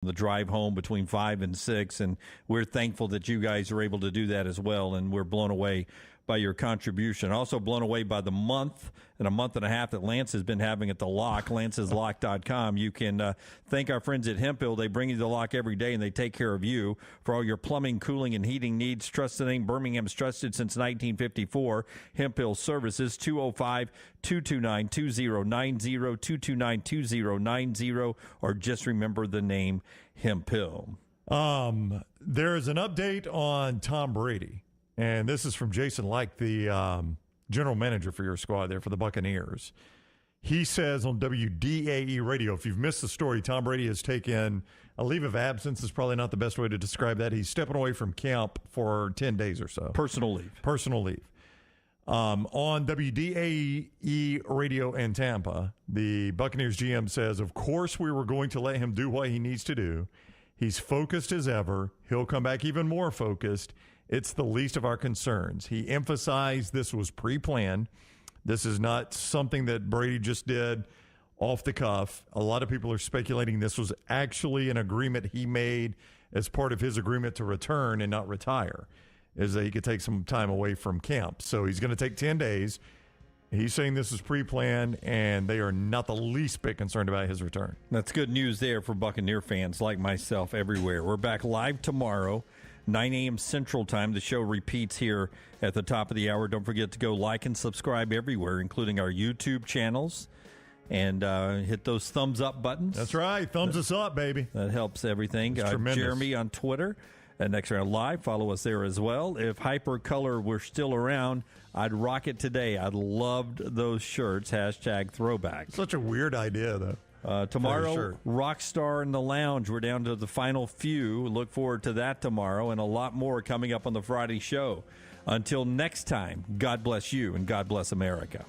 the drive home between 5 and 6, and we're thankful that you guys are able to do that as well, and we're blown away by your contribution. Also blown away by the month and a month and a half that Lance has been having at the Lock, lanceslock.com. You can thank our friends at Hemphill. They bring you the Lock every day, and they take care of you for all your plumbing, cooling, and heating needs. Trusted name, Birmingham's trusted since 1954. Hemphill Services, 205-229-2090, 229-2090, or just remember the name Hemphill. There is an update on Tom Brady. And this is from Jason Like, the general manager for your squad there for the Buccaneers. He says on WDAE radio, if you've missed the story, Tom Brady has taken a leave of absence. Is probably not the best way to describe that. He's stepping away from camp for 10 days or so. Personal leave. On WDAE radio in Tampa, the Buccaneers GM says, of course we were going to let him do what he needs to do. He's focused as ever. He'll come back even more focused. It's the least of our concerns. He emphasized this was pre-planned. This is not something that Brady just did off the cuff. A lot of people are speculating this was actually an agreement he made as part of his agreement to return and not retire, is that he could take some time away from camp. So he's going to take 10 days. He's saying this is pre-planned, and they are not the least bit concerned about his return. That's good news there for Buccaneer fans like myself everywhere. We're back live tomorrow, 9 a.m. Central Time. The show repeats here at the top of the hour. Don't forget to go like and subscribe everywhere, including our YouTube channels, and hit those thumbs up buttons. That's right. Thumbs us up, baby. That helps everything. Jeremy on Twitter at Next Round Live. Follow us there as well. If Hypercolor were still around, I'd rock it today. I loved those shirts. Hashtag throwback. Such a weird idea, though. Tomorrow, Rockstar in the Lounge. We're down to the final few. Look forward to that tomorrow, and a lot more coming up on the Friday show. Until next time, God bless you and God bless America.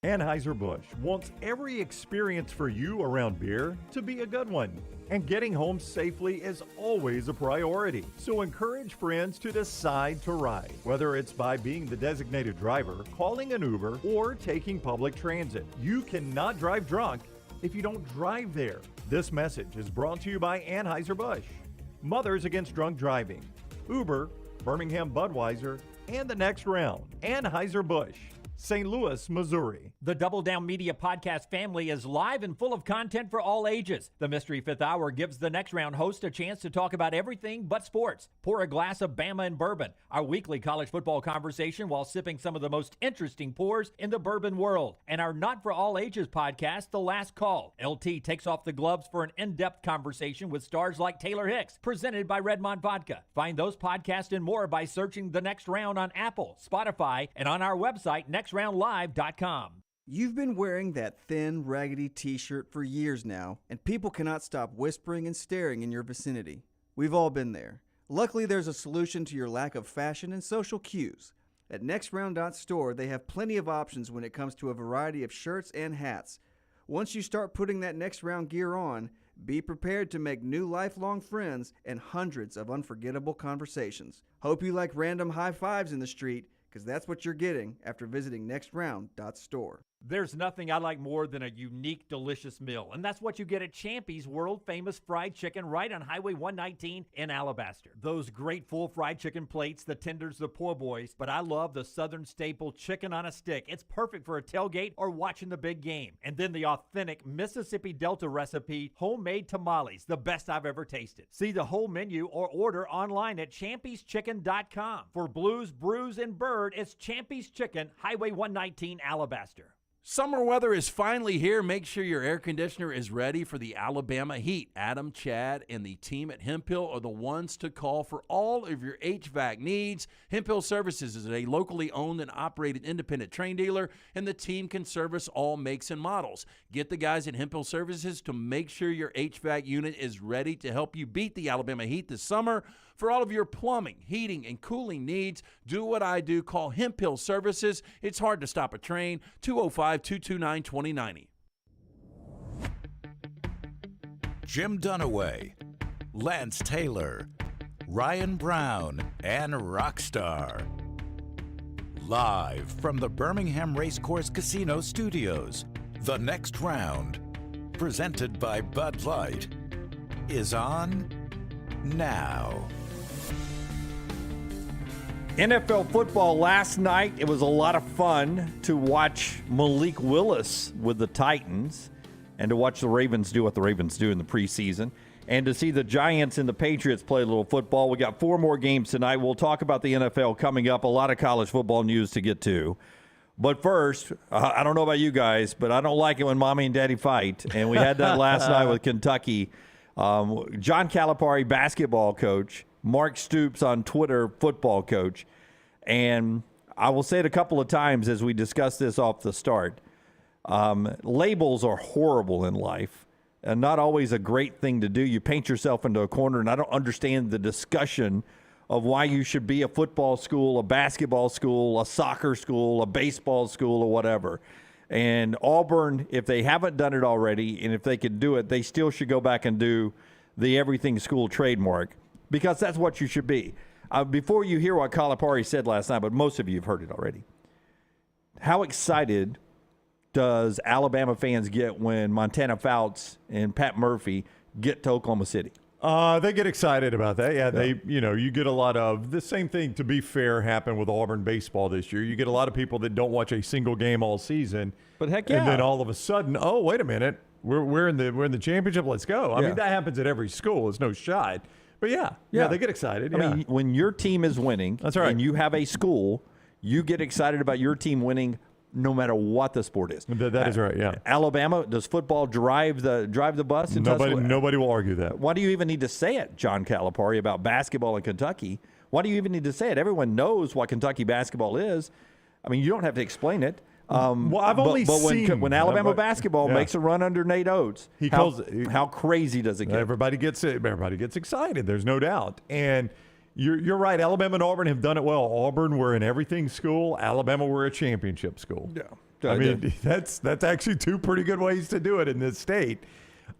Anheuser-Busch wants every experience for you around beer to be a good one. And getting home safely is always a priority. So encourage friends to decide to ride, whether it's by being the designated driver, calling an Uber, or taking public transit. You cannot drive drunk if you don't drive there. This message is brought to you by Anheuser-Busch, Mothers Against Drunk Driving, Uber, Birmingham Budweiser, and the Next Round. Anheuser-Busch, St. Louis, Missouri. The Double Down Media podcast family is live and full of content for all ages. The Mystery Fifth Hour gives the Next Round host a chance to talk about everything but sports. Pour a glass of Bama and bourbon, our weekly college football conversation while sipping some of the most interesting pours in the bourbon world. And our Not For All Ages podcast, The Last Call. LT takes off the gloves for an in-depth conversation with stars like Taylor Hicks, presented by Redmond Vodka. Find those podcasts and more by searching The Next Round on Apple, Spotify, and on our website, nextroundlive.com. You've been wearing that thin, raggedy t-shirt for years now, and people cannot stop whispering and staring in your vicinity. We've all been there. Luckily, there's a solution to your lack of fashion and social cues. At nextround.store, they have plenty of options when it comes to a variety of shirts and hats. Once you start putting that Next Round gear on, be prepared to make new lifelong friends and hundreds of unforgettable conversations. Hope you like random high fives in the street, because that's what you're getting after visiting nextround.store. There's nothing I like more than a unique, delicious meal, and that's what you get at Champy's world-famous fried chicken right on Highway 119 in Alabaster. Those great full fried chicken plates, the tenders, the po' boys, but I love the Southern staple chicken on a stick. It's perfect for a tailgate or watching the big game. And then the authentic Mississippi Delta recipe, homemade tamales, the best I've ever tasted. See the whole menu or order online at champyschicken.com. For Blues, Brews, and Bird, it's Champy's Chicken, Highway 119, Alabaster. Summer weather is finally here. Make sure your air conditioner is ready for the Alabama heat. Adam, Chad, and the team at Hemphill are the ones to call for all of your HVAC needs. Hemphill Services is a locally owned and operated independent train dealer, and the team can service all makes and models. Get the guys at Hemphill Services to make sure your HVAC unit is ready to help you beat the Alabama heat this summer. For all of your plumbing, heating, and cooling needs, do what I do. Call Hemphill Services. It's hard to stop a train. 205-229-2090. Jim Dunaway, Lance Taylor, Ryan Brown, and Rockstar. Live from the Birmingham Racecourse Casino Studios, the next round, presented by Bud Light, is on now. NFL football last night. It was a lot of fun to watch Malik Willis with the Titans and to watch the Ravens do what the Ravens do in the preseason and to see the Giants and the Patriots play a little football. We got 4 more games tonight. We'll talk about the NFL coming up. A lot of college football news to get to. But first, I don't know about you guys, but I don't like it when mommy and daddy fight. And we had that last night with Kentucky. John Calipari, basketball coach, Mark Stoops on Twitter, football coach. And I will say it a couple of times as we discuss this off the start. Labels are horrible in life and not always a great thing to do. You paint yourself into a corner, and I don't understand the discussion of why you should be a football school, a basketball school, a soccer school, a baseball school, or whatever. And Auburn, if they haven't done it already, and if they could do it, they still should go back and do the everything school trademark, because that's what you should be. Before you hear what Calipari said last night, but most of you have heard it already, how excited does Alabama fans get when Montana Fouts and Pat Murphy get to Oklahoma City? They get excited about that. Yeah, they, you get a lot of the same thing, to be fair, happened with Auburn baseball this year. You get a lot of people that don't watch a single game all season. But heck yeah. And then all of a sudden, oh, wait a minute, we're in the championship, let's go. I mean, that happens at every school. It's no shot. But yeah, they get excited. I mean, when your team is winning, that's right, and you have a school, you get excited about your team winning no matter what the sport is. That is right, yeah. Alabama, does football drive the bus? Nobody will argue that. Why do you even need to say it, John Calipari, about basketball in Kentucky? Why do you even need to say it? Everyone knows what Kentucky basketball is. I mean, you don't have to explain it. Well, I've only seen when Alabama basketball makes a run under Nate Oates, how crazy does it get? Everybody gets excited. There's no doubt. And you're right. Alabama and Auburn have done it well. Auburn were an everything school. Alabama were a championship school. Yeah, I mean that's actually 2 pretty good ways to do it in this state.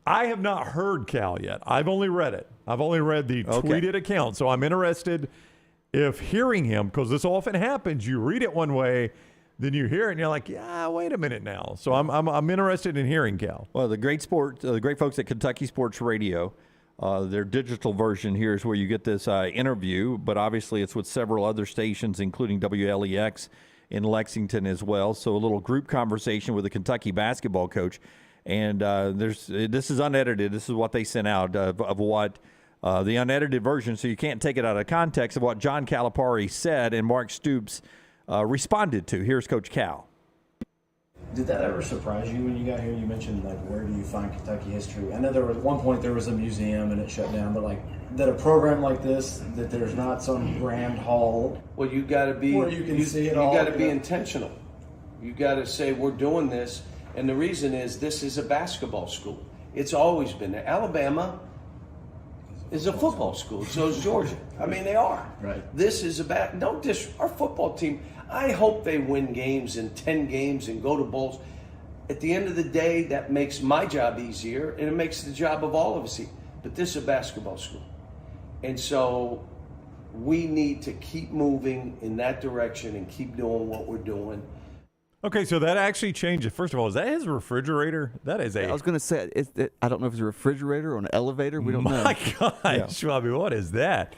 I have not heard Cal yet. I've only read it. I've only read the tweeted account. So I'm interested if hearing him, because this often happens. You read it one way, then you hear it, and you're like, yeah, wait a minute now. So I'm interested in hearing Cal. Well, the great folks at Kentucky Sports Radio, their digital version here is where you get this interview, but obviously it's with several other stations, including WLEX in Lexington as well. So a little group conversation with a Kentucky basketball coach. And this is unedited. This is what they sent out of what the unedited version, so you can't take it out of context, of what John Calipari said and Mark Stoops responded to. Here's Coach Cal. Did that ever surprise you when you got here? You mentioned, like, where do you find Kentucky history? I know there was, at one point there was a museum and it shut down, but, like, that a program like this, that there's not some grand hall. Well, you got to be, where you can see it all. You got to be intentional. You got to say, we're doing this. And the reason is, this is a basketball school. It's always been there. Alabama is a football school. So is Georgia. I mean, they are. Right. This is our football team. I hope they win games and 10 games and go to bowls. At the end of the day, that makes my job easier, and it makes the job of all of us easier. But this is a basketball school. And so we need to keep moving in that direction and keep doing what we're doing. Okay, so that actually changed it. First of all, is that his refrigerator? That is I was going to say, I don't know if it's a refrigerator or an elevator. We don't know. My gosh, I mean, what is that?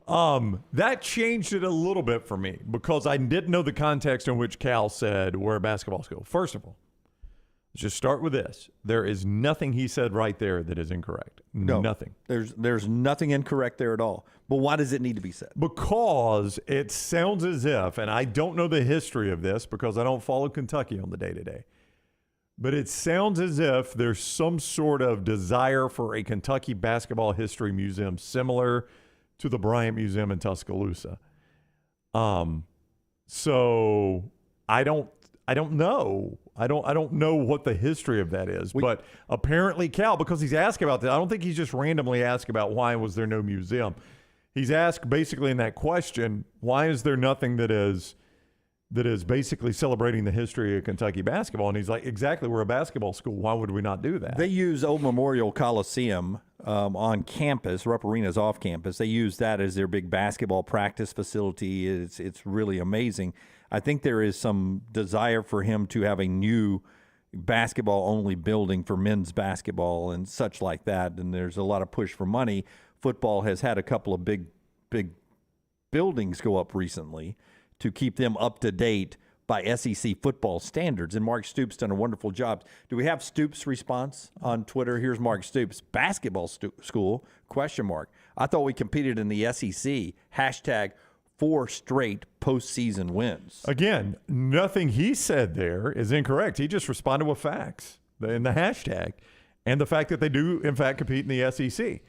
That changed it a little bit for me because I didn't know the context in which Cal said we're a basketball school. First of all, let's just start with this. There is nothing he said right there that is incorrect. No, nothing. There's nothing incorrect there at all. But why does it need to be said? Because it sounds as if, and I don't know the history of this because I don't follow Kentucky on the day-to-day, but it sounds as if there's some sort of desire for a Kentucky basketball history museum similar to the Bryant Museum in Tuscaloosa. So I don't know. I don't know what the history of that is. But apparently Cal, because he's asked about that, I don't think he's just randomly asked about why was there no museum. He's asked basically in that question, why is there nothing that is basically celebrating the history of Kentucky basketball? And he's like, exactly, we're a basketball school. Why would we not do that? They use Old Memorial Coliseum on campus. Rupp Arena's off campus. They use that as their big basketball practice facility. It's really amazing. I think there is some desire for him to have a new basketball-only building for men's basketball and such like that, and there's a lot of push for money. Football has had a couple of big buildings go up recently to keep them up to date by SEC football standards, and Mark Stoops done a wonderful job. Do we have Stoops' response on Twitter? Here's Mark Stoops. Basketball school, ? I thought we competed in the SEC. # 4 straight postseason wins. Again, nothing he said there is incorrect. He just responded with facts in the hashtag and the fact that they do, in fact, compete in the SEC.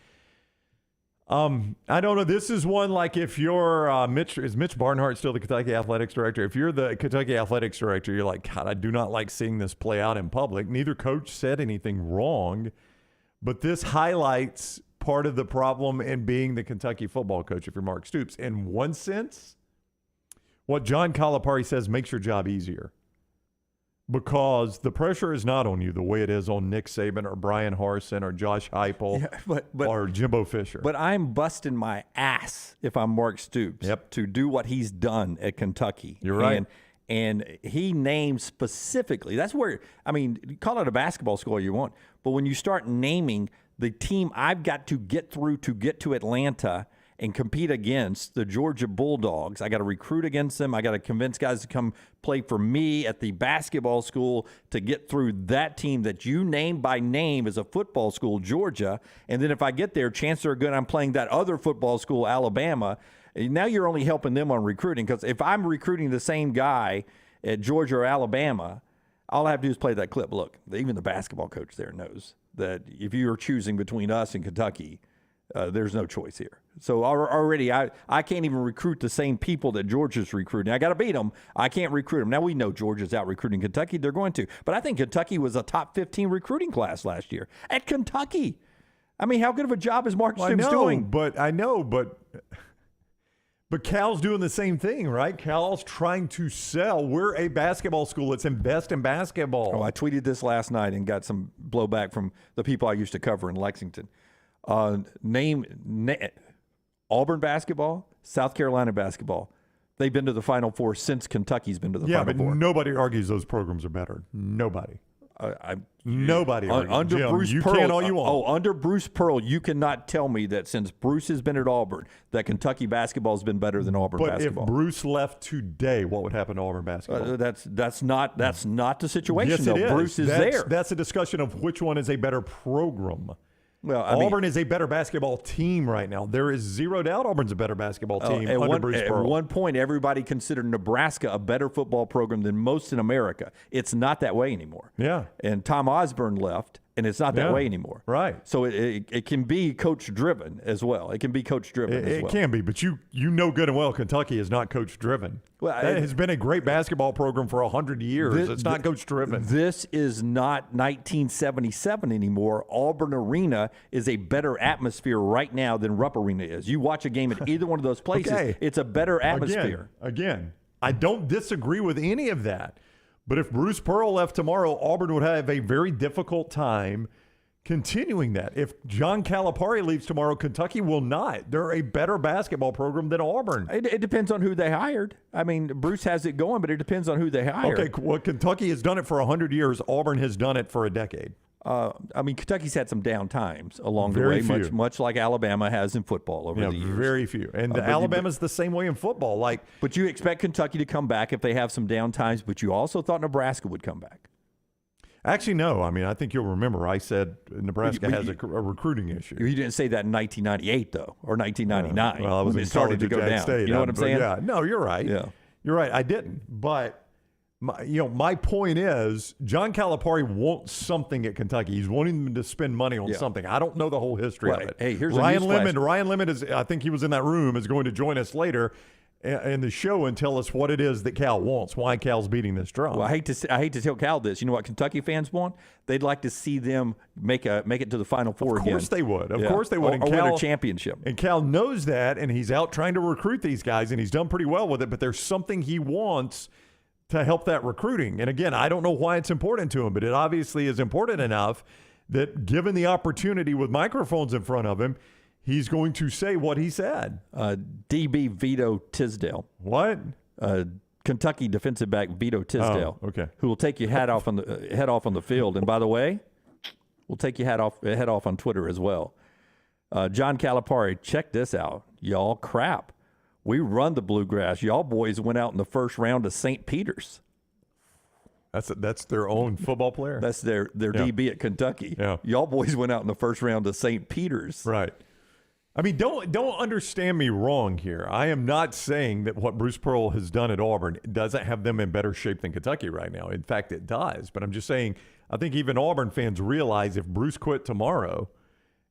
I don't know. This is one like if you're is Mitch Barnhart still the Kentucky Athletics Director? If you're the Kentucky Athletics Director, you're like, God, I do not like seeing this play out in public. Neither coach said anything wrong, but this highlights part of the problem in being the Kentucky football coach if you're Mark Stoops. In one sense, what John Calipari says makes your job easier because the pressure is not on you the way it is on Nick Saban or Brian Harsin or Josh Heupel or Jimbo Fisher. But I'm busting my ass if I'm Mark Stoops to do what he's done at Kentucky. You're right. And he named specifically, that's where, I mean, call it a basketball school all you want, but when you start naming the team I've got to get through to get to Atlanta and compete against, the Georgia Bulldogs, I got to recruit against them. I got to convince guys to come play for me at the basketball school to get through that team that you name by name as a football school, Georgia. And then if I get there, chances are good I'm playing that other football school, Alabama. Now you're only helping them on recruiting, because if I'm recruiting the same guy at Georgia or Alabama, all I have to do is play that clip. Look, even the basketball coach there knows that if you're choosing between us and Kentucky, there's no choice here. So already I can't even recruit the same people that Georgia's recruiting. I got to beat them. I can't recruit them. Now we know Georgia's out recruiting Kentucky. They're going to. But I think Kentucky was a top 15 recruiting class last year. At Kentucky. I mean, how good of a job is Mark Stoops doing? But Cal's doing the same thing, right? Cal's trying to sell. We're a basketball school. Let's invest in basketball. Oh, I tweeted this last night and got some blowback from the people I used to cover in Lexington. Auburn basketball, South Carolina basketball. They've been to the Final Four since Kentucky's been to the Final Four. Yeah, but nobody argues those programs are better. Nobody. Nobody argues. Under Jim, Bruce you Pearl, can all you want. Under Bruce Pearl, you cannot tell me that since Bruce has been at Auburn that Kentucky basketball has been better than Auburn basketball. But if Bruce left today, what would happen to Auburn basketball? That's not the situation. Yes, though. it is. Bruce is there. That's a discussion of which one is a better program. Well, Auburn is a better basketball team right now. There is zero doubt Auburn's a better basketball team under Bruce Pearl. At one point, everybody considered Nebraska a better football program than most in America. It's not that way anymore. Yeah. And Tom Osborne left, and it's not that way anymore. Right. So it can be coach-driven as well. It can be coach-driven as well. It can be, but you know good and well Kentucky is not coach-driven. Well, that has been a great basketball program for 100 years. It's not coach-driven. This is not 1977 anymore. Auburn Arena is a better atmosphere right now than Rupp Arena is. You watch a game at either one of those places, it's a better atmosphere. Again, I don't disagree with any of that. But if Bruce Pearl left tomorrow, Auburn would have a very difficult time continuing that. If John Calipari leaves tomorrow, Kentucky will not. They're a better basketball program than Auburn. It depends on who they hired. I mean, Bruce has it going, but it depends on who they hired. Okay, well, Kentucky has done it for 100 years. Auburn has done it for a decade. I mean, Kentucky's had some down times along the way, much like Alabama has in football over the years. Very few. And Alabama's the same way in football. But you expect Kentucky to come back if they have some down times, but you also thought Nebraska would come back. Actually, no. I mean, I think you'll remember I said Nebraska has a recruiting issue. You didn't say that in 1998, though, or 1999. Well, I was when it started to go down. State, you know what I'm saying? Yeah. No, you're right. Yeah. You're right. I didn't. But my point is, John Calipari wants something at Kentucky. He's wanting them to spend money on something. I don't know the whole history of it. Hey, here's Ryan Lemon is, I think he was in that room, is going to join us later. in the show and tell us what it is that Cal wants, why Cal's beating this drum. Well, I hate to tell Cal this. You know what Kentucky fans want? They'd like to see them make it to the Final Four again. Of course they would. Of course they would. Or win a championship. And Cal knows that, and he's out trying to recruit these guys, and he's done pretty well with it, but there's something he wants to help that recruiting. And again, I don't know why it's important to him, but it obviously is important enough that given the opportunity with microphones in front of him, he's going to say what he said. DB Vito Tisdale. What? Kentucky defensive back Vito Tisdale. Oh, okay. Who will take your head off on the field. And by the way, we'll take your head off on Twitter as well. John Calipari, check this out. Y'all crap. We run the Bluegrass. Y'all boys went out in the first round to St. Peter's. That's their own football player? That's their DB at Kentucky. Yeah. Y'all boys went out in the first round to St. Peter's. Right. I mean, don't understand me wrong here. I am not saying that what Bruce Pearl has done at Auburn doesn't have them in better shape than Kentucky right now. In fact, it does. But I'm just saying, I think even Auburn fans realize if Bruce quit tomorrow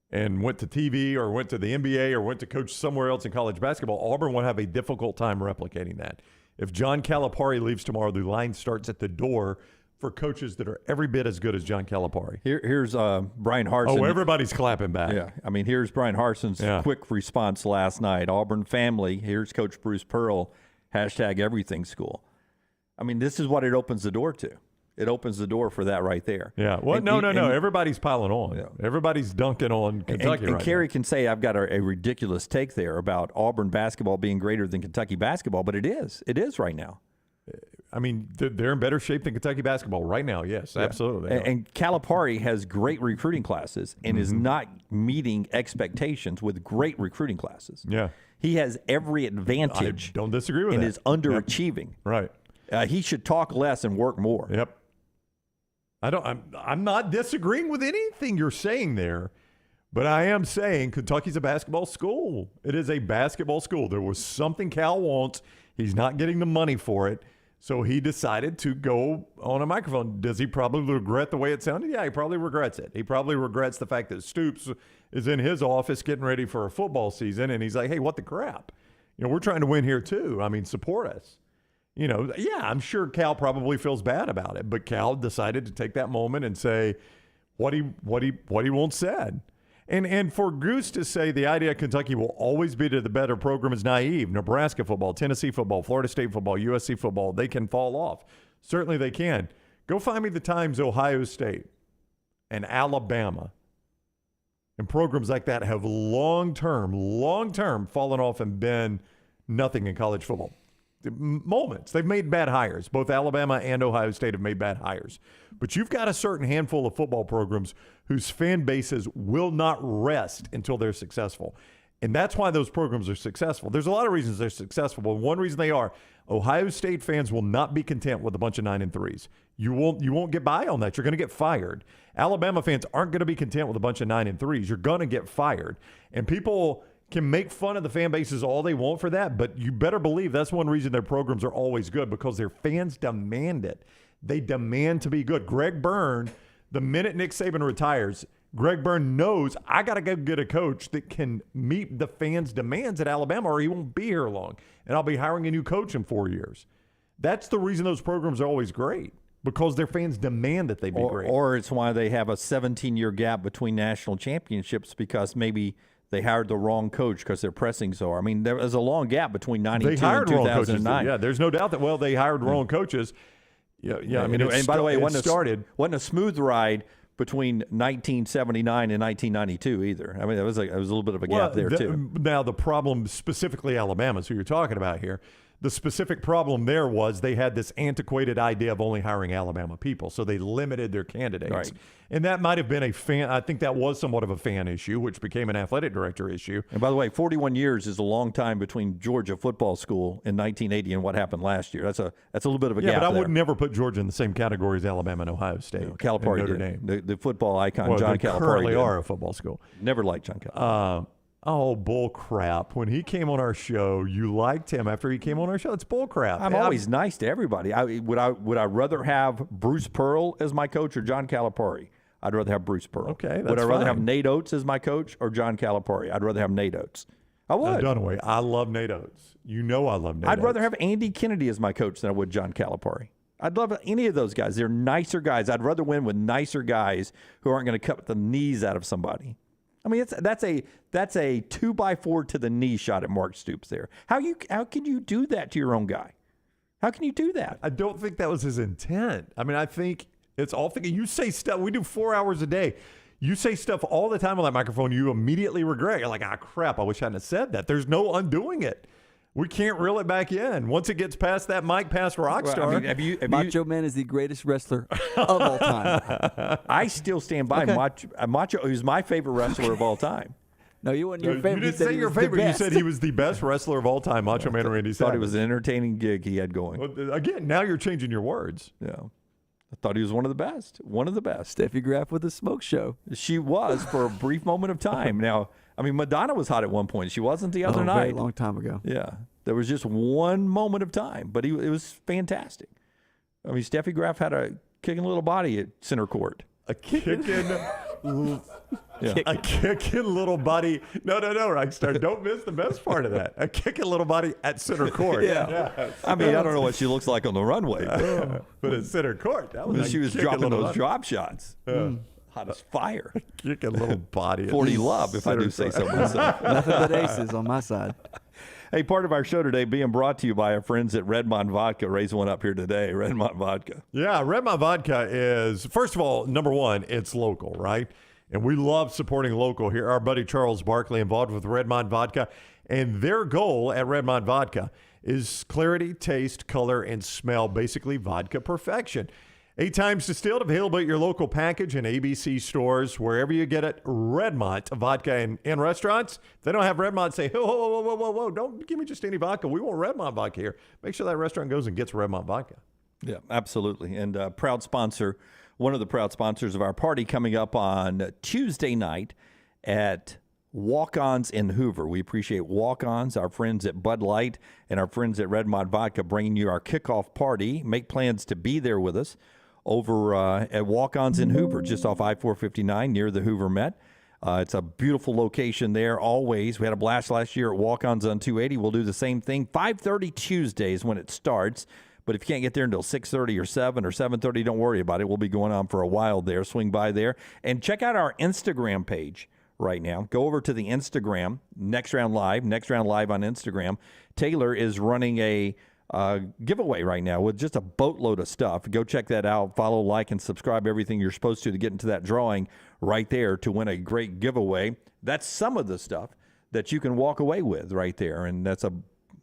and went to TV or went to the NBA or went to coach somewhere else in college basketball, Auburn would have a difficult time replicating that. If John Calipari leaves tomorrow, the line starts at the door for coaches that are every bit as good as John Calipari. Here's Brian Harsin. Oh, everybody's clapping back. Yeah, I mean, here's Brian Harsin's quick response last night. Auburn family, here's Coach Bruce Pearl, #everything school. I mean, this is what it opens the door to. It opens the door for that right there. Yeah. Well, no. Everybody's piling on. Yeah. Everybody's dunking on Kentucky and Kerry can say I've got a ridiculous take there about Auburn basketball being greater than Kentucky basketball, but it is. It is right now. I mean, they're in better shape than Kentucky basketball right now. Yes, absolutely. And Calipari has great recruiting classes and is not meeting expectations with great recruiting classes. Yeah. He has every advantage. I don't disagree with that. And is underachieving. Right. He should talk less and work more. Yep. I'm not disagreeing with anything you're saying there, but I am saying Kentucky's a basketball school. It is a basketball school. There was something Cal wants. He's not getting the money for it, so he decided to go on a microphone. Does he probably regret the way it sounded? Yeah, he probably regrets it. He probably regrets the fact that Stoops is in his office getting ready for a football season, and he's like, hey, what the crap? We're trying to win here too. I mean, support us. I'm sure Cal probably feels bad about it, but Cal decided to take that moment and say what he wants said. And for Goose to say the idea Kentucky will always be the better program is naive. Nebraska football, Tennessee football, Florida State football, USC football, they can fall off. Certainly they can. Go find me the times Ohio State and Alabama and programs like that have long-term fallen off and been nothing in college football. Moments. They've made bad hires. Both Alabama and Ohio State have made bad hires. But you've got a certain handful of football programs whose fan bases will not rest until they're successful. And that's why those programs are successful. There's a lot of reasons they're successful, but one reason they are, Ohio State fans will not be content with a bunch of 9-3s. You won't get by on that. You're going to get fired. Alabama fans aren't going to be content with a bunch of 9-3s. You're going to get fired. And people can make fun of the fan bases all they want for that, but you better believe that's one reason their programs are always good, because their fans demand it. They demand to be good. Greg Byrne, the minute Nick Saban retires, Greg Byrne knows I got to go get a coach that can meet the fans' demands at Alabama, or he won't be here long, and I'll be hiring a new coach in 4 years. That's the reason those programs are always great, because their fans demand that they be great. Or it's why they have a 17-year gap between national championships, because maybe they hired the wrong coach because they're pressing so hard. I mean, there was a long gap between 92 and 2009. Yeah, there's no doubt that, they hired wrong coaches. Yeah. I mean, and by the way, it wasn't a smooth ride between 1979 and 1992 either. I mean, it was a little bit of a gap there too. Now, the problem, specifically Alabama, is who you're talking about here. The specific problem there was they had this antiquated idea of only hiring Alabama people, so they limited their candidates. Right. And that might have been I think that was somewhat of a fan issue, which became an athletic director issue. And by the way, 41 years is a long time between Georgia football school in 1980 and what happened last year. That's a little bit of a gap. Yeah, but I there. would never put Georgia in the same category as Alabama and Ohio State. Calipari Notre did. Dame. The football icon, John Calipari, currently did. are a football school. Never liked John Calipari. Oh, bull crap. When he came on our show, you liked him after he came on our show. It's bull crap. I'm always nice to everybody. Would I rather have Bruce Pearl as my coach or John Calipari? I'd rather have Bruce Pearl. Okay, that's Would I rather fine. have Nate Oates as my coach or John Calipari? I'd rather have Nate Oates. I would. Dunaway. I love Nate Oates. You know I love Nate I'd Oates. rather have Andy Kennedy as my coach than I would John Calipari. I'd love any of those guys. They're nicer guys. I'd rather win with nicer guys who aren't going to cut the knees out of somebody. I mean, that's a 2x4 to the knee shot at Mark Stoops there. How can you do that to your own guy? How can you do that? I don't think that was his intent. I mean, I think it's all thinking. You say stuff. We do 4 hours a day. You say stuff all the time on that microphone. You immediately regret. You're like, crap, I wish I hadn't said that. There's no undoing it. We can't reel it back in. Once it gets past that mic, past Rockstar. Well, I mean, Macho Man is the greatest wrestler of all time. I still stand by Macho, who's my favorite wrestler of all time. No, you wasn't your favorite. You didn't say your favorite. You said he was the best wrestler of all time, Macho Man Randy Savage. Thought it was an entertaining gig he had going. Well, again, now you're changing your words. Yeah. I thought he was one of the best. One of the best. Steffi Graf with a smoke show. She was for a brief moment of time. Now, I mean, Madonna was hot at one point. She wasn't the other night. Very long time ago. Yeah. There was just one moment of time, but it was fantastic. I mean, Steffi Graf had a kicking little body at center court. A kicking Yeah. A kicking little body. No, Rockstar. Don't miss the best part of that. A kicking little body at center court. Yeah. I mean, I don't know what she looks like on the runway. But at center court, that was she was dropping those drop shots. Yeah. Hot as fire. Kicking little body. 40 love, if I do say so myself. Nothing but aces on my side. Hey, part of our show today being brought to you by our friends at Redmond Vodka. Raise one up here today, Redmond Vodka. Yeah, Redmond Vodka is, first of all, number one, it's local, right? And we love supporting local here. Our buddy Charles Barkley involved with Redmond Vodka. And their goal at Redmond Vodka is clarity, taste, color, and smell. Basically, vodka perfection. 8 times distilled, available at your local package and ABC stores, wherever you get it. Redmond Vodka in restaurants. If they don't have Redmond, say, whoa, don't give me just any vodka. We want Redmond Vodka here. Make sure that restaurant goes and gets Redmond Vodka. Yeah, absolutely. And proud sponsor, one of the proud sponsors of our party coming up on Tuesday night at Walk-Ons in Hoover. We appreciate Walk-Ons, our friends at Bud Light, and our friends at Redmond Vodka bringing you our kickoff party. Make plans to be there with us over at Walk-Ons in Hoover, just off I-459 near the Hoover Met. It's a beautiful location there always. We had a blast last year at Walk-Ons on 280. We'll do the same thing. 5:30 Tuesdays when it starts. But if you can't get there until 6:30 or 7 or 7:30, don't worry about it. We'll be going on for a while there. Swing by there. And check out our Instagram page right now. Go over to the Instagram, Next Round Live on Instagram. Taylor is running a giveaway right now with just a boatload of stuff. Go check that out. Follow, like, and subscribe, everything you're supposed to get into that drawing right there to win a great giveaway. That's some of the stuff that you can walk away with right there, and that's a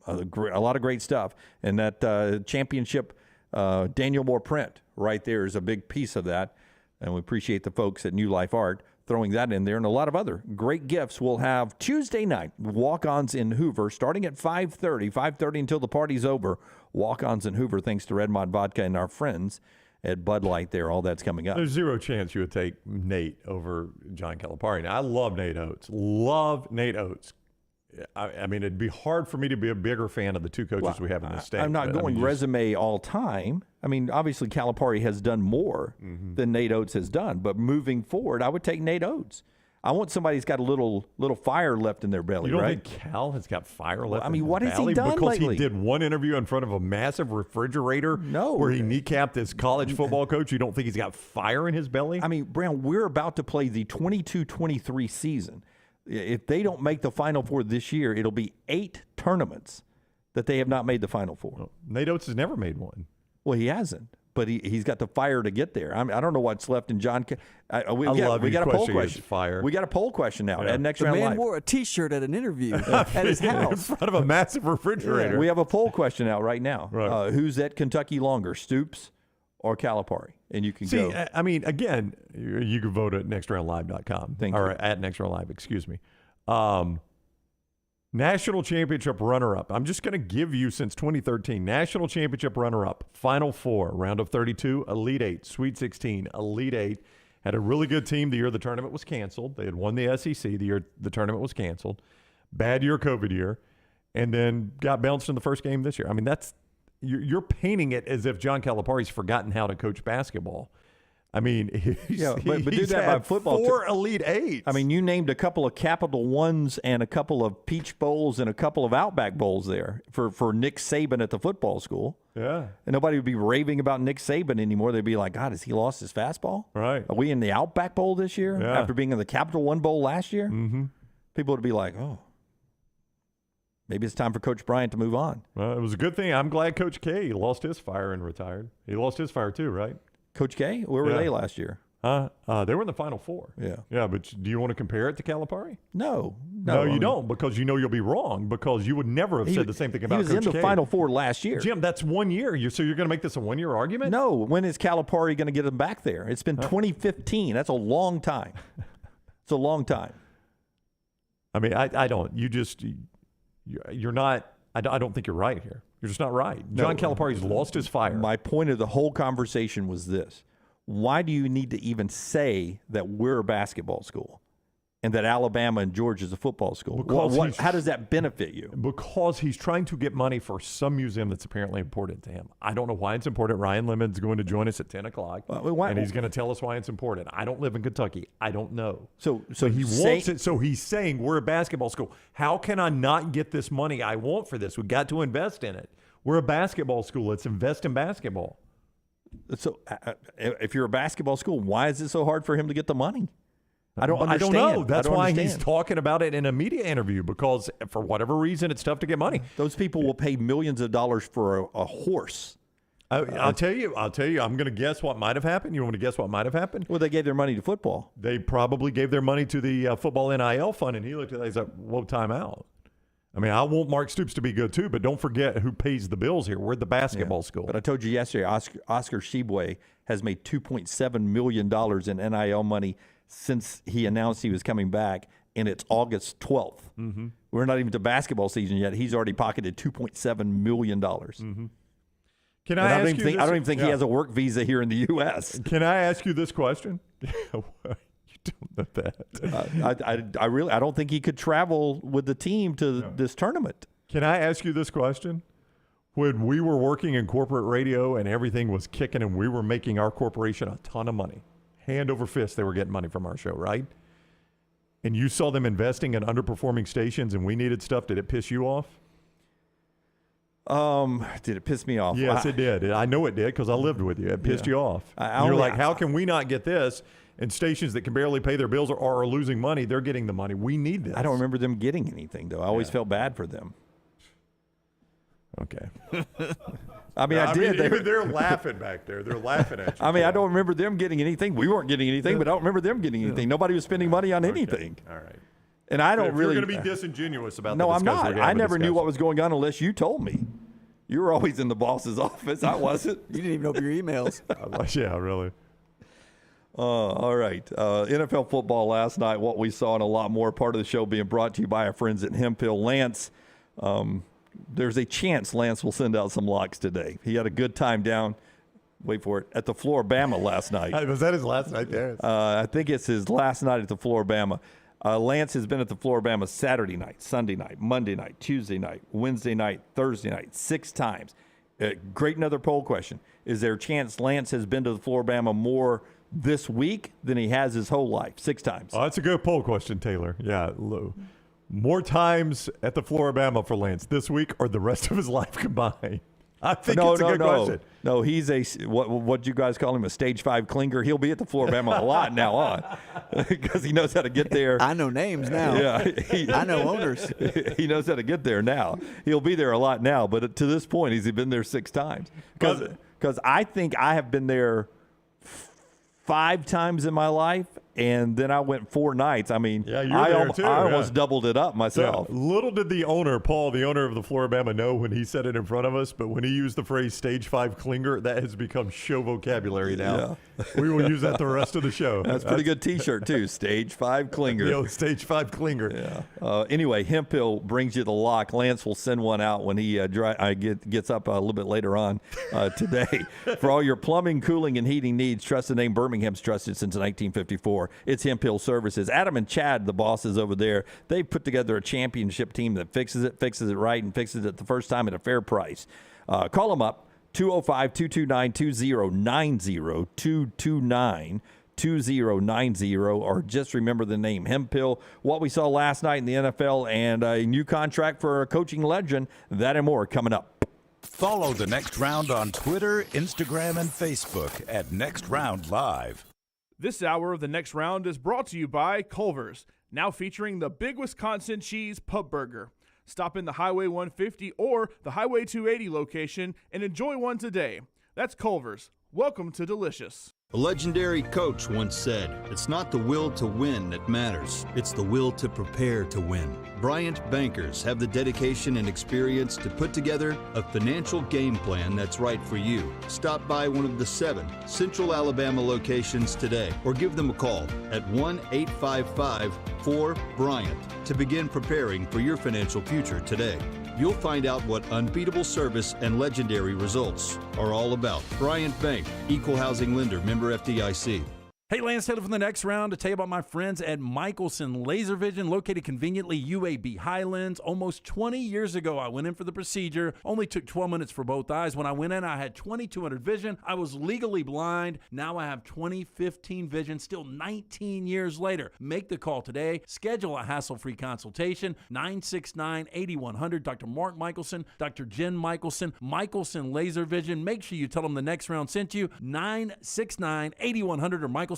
lot of great stuff. And that championship Daniel Moore print right there is a big piece of that, and we appreciate the folks at New Life Art throwing that in there, and a lot of other great gifts we'll have Tuesday night. Walk-Ons in Hoover, starting at 5:30 until the party's over. Walk-Ons in Hoover, thanks to Redmond Vodka and our friends at Bud Light there. All that's coming up. There's zero chance you would take Nate over John Calipari. Now, I love Nate Oates. I mean, it'd be hard for me to be a bigger fan of the two coaches we have in this state. I'm not going resume all time. I mean, obviously, Calipari has done more than Nate Oates has done. But moving forward, I would take Nate Oates. I want somebody who's got a little fire left in their belly, you don't right? think Cal has got fire left? I mean, in what his has he belly? done because lately? He did one interview in front of a massive refrigerator where he kneecapped his college football coach. You don't think he's got fire in his belly? I mean, Brown, we're about to play the 22-23 season. If they don't make the Final Four this year, it'll be 8 tournaments that they have not made the Final Four. Well, Nate Oates has never made one. Well, he hasn't, but he's got the fire to get there. I mean, I don't know what's left in John. We got a poll question. Fire. We got a poll question now at Next The Round man Live. wore a T-shirt at an interview at his house in front of a massive refrigerator. We have a poll question out right now. Right. Who's at Kentucky longer, Stoops or Calipari? And you can go. I mean, again, you can vote at nextroundlive.com. Thank you. Or at Next Round Live, excuse me. National championship runner-up. I'm just going to give you, since 2013, national championship runner-up, Final Four, round of 32, Elite 8, Sweet 16, Elite 8. Had a really good team the year the tournament was canceled. They had won the SEC the year the tournament was canceled. Bad year, COVID year. And then got bounced in the first game this year. I mean, you're painting it as if John Calipari's forgotten how to coach basketball. I mean, but do he's that by had football 4 Elite Eights. I mean, you named a couple of Capital Ones and a couple of Peach Bowls and a couple of Outback Bowls there for Nick Saban at the football school. Yeah. And nobody would be raving about Nick Saban anymore. They'd be like, God, has he lost his fastball? Right. Are we in the Outback Bowl this year after being in the Capital One Bowl last year? Mm-hmm. People would be like, oh, maybe it's time for Coach Bryant to move on. Well, it was a good thing. I'm glad Coach K lost his fire and retired. He lost his fire too, right? Coach K? Where were they last year? They were in the Final Four. Yeah. Yeah, but do you want to compare it to Calipari? No, you don't, because you know you'll be wrong, because you would never have said the same thing about Coach K. He was in the Final Four last year. Jim, that's 1 year. So you're going to make this a 1 year argument? No. When is Calipari going to get him back there? It's been 2015. That's a long time. It's a long time. I mean, I don't. You're not. I don't think you're right here. You're just not right. John Calipari's lost his fire. My point of the whole conversation was this. Why do you need to even say that we're a basketball school and that Alabama and Georgia is a football school? How does that benefit you? Because he's trying to get money for some museum that's apparently important to him. I don't know why it's important. Ryan Lemon's going to join us at 10 o'clock, and he's going to tell us why it's important. I don't live in Kentucky. I don't know. So he wants it. So he's saying we're a basketball school. How can I not get this money I want for this? We've got to invest in it. We're a basketball school. Let's invest in basketball. So if you're a basketball school, why is it so hard for him to get the money? I don't know. That's why he's talking about it in a media interview, because for whatever reason, it's tough to get money. Those people will pay millions of dollars for a horse. I'll tell you. I'm going to guess what might have happened. You want me to guess what might have happened? Well, they gave their money to football. They probably gave their money to the football NIL fund, and he looked at that and said, whoa, time out. I mean, I want Mark Stoops to be good too, but don't forget who pays the bills here. We're the basketball school. But I told you yesterday, Oscar Shibwe has made $2.7 million in NIL money since he announced he was coming back, and it's August 12th. Mm-hmm. We're not even to basketball season yet. He's already pocketed $2.7 million. Mm-hmm. I don't even think he has a work visa here in the U.S. Can I ask you this question? Don't know that. I don't think he could travel with the team to this tournament. Can I ask you this question? When we were working in corporate radio and everything was kicking and we were making our corporation a ton of money, hand over fist, they were getting money from our show, right? And you saw them investing in underperforming stations and we needed stuff. Did it piss you off? Did it piss me off? Yes, it did. I know it did because I lived with you. It pissed you off. You're like, how can we not get this? And stations that can barely pay their bills or are losing money, they're getting the money. We need this. I don't remember them getting anything, though. I always felt bad for them. Okay. I did. They're laughing back there. They're laughing at you. I don't remember them getting anything. We weren't getting anything, but I don't remember them getting anything. Nobody was spending money on anything. All right. And I don't really. You're going to be disingenuous about No, the I'm not. I never knew what was going on unless you told me. You were always in the boss's office. I wasn't. You didn't even open your emails. Yeah, really. All right. NFL football last night, what we saw and a lot more. Part of the show being brought to you by our friends at Hemphill. Lance, there's a chance Lance will send out some locks today. He had a good time down, wait for it, at the Flor-Bama last night. Was that his last night there? I think it's his last night at the Flor-Bama. Lance has been at the Flor-Bama Saturday night, Sunday night, Monday night, Tuesday night, Wednesday night, Thursday night, 6 times. Great another poll question. Is there a chance Lance has been to the Flor-Bama more this week than he has his whole life? 6 times. Oh, that's a good poll question, Taylor. Yeah. More times at the Flor-Bama for Lance this week or the rest of his life combined? I think it's a good question. No, he's what you guys call him, a stage 5 clinger. He'll be at the Flor-Bama a lot now on because he knows how to get there. I know names now. Yeah, I know owners. He knows how to get there now. He'll be there a lot now, but to this point, he's been there 6 times. Because I think I have been there 5 times in my life, and then I went 4 nights. I mean, I almost doubled it up myself. Yeah. Little did the owner, Paul, the owner of the Flor-Bama, know when he said it in front of us, but when he used the phrase stage 5 clinger, that has become show vocabulary now. Yeah. We will use that the rest of the show. That's a pretty good T-shirt, too. Stage 5 clinger. Stage 5 clinger. Yeah. Anyway, Hemphill brings you the lock. Lance will send one out when he gets up a little bit later on today. For all your plumbing, cooling, and heating needs, trust the name Birmingham's trusted since 1954. It's Hemphill Services. Adam and Chad, the bosses over there, they put together a championship team that fixes it right, and fixes it the first time at a fair price. Call them up. 205-229-2090, 229-2090, or just remember the name Hemphill. What we saw last night in the NFL and a new contract for a coaching legend, that and more coming up. Follow The Next Round on Twitter, Instagram, and Facebook at Next Round Live. This hour of The Next Round is brought to you by Culver's, now featuring the Big Wisconsin Cheese Pub Burger. Stop in the Highway 150 or the Highway 280 location and enjoy one today. That's Culver's. Welcome to Delicious. A legendary coach once said, "It's not the will to win that matters, it's the will to prepare to win." Bryant bankers have the dedication and experience to put together a financial game plan that's right for you. Stop by one of the 7 Central Alabama locations today or give them a call at 1-855-4-BRYANT to begin preparing for your financial future today. You'll find out what unbeatable service and legendary results are all about. Bryant Bank, Equal Housing Lender, member FDIC. Hey, Lance Taylor from The Next Round to tell you about my friends at Michelson Laser Vision, located conveniently UAB Highlands. Almost 20 years ago, I went in for the procedure. Only took 12 minutes for both eyes. When I went in, I had 2200 vision. I was legally blind. Now I have 20/15 vision, still 19 years later. Make the call today. Schedule a hassle-free consultation. 969-8100. Dr. Mark Michelson, Dr. Jen Michelson, Michelson Laser Vision. Make sure you tell them The Next Round sent you. 969-8100 or MichelsonLaserVision.com.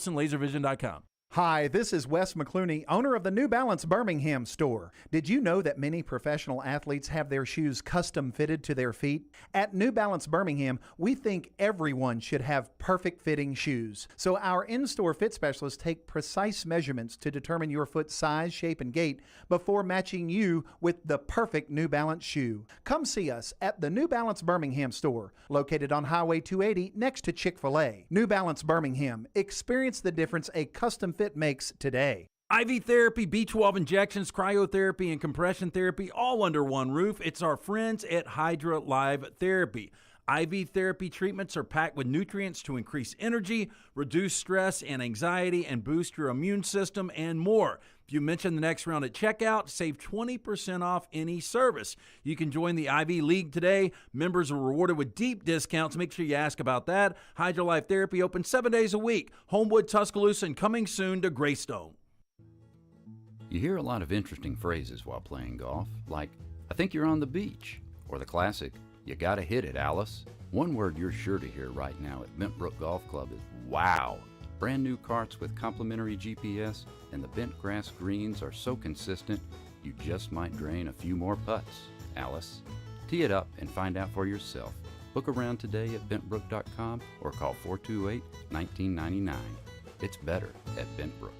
Hi, this is Wes McClooney, owner of the New Balance Birmingham store. Did you know that many professional athletes have their shoes custom fitted to their feet? At New Balance Birmingham, we think everyone should have perfect fitting shoes. So our in-store fit specialists take precise measurements to determine your foot size, shape, and gait before matching you with the perfect New Balance shoe. Come see us at the New Balance Birmingham store, located on Highway 280 next to Chick-fil-A. New Balance Birmingham. Experience the difference a custom fit makes today. IV therapy, B12 injections, cryotherapy, and compression therapy, all under one roof. It's our friends at Hydra Live Therapy. IV therapy treatments are packed with nutrients to increase energy, reduce stress and anxiety, and boost your immune system, and more. If you mention The Next Round at checkout, save 20% off any service. You can join the IV League today. Members are rewarded with deep discounts. Make sure you ask about that. Hydra Life Therapy open 7 days a week. Homewood, Tuscaloosa, and coming soon to Greystone. You hear a lot of interesting phrases while playing golf, like, "I think you're on the beach," or the classic, "You gotta hit it, Alice." One word you're sure to hear right now at Bentbrook Golf Club is wow. Brand new carts with complimentary GPS, and the bent grass greens are so consistent, you just might drain a few more putts, Alice. Tee it up and find out for yourself. Book around today at bentbrook.com or call 428-1999. It's better at Bentbrook.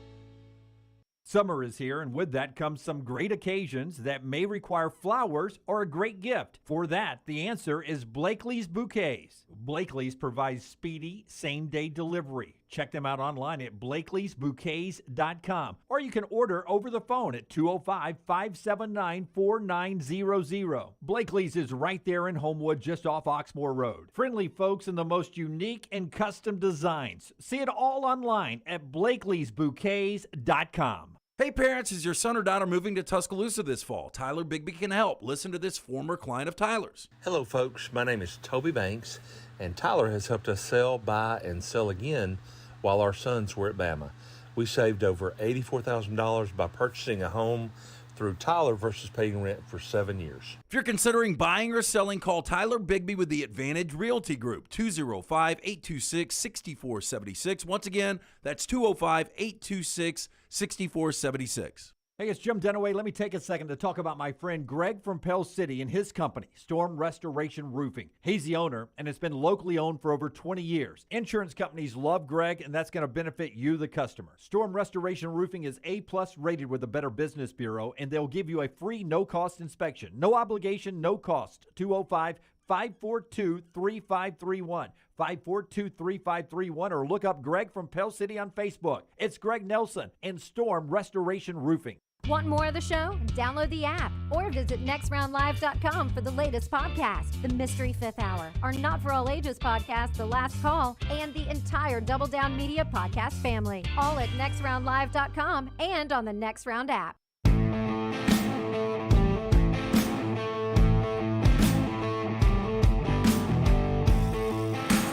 Summer is here, and with that comes some great occasions that may require flowers or a great gift. For that, the answer is Blakely's Bouquets. Blakely's provides speedy, same-day delivery. Check them out online at blakeleysbouquets.com, or you can order over the phone at 205-579-4900. Blakely's is right there in Homewood, just off Oxmoor Road. Friendly folks and the most unique and custom designs. See it all online at blakeleysbouquets.com. Hey parents, is your son or daughter moving to Tuscaloosa this fall? Tyler Bigby can help. Listen to this former client of Tyler's. Hello folks, my name is Toby Banks, and Tyler has helped us sell, buy, and sell again while our sons were at Bama. We saved over $84,000 by purchasing a home through Tyler versus paying rent for 7 years. If you're considering buying or selling, call Tyler Bigby with the Advantage Realty Group, 205-826-6476. Once again, that's 205-826-6476. Hey, it's Jim Dunaway. Let me take a second to talk about my friend Greg from Pell City and his company, Storm Restoration Roofing. He's the owner, and it's been locally owned for over 20 years. Insurance companies love Greg, and that's going to benefit you, the customer. Storm Restoration Roofing is A+ rated with the Better Business Bureau, and they'll give you a free no-cost inspection. No obligation, no cost. 205-542-3531. 542-3531, or look up Greg from Pell City on Facebook. It's Greg Nelson and Storm Restoration Roofing. Want more of the show? Download the app or visit nextroundlive.com for the latest podcast, The Mystery Fifth Hour, our Not For All Ages podcast, The Last Call, and the entire Double Down Media podcast family. All at nextroundlive.com and on the Next Round app.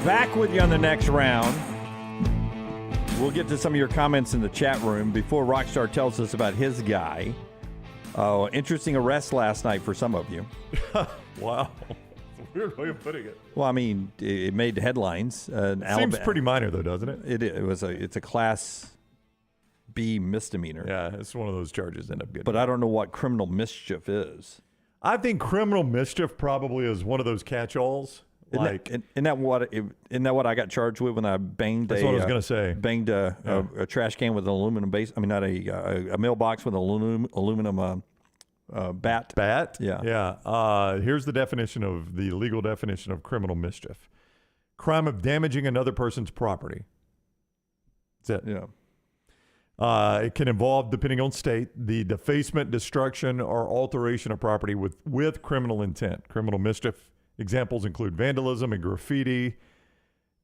Back with you on the next round. We'll get to some of your comments in the chat room before Rockstar tells us about his guy. Interesting arrest last night for some of you. Wow. Weird way of putting it. Well, I mean, it made headlines. Seems pretty minor, though, doesn't it? It's a Class B misdemeanor. Yeah, it's one of those charges that end up getting. But I don't know what criminal mischief is. I think criminal mischief probably is one of those catch-alls. Isn't that what I got charged with when I banged? That's what I was going to say. Banged a trash can with an aluminum base. I mean, not a mailbox with an aluminum bat. Bat? Yeah. Yeah. Here's the legal definition of criminal mischief. Crime of damaging another person's property. That's it. Yeah. It can involve, depending on state, the defacement, destruction, or alteration of property with criminal intent. Criminal mischief examples include vandalism and graffiti,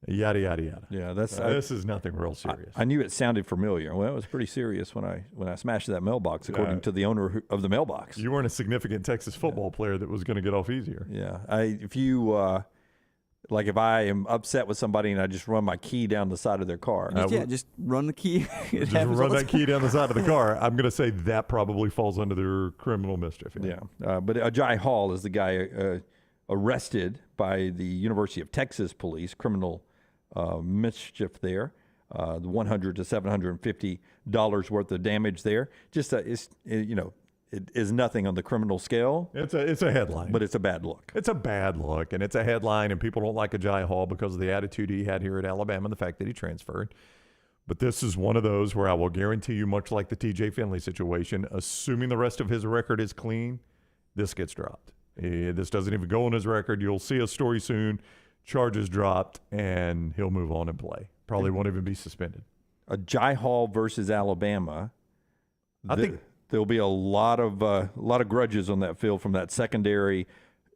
yada, yada, yada. Yeah, this is nothing real serious. I knew it sounded familiar. Well, it was pretty serious when I smashed that mailbox, according to the owner of the mailbox. You weren't a significant Texas football player that was going to get off easier. Yeah. If I am upset with somebody and I just run my key down the side of their car. Just run the key. Just run that key down the side of the car. I'm going to say that probably falls under their criminal mischief. Yeah. But Ajay Hall is the guy arrested by the University of Texas police, criminal mischief there. The $100 to $750 worth of damage there. Just it is nothing on the criminal scale. It's a headline. But it's a bad look. It's a bad look, and it's a headline, and people don't like Ajay Hall because of the attitude he had here at Alabama and the fact that he transferred. But this is one of those where I will guarantee you, much like the TJ Finley situation, assuming the rest of his record is clean, this gets dropped. This doesn't even go on his record. You'll see a story soon, charges dropped, and he'll move on and play. Probably won't even be suspended. Ajay Hall versus Alabama. I think there'll be a lot of grudges on that field from that secondary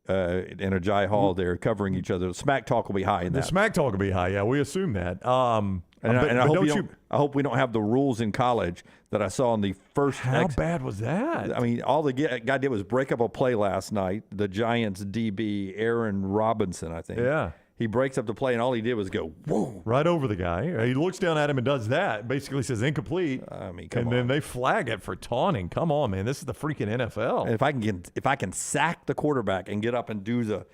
and Ajay Hall there covering each other. The smack talk will be high in that. The smack talk will be high. Yeah, we assume that. I hope we don't have the rules in college that I saw in the first. How bad was that? I mean, all the guy did was break up a play last night. The Giants DB Aaron Robinson, I think. Yeah. He breaks up the play, and all he did was go, whoa. Right over the guy. He looks down at him and does that. Basically says incomplete. I mean, then they flag it for taunting. Come on, man. This is the freaking NFL. And if I can sack the quarterback and get up and do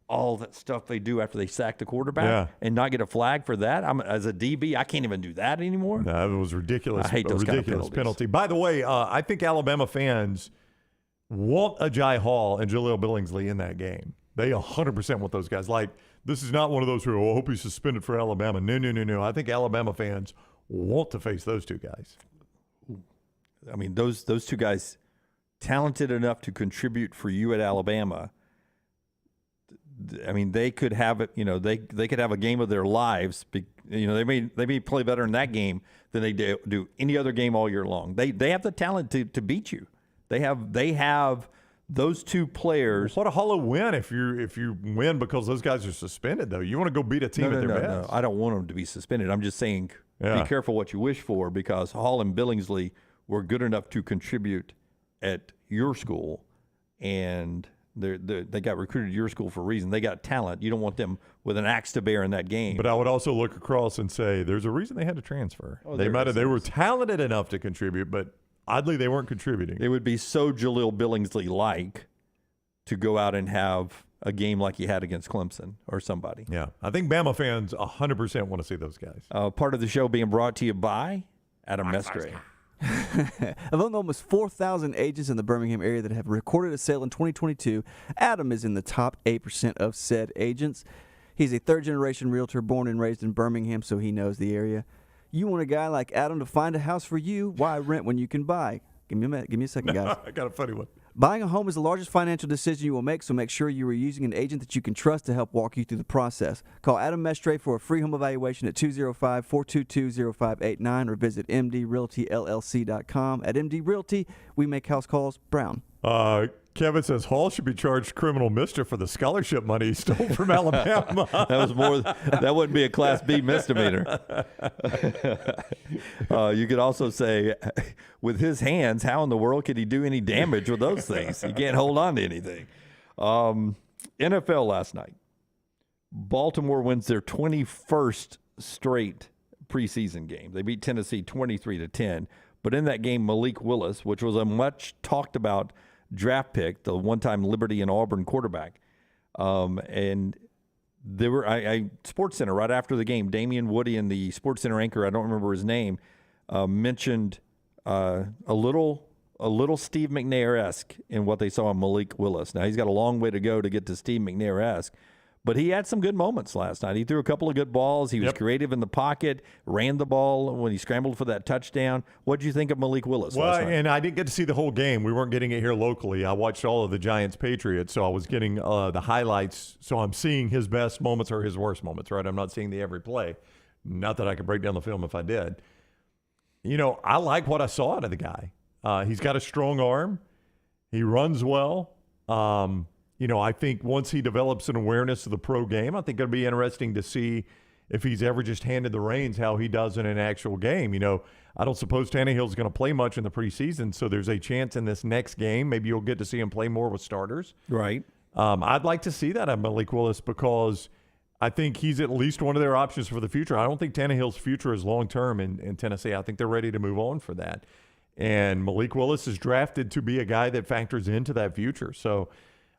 all that stuff they do after they sack the quarterback and not get a flag for that, as a DB, I can't even do that anymore. No, it was ridiculous. I hate those ridiculous kind of penalty. By the way, I think Alabama fans want Ajay Hall and Jaleel Billingsley in that game. They 100% want those guys. Like, this is not one of those who, I hope he's suspended for Alabama. No. I think Alabama fans want to face those two guys. I mean, those two guys, talented enough to contribute for you at Alabama. I mean, they could have it. They could have a game of their lives. They may play better in that game than they do any other game all year long. They have the talent to beat you. They have those two players. What a hollow win if you win because those guys are suspended, though. You want to go beat a team at their best. No, I don't want them to be suspended. I'm just saying be careful what you wish for, because Hall and Billingsley were good enough to contribute at your school, and they got recruited to your school for a reason. They got talent. You don't want them with an axe to bear in that game. But I would also look across and say there's a reason they had to transfer. They were talented enough to contribute, but oddly, they weren't contributing. It would be so Jaleel Billingsley-like to go out and have a game like he had against Clemson or somebody. Yeah, I think Bama fans 100% want to see those guys. Part of the show being brought to you by Adam Mestre. Among almost 4,000 agents in the Birmingham area that have recorded a sale in 2022, Adam is in the top 8% of said agents. He's a third-generation realtor born and raised in Birmingham, so he knows the area. You want a guy like Adam to find a house for you? Why rent when you can buy? Give me a second, guys. I got a funny one. Buying a home is the largest financial decision you will make, so make sure you are using an agent that you can trust to help walk you through the process. Call Adam Mestre for a free home evaluation at 205-422-0589 or visit mdrealtyllc.com. At MD Realty, we make house calls brown. Kevin says Hall should be charged criminal mischief for the scholarship money he stole from Alabama. That wouldn't be a Class B misdemeanor. You could also say, with his hands, how in the world could he do any damage with those things? He can't hold on to anything. NFL last night. Baltimore wins their 21st straight preseason game. They beat Tennessee 23-10. But in that game, Malik Willis, which was a much talked about draft pick, the one-time Liberty and Auburn quarterback, and there were Sports Center right after the game, Damian Woody and the Sports Center anchor, I don't remember his name, mentioned a little Steve McNair-esque in what they saw in Malik Willis. Now, he's got a long way to go to get to Steve McNair-esque, but he had some good moments last night. He threw a couple of good balls. He was creative in the pocket, ran the ball when he scrambled for that touchdown. What did you think of Malik Willis last night? And I didn't get to see the whole game. We weren't getting it here locally. I watched all of the Giants-Patriots, so I was getting the highlights. So I'm seeing his best moments or his worst moments, right? I'm not seeing the every play. Not that I could break down the film if I did. I like what I saw out of the guy. He's got a strong arm. He runs well. I think once he develops an awareness of the pro game, I think it'll be interesting to see if he's ever just handed the reins, how he does in an actual game. I don't suppose Tannehill's going to play much in the preseason, so there's a chance in this next game maybe you'll get to see him play more with starters. Right. I'd like to see that on Malik Willis because I think he's at least one of their options for the future. I don't think Tannehill's future is long-term in Tennessee. I think they're ready to move on for that. And Malik Willis is drafted to be a guy that factors into that future. So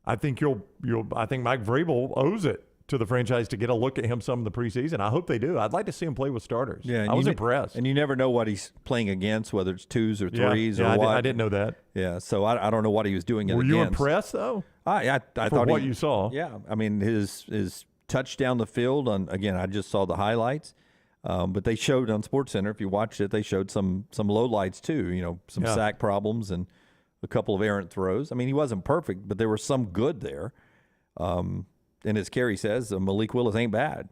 I think I think Mike Vrabel owes it to the franchise to get a look at him some in the preseason. I hope they do. I'd like to see him play with starters. Yeah, I was impressed. And you never know what he's playing against, whether it's twos or threes or what. I didn't know that. Yeah, so I don't know what he was doing Were against. you impressed, though? I for thought what you saw. Yeah, I mean, his touch down the field, again, I just saw the highlights. But they showed on SportsCenter, if you watched it, they showed some lowlights too, some sack problems and a couple of errant throws. I mean, he wasn't perfect, but there was some good there. And as Kerry says, Malik Willis ain't bad.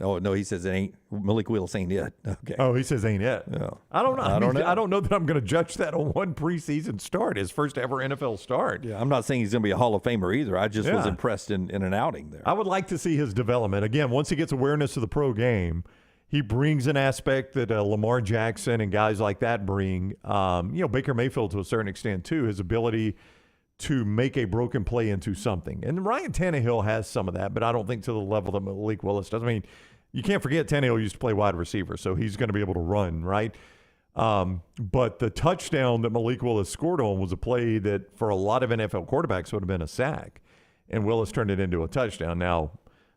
Oh, no, he says Malik Willis ain't it. Okay. Oh, he says ain't it. No. I don't know. I don't know that I'm going to judge that on one preseason start, his first ever NFL start. Yeah, I'm not saying he's going to be a Hall of Famer either. I just was impressed in an outing there. I would like to see his development. Again, once he gets awareness of the pro game, he brings an aspect that Lamar Jackson and guys like that bring. Baker Mayfield to a certain extent too, his ability to make a broken play into something. And Ryan Tannehill has some of that, but I don't think to the level that Malik Willis does. I mean, you can't forget Tannehill used to play wide receiver, so he's going to be able to run, right? But the touchdown that Malik Willis scored on was a play that for a lot of NFL quarterbacks would have been a sack, and Willis turned it into a touchdown. Now,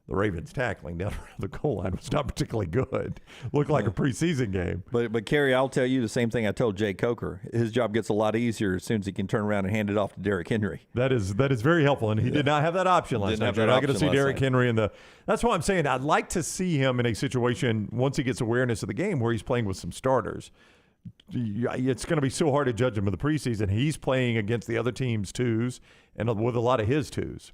the Ravens tackling down around the goal line was not particularly good. Looked like a preseason game. But Kerry, I'll tell you the same thing I told Jay Coker. His job gets a lot easier as soon as he can turn around and hand it off to Derrick Henry. That is very helpful, and he did not have that option last night. You're not going to see Derrick Henry in the. That's why I'm saying I'd like to see him in a situation once he gets awareness of the game where he's playing with some starters. It's going to be so hard to judge him in the preseason. He's playing against the other team's twos and with a lot of his twos.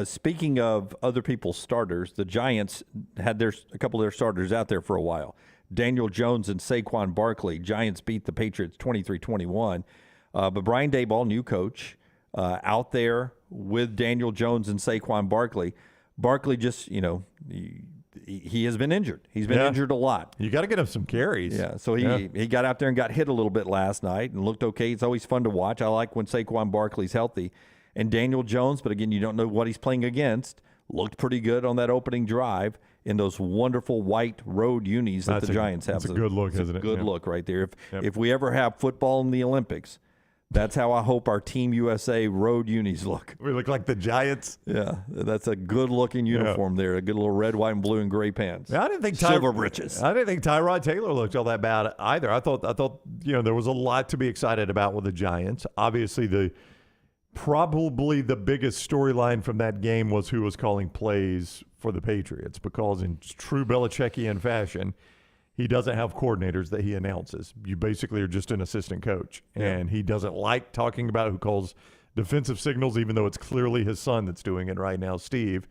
Speaking of other people's starters, the Giants had a couple of their starters out there for a while. Daniel Jones and Saquon Barkley. Giants beat the Patriots 23-21. But Brian Daboll, new coach, out there with Daniel Jones and Saquon Barkley. Barkley just, he has been injured. He's been injured a lot. You got to get him some carries. Yeah, so he got out there and got hit a little bit last night and looked okay. It's always fun to watch. I like when Saquon Barkley's healthy. And Daniel Jones, but again, you don't know what he's playing against, looked pretty good on that opening drive in those wonderful white road unis that the Giants have. That's a good look, isn't it? Good look right there. If we ever have football in the Olympics, that's how I hope our Team USA road unis look. We look like the Giants. Yeah, that's a good-looking uniform there. A good little red, white, and blue and gray pants. I didn't think silver breeches. I didn't think Tyrod Taylor looked all that bad either. I thought there was a lot to be excited about with the Giants. Obviously, probably the biggest storyline from that game was who was calling plays for the Patriots, because in true Belichickian fashion, he doesn't have coordinators that he announces. You basically are just an assistant coach, and he doesn't like talking about who calls defensive signals, even though it's clearly his son that's doing it right now, Steve.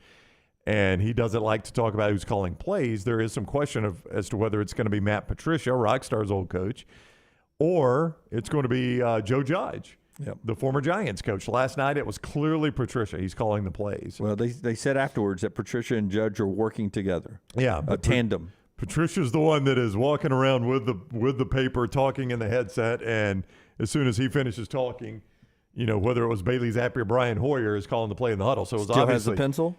And he doesn't like to talk about who's calling plays. There is some question as to whether it's going to be Matt Patricia, Rockstar's old coach, or it's going to be Joe Judge. Yep. The former Giants coach. Last night, it was clearly Patricia. He's calling the plays. Well, they said afterwards that Patricia and Judge are working together. Yeah. A tandem. Patricia's the one that is walking around with the paper, talking in the headset, and as soon as he finishes talking, whether it was Bailey Zappi or Brian Hoyer is calling the play in the huddle. So it was Still obviously has the pencil?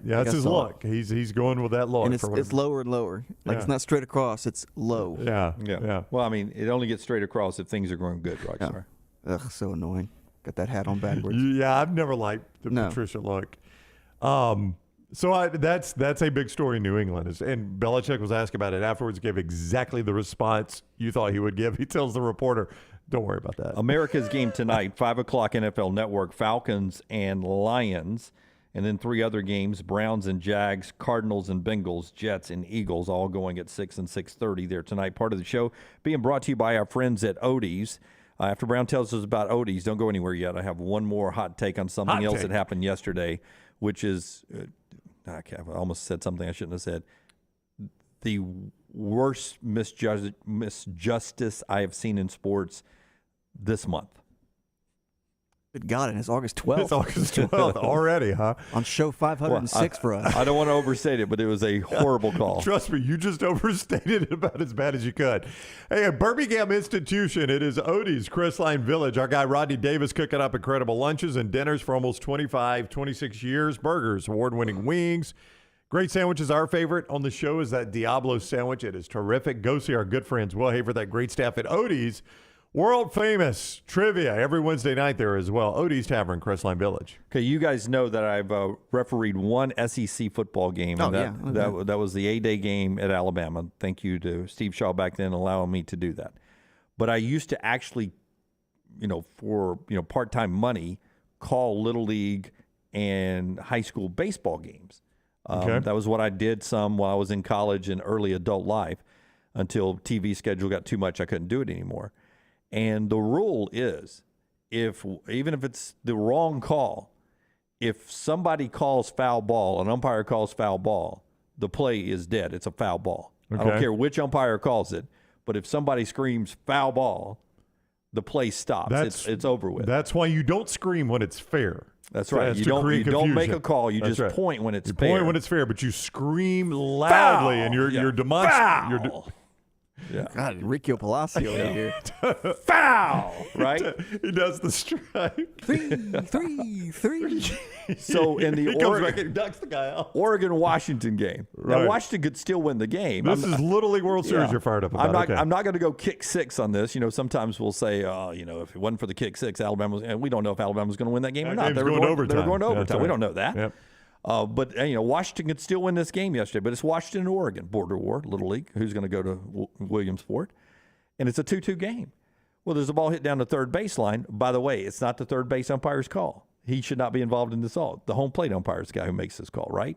That's his look. He's going with that look. And it's lower and lower. Like it's not straight across, it's low. Yeah. Well, I mean, it only gets straight across if things are going good, Rockstar. Ugh, so annoying. Got that hat on backwards. Yeah, I've never liked the Patricia look. So that's a big story in New England. And Belichick was asked about it afterwards, gave exactly the response you thought he would give. He tells the reporter, don't worry about that. America's game tonight, 5 o'clock NFL Network, Falcons and Lions. And then 3 other games, Browns and Jags, Cardinals and Bengals, Jets and Eagles, all going at 6 and 6:30 there tonight. Part of the show being brought to you by our friends at Odie's. After Brown tells us about Odie's, don't go anywhere yet. I have one more hot take on something else that happened yesterday, which is I almost said something I shouldn't have said. The worst misjustice I have seen in sports this month. Good God, and it's August 12th. It's August 12th already, huh? On show 506 for us. I don't want to overstate it, but it was a horrible call. Trust me, you just overstated it about as bad as you could. Hey, at Birmingham Institution, it is Odie's Crestline Village. Our guy Rodney Davis cooking up incredible lunches and dinners for almost 25, 26 years. Burgers, award-winning wings. Great sandwiches. Our favorite on the show is that Diablo sandwich. It is terrific. Go see our good friends Will Haver, that great staff at Odie's. World famous trivia every Wednesday night there as well. Odie's Tavern, Crestline Village. Okay, you guys know that I've refereed one SEC football game. And that was the A-Day game at Alabama. Thank you to Steve Shaw back then allowing me to do that. But I used to actually, for part-time money, call Little League and high school baseball games. That was what I did some while I was in college and early adult life until TV schedule got too much. I couldn't do it anymore. And the rule is, even if it's the wrong call, if somebody calls foul ball, an umpire calls foul ball, the play is dead. It's a foul ball. Okay. I don't care which umpire calls it, but if somebody screams foul ball, the play stops. It's over with. That's why you don't scream when it's fair. That's right. You don't make a call. You just point when it's fair. Point when it's fair, but you scream loudly, and you're demonstrating. Yeah. God, Riccio Palacio over here. Foul! Right? He does the strike. 3. So in the he comes back and ducks the guy out. Oregon-Washington game. Right. Now, Washington could still win the game. This is Little League World Series you're fired up about. I'm not going to go kick 6 on this. Sometimes we'll say, if it wasn't for the kick 6, Alabama, and we don't know if Alabama's going to win that game or not. They were going to overtime. Right. We don't know that. Yep. But Washington could still win this game yesterday. But it's Washington and Oregon, border war, Little League. Who's going to go to Williamsport? And it's a 2-2 game. Well, there's a ball hit down the third baseline. By the way, it's not the third base umpire's call. He should not be involved in this all. The home plate umpire is the guy who makes this call, right?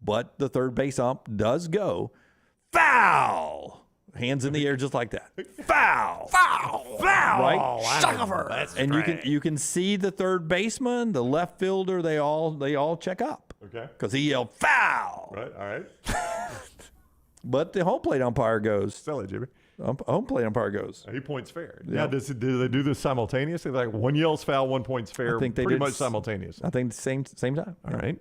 But the third base ump does go foul. Hands in the air just like that. Foul. Right? Shove. And you can see the third baseman, the left fielder, they all check up. Okay. Because he yelled foul. Right. All right. But the home plate umpire goes. Sell it, Jimmy. Home plate umpire goes. He points fair. Yeah. Do they do this simultaneously? Like one yells foul, one points fair. I think they pretty did much simultaneous. I think the same time. All right.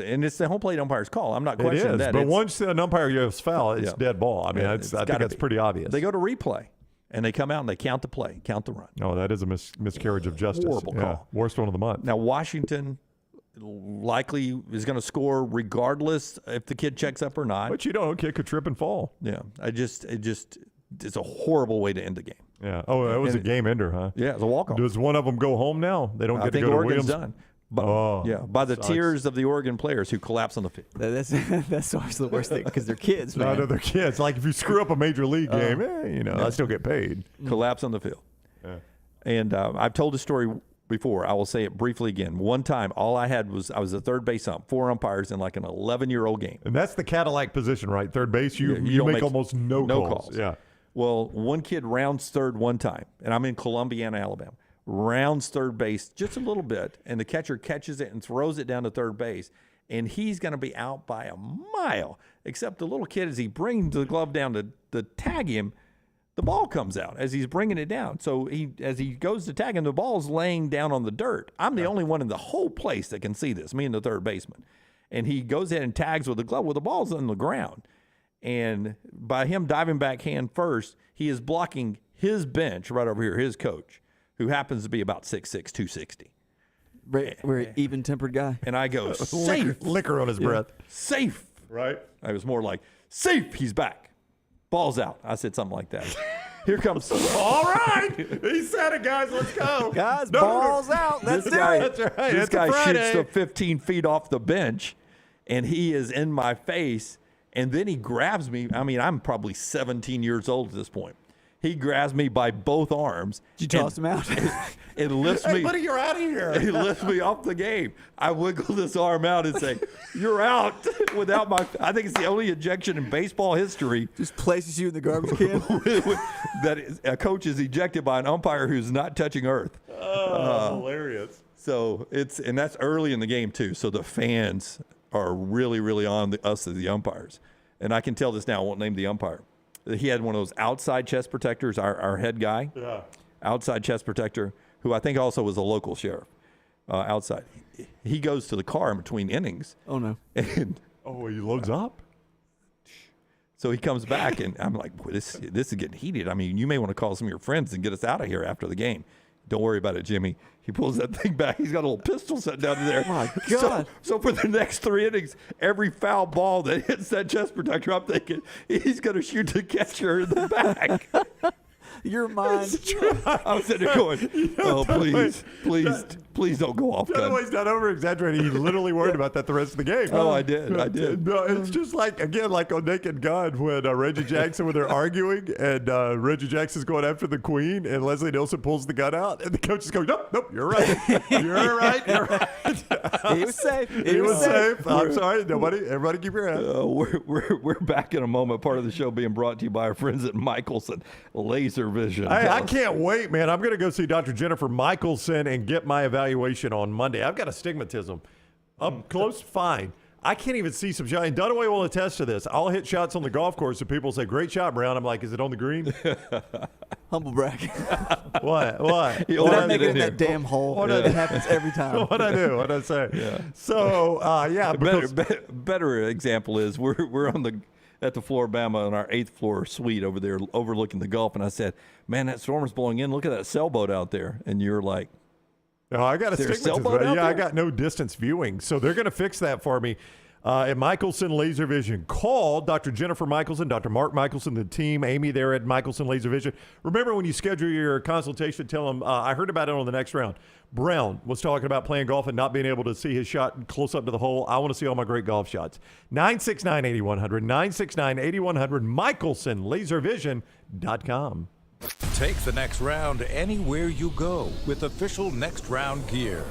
And it's the home plate umpire's call. I'm not questioning that. But once an umpire yells foul, it's dead ball. I mean, I think that's pretty obvious. They go to replay, and they come out and they count the play, count the run. No, that is a miscarriage of justice. Horrible call. Worst one of the month. Now, Washington likely is going to score regardless if the kid checks up or not. But you don't. Kid could trip and fall. Yeah. It's a horrible way to end the game. Yeah. Oh, that was a game ender, huh? Yeah, it's a walk-off. Does one of them go home now? They don't get to go to Oregon's Williams? done. By the tears of the Oregon players who collapse on the field. That's always the worst thing because they're kids, man. No, they're kids. Like if you screw up a major league game, I still get paid. Collapse on the field. Yeah. And I've told the story before. I will say it briefly again. One time, all I had was I was a third base ump, 4 umpires in like an 11-year-old game. And that's the Cadillac position, right? Third base, you make almost no calls. Yeah. Well, one kid rounds third one time, and I'm in Columbiana, Alabama. Rounds third base just a little bit, and the catcher catches it and throws it down to third base, and he's going to be out by a mile. Except the little kid, as he brings the glove down to tag him, the ball comes out as he's bringing it down. So as he goes to tag him, the ball's laying down on the dirt. I'm the only one in the whole place that can see this, me and the third baseman. And he goes ahead and tags with the glove. Well, the ball's on the ground. And by him diving back hand first, he is blocking his bench right over here, his coach, who happens to be about 6'6", 260. Very even-tempered guy. And I go, safe. Liquor on his breath. Safe. Right. I was more like, safe. He's back. Ball's out. I said something like that. Here comes. All right. He said it, guys. Let's go. Guys, ball's out. Let's do it. That's right. This It's guy a Friday. shoots to 15 feet off the bench, and he is in my face. And then he grabs me. I mean, I'm probably 17 years old at this point. He grabs me by both arms. Did you toss him out? It lifts me. Hey, buddy, you're out of here. He lifts me off the game. I wiggle this arm out and say, "You're out." Without my, I think it's the only ejection in baseball history. Just places you in the garbage can. That a coach is ejected by an umpire who's not touching earth. Hilarious. So and that's early in the game too. So the fans are really, really on us as the umpires. And I can tell this now. I won't name the umpire. He had one of those outside chest protectors, our head guy. Yeah. Outside chest protector, who I think also was a local sheriff outside. He goes to the car in between innings. Oh, no. And he loads up? So he comes back, and I'm like, boy, this is getting heated. I mean, you may want to call some of your friends and get us out of here after the game. Don't worry about it, Jimmy. He pulls that thing back. He's got a little pistol set down there. Oh, my God. So for the next 3 innings, every foul ball that hits that chest protector, I'm thinking he's going to shoot the catcher in the back. Your mind. I'm sitting there going, oh, please don't go off, By the way, gun. he's not over-exaggerating. He literally worried about that the rest of the game. Oh, I did. No, it's just like on Naked Gun when Reggie Jackson, when they're arguing, and Reggie Jackson's going after the queen, and Leslie Nielsen pulls the gun out, and the coach is going, nope, you're right. You're right. He was safe. He was safe. I'm sorry. Everybody keep your head. We're back in a moment. Part of the show being brought to you by our friends at Michelson Laser Vision. I can't wait, man. I'm going to go see Dr. Jennifer Michelson and get my evaluation on Monday. I've got astigmatism. Up close, fine. I can't even see some shot. And Dunaway will attest to this. I'll hit shots on the golf course, and people say, great shot, Brown. I'm like, is it on the green? Humble brag. What? Did I make it in that damn hole? It happens every time. What'd I do? What'd I say? Yeah. So, yeah. Better example is we're at the Flor-Bama on our 8th floor suite over there overlooking the Gulf. And I said, man, that storm is blowing in. Look at that sailboat out there. And you're like, no, I got astigmatism. Yeah, I got no distance viewing. So they're going to fix that for me at Michelson Laser Vision. Call Dr. Jennifer Michelson, Dr. Mark Michelson, the team, Amy there at Michelson Laser Vision. Remember when you schedule your consultation, tell them, I heard about it on the next round. Brown was talking about playing golf and not being able to see his shot close up to the hole. I want to see all my great golf shots. 969-8100, 969-8100, MichelSonLaserVision.com. Take the next round anywhere you go with official Next Round gear.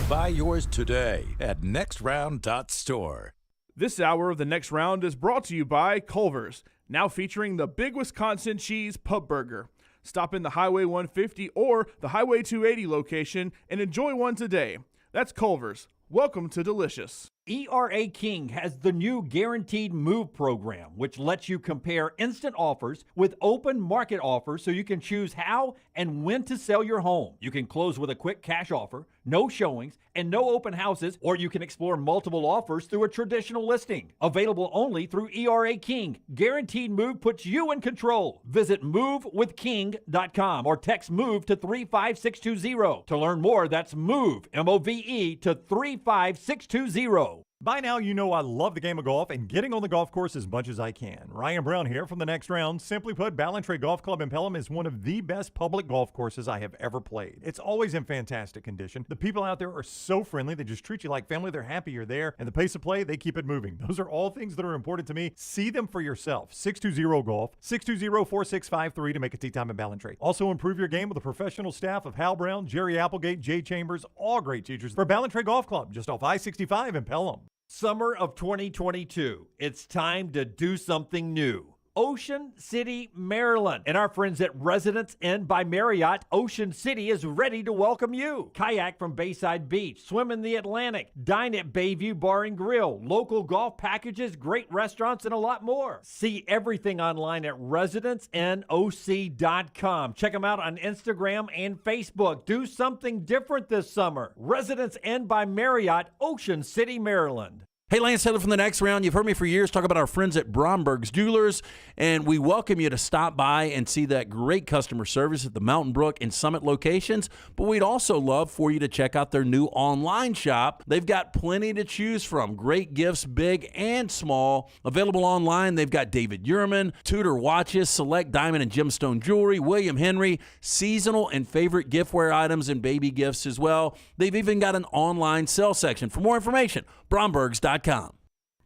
Buy yours today at nextround.store. This hour of the Next Round is brought to you by Culver's, now featuring the Big Wisconsin Cheese Pub Burger. Stop in the Highway 150 or the Highway 280 location and enjoy one today. That's Culver's. Welcome to Delicious. ERA King has the new Guaranteed Move program, which lets you compare instant offers with open market offers so you can choose how and when to sell your home. You can close with a quick cash offer, no showings, and no open houses, or you can explore multiple offers through a traditional listing. Available only through ERA King. Guaranteed Move puts you in control. Visit movewithking.com or text MOVE to 35620. To learn more, that's MOVE, M-O-V-E, to 35620. By now, you know I love the game of golf and getting on the golf course as much as I can. Ryan Brown here from the Next Round. Simply put, Ballantrae Golf Club in Pelham is one of the best public golf courses I have ever played. It's always in fantastic condition. The people out there are so friendly. They just treat you like family. They're happy you're there. And the pace of play, they keep it moving. Those are all things that are important to me. See them for yourself. 620-GOLF, 620-4653 to make a tee time at Ballantrae. Also improve your game with a professional staff of Hal Brown, Jerry Applegate, Jay Chambers, all great teachers for Ballantrae Golf Club, just off I-65 in Pelham. Summer of 2022. It's time to do something new. Ocean City, Maryland. And our friends at Residence Inn by Marriott, Ocean City is ready to welcome you. Kayak from Bayside Beach, swim in the Atlantic, dine at Bayview Bar and Grill, local golf packages, great restaurants, and a lot more. See everything online at residencenoc.com. Check them out on Instagram and Facebook. Do something different this summer. Residence Inn by Marriott, Ocean City, Maryland. Hey, Lance Taylor from the Next Round. You've heard me for years talk about our friends at Bromberg's Jewelers, and we welcome you to stop by and see that great customer service at the Mountain Brook and Summit locations. But we'd also love for you to check out their new online shop. They've got plenty to choose from. Great gifts, big and small. Available online, they've got David Yurman, Tudor watches, select diamond and gemstone jewelry, William Henry, seasonal and favorite giftware items, and baby gifts as well. They've even got an online sale section. For more information, brombergs.com.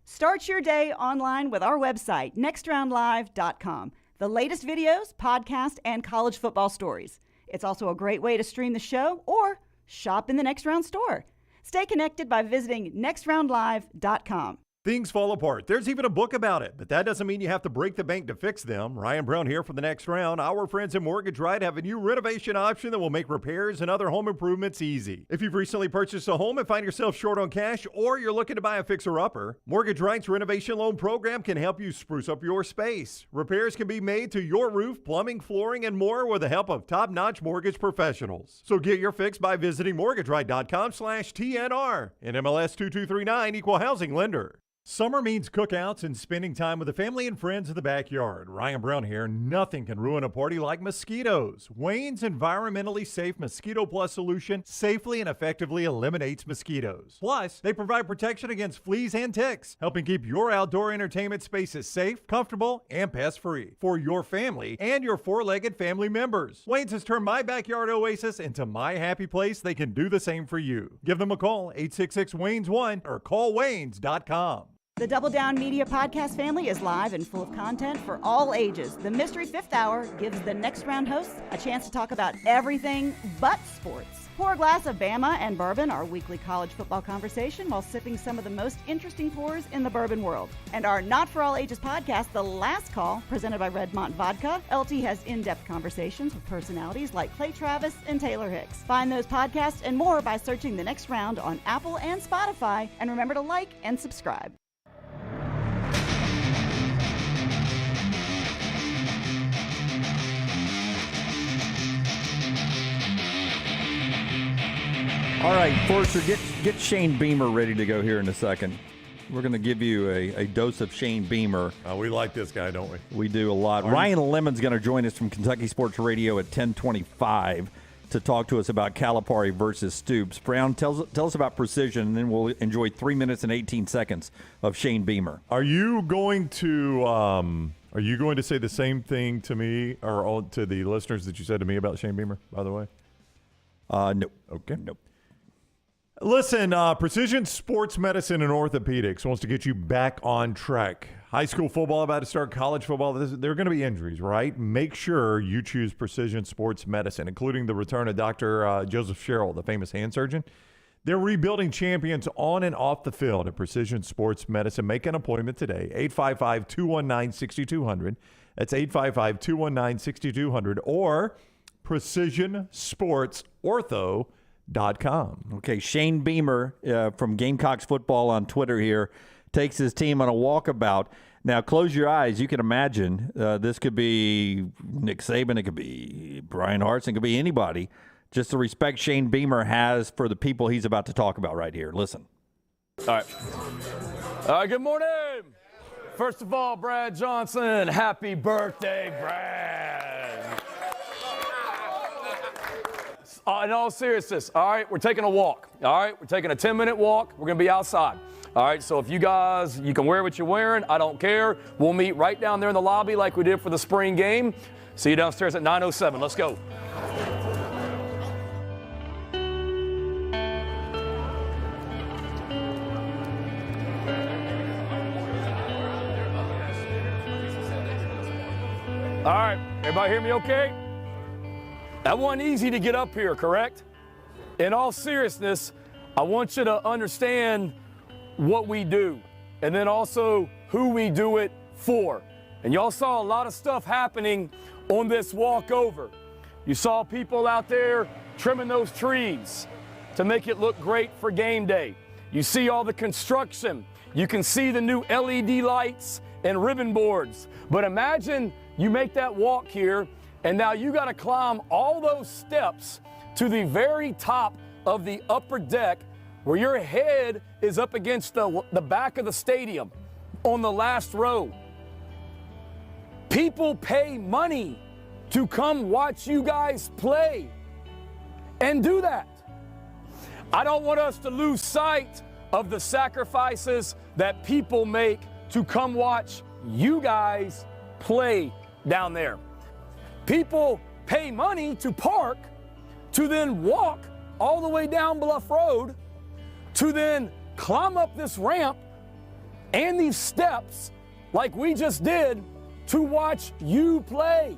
Start your day online with our website, nextroundlive.com. The latest videos, podcasts, and college football stories. It's also a great way to stream the show or shop in the Next Round store. Stay connected by visiting nextroundlive.com. Things fall apart. There's even a book about it, but that doesn't mean you have to break the bank to fix them. Ryan Brown here for the Next Round. Our friends at Mortgage Right have a new renovation option that will make repairs and other home improvements easy. If you've recently purchased a home and find yourself short on cash, or you're looking to buy a fixer-upper, Mortgage Right's renovation loan program can help you spruce up your space. Repairs can be made to your roof, plumbing, flooring, and more with the help of top-notch mortgage professionals. So get your fix by visiting mortgageright.com/TNR. NMLS 2239, Equal Housing Lender. Summer means cookouts and spending time with the family and friends in the backyard. Ryan Brown here. Nothing can ruin a party like mosquitoes. Wayne's environmentally safe Mosquito Plus solution safely and effectively eliminates mosquitoes. Plus, they provide protection against fleas and ticks, helping keep your outdoor entertainment spaces safe, comfortable, and pest-free for your family and your four-legged family members. Wayne's has turned my backyard oasis into my happy place. They can do the same for you. Give them a call, 866-WAYNES1, or callwaynes.com. The Double Down Media podcast family is live and full of content for all ages. The Mystery Fifth Hour gives the Next Round hosts a chance to talk about everything but sports. Pour a glass of Bama and bourbon, our weekly college football conversation, while sipping some of the most interesting pours in the bourbon world. And our Not For All Ages podcast, The Last Call, presented by Redmont Vodka. LT has in-depth conversations with personalities like Clay Travis and Taylor Hicks. Find those podcasts and more by searching The Next Round on Apple and Spotify. And remember to like and subscribe. All right, Forrester, get Shane Beamer ready to go here in a second. We're going to give you a dose of Shane Beamer. We like this guy, don't we? We do a lot. Ryan Lemon's going to join us from Kentucky Sports Radio at 10:25 to talk to us about Calipari versus Stoops. Brown, tell us about Precision, and then we'll enjoy 3 minutes and 18 seconds of Shane Beamer. Are you going to say the same thing to me or to the listeners that you said to me about Shane Beamer, by the way? No. Okay. Nope. Listen, Precision Sports Medicine and Orthopedics wants to get you back on track. High school football about to start, college football. There are going to be injuries, right? Make sure you choose Precision Sports Medicine, including the return of Dr. Joseph Sherrill, the famous hand surgeon. They're rebuilding champions on and off the field at Precision Sports Medicine. Make an appointment today, 855-219-6200. That's 855-219-6200 or precisionsportsortho.com. Okay, Shane Beamer from Gamecocks football on Twitter here takes his team on a walkabout. Now, close your eyes. You can imagine this could be Nick Saban. It could be Brian Hartson. It could be anybody. Just the respect Shane Beamer has for the people he's about to talk about right here. Listen. All right, good morning. First of all, Brad Johnson, happy birthday, Brad. In all seriousness, all right, we're taking a walk. All right, we're taking a 10-minute walk. We're going to be outside. All right, so if you guys, you can wear what you're wearing. I don't care. We'll meet right down there in the lobby like we did for the spring game. See you downstairs at 9:07. Let's go. All right, everybody hear me okay? That wasn't easy to get up here, correct? In all seriousness, I want you to understand what we do and then also who we do it for. And y'all saw a lot of stuff happening on this walk over. You saw people out there trimming those trees to make it look great for game day. You see all the construction. You can see the new LED lights and ribbon boards. But imagine you make that walk here and now you got to climb all those steps to the very top of the upper deck where your head is up against the back of the stadium on the last row. People pay money to come watch you guys play and do that. I don't want us to lose sight of the sacrifices that people make to come watch you guys play down there. People pay money to park, to then walk all the way down Bluff Road, to then climb up this ramp and these steps like we just did to watch you play.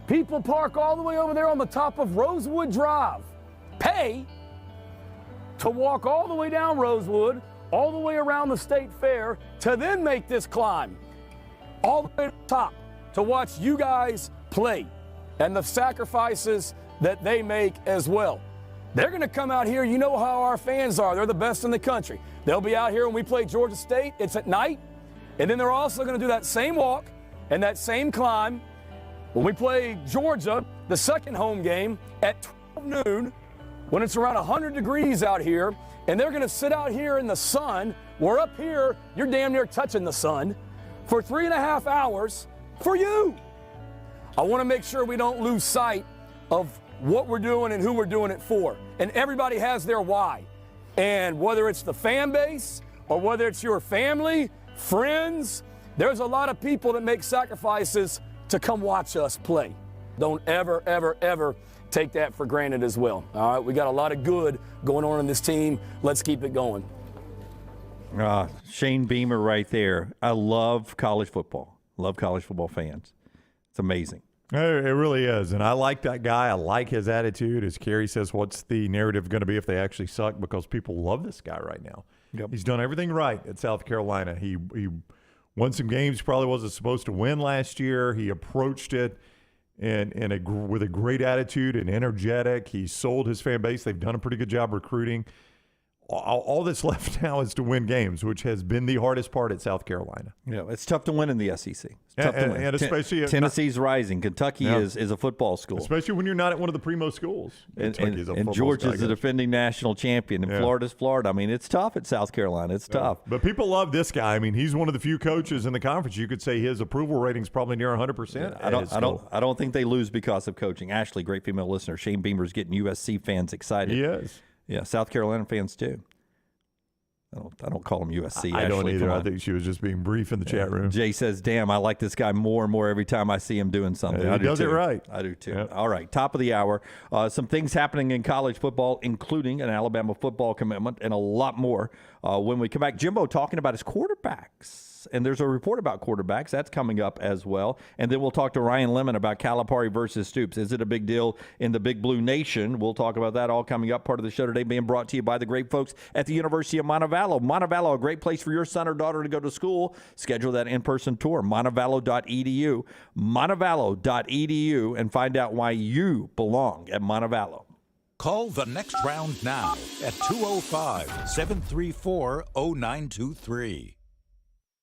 People park all the way over there on the top of Rosewood Drive, pay to walk all the way down Rosewood, all the way around the State Fair, to then make this climb all the way to the top to watch you guys play, and the sacrifices that they make as well. They're going to come out here. You know how our fans are. They're the best in the country. They'll be out here when we play Georgia State. It's at night. And then they're also going to do that same walk and that same climb when we play Georgia, the second home game, at 12 noon, when it's around 100 degrees out here. And they're going to sit out here in the sun. We're up here. You're damn near touching the sun for 3.5 hours for you. I want to make sure we don't lose sight of what we're doing and who we're doing it for. And everybody has their why. And whether it's the fan base or whether it's your family, friends, there's a lot of people that make sacrifices to come watch us play. Don't ever, ever, ever take that for granted as well. All right, we got a lot of good going on in this team. Let's keep it going. Shane Beamer right there. I love college football. Love college football fans. It's amazing. It really is. And I like that guy. I like his attitude. As Kerry says, what's the narrative going to be if they actually suck? Because people love this guy right now. Yep. He's done everything right at South Carolina. He won some games probably wasn't supposed to win last year. He approached it with a great attitude and energetic. He sold his fan base. They've done a pretty good job recruiting. All that's left now is to win games, which has been the hardest part at South Carolina. Yeah, it's tough to win in the SEC. It's tough to win. And especially Tennessee's rising. Kentucky is a football school. Especially when you're not at one of the primo schools. And Georgia's the defending national champion, and Florida's Florida. I mean, it's tough at South Carolina. It's tough. But people love this guy. I mean, he's one of the few coaches in the conference. You could say his approval rating's probably near 100%. I don't think they lose because of coaching. Ashley, great female listener. Shane Beamer's getting USC fans excited. He is. Yeah, South Carolina fans too. I don't call him USC. I don't Ashley, either. I think she was just being brief in the chat room. Jay says, damn, I like this guy more and more every time I see him doing something. He does it right. I do too. Yep. All right, top of the hour. Some things happening in college football, including an Alabama football commitment and a lot more. When we come back, Jimbo talking about his quarterbacks. And there's a report about quarterbacks. That's coming up as well. And then we'll talk to Ryan Lemon about Calipari versus Stoops. Is it a big deal in the Big Blue Nation? We'll talk about that all coming up. Part of the show today being brought to you by the great folks at the University of Montevallo. Montevallo, a great place for your son or daughter to go to school. Schedule that in-person tour, montevallo.edu. Montevallo.edu, and find out why you belong at Montevallo. Call the next round now at 205-734-0923.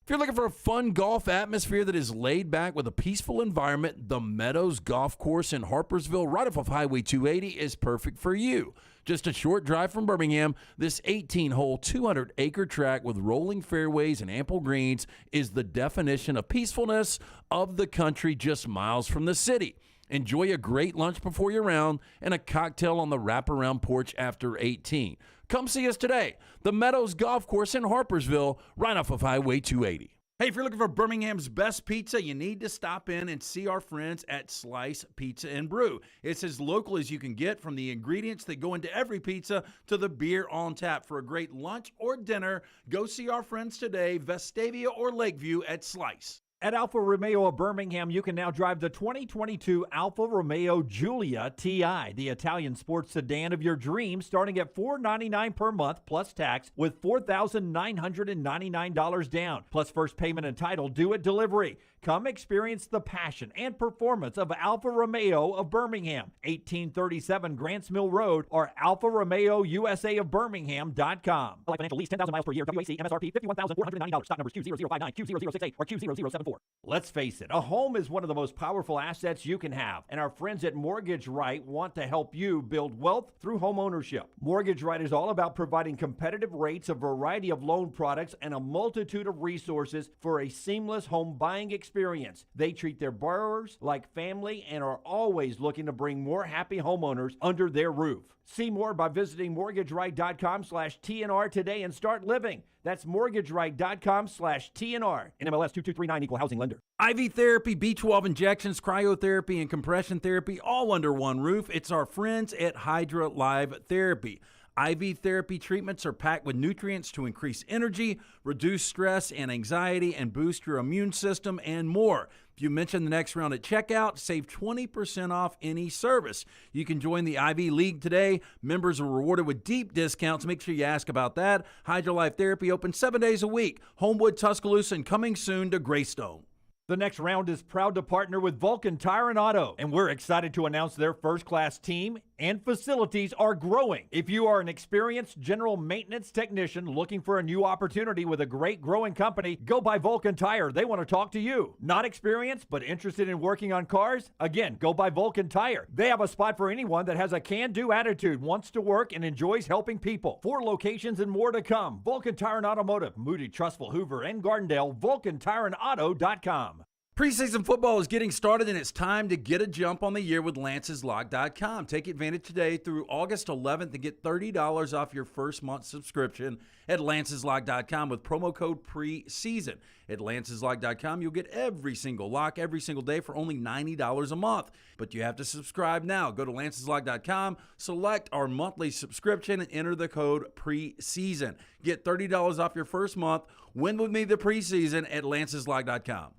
If you're looking for a fun golf atmosphere that is laid back with a peaceful environment, the Meadows Golf Course in Harpersville, right off of Highway 280, is perfect for you. Just a short drive from Birmingham, this 18-hole, 200-acre track with rolling fairways and ample greens is the definition of peacefulness of the country just miles from the city. Enjoy a great lunch before your round and a cocktail on the wraparound porch after 18. Come see us today. The Meadows Golf Course in Harpersville, right off of Highway 280. Hey, if you're looking for Birmingham's best pizza, you need to stop in and see our friends at Slice Pizza and Brew. It's as local as you can get, from the ingredients that go into every pizza to the beer on tap. For a great lunch or dinner, go see our friends today, Vestavia or Lakeview at Slice. At Alfa Romeo of Birmingham, you can now drive the 2022 Alfa Romeo Giulia TI, the Italian sports sedan of your dreams, starting at $499 per month plus tax with $4,999 down, plus first payment and title due at delivery. Come experience the passion and performance of Alfa Romeo of Birmingham, 1837 Grants Mill Road, or Alfa Romeo USA of Birmingham.com. Like financial lease, 10,000 miles per year, WAC, MSRP, $51,490. Stock numbers Q0059, Q0068, or Q007. 888-866-9774. Let's face it, a home is one of the most powerful assets you can have, and our friends at Mortgage Right want to help you build wealth through home ownership. Mortgage Right is all about providing competitive rates, a variety of loan products, and a multitude of resources for a seamless home buying experience. They treat their borrowers like family and are always looking to bring more happy homeowners under their roof. See more by visiting mortgageright.com/TNR today and start living. That's mortgageright.com/TNR. NMLS 2239, equal housing lender. IV therapy, B12 injections, cryotherapy, and compression therapy all under one roof. It's our friends at Hydra Live Therapy. IV therapy treatments are packed with nutrients to increase energy, reduce stress and anxiety, and boost your immune system, and more. If you mention the next round at checkout, save 20% off any service. You can join the IV League today. Members are rewarded with deep discounts. Make sure you ask about that. Hydra Life Therapy open 7 days a week. Homewood, Tuscaloosa, and coming soon to Greystone. The next round is proud to partner with Vulcan Tire and Auto, and we're excited to announce their first-class team and facilities are growing. If you are an experienced general maintenance technician looking for a new opportunity with a great growing company, go by Vulcan Tire. They want to talk to you. Not experienced, but interested in working on cars? Again, go by Vulcan Tire. They have a spot for anyone that has a can-do attitude, wants to work, and enjoys helping people. 4 locations and more to come. Vulcan Tire and Automotive, Moody, Trustful, Hoover, and Gardendale. VulcanTireandAuto.com. Preseason football is getting started, and it's time to get a jump on the year with Lance'sLock.com. Take advantage today through August 11th and get $30 off your first month subscription at Lance'sLock.com with promo code PRESEASON. At Lance'sLock.com, you'll get every single lock every single day for only $90 a month. But you have to subscribe now. Go to Lance'sLock.com, select our monthly subscription, and enter the code PRESEASON. Get $30 off your first month. Win with me the preseason at Lance'sLock.com.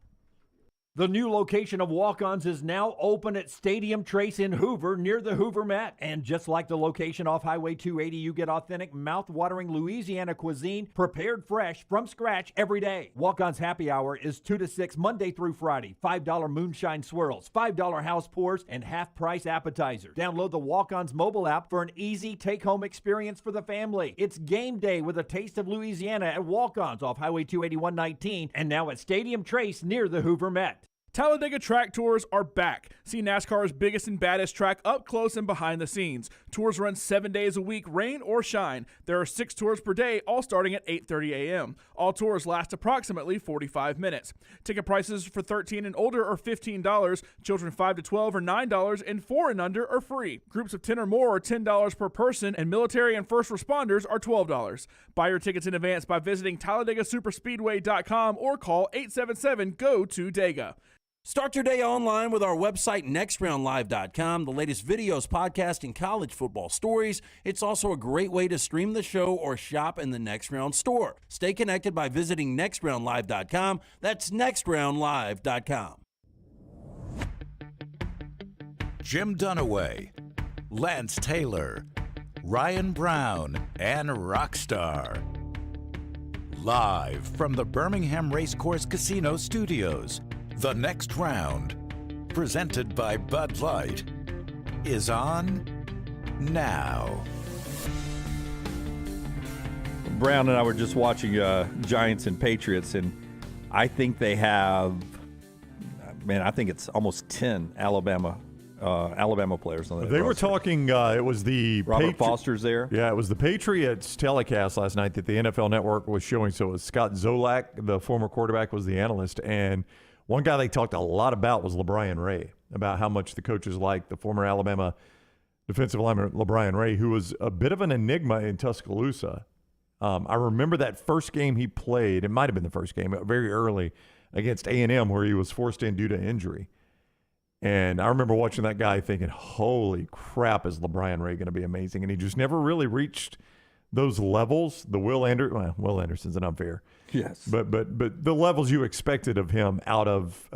The new location of Walk-Ons is now open at Stadium Trace in Hoover, near the Hoover Met. And just like the location off Highway 280, you get authentic, mouth-watering Louisiana cuisine prepared fresh from scratch every day. Walk-Ons Happy Hour is 2 to 6 Monday through Friday. $5 moonshine swirls, $5 house pours, and half-price appetizers. Download the Walk-Ons mobile app for an easy take-home experience for the family. It's game day with a taste of Louisiana at Walk-Ons off Highway 281-19 and now at Stadium Trace near the Hoover Met. Talladega Track Tours are back. See NASCAR's biggest and baddest track up close and behind the scenes. Tours run 7 days a week, rain or shine. There are 6 tours per day, all starting at 8:30 a.m. All tours last approximately 45 minutes. Ticket prices for 13 and older are $15. Children 5 to 12 are $9, and 4 and under are free. Groups of 10 or more are $10 per person, and military and first responders are $12. Buy your tickets in advance by visiting TalladegaSuperspeedway.com or call 877-GO-TO-DEGA. Start your day online with our website, nextroundlive.com. The latest videos, podcasts, and college football stories. It's also a great way to stream the show or shop in the Next Round store. Stay connected by visiting nextroundlive.com. That's nextroundlive.com. Jim Dunaway, Lance Taylor, Ryan Brown, and Rockstar. Live from the Birmingham Racecourse Casino Studios. The Next Round, presented by Bud Light, is on now. Brown and I were just watching Giants and Patriots, and I think they have, I think it's almost 10 Alabama players on that. They were talking, it was the Robert Foster's there. Yeah, it was the Patriots telecast last night that the NFL Network was showing. So it was Scott Zolak, the former quarterback, was the analyst, and one guy they talked a lot about was LeBrian Ray, about how much the coaches liked the former Alabama defensive lineman LeBrian Ray, who was a bit of an enigma in Tuscaloosa. I remember that first game he played. It might have been the first game, very early, against A&M, where he was forced in due to injury. And I remember watching that guy thinking, holy crap, is LeBrian Ray going to be amazing? And he just never really reached those levels. The Will Anderson's an unfair. Yes. But the levels you expected of him out of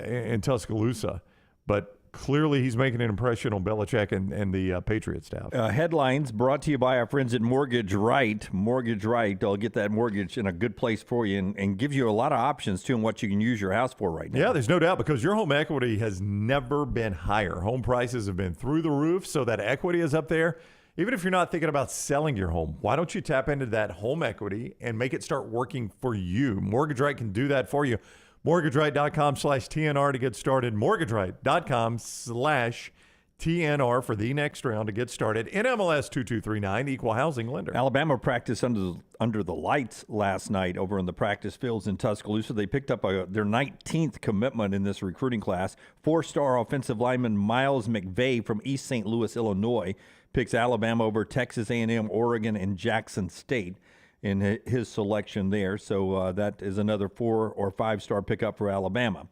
in Tuscaloosa. But clearly he's making an impression on Belichick and the Patriot staff. Headlines brought to you by our friends at Mortgage Right. Mortgage Right, they'll get that mortgage in a good place for you and give you a lot of options, too, on what you can use your house for right now. Yeah, there's no doubt, because your home equity has never been higher. Home prices have been through the roof, so that equity is up there. Even if you're not thinking about selling your home, why don't you tap into that home equity and make it start working for you? Mortgage Right can do that for you. MortgageRight.com/TNR to get started. MortgageRight.com/TNR for the next round to get started. NMLS 2239, equal housing lender. Alabama practiced under the lights last night over in the practice fields in Tuscaloosa. They picked up their 19th commitment in this recruiting class. 4-star offensive lineman Miles McVay from East St. Louis, Illinois, picks Alabama over Texas A&M, Oregon, and Jackson State in his selection there. So that is another 4 or 5-star pickup for Alabama.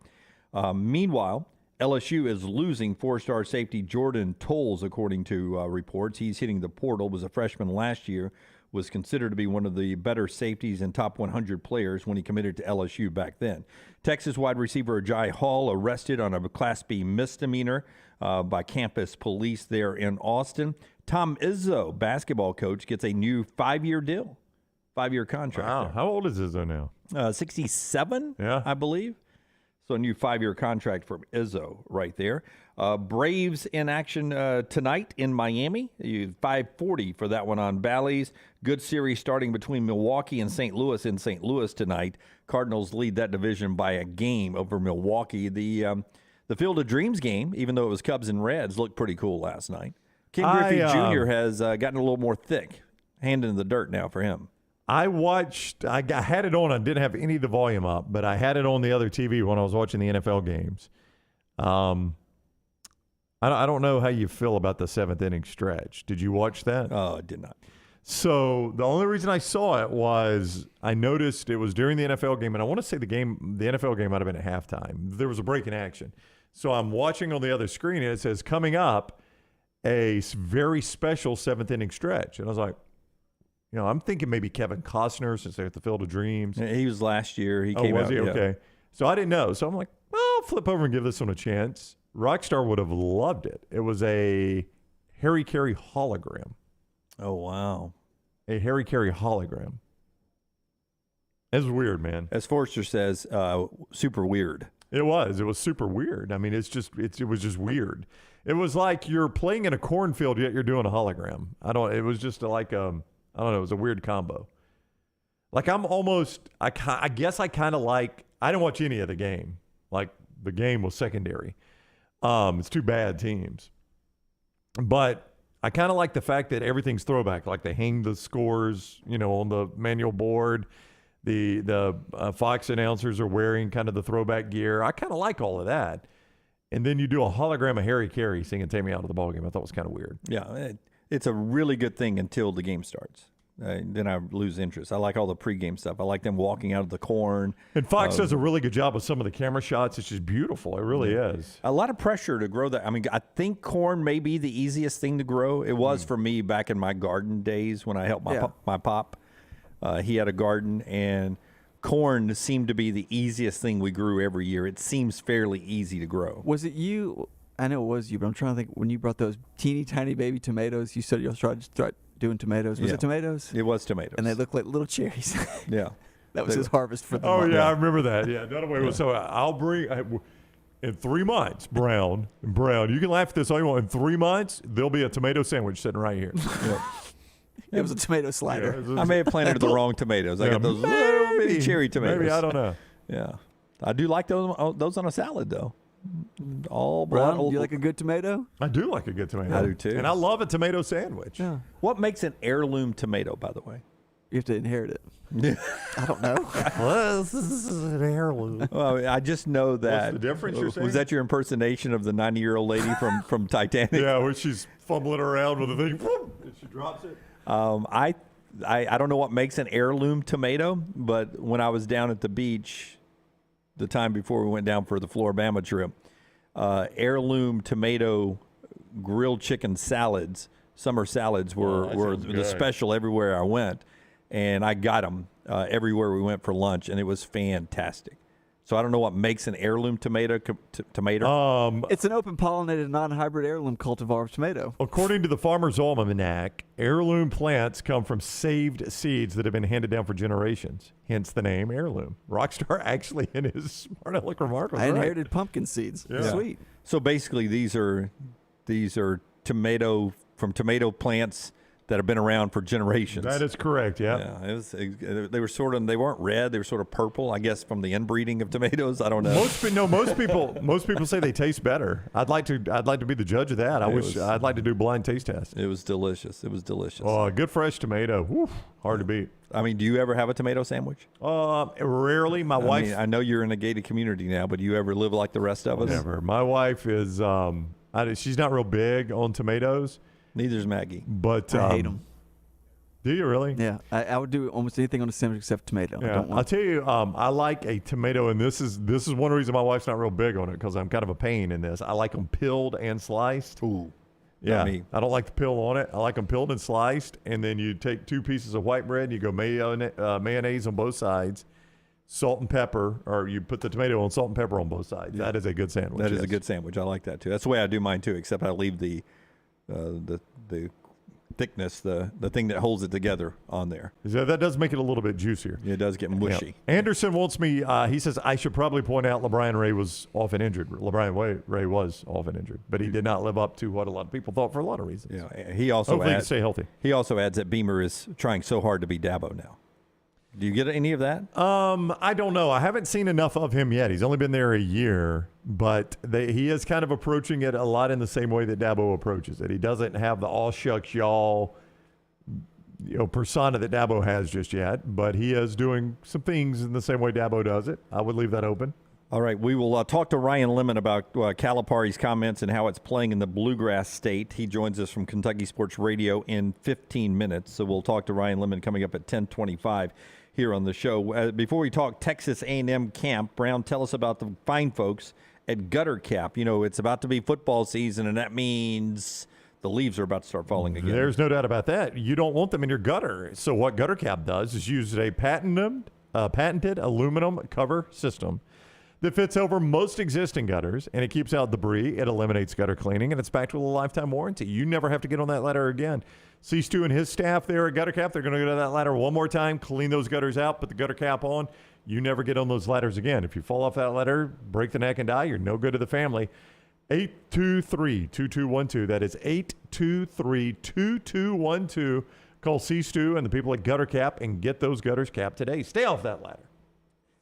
Meanwhile, LSU is losing 4-star safety Jordan Tolles, according to reports. He's hitting the portal, was a freshman last year, was considered to be one of the better safeties and top 100 players when he committed to LSU back then. Texas wide receiver Ajay Hall arrested on a Class B misdemeanor by campus police there in Austin. Tom Izzo, basketball coach, gets a new 5-year deal, 5-year contract. Wow. How old is Izzo now? 67, yeah, I believe. So a new 5-year contract for Izzo right there. Braves in action tonight in Miami. 5:40 for that one on Bally's. Good series starting between Milwaukee and St. Louis in St. Louis tonight. Cardinals lead that division by a game over Milwaukee. The Field of Dreams game, even though it was Cubs and Reds, looked pretty cool last night. Ken Griffey Jr. has gotten a little more thick. Hand in the dirt now for him. I had it on. I didn't have any of the volume up, but I had it on the other TV when I was watching the NFL games. I don't know how you feel about the 7th inning stretch. Did you watch that? Oh, I did not. So the only reason I saw it was I noticed it was during the NFL game, and I want to say the NFL game might have been at halftime. There was a break in action. So I'm watching on the other screen, and it says, coming up, a very special 7th inning stretch. And I was like, I'm thinking maybe Kevin Costner, since they're at the Field of Dreams. He was last year. He came out. Was he? Okay. So I didn't know. So I'm like, well, I'll flip over and give this one a chance. Rockstar would have loved it. It was a Harry Carey hologram. Oh, wow. A Harry Carey hologram. It was weird, man. As Forrester says, super weird. It was. It was super weird. I mean, it was just weird. It was like you're playing in a cornfield, yet you're doing a hologram. It was just like I don't know. It was a weird combo. Like I guess I kind of like, I didn't watch any of the game. Like the game was secondary. It's 2 bad teams. But I kind of like the fact that everything's throwback. Like they hang the scores, on the manual board. The Fox announcers are wearing kind of the throwback gear. I kind of like all of that. And then you do a hologram of Harry Carey singing "Take Me Out of the Ballgame." I thought it was kind of weird. Yeah, it's a really good thing until the game starts. Then I lose interest. I like all the pregame stuff. I like them walking out of the corn. And Fox does a really good job with some of the camera shots. It's just beautiful. It really is. A lot of pressure to grow that. I mean, I think corn may be the easiest thing to grow. It was for me back in my garden days when I helped my pop. He had a garden, and corn seemed to be the easiest thing we grew every year. It seems fairly easy to grow. Was it you? I know it was you, but I'm trying to think. When you brought those teeny tiny baby tomatoes, you said you'll start doing tomatoes. Was it tomatoes? It was tomatoes. And they look like little cherries. Yeah. That was his harvest for the month. Yeah, I remember that. Yeah. Dunaway was so I'll bring in 3 months, Brown, you can laugh at this all you want. In 3 months, there'll be a tomato sandwich sitting right here. It was a tomato slider. I may have planted the wrong tomatoes. I got those little bitty cherry tomatoes. Maybe, I don't know. Yeah. I do like those on a salad, though. All Brown, do you like a good tomato? I do like a good tomato. I do too. And I love a tomato sandwich. Yeah. What makes an heirloom tomato, by the way? You have to inherit it. I don't know. Well, this is an heirloom. Well, I just know that. What's the difference you're saying? Was that your impersonation of the 90-year-old lady from Titanic? Yeah, where she's fumbling around with the thing, and she drops it. I don't know what makes an heirloom tomato, but when I was down at the beach the time before we went down for the Flor-Bama trip, heirloom tomato grilled chicken salads, summer salads were the special everywhere I went, and I got them everywhere we went for lunch, and it was fantastic. So I don't know what makes an heirloom tomato. It's an open pollinated non-hybrid heirloom cultivar of tomato. According to the Farmer's Almanac, heirloom plants come from saved seeds that have been handed down for generations. Hence the name heirloom. Rockstar actually in his smart aleck remark was I inherited pumpkin seeds. Yeah. Sweet. So basically, these are tomato plants that have been around for generations. That is correct. Yeah. They were they weren't red. They were sort of purple, I guess, from the inbreeding of tomatoes. I don't know. Most people say they taste better. I'd like to be the judge of that. I'd like to do blind taste tests. It was delicious. Oh, a good fresh tomato. Whew, hard to beat. I mean, do you ever have a tomato sandwich? Rarely. My wife. I know you're in a gated community now, but do you ever live like the rest of us? Never. My wife is. She's not real big on tomatoes. Neither's Maggie. But I hate them. Do you really? Yeah, I would do almost anything on a sandwich except tomato. Yeah. I'll tell you, I like a tomato, and this is one reason my wife's not real big on it, because I'm kind of a pain in this. I like them peeled and sliced. Ooh. Yeah, I don't like the peel on it. I like them peeled and sliced, and then you take 2 pieces of white bread, and you go mayonnaise on both sides, salt and pepper, or you put the tomato on salt and pepper on both sides. Yeah. That is a good sandwich. That is a good sandwich. I like that too. That's the way I do mine too, except I leave the thickness, the thing that holds it together on there. So that does make it a little bit juicier. It does get mushy. Yeah. Anderson wants me, he says, I should probably point out LeBron Ray was often injured. LeBron Ray was often injured, but he did not live up to what a lot of people thought for a lot of reasons. Yeah, he also hopefully he can stay healthy. He also adds that Beamer is trying so hard to be Dabo now. Do you get any of that? I don't know. I haven't seen enough of him yet. He's only been there a year, but he is kind of approaching it a lot in the same way that Dabo approaches it. He doesn't have the all shucks y'all persona that Dabo has just yet, but he is doing some things in the same way Dabo does it. I would leave that open. All right, we will talk to Ryan Lemon about Calipari's comments and how it's playing in the Bluegrass State. He joins us from Kentucky Sports Radio in 15 minutes, so we'll talk to Ryan Lemon coming up at 10:25 here on the show. Before we talk Texas A&M camp, Brown, tell us about the fine folks at Gutter Cap. It's about to be football season, and that means the leaves are about to start falling again. There's no doubt about that. You don't want them in your gutter. So what Gutter Cap does is use a patented aluminum cover system that fits over most existing gutters, and it keeps out debris. It eliminates gutter cleaning, and it's backed with a lifetime warranty. You never have to get on that ladder again. C-Stu and his staff there at Gutter Cap, they're going to go to that ladder one more time, clean those gutters out, put the gutter cap on. You never get on those ladders again. If you fall off that ladder, break the neck and die, you're no good to the family. 823-2212. That is 823-2212. Call C-Stu and the people at Gutter Cap and get those gutters capped today. Stay off that ladder.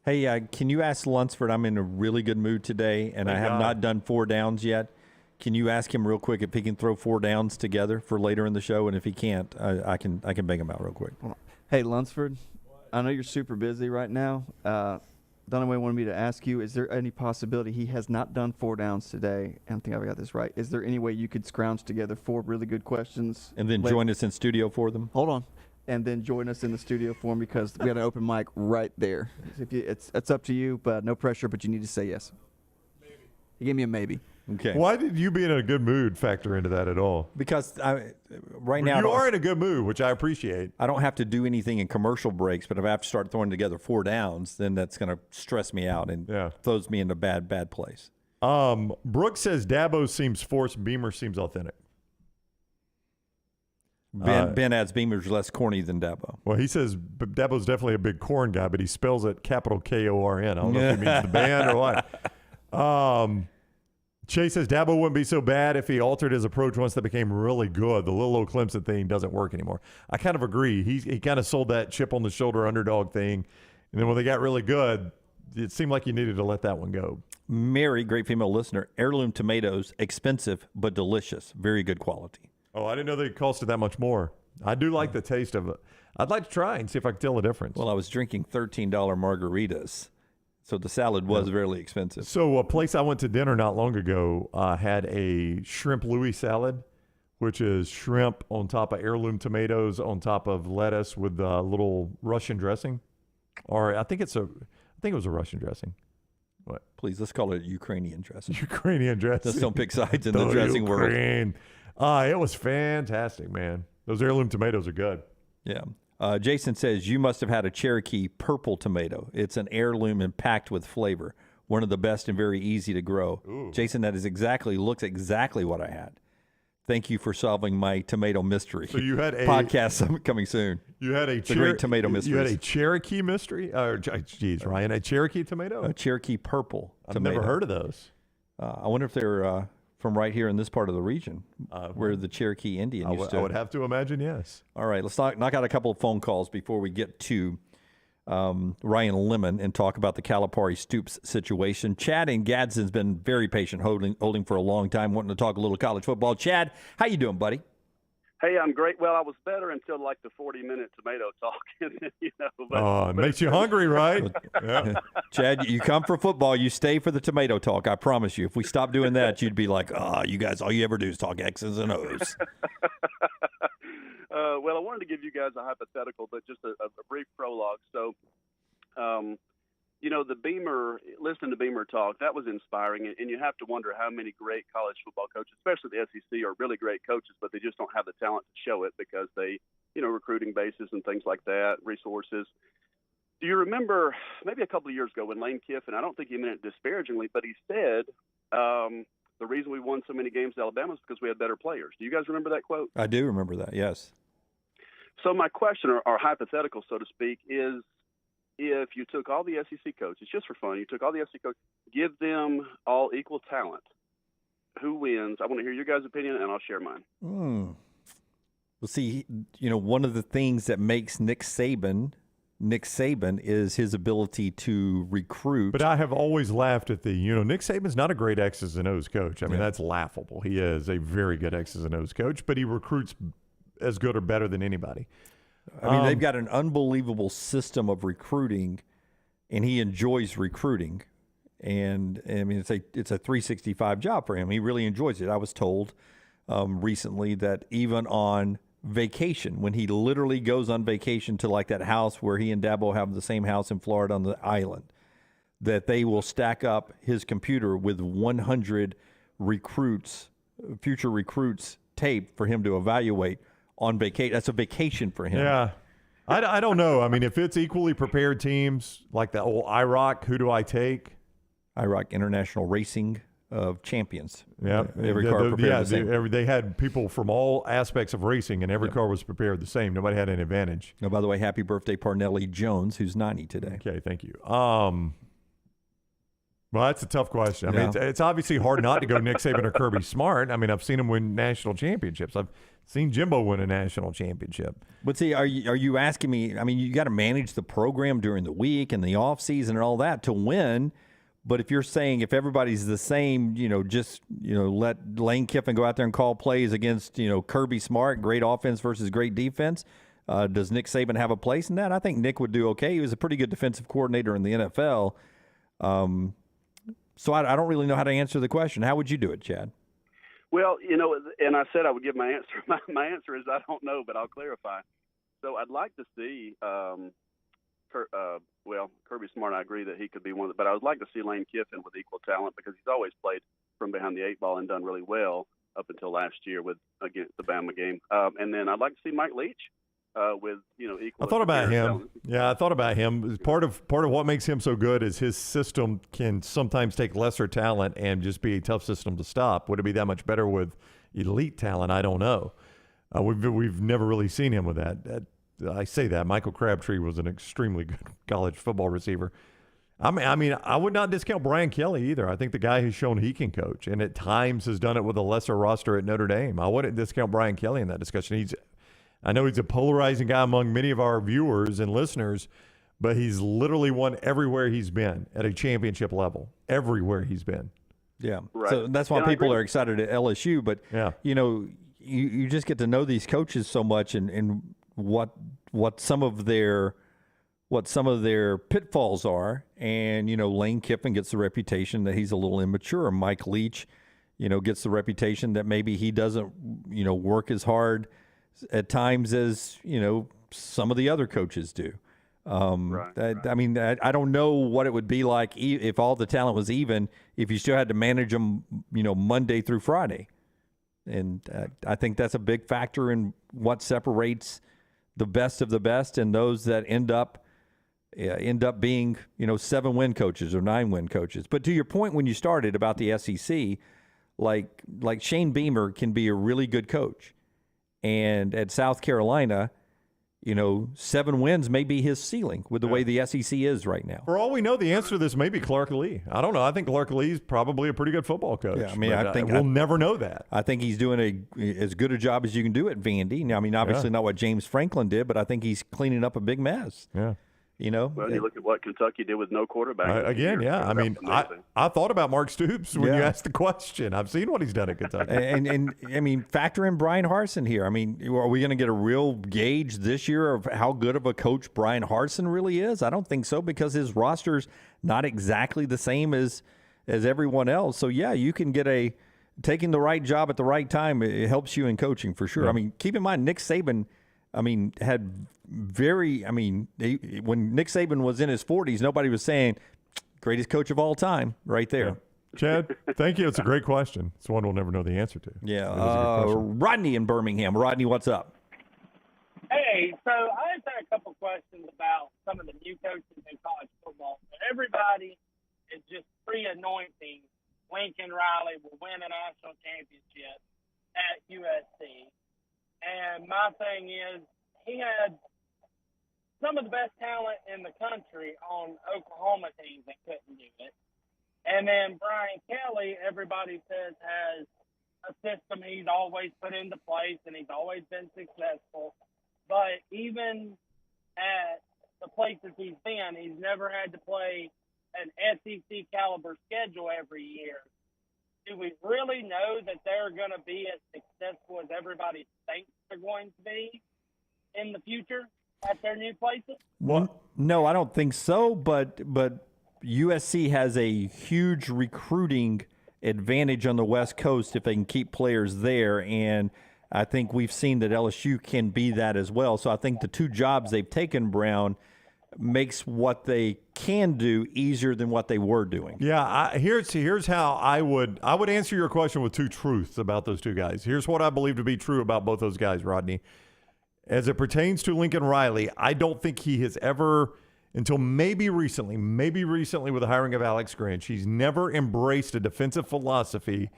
Hey, can you ask Lunsford? I'm in a really good mood today, and I have not done 4 downs yet. Can you ask him real quick if he can throw 4 downs together for later in the show? And if he can't, I can bang him out real quick. Hey, Lunsford, I know you're super busy right now. Dunaway wanted me to ask you, is there any possibility he has not done 4 downs today? I don't think I got this right. Is there any way you could scrounge together 4 really good questions? And then join us in studio for them? Hold on. And then join us in the studio for him, because we got an open mic right there. It's up to you, but no pressure, but you need to say yes. Maybe. He gave me a maybe. Okay. Why did you be in a good mood factor into that at all? Because right now you are in a good mood, which I appreciate. I don't have to do anything in commercial breaks, but if I have to start throwing together 4 downs, then that's going to stress me out and throws me in a bad place. Brooks says Dabo seems forced, Beamer seems authentic. Ben adds Beamer's less corny than Dabo. Well, he says Dabo's definitely a big corn guy, but he spells it capital K-O-R-N. I don't know if he means the band or what. Chase says Dabo wouldn't be so bad if he altered his approach once that became really good. The little old Clemson thing doesn't work anymore. I kind of agree. He kind of sold that chip on the shoulder underdog thing, and then when they got really good, it seemed like you needed to let that one go. Mary, great female listener, heirloom tomatoes, expensive but delicious, very good quality. Oh, I didn't know they costed that much more. I do like the taste of it. I'd like to try and see if I can tell the difference. Well, I was drinking $13 margaritas, so the salad was really expensive. So a place I went to dinner not long ago had a shrimp Louis salad, which is shrimp on top of heirloom tomatoes on top of lettuce with a little Russian dressing. Or I think it was a Russian dressing. What? Please, let's call it Ukrainian dressing. Ukrainian dressing. Let's don't pick sides in the dressing world. It was fantastic, man. Those heirloom tomatoes are good. Yeah. Jason says, you must have had a Cherokee purple tomato. It's an heirloom and packed with flavor. One of the best and very easy to grow. Ooh. Jason, that is looks exactly what I had. Thank you for solving my tomato mystery. So you had a podcast coming soon. You had a great tomato mystery. You had a Cherokee mystery? Ryan, a Cherokee tomato? A Cherokee purple tomato. I've never heard of those. I wonder if they're from right here in this part of the region, where the Cherokee Indian used to. I would have to imagine, yes. All right, let's knock out a couple of phone calls before we get to Ryan Lemon and talk about the Calipari Stoops situation. Chad in Gadsden's been very patient, holding for a long time, wanting to talk a little college football. Chad, how you doing, buddy? Hey, I'm great. Well, I was better until like the 40-minute tomato talk. It makes you hungry, right? Yeah. Chad, you come for football, you stay for the tomato talk. I promise you. If we stop doing that, you'd be like, you guys, all you ever do is talk X's and O's. Well, I wanted to give you guys a hypothetical, but just a brief prologue. So, the listening to Beamer talk, that was inspiring. And you have to wonder how many great college football coaches, especially the SEC, are really great coaches, but they just don't have the talent to show it because they, recruiting bases and things like that, resources. Do you remember maybe a couple of years ago when Lane Kiffin, I don't think he meant it disparagingly, but he said, the reason we won so many games at Alabama is because we had better players. Do you guys remember that quote? I do remember that, yes. So my question, or hypothetical, so to speak, is if you took all the SEC coaches, just for fun, you took all the SEC coaches, give them all equal talent, who wins? I want to hear your guys' opinion, and I'll share mine. Well, see, one of the things that makes Nick Saban is his ability to recruit. But I have always laughed at Nick Saban's not a great X's and O's coach. I mean, that's laughable. He is a very good X's and O's coach, but he recruits as good or better than anybody. I mean, they've got an unbelievable system of recruiting, and he enjoys recruiting. And I mean, it's a 365 job for him. He really enjoys it. I was told recently that even on vacation, when he literally goes on vacation to like that house where he and Dabo have the same house in Florida on the island, that they will stack up his computer with 100 future recruits tape for him to evaluate on vacation. That's a vacation for him. Yeah. I don't know. I mean, if it's equally prepared teams like the old IROC, who do I take? IROC, International Racing of Champions. Yeah. Every car prepared the same. They had people from all aspects of racing, and every car was prepared the same. Nobody had an advantage. Now, by the way, happy birthday, Parnelli Jones, who's 90 today. Okay, thank you. Well, that's a tough question. I mean, it's obviously hard not to go Nick Saban or Kirby Smart. I mean, I've seen him win national championships. I've seen Jimbo win a national championship. But see, are you asking me? I mean, you got to manage the program during the week and the off season and all that to win. But if you're saying if everybody's the same, let Lane Kiffin go out there and call plays against Kirby Smart, great offense versus great defense. Does Nick Saban have a place in that? I think Nick would do okay. He was a pretty good defensive coordinator in the NFL. So I don't really know how to answer the question. How would you do it, Chad? Well, and I said I would give my answer. My answer is I don't know, but I'll clarify. So I'd like to see, Kirby Smart, I agree that he could be one, but I would like to see Lane Kiffin with equal talent because he's always played from behind the eight ball and done really well up until last year against the Bama game. And then I'd like to see Mike Leach with equal. I thought about him. Yeah, I thought about him. Part of what makes him so good is his system can sometimes take lesser talent and just be a tough system to stop. Would it be that much better with elite talent? I don't know. We've never really seen him with that. I say that Michael Crabtree was an extremely good college football receiver. I mean, I would not discount Brian Kelly either. I think the guy has shown he can coach, and at times has done it with a lesser roster at Notre Dame. I wouldn't discount Brian Kelly in that discussion. I know he's a polarizing guy among many of our viewers and listeners, but he's literally won everywhere he's been at a championship level. Everywhere he's been. Yeah. Right. So that's why people are excited at LSU. But, you just get to know these coaches so much and what some of their pitfalls are. And, Lane Kiffin gets the reputation that he's a little immature. Mike Leach, gets the reputation that maybe he doesn't, work as hard at times as some of the other coaches do. Right. I mean, I don't know what it would be like if all the talent was even, if you still had to manage them, Monday through Friday. And I think that's a big factor in what separates the best of the best and those that end up being 7-win coaches or 9-win coaches. But to your point when you started about the SEC, like Shane Beamer can be a really good coach. And at South Carolina, 7 wins may be his ceiling with the way the SEC is right now. For all we know, the answer to this may be Clark Lee. I don't know. I think Clark Lee's probably a pretty good football coach. Yeah, I mean, I think we'll never know that. I think he's doing as good a job as you can do at Vandy. Now, I mean, obviously not what James Franklin did, but I think he's cleaning up a big mess. Yeah. Well, you look at what Kentucky did with no quarterback. Again, yeah. I mean, I thought about Mark Stoops when you asked the question. I've seen what he's done at Kentucky. and I mean, factor in Brian Harsin here. I mean, are we going to get a real gauge this year of how good of a coach Brian Harsin really is? I don't think so, because his roster's not exactly the same as everyone else. So, yeah, you can get taking the right job at the right time. It helps you in coaching for sure. Yeah. I mean, keep in mind, Nick Saban, had when Nick Saban was in his 40s, nobody was saying greatest coach of all time right there. Yeah. Chad, thank you. It's a great question. It's one we'll never know the answer to. Yeah. Rodney in Birmingham. Rodney, what's up? Hey, so I just had a couple questions about some of the new coaches in college football. Everybody is just pre-anointing Lincoln Riley will win a national championship at USC. And my thing is, he had some of the best talent in the country on Oklahoma teams that couldn't do it. And then Brian Kelly, everybody says, has a system he's always put into place, and he's always been successful. But even at the places he's been, he's never had to play an SEC caliber schedule every year. Do we really know that they're going to be as successful as everybody thinks they're going to be in the future at their new places? Well, no, I don't think so. But USC has a huge recruiting advantage on the West Coast if they can keep players there, and I think we've seen that LSU can be that as well. So I think the two jobs they've taken, Brown, makes what they can do easier than what they were doing. Yeah, here's how I would answer your question with two truths about those two guys. Here's what I believe to be true about both those guys, Rodney. As it pertains to Lincoln Riley, I don't think he has ever, until maybe recently with the hiring of Alex Grinch, he's never embraced a defensive philosophy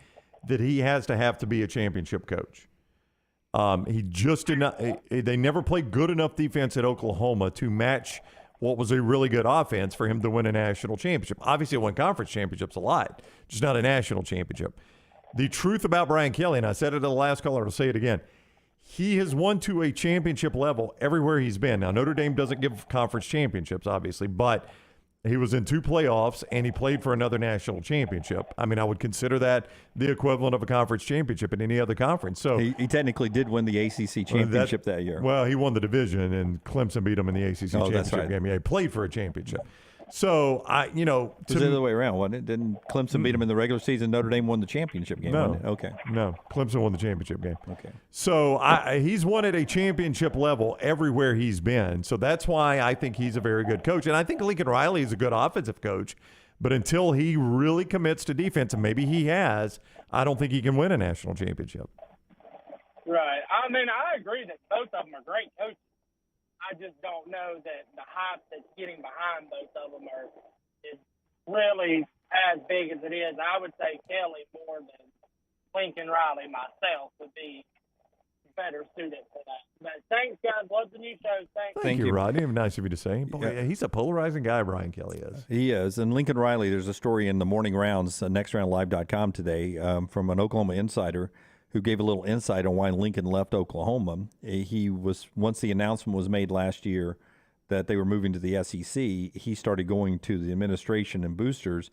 that he has to have to be a championship coach. He just did not. They never played good enough defense at Oklahoma to match what was a really good offense for him to win a national championship. Obviously, won conference championships a lot, just not a national championship. The truth about Brian Kelly, and I said it to the last caller, I'll say it again, he has won to a championship level everywhere he's been. Now, Notre Dame doesn't give conference championships, obviously, but he was in 2 playoffs, and he played for another national championship. I mean, I would consider that the equivalent of a conference championship in any other conference. So he technically did win the ACC championship that year. Well, he won the division, and Clemson beat him in the ACC championship game. Yeah, he played for a championship. So, it was the other way around, wasn't it? Didn't Clemson beat him in the regular season? Notre Dame won the championship game, wasn't it? Okay. No, Clemson won the championship game. Okay. So, he's won at a championship level everywhere he's been. So, that's why I think he's a very good coach. And I think Lincoln Riley is a good offensive coach. But until he really commits to defense, and maybe he has, I don't think he can win a national championship. Right. I mean, I agree that both of them are great coaches. I just don't know that the hype that's getting behind both of them is really as big as it is. I would say Kelly more than Lincoln Riley myself would be better suited for that. But thanks, guys. Love the new show. Thank you, Rodney. Nice of you to say. Boy, he's a polarizing guy, Brian Kelly is. He is. And Lincoln Riley, there's a story in the morning rounds, nextroundlive.com today, from an Oklahoma insider who gave a little insight on why Lincoln left Oklahoma. He was, once the announcement was made last year that they were moving to the SEC, he started going to the administration and boosters,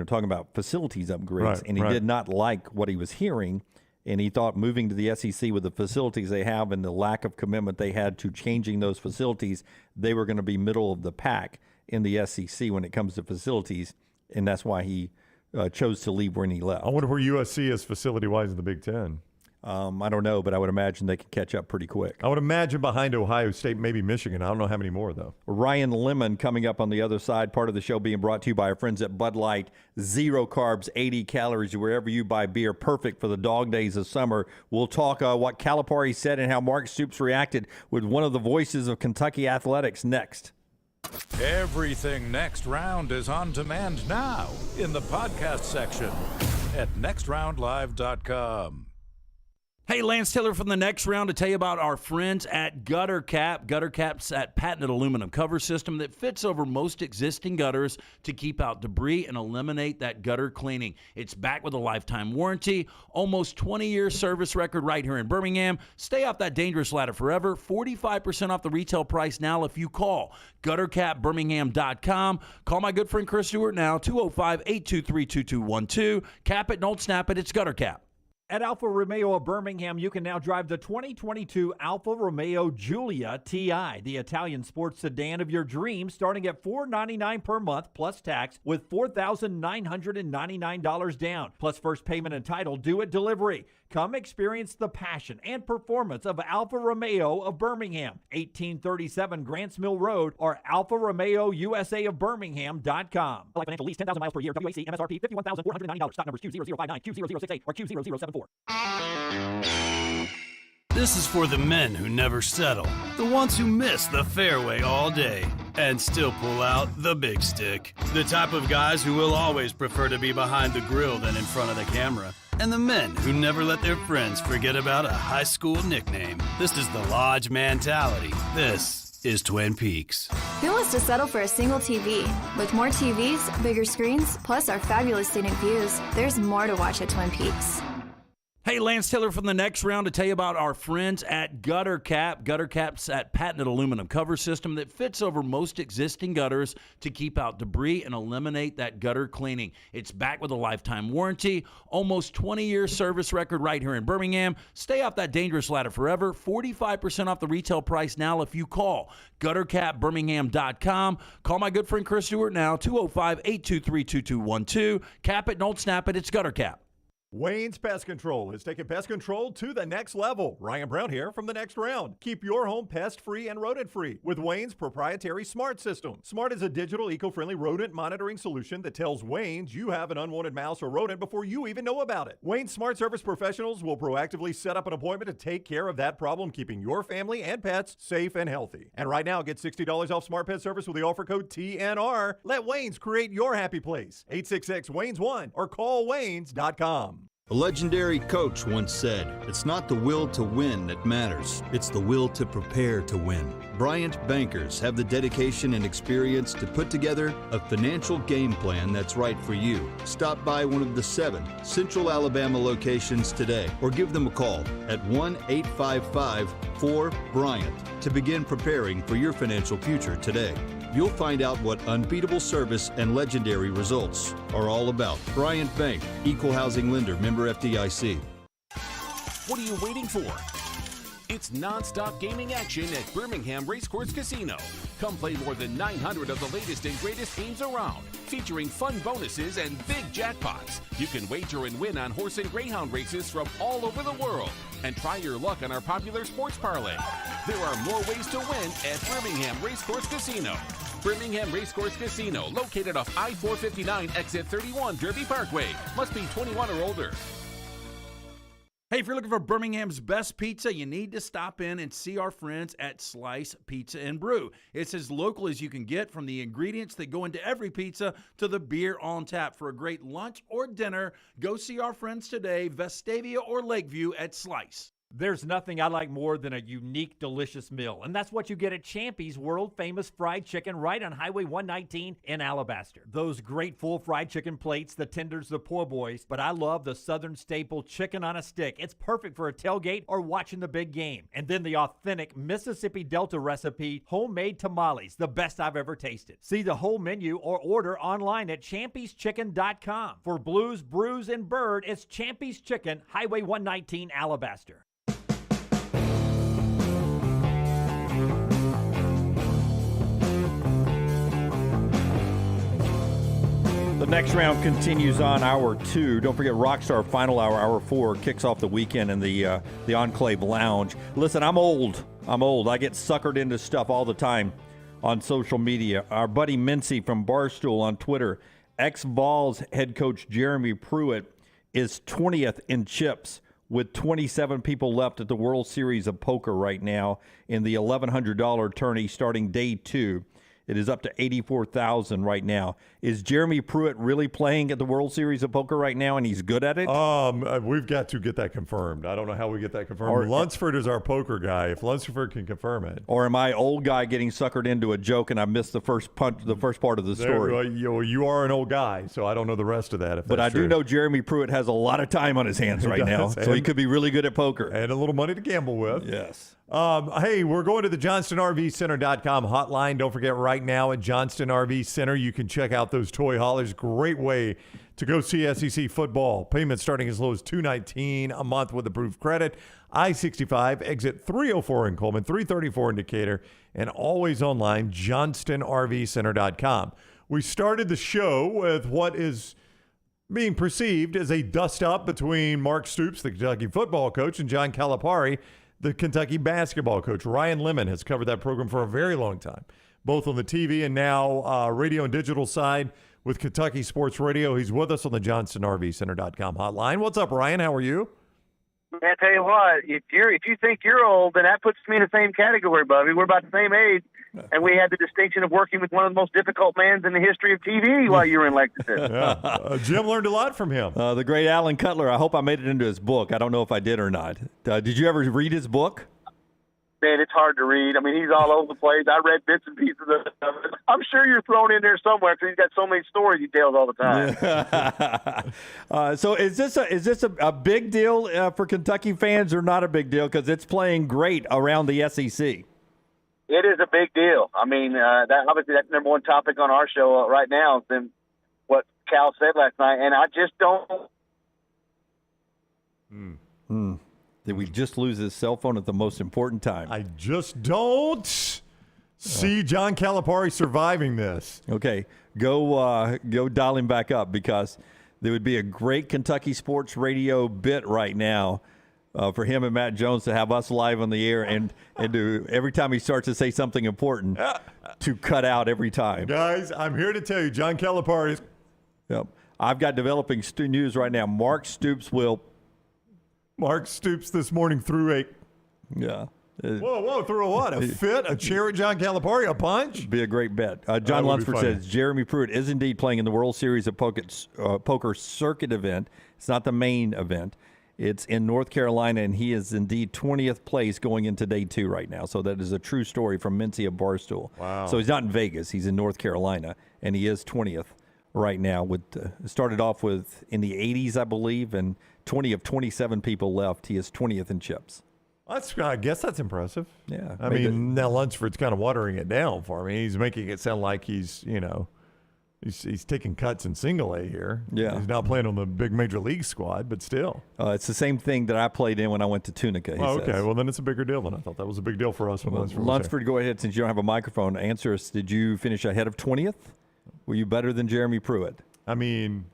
talking about facilities upgrades, and he did not like what he was hearing, and he thought moving to the SEC with the facilities they have and the lack of commitment they had to changing those facilities, they were going to be middle of the pack in the SEC when it comes to facilities, and that's why he chose to leave when he left. I wonder where USC is facility-wise in the Big Ten. I don't know, but I would imagine they could catch up pretty quick. I would imagine behind Ohio State, maybe Michigan. I don't know how many more, though. Ryan Lemon coming up on the other side. Part of the show being brought to you by our friends at Bud Light. 0 carbs, 80 calories wherever you buy beer. Perfect for the dog days of summer. We'll talk what Calipari said and how Mark Stoops reacted with one of the voices of Kentucky athletics next. Everything Next Round is on demand now in the podcast section at nextroundlive.com. Hey, Lance Taylor from the next round to tell you about our friends at Gutter Cap. Gutter Cap's that patented aluminum cover system that fits over most existing gutters to keep out debris and eliminate that gutter cleaning. It's backed with a lifetime warranty, almost 20-year service record right here in Birmingham. Stay off that dangerous ladder forever. 45% off the retail price now if you call guttercapbirmingham.com. Call my good friend Chris Stewart now, 205-823-2212. Cap it, don't snap it. It's Gutter Cap. At Alfa Romeo of Birmingham, you can now drive the 2022 Alfa Romeo Giulia TI, the Italian sports sedan of your dreams, starting at $499 per month plus tax with $4,999 down, plus first payment and title due at delivery. Come experience the passion and performance of Alfa Romeo of Birmingham, 1837 Grants Mill Road, or Alfa Romeo USA of Birmingham.com. Life financial lease, 10,000 miles per year, WAC, MSRP, $51,490. Stock numbers Q0059, Q0068, or Q0074. This is for the men who never settle, the ones who miss the fairway all day and still pull out the big stick, the type of guys who will always prefer to be behind the grill than in front of the camera, and the men who never let their friends forget about a high school nickname. This is the Lodge mentality. This is Twin Peaks. Who wants to settle for a single TV? With more TVs, bigger screens, plus our fabulous scenic views, there's more to watch at Twin Peaks. Hey, Lance Taylor from the next round to tell you about our friends at Gutter Cap. Gutter Cap's that patented aluminum cover system that fits over most existing gutters to keep out debris and eliminate that gutter cleaning. It's backed with a lifetime warranty, almost 20-year service record right here in Birmingham. Stay off that dangerous ladder forever. 45% off the retail price now if you call guttercapbirmingham.com. Call my good friend Chris Stewart now, 205-823-2212. Cap it, don't snap it. It's Gutter Cap. Wayne's Pest Control has taken pest control to the next level. Ryan Brown here from the next round. Keep your home pest-free and rodent-free with Wayne's proprietary Smart system. Smart is a digital, eco-friendly rodent monitoring solution that tells Wayne's you have an unwanted mouse or rodent before you even know about it. Wayne's Smart Service professionals will proactively set up an appointment to take care of that problem, keeping your family and pets safe and healthy. And right now, get $60 off Smart Pet Service with the offer code TNR. Let Wayne's create your happy place. 866-WAYNES1 or call Waynes.com. A legendary coach once said, "It's not the will to win that matters, it's the will to prepare to win." Bryant bankers have the dedication and experience to put together a financial game plan that's right for you. Stop by one of the 7 Central Alabama locations today or give them a call at 1-855-4-BRYANT to begin preparing for your financial future today. You'll find out what unbeatable service and legendary results are all about. Bryant Bank, Equal Housing Lender, member FDIC. What are you waiting for? It's non-stop gaming action at Birmingham Racecourse Casino. Come play more than 900 of the latest and greatest games around, featuring fun bonuses and big jackpots. You can wager and win on horse and greyhound races from all over the world. And try your luck on our popular sports parlay. There are more ways to win at Birmingham Racecourse Casino. Birmingham Racecourse Casino, located off I-459, exit 31, Derby Parkway. Must be 21 or older. Hey, if you're looking for Birmingham's best pizza, you need to stop in and see our friends at Slice Pizza and Brew. It's as local as you can get, from the ingredients that go into every pizza to the beer on tap. For a great lunch or dinner, go see our friends today, Vestavia or Lakeview at Slice. There's nothing I like more than a unique, delicious meal, and that's what you get at Champy's world-famous fried chicken right on Highway 119 in Alabaster. Those great full fried chicken plates, the tenders, the po' boys, but I love the southern staple chicken on a stick. It's perfect for a tailgate or watching the big game. And then the authentic Mississippi Delta recipe, homemade tamales, the best I've ever tasted. See the whole menu or order online at champyschicken.com. For Blues, Brews, and Bird, it's Champy's Chicken, Highway 119, Alabaster. The next round continues on hour 2. Don't forget Rockstar final hour 4, kicks off the weekend in the Enclave Lounge. Listen, I'm old. I get suckered into stuff all the time on social media. Our buddy Mincy from Barstool on Twitter, ex-Vols head coach Jeremy Pruitt is 20th in chips with 27 people left at the World Series of Poker right now in the $1,100 tourney starting day 2. It is up to 84,000 right now. Is Jeremy Pruitt really playing at the World Series of Poker right now, and he's good at it? We've got to get that confirmed. I don't know how we get that confirmed. Lunsford is our poker guy. If Lunsford can confirm it. Or am I old guy getting suckered into a joke and I missed the first part of the story? You are an old guy, so I don't know the rest of that. But I do know Jeremy Pruitt has a lot of time on his hands right now, so he could be really good at poker. And a little money to gamble with. Yes. Hey, we're going to the JohnstonRVCenter.com hotline. Don't forget, right now at Johnston RV Center, you can check out those toy haulers. Great way to go see SEC football. Payments starting as low as $219 a month with approved credit. I-65, exit 304 in Coleman, 334 in Decatur, and always online, JohnstonRVCenter.com. We started the show with what is being perceived as a dust-up between Mark Stoops, the Kentucky football coach, and John Calipari, the Kentucky basketball coach. Ryan Lemon has covered that program for a very long time, both on the TV and now radio and digital side with Kentucky Sports Radio. He's with us on the JohnstonRVCenter.com hotline. What's up, Ryan? How are you? I tell you what, if you think you're old, then that puts me in the same category, Bubby. We're about the same age, and we had the distinction of working with one of the most difficult men in the history of TV while you were in Lexington. Jim learned a lot from him. The great Alan Cutler. I hope I made it into his book. I don't know if I did or not. Did you ever read his book? Man, it's hard to read. I mean, he's all over the place. I read bits and pieces of it. I'm sure you're thrown in there somewhere because he's got so many stories he tells all the time. So is this a big deal for Kentucky fans or not a big deal because it's playing great around the SEC? It is a big deal. I mean, obviously that's number one topic on our show right now than what Cal said last night, and I just don't. Did we just lose his cell phone at the most important time? I just don't see John Calipari surviving this. Okay, go dial him back up because there would be a great Kentucky Sports Radio bit right now for him and Matt Jones to have us live on the air and to every time he starts to say something important to cut out every time. Guys, I'm here to tell you, John Calipari. Yep, I've got developing news right now. Mark Stoops this morning threw a threw a what? A fit? A chair at John Calipari? A punch? Be a great bet. John Lunsford says Jeremy Pruitt is indeed playing in the World Series of Poker Circuit event. It's not the main event. It's in North Carolina, and he is indeed 20th place going into day 2 right now. So that is a true story from Mincy of Barstool. Wow. So he's not in Vegas. He's in North Carolina, and he is 20th right now. Started off with in the 80s, I believe, and 20 of 27 people left. He is 20th in chips. I guess that's impressive. Yeah. I mean, now Lunsford's kind of watering it down for me. He's making it sound like he's taking cuts in single A here. Yeah. He's not playing on the big major league squad, but still. It's the same thing that I played in when I went to Tunica. Okay. Well, then it's a bigger deal than I thought. That was a big deal for us. Lunsford, go ahead. Since you don't have a microphone, answer us. Did you finish ahead of 20th? Were you better than Jeremy Pruitt? I mean,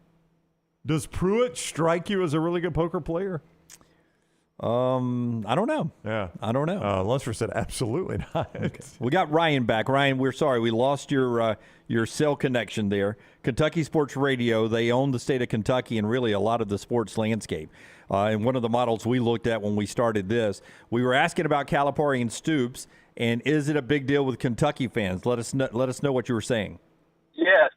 does Pruitt strike you as a really good poker player? I don't know. Yeah. I don't know. Lunsford said absolutely not. Okay. We got Ryan back. Ryan, we're sorry. We lost your cell connection there. Kentucky Sports Radio, they own the state of Kentucky and really a lot of the sports landscape. And one of the models we looked at when we started this, we were asking about Calipari and Stoops, and is it a big deal with Kentucky fans? Let us know what you were saying. Yes,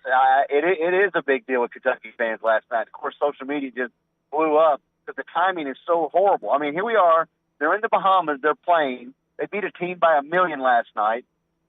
it is a big deal with Kentucky fans last night. Of course, social media just blew up because the timing is so horrible. I mean, here we are. They're in the Bahamas. They're playing. They beat a team by 1 million last night,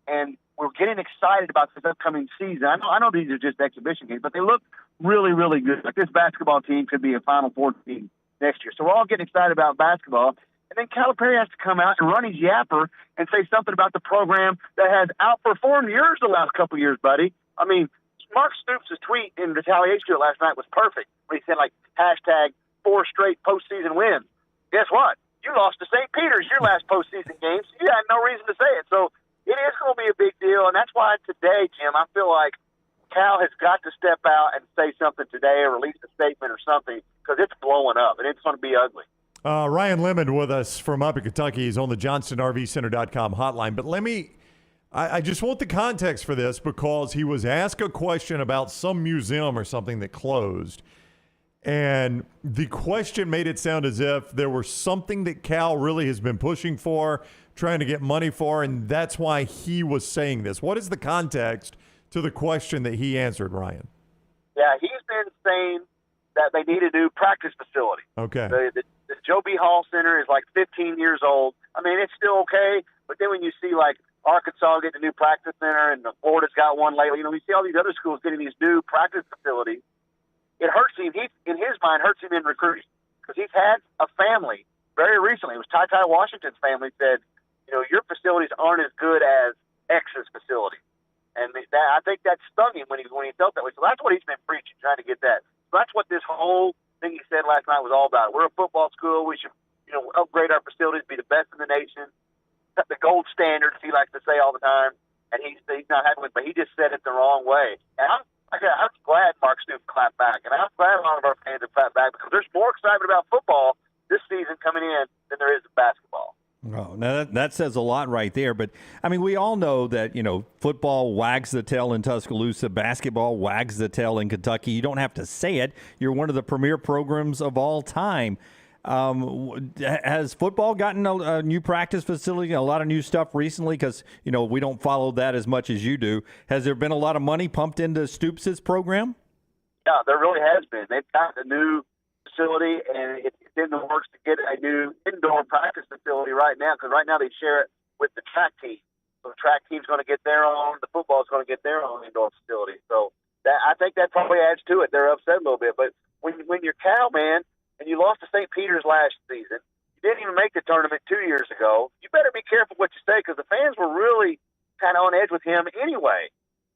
and we're getting excited about this upcoming season. I know these are just exhibition games, but they look really, really good. Like this basketball team could be a Final Four team next year. So we're all getting excited about basketball. And then Calipari has to come out and run his yapper and say something about the program that has outperformed yours the last couple of years, buddy. I mean, Mark Stoops' tweet in retaliation to it last night was perfect. When he said, hashtag 4 straight postseason wins. Guess what? You lost to St. Peter's your last postseason game, so you had no reason to say it. So it is going to be a big deal, and that's why today, Jim, I feel like Cal has got to step out and say something today or release a statement or something because it's blowing up, and it's going to be ugly. Ryan Lemon with us from up in Kentucky. He's on the JohnstonRVCenter.com hotline. But I just want the context for this because he was asked a question about some museum or something that closed. And the question made it sound as if there was something that Cal really has been pushing for, trying to get money for, and that's why he was saying this. What is the context to the question that he answered, Ryan? Yeah, he's been saying that they need a new practice facility. Okay. The Joe B. Hall Center is like 15 years old. I mean, it's still okay, but then when you see like Arkansas getting a new practice center and Florida's got one lately, we see all these other schools getting these new practice facilities. It hurts him. In his mind, hurts him in recruiting because he's had a family very recently. It was Ty Washington's family said, your facilities aren't as good as X's facility. And I think that stung him when he felt that way. So that's what he's been preaching, trying to get that. So that's what this whole thing he said last night was all about. We're a football school. We should, upgrade our facilities, be the best in the nation, set the gold standards, he likes to say all the time. And he's not having it, but he just said it the wrong way. And I'm glad Mark Stoops clapped back, and I'm glad a lot of our fans have clapped back because there's more excitement about football this season coming in than there is in basketball. Oh, now that says a lot right there. But, we all know that, football wags the tail in Tuscaloosa. Basketball wags the tail in Kentucky. You don't have to say it. You're one of the premier programs of all time. Has football gotten a new practice facility, a lot of new stuff recently? Because, we don't follow that as much as you do. Has there been a lot of money pumped into Stoops' program? Yeah, there really has been. They've got a new facility, and it's in the works to get a new indoor practice facility right now, because right now they share it with the track team. So the track team's going to get their own, the football is going to get their own indoor facility. So I think that probably adds to it. They're upset a little bit. But when you're Cal, man, and you lost to St. Peter's last season, you didn't even make the tournament 2 years ago, you better be careful what you say because the fans were really kind of on edge with him anyway.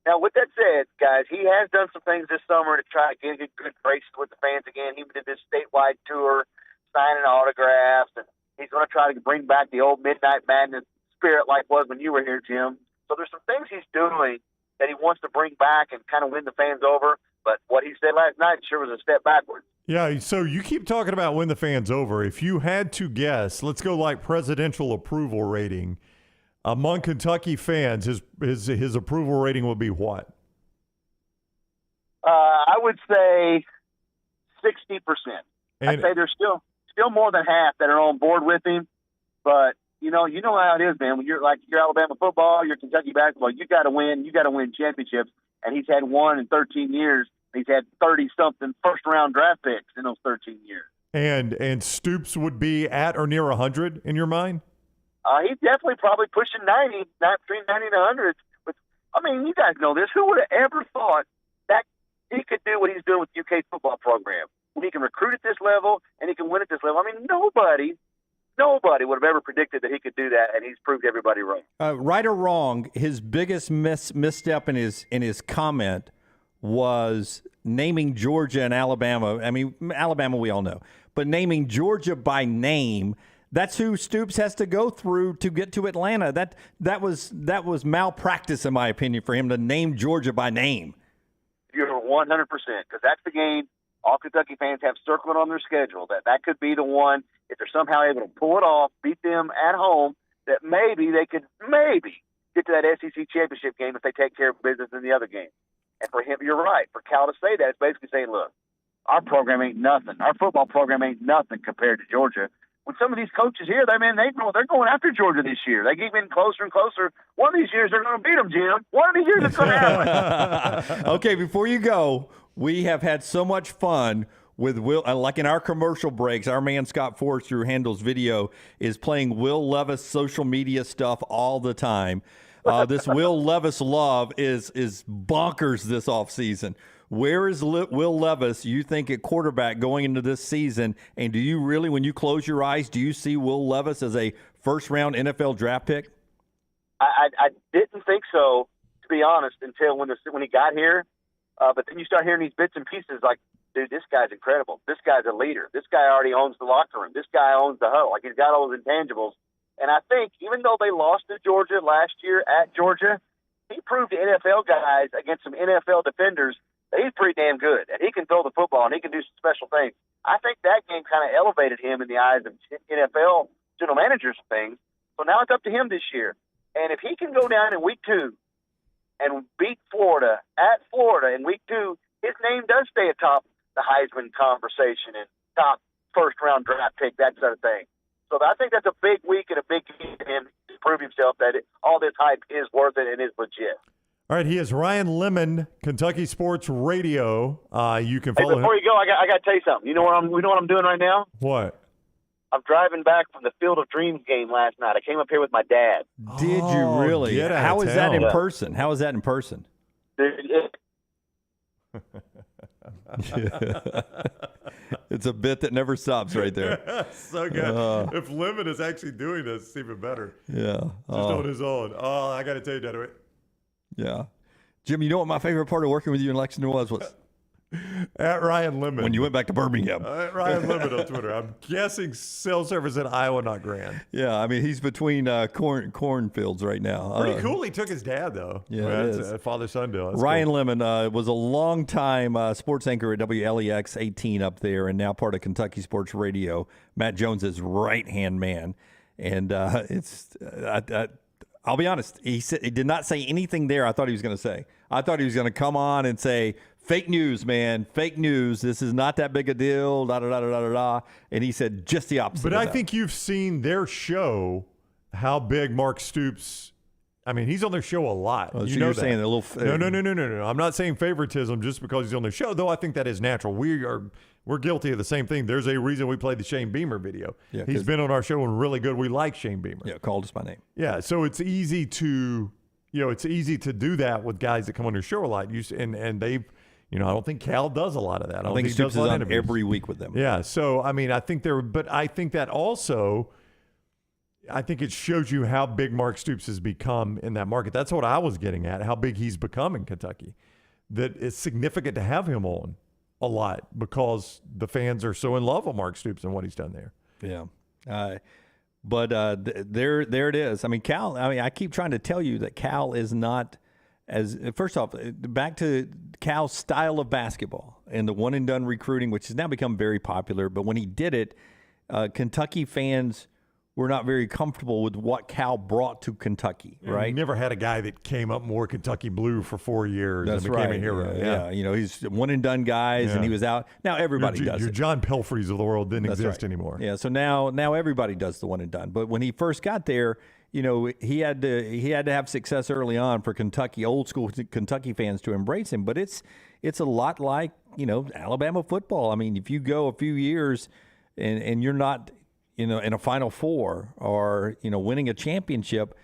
Now, with that said, guys, he has done some things this summer to try to get good graces with the fans again. He did this statewide tour, signing autographs, and he's going to try to bring back the old Midnight Madness spirit like was when you were here, Jim. So there's some things he's doing that he wants to bring back and kind of win the fans over. But what he said last night sure was a step backwards. Yeah, so you keep talking about win the fans over. If you had to guess, let's go like presidential approval rating. Among Kentucky fans, his approval rating would be what? I would say 60%. I'd say there's still more than half that are on board with him. But you know how it is, man. When you're Alabama football, you're Kentucky basketball. You got to win. You got to win championships. And he's had one in 13 years. He's had 30-something first-round draft picks in those 13 years. And Stoops would be at or near 100 in your mind? He's definitely probably pushing 90, between 90 and 100. But, you guys know this. Who would have ever thought that he could do what he's doing with the UK football program? When he can recruit at this level and he can win at this level. Nobody would have ever predicted that he could do that, and he's proved everybody wrong. Right or wrong, his biggest misstep in his comment was naming Georgia and Alabama. Alabama we all know. But naming Georgia by name, that's who Stoops has to go through to get to Atlanta. That was malpractice, in my opinion, for him to name Georgia by name. You're 100%, because that's the game all Kentucky fans have circled on their schedule. That could be the one, if they're somehow able to pull it off, beat them at home, that maybe they could get to that SEC championship game if they take care of business in the other game. And for him, you're right. For Cal to say that, it's basically saying, look, our program ain't nothing. Our football program ain't nothing compared to Georgia. When some of these coaches here, they're going after Georgia this year. They keep getting closer and closer. One of these years, they're going to beat them, Jim. One of these years, it's going to happen. Okay, before you go, we have had so much fun with Will, like in our commercial breaks, our man Scott Forrester, who handles video, is playing Will Levis social media stuff all the time. This Will Levis love is bonkers this offseason. Where is Will Levis, you think, at quarterback going into this season? And do you really, when you close your eyes, do you see Will Levis as a first-round NFL draft pick? I didn't think so, to be honest, until when he got here. But then you start hearing these bits and pieces like, dude, this guy's incredible. This guy's a leader. This guy already owns the locker room. This guy owns the huddle. Like, he's got all those intangibles. And I think even though they lost to Georgia last year at Georgia, he proved to NFL guys against some NFL defenders that he's pretty damn good. And he can throw the football, and he can do some special things. I think that game kind of elevated him in the eyes of NFL general managers and things. So now it's up to him this year. And if he can go down in week 2 and beat Florida at Florida in week 2, his name does stay atop the Heisman conversation and top first-round draft pick, that sort of thing. So I think that's a big week and a big game for him to prove himself that all this hype is worth it and is legit. All right, he is Ryan Lemon, Kentucky Sports Radio. You can follow him. Before you go, I got to tell you something. You know what I'm doing right now? What? I'm driving back from the Field of Dreams game last night. I came up here with my dad. Did you really? get out of How is that in town. person? How is that in person? It's a bit that never stops right there. So good. If Lemon is actually doing this, it's even better. Yeah. Just on his own. Oh, I got to tell you, Dad. Yeah. Jim, you know what my favorite part of working with you in Lexington was? At Ryan Lemon. When you went back to Birmingham. At Ryan Lemon on Twitter. I'm guessing cell service in Iowa, not Grand. Yeah, I mean, he's between cornfields right now. Pretty cool. He took his dad, though. Yeah, Well, it that's is. a father-son deal. That's Ryan cool. Lemon was a long-time sports anchor at WLEX 18 up there and now part of Kentucky Sports Radio. Matt Jones's right-hand man. And I'll be honest, he did not say anything there I thought he was going to say. I thought he was going to come on and say, fake news, man, fake news. This is not that big a deal, da-da-da-da-da-da. And he said just the opposite But of I that. think you've seen their show, how big Mark Stoops. I mean, he's on their show a lot. Oh, so you know you're that. saying a little No. I'm not saying favoritism just because he's on their show, though I think that is natural. We're guilty of the same thing. There's a reason we played the Shane Beamer video. Yeah, he's been on our show and really good. We like Shane Beamer. Yeah, called us by name. Yeah, so it's easy to, do that with guys that come on your show a lot. And they've, I don't think Cal does a lot of that. I think he Stoops does a is lot of on interviews. every week with them. Yeah, so I mean, I think that also, I think it shows you how big Mark Stoops has become in that market. That's what I was getting at, how big he's become in Kentucky. That it's significant to have him on a lot because the fans are so in love with Mark Stoops and what he's done there. Yeah. But there it is. I mean, Cal, I keep trying to tell you that Cal is not as, first off, back to Cal's style of basketball and the one and done recruiting, which has now become very popular. But when he did it, Kentucky fans were not very comfortable with what Cal brought to Kentucky, right? You never had a guy that came up more Kentucky blue for 4 years That's and became right. a hero. Yeah. He's one and done guys, and he was out. Now everybody does your it. John Pelfreys of the world didn't That's exist right. anymore. Yeah, so now everybody does the one and done. But when he first got there, he had to have success early on for Kentucky, old school Kentucky fans to embrace him. But it's a lot like Alabama football. I mean, if you go a few years and you're not in a Final Four or winning a championship,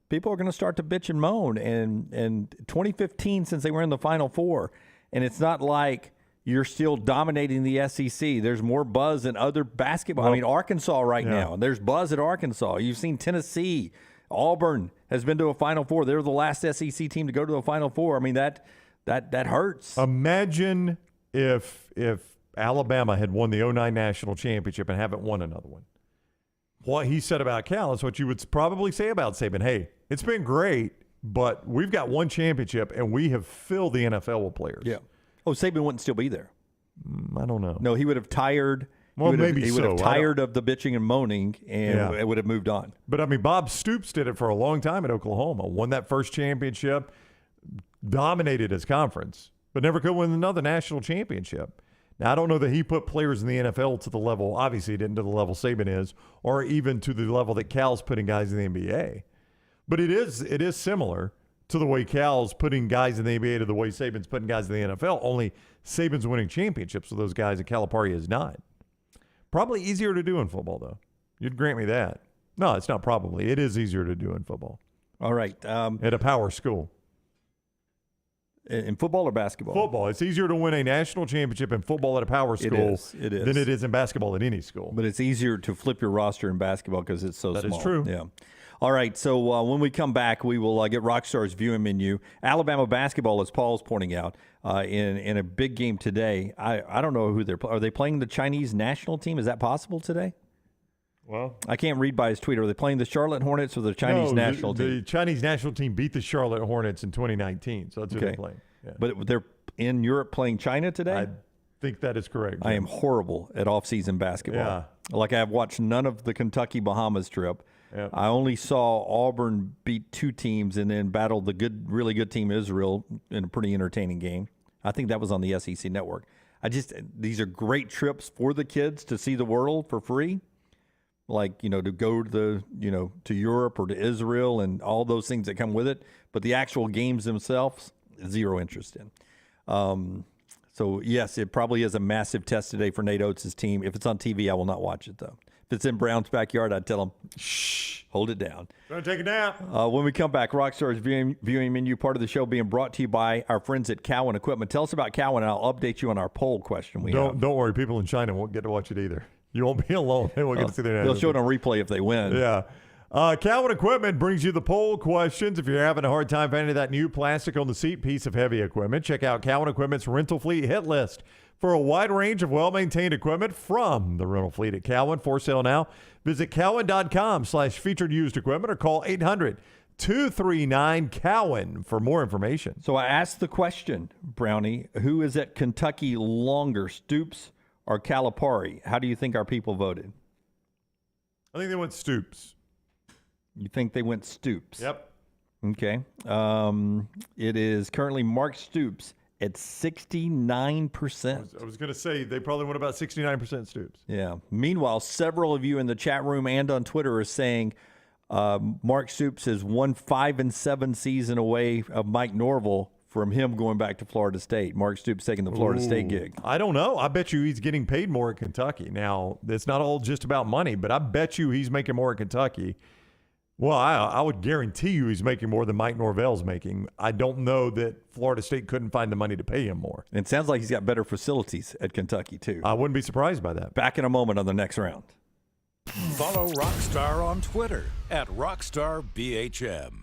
people are going to start to bitch and moan. And 2015, since they were in the Final Four, and it's not like you're still dominating the SEC. There's more buzz than other basketball. I mean, Arkansas now. There's buzz at Arkansas. You've seen Tennessee. Auburn has been to a Final Four. They're the last SEC team to go to a Final Four. I mean, that hurts. Imagine if Alabama had won the 2009 national championship and haven't won another one. What he said about Cal is what you would probably say about Saban. Hey, it's been great, but we've got one championship, and we have filled the NFL with players. Yeah. Oh, Saban wouldn't still be there. I don't know. No, he would have tired. Well, he maybe would have so. tired of the bitching and moaning, and it would have moved on. But, I mean, Bob Stoops did it for a long time at Oklahoma. Won that first championship, dominated his conference, but never could win another national championship. Now, I don't know that he put players in the NFL to the level, obviously he didn't to the level Saban is, or even to the level that Cal's putting guys in the NBA. But it is similar to the way Cal's putting guys in the NBA to the way Saban's putting guys in the NFL, only Saban's winning championships with those guys and Calipari is not. Probably easier to do in football, though. You'd grant me that. No, it's not probably. It is easier to do in football. All right. At a power school. In football or basketball? Football. It's easier to win a national championship in football at a power school it is. than it is in basketball at any school. But it's easier to flip your roster in basketball because it's so small. That is true. Yeah. All right, so when we come back, we will get Rockstar's viewing menu. Alabama basketball, as Paul's pointing out, in a big game today. I don't know who they're playing. Are they playing the Chinese national team? Is that possible today? Well, I can't read by his tweet. Are they playing the Charlotte Hornets or the Chinese national team? The Chinese national team beat the Charlotte Hornets in 2019, so that's who they're playing. Yeah. But they're in Europe playing China today? I think that is correct. I am horrible at off-season basketball. Yeah. Like, I've watched none of the Kentucky-Bahamas trip. Yep. I only saw Auburn beat two teams and then battle the really good team Israel in a pretty entertaining game. I think that was on the SEC network. These are great trips for the kids to see the world for free. Like, to go to to Europe or to Israel and all those things that come with it. But the actual games themselves, zero interest in. So, yes, it probably is a massive test today for Nate Oates' team. If it's on TV, I will not watch it, though. If it's in Brown's backyard, I'd tell him, shh, hold it down. Gonna take a nap. When we come back, Rockstar's viewing menu, part of the show being brought to you by our friends at Cowan Equipment. Tell us about Cowan, and I'll update you on our poll question we have. Don't worry, people in China won't get to watch it either. You won't be alone. They won't get to see their They'll show it on replay if they win. Yeah. Cowan Equipment brings you the poll questions. If you're having a hard time finding that new plastic on the seat piece of heavy equipment, check out Cowan Equipment's rental fleet hit list for a wide range of well-maintained equipment from the rental fleet at Cowan. For sale now. Visit cowan.com/featured used equipment or call 800-239-COWAN for more information. So I asked the question, Brownie, who is at Kentucky longer, Stoops or Calipari? How do you think our people voted? I think they went Stoops. You think they went Stoops? Yep. Okay. It is currently Mark Stoops at 69%. I was going to say they probably went about 69% Stoops. Yeah. Meanwhile, several of you in the chat room and on Twitter are saying Mark Stoops is 5-7 season away of Mike Norvell from him going back to Florida State. Mark Stoops taking the Florida State gig. I don't know. I bet you he's getting paid more at Kentucky. Now, it's not all just about money, but I bet you he's making more at Kentucky. Well, I would guarantee you he's making more than Mike Norvell's making. I don't know that Florida State couldn't find the money to pay him more. And it sounds like he's got better facilities at Kentucky, too. I wouldn't be surprised by that. Back in a moment on the next round. Follow Rockstar on Twitter at RockstarBHM.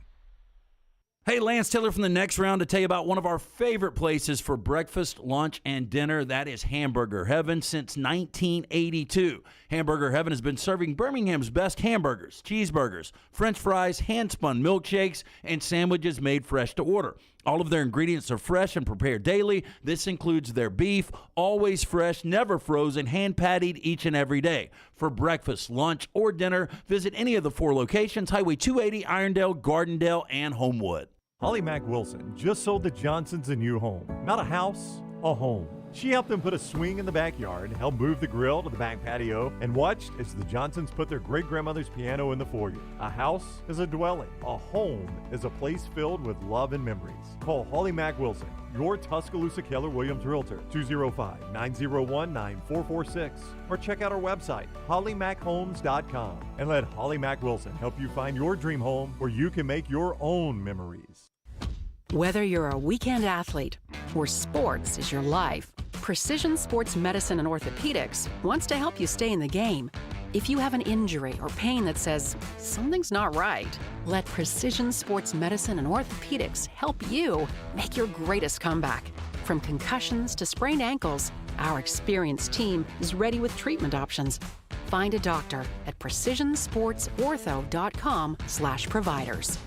Hey, Lance Taylor from the next round to tell you about one of our favorite places for breakfast, lunch, and dinner. That is Hamburger Heaven since 1982. Hamburger Heaven has been serving Birmingham's best hamburgers, cheeseburgers, French fries, hand-spun milkshakes, and sandwiches made fresh to order. All of their ingredients are fresh and prepared daily. This includes their beef, always fresh, never frozen, hand-pattied each and every day. For breakfast, lunch, or dinner, visit any of the 4 locations, Highway 280, Irondale, Gardendale, and Homewood. Holly Mack Wilson just sold the Johnsons a new home. Not a house, a home. She helped them put a swing in the backyard, helped move the grill to the back patio, and watched as the Johnsons put their great-grandmother's piano in the foyer. A house is a dwelling. A home is a place filled with love and memories. Call Holly Mack Wilson, your Tuscaloosa Keller Williams Realtor, 205-901-9446, or check out our website, hollymackhomes.com, and let Holly Mack Wilson help you find your dream home where you can make your own memories. Whether you're a weekend athlete or sports is your life, Precision Sports Medicine and Orthopedics wants to help you stay in the game. If you have an injury or pain that says something's not right, let Precision Sports Medicine and Orthopedics help you make your greatest comeback. From concussions to sprained ankles, our experienced team is ready with treatment options. Find a doctor at precisionsportsortho.com/providers.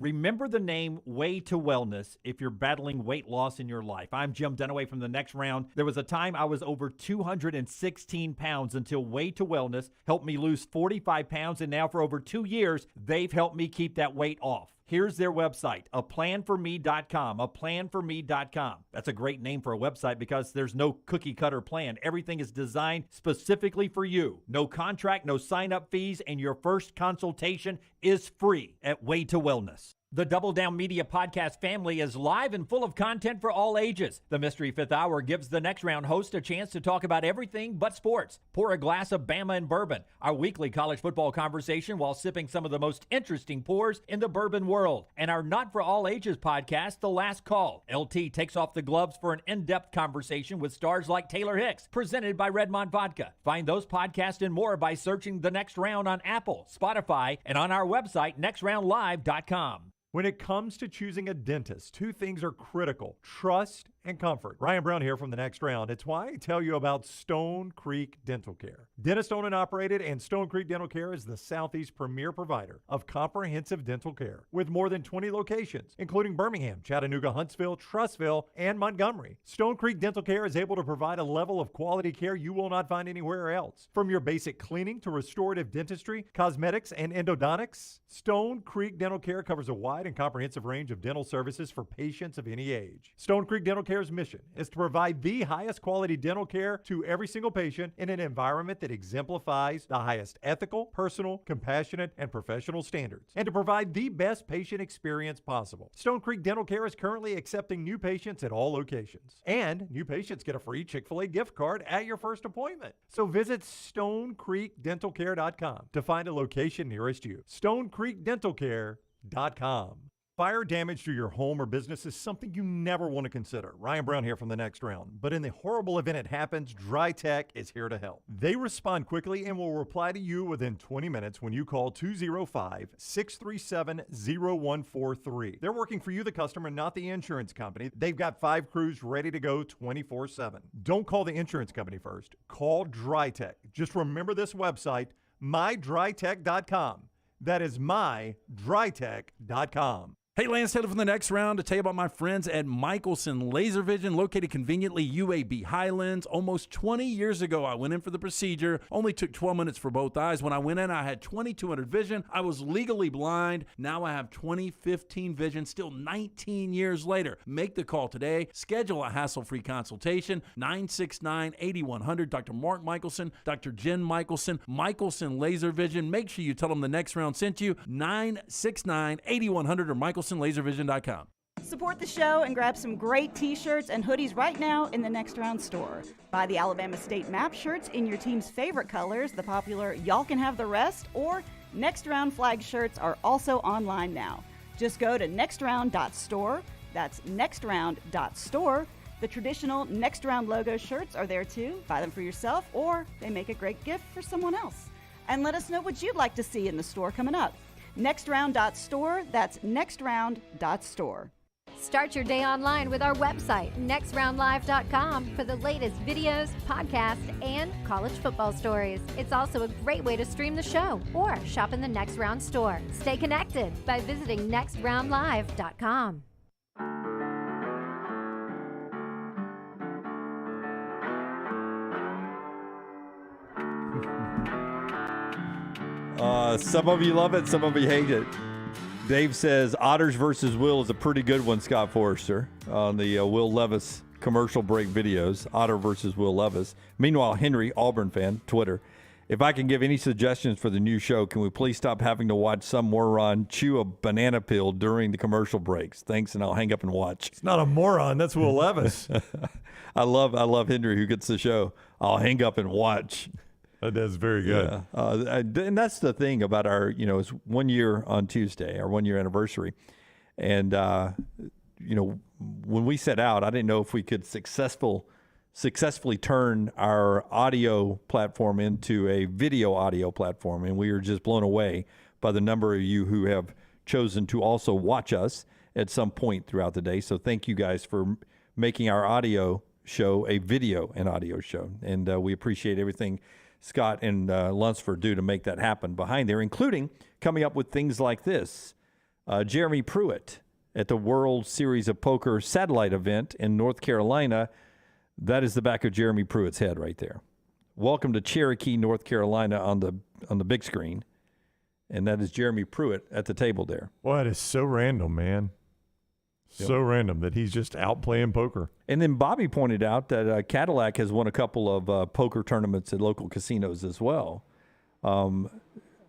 Remember the name Way to Wellness if you're battling weight loss in your life. I'm Jim Dunaway from the next round. There was a time I was over 216 pounds until Way to Wellness helped me lose 45 pounds, and now for over 2 years, they've helped me keep that weight off. Here's their website, aplanforme.com, aplanforme.com. That's a great name for a website because there's no cookie-cutter plan. Everything is designed specifically for you. No contract, no sign-up fees, and your first consultation is free at Way to Wellness. The Double Down Media podcast family is live and full of content for all ages. The Mystery Fifth Hour gives the next round host a chance to talk about everything but sports. Pour a glass of Bama and bourbon, our weekly college football conversation while sipping some of the most interesting pours in the bourbon world. And our Not For All Ages podcast, The Last Call. LT takes off the gloves for an in-depth conversation with stars like Taylor Hicks, presented by Redmond Vodka. Find those podcasts and more by searching The Next Round on Apple, Spotify, and on our website, nextroundlive.com. When it comes to choosing a dentist, 2 things are critical: trust and comfort. Ryan Brown here from the next round. It's why I tell you about Stone Creek Dental Care. Dentist owned and operated, and Stone Creek Dental Care is the Southeast premier provider of comprehensive dental care with more than 20 locations, including Birmingham, Chattanooga, Huntsville, Trussville, and Montgomery. Stone Creek Dental Care is able to provide a level of quality care you will not find anywhere else. From your basic cleaning to restorative dentistry, cosmetics, and endodontics, Stone Creek Dental Care covers a wide and comprehensive range of dental services for patients of any age. Stone Creek Dental Care's mission is to provide the highest quality dental care to every single patient in an environment that exemplifies the highest ethical, personal, compassionate, and professional standards, and to provide the best patient experience possible. Stone Creek Dental Care is currently accepting new patients at all locations, and new patients get a free Chick-fil-A gift card at your first appointment. So visit StoneCreekDentalCare.com to find a location nearest you. StoneCreekDentalCare.com. Fire damage to your home or business is something you never want to consider. Ryan Brown here from The Next Round. But in the horrible event it happens, Dry Tech is here to help. They respond quickly and will reply to you within 20 minutes when you call 205-637-0143. They're working for you, the customer, not the insurance company. They've got 5 crews ready to go 24/7. Don't call the insurance company first. Call Dry Tech. Just remember this website, mydrytech.com. That is mydrytech.com. Hey, Lance Taylor from The Next Round to tell you about my friends at Michelson Laser Vision, located conveniently UAB Highlands. Almost 20 years ago, I went in for the procedure. Only took 12 minutes for both eyes. When I went in, I had 20/200 vision. I was legally blind. Now I have 20/15 vision, still 19 years later. Make the call today. Schedule a hassle-free consultation. 969-8100. Dr. Mark Michelson, Dr. Jen Michelson, Michelson Laser Vision. Make sure you tell them The Next Round sent you. 969-8100 or MichelsonLaserVision.com. Support the show and grab some great t-shirts and hoodies right now in the Next Round store. Buy the Alabama State Map shirts in your team's favorite colors, the popular Y'all Can Have the Rest, or Next Round flag shirts are also online now. Just go to nextround.store. That's nextround.store. The traditional Next Round logo shirts are there too. Buy them for yourself, or they make a great gift for someone else. And let us know what you'd like to see in the store coming up. Nextround.store, that's nextround.store. Start your day online with our website, nextroundlive.com, for the latest videos, podcasts, and college football stories. It's also a great way to stream the show or shop in the Next Round store. Stay connected by visiting nextroundlive.com. Some of you love it, some of you hate it. Dave says Otters versus Will is a pretty good one, Scott Forrester, on the Will Levis commercial break videos. Otter versus Will Levis. Meanwhile, Henry, Auburn fan, Twitter. If I can give any suggestions for the new show, can we please stop having to watch some moron chew a banana peel during the commercial breaks? Thanks, and I'll hang up and watch. It's not a moron. That's Will Levis. I love Henry who gets the show. I'll hang up and watch. That's very good. Yeah. And that's the thing about our, it's 1 year on Tuesday, our 1 year anniversary. And, when we set out, I didn't know if we could successfully turn our audio platform into a video audio platform. And we are just blown away by the number of you who have chosen to also watch us at some point throughout the day. So thank you guys for making our audio show a video and audio show. And we appreciate everything Scott and Lunsford do to make that happen behind there, including coming up with things like this. Jeremy Pruitt at the World Series of Poker satellite event in North Carolina. That is the back of Jeremy Pruitt's head right there. Welcome to Cherokee, North Carolina on the big screen. And that is Jeremy Pruitt at the table there. Well, it is so random, man. So random that he's just out playing poker. And then Bobby pointed out that Cadillac has won a couple of poker tournaments at local casinos as well. Down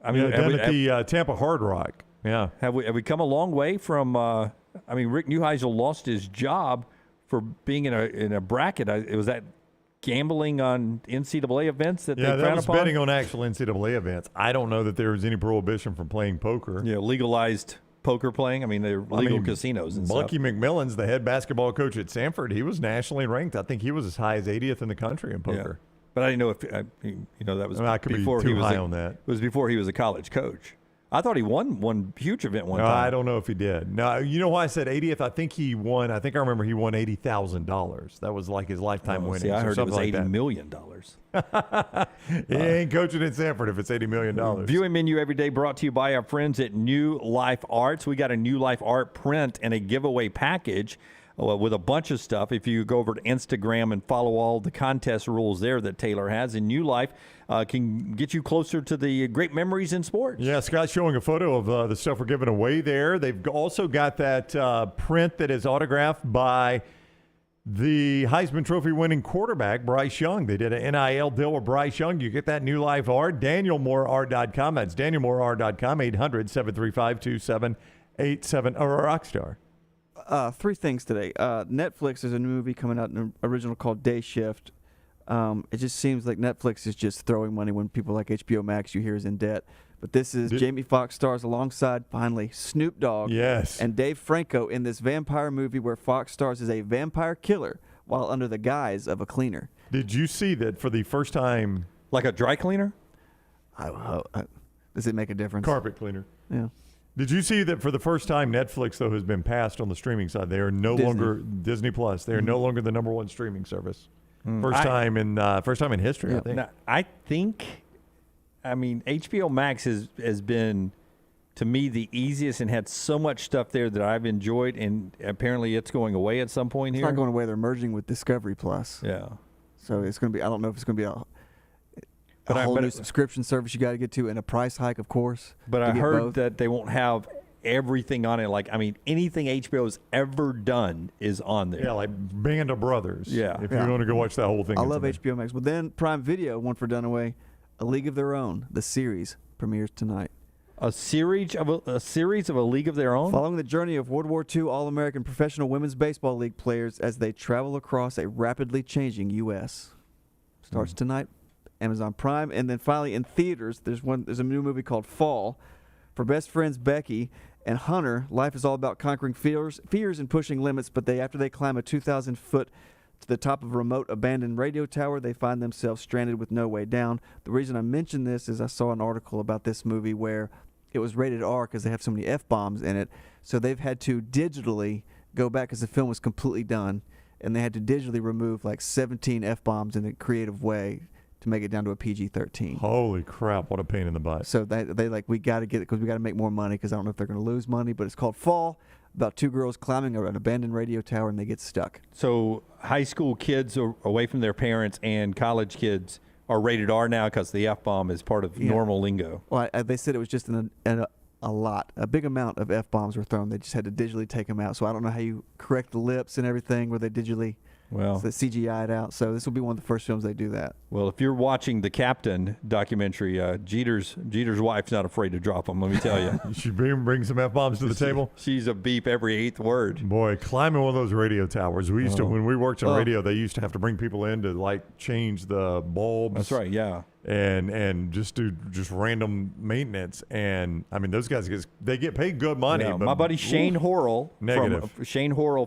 at the Tampa Hard Rock. Yeah. Have we come a long way from? Rick Neuheisel lost his job for being in a bracket. Was that gambling on NCAA events that they frowned that was upon? betting on actual NCAA events. I don't know that there was any prohibition from playing poker. Yeah, legalized poker playing. They're legal casinos and Bucky stuff. McMillan's the head basketball coach at Samford. He was nationally ranked. I think he was as high as 80th in the country in poker. Yeah. But I didn't know if that was I could before be too he was high on that. It was before he was a college coach. I thought he won one huge event one time. I don't know if he did. No, you know why I said 80th? I think he won. I remember he won $80,000. That was like his lifetime winnings. See, I heard it was like $80 million. He ain't coaching in Sanford if it's $80 million. Viewing menu every day brought to you by our friends at New Life Arts. We got a New Life Art print and a giveaway package with a bunch of stuff. If you go over to Instagram and follow all the contest rules there that Taylor has, and New Life can get you closer to the great memories in sports. Yeah, Scott's showing a photo of the stuff we're giving away there. They've also got that print that is autographed by The Heisman Trophy winning quarterback, Bryce Young. They did an NIL deal with Bryce Young. You get that New Life R. DanielMooreR.com. That's DanielMooreR.com, 800-735-2787, or Rockstar. 3 things today. Netflix, there's a new movie coming out, an original called Day Shift. It just seems like Netflix is just throwing money when people like HBO Max you hear is in debt. But this is Jamie Foxx stars alongside, finally, Snoop Dogg and Dave Franco in this vampire movie where Foxx stars as a vampire killer while under the guise of a cleaner. Did you see that for the first time? Like a dry cleaner? Does it make a difference? Carpet cleaner. Yeah. Did you see that for the first time, Netflix, though, has been passed on the streaming side? They are no longer Disney Plus. They are no longer the number 1 streaming service. First time in history, I think. Now, I mean, HBO Max has been, to me, the easiest and had so much stuff there that I've enjoyed, and apparently it's going away at some point here. It's not going away. They're merging with Discovery Plus. Yeah. So it's going to be, I don't know if it's going to be a whole new subscription service you got to get to, and a price hike, of course. But I heard that they won't have everything on it. Like, I mean, anything HBO's ever done is on there. Yeah, like Band of Brothers. Yeah. If you want to go watch that whole thing. I love HBO Max. But then Prime Video, one for Dunaway, A League of Their Own, the series, premieres tonight. A series of A League of Their Own? Following the journey of World War II All-American Professional Women's Baseball League players as they travel across a rapidly changing U.S. Starts tonight, Amazon Prime. And then finally in theaters, there's a new movie called Fall. For best friends Becky and Hunter, life is all about conquering fears and pushing limits, but after they climb a 2,000-foot to the top of a remote abandoned radio tower, they find themselves stranded with no way down. The reason I mention this is I saw an article about this movie where it was rated R because they have so many F-bombs in it. So they've had to digitally go back because the film was completely done, and they had to digitally remove like 17 F-bombs in a creative way to make it down to a PG-13. Holy crap, what a pain in the butt. So they like, we got to get it because we got to make more money because I don't know if they're going to lose money, but it's called Fall, about 2 girls climbing an abandoned radio tower and they get stuck. So high school kids are away from their parents and college kids are rated R now because the F-bomb is part of normal lingo. Well, they said it was just a big amount of F-bombs were thrown. They just had to digitally take them out. So I don't know how you correct the lips and everything where they digitally CGI'd out. So this will be one of the first films they do that. Well, if you're watching the Captain documentary, Jeter's wife's not afraid to drop them, let me tell you. She bring some F-bombs to the table? She's a beep every 8th word. Boy, climbing one of those radio towers. We used to, when we worked on radio, they used to have to bring people in to like change the bulbs. That's right, yeah. And just do random maintenance. And I mean, those guys they get paid good money. Yeah, but, my buddy Shane Horrell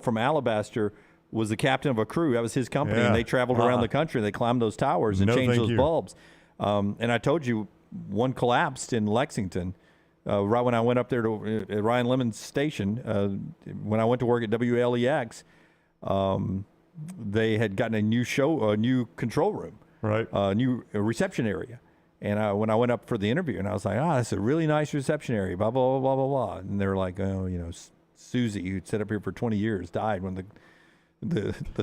from Alabaster was the captain of a crew. That was his company, and they traveled around the country. They climbed those towers and changed those bulbs. And I told you, one collapsed in Lexington right when I went up there to Ryan Lemon's station. When I went to work at WLEX, they had gotten a new control room, a new reception area. And when I went up for the interview, and I was like, that's a really nice reception area, blah, blah, blah, blah, blah. And they were like, Susie, who'd set up here for 20 years, died when the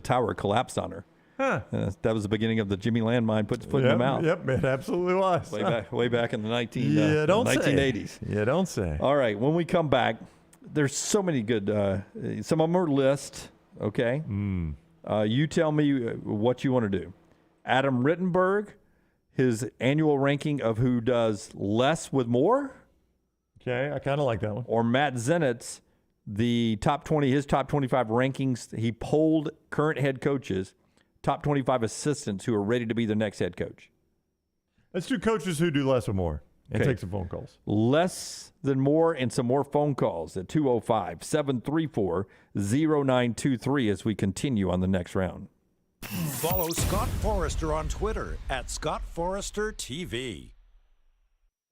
tower collapsed on her. Huh. That was the beginning of the Jimmy Landmine puts foot in the mouth. Yep, it absolutely was. Way back in the 1980s. Yeah, don't say. All right, when we come back, there's so many good, some of them are lists, okay? You tell me what you want to do. Adam Rittenberg, his annual ranking of who does less with more. Okay, I kind of like that one. Or Matt Zennett's, his top 25 rankings. He polled current head coaches, top 25 assistants who are ready to be the next head coach. Let's do coaches who do less or more and take some phone calls. Less than more and some more phone calls at 205-734-0923 as we continue on the next round. Follow Scott Forrester on Twitter at Scott Forrester TV.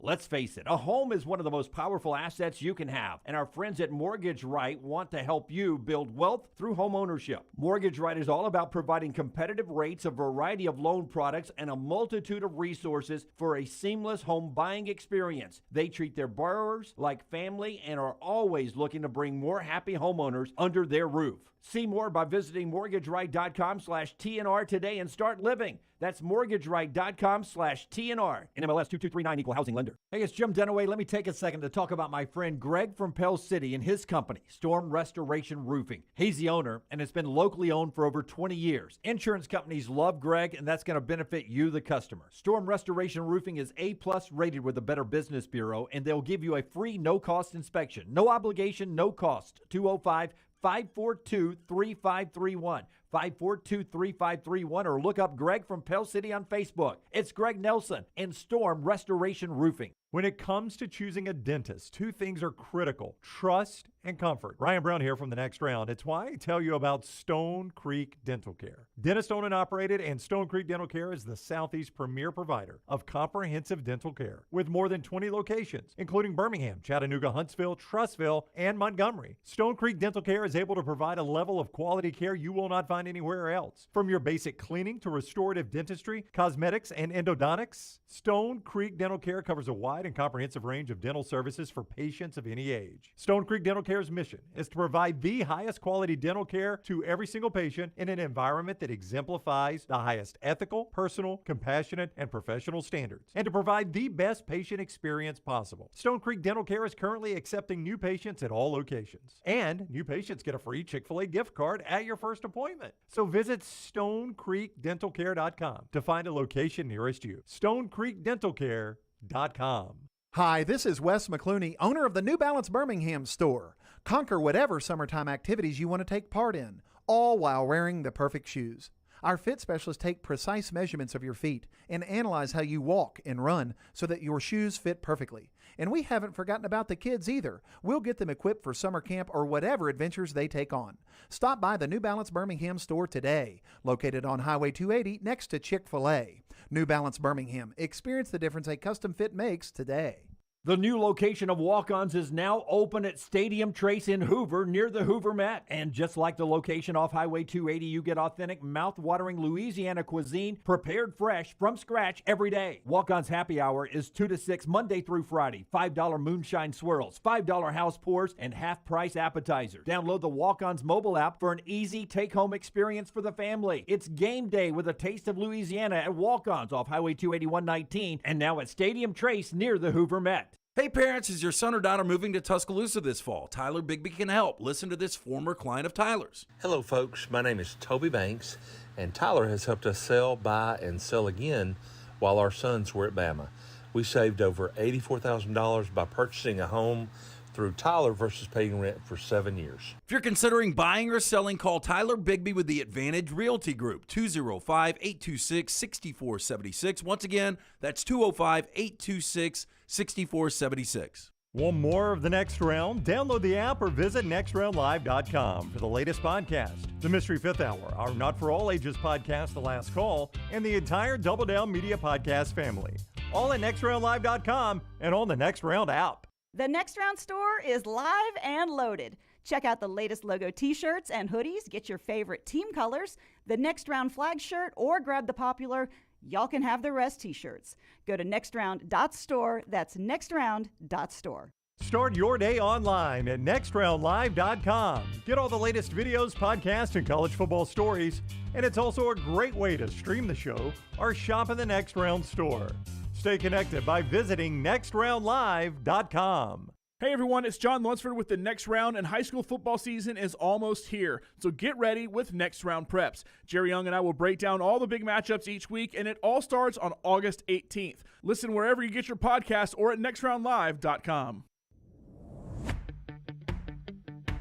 Let's face it, a home is one of the most powerful assets you can have, and our friends at Mortgage Right want to help you build wealth through home ownership. Mortgage Right is all about providing competitive rates, a variety of loan products, and a multitude of resources for a seamless home buying experience. They treat their borrowers like family and are always looking to bring more happy homeowners under their roof. See more by visiting mortgageright.com/TNR today and start living. That's mortgageright.com/TNR. NMLS 2239, equal housing lender. lender. Hey, it's Jim Dunaway. Let me take a second to talk about my friend Greg from Pell City and his company, Storm Restoration Roofing. He's the owner, and it's been locally owned for over 20 years. Insurance companies love Greg, and that's going to benefit you, the customer. Storm Restoration Roofing is A-plus rated with the Better Business Bureau, and they'll give you a free no-cost inspection. No obligation, no cost. 205-542-3531. 542-3531, or look up Greg from Pell City on Facebook. It's Greg Nelson and Storm Restoration Roofing. When it comes to choosing a dentist, two things are critical: trust and comfort. Ryan Brown here from The Next Round. It's why I tell you about Stone Creek Dental Care. Dentist owned and operated, and Stone Creek Dental Care is the Southeast premier provider of comprehensive dental care with more than 20 locations, including Birmingham, Chattanooga, Huntsville, Trussville, and Montgomery. Stone Creek Dental Care is able to provide a level of quality care you will not find anywhere else. From your basic cleaning to restorative dentistry, cosmetics, and endodontics, Stone Creek Dental Care covers a wide and comprehensive range of dental services for patients of any age. Stone Creek Dental Care's mission is to provide the highest quality dental care to every single patient in an environment that exemplifies the highest ethical, personal, compassionate, and professional standards, and to provide the best patient experience possible. Stone Creek Dental Care is currently accepting new patients at all locations, and new patients get a free Chick-fil-A gift card at your first appointment. So visit StoneCreekDentalCare.com to find a location nearest you. StoneCreekDentalCare.com. Hi, this is Wes McClooney, owner of the New Balance Birmingham store. Conquer whatever summertime activities you want to take part in, all while wearing the perfect shoes. Our fit specialists take precise measurements of your feet and analyze how you walk and run so that your shoes fit perfectly. And we haven't forgotten about the kids either. We'll get them equipped for summer camp or whatever adventures they take on. Stop by the New Balance Birmingham store today, located on Highway 280 next to Chick-fil-A. New Balance Birmingham. Experience the difference a custom fit makes today. The new location of Walk-Ons is now open at Stadium Trace in Hoover, near the Hoover Met. And just like the location off Highway 280, you get authentic, mouth-watering Louisiana cuisine prepared fresh from scratch every day. Walk-Ons Happy Hour is 2 to 6 Monday through Friday. $5 moonshine swirls, $5 house pours, and half-price appetizers. Download the Walk-Ons mobile app for an easy take-home experience for the family. It's game day with a taste of Louisiana at Walk-Ons off Highway 281-19 and now at Stadium Trace near the Hoover Met. Hey parents, is your son or daughter moving to Tuscaloosa this fall? Tyler Bigby can help. Listen to this former client of Tyler's. Hello folks, my name is Toby Banks, and Tyler has helped us sell, buy, and sell again while our sons were at Bama. We saved over $84,000 by purchasing a home through Tyler versus paying rent for 7 years. If you're considering buying or selling, call Tyler Bigby with the Advantage Realty Group, 205-826-6476. Once again, that's 205-826-6476. Want more of The Next Round? Download the app or visit nextroundlive.com for the latest podcast. The Mystery Fifth Hour, our Not For All Ages podcast, The Last Call, and the entire Double Down Media podcast family. All at nextroundlive.com and on the Next Round app. The Next Round store is live and loaded. Check out the latest logo t-shirts and hoodies. Get your favorite team colors, the Next Round flag shirt, or grab the popular Y'all Can Have the Rest t-shirts. Go to nextround.store. That's nextround.store. Start your day online at nextroundlive.com. Get all the latest videos, podcasts, and college football stories. And it's also a great way to stream the show or shop in the Next Round store. Stay connected by visiting nextroundlive.com. Hey everyone, it's John Lunsford with the Next Round, and high school football season is almost here. So get ready with Next Round Preps. Jerry Young and I will break down all the big matchups each week, and it all starts on August 18th. Listen wherever you get your podcast or at nextroundlive.com.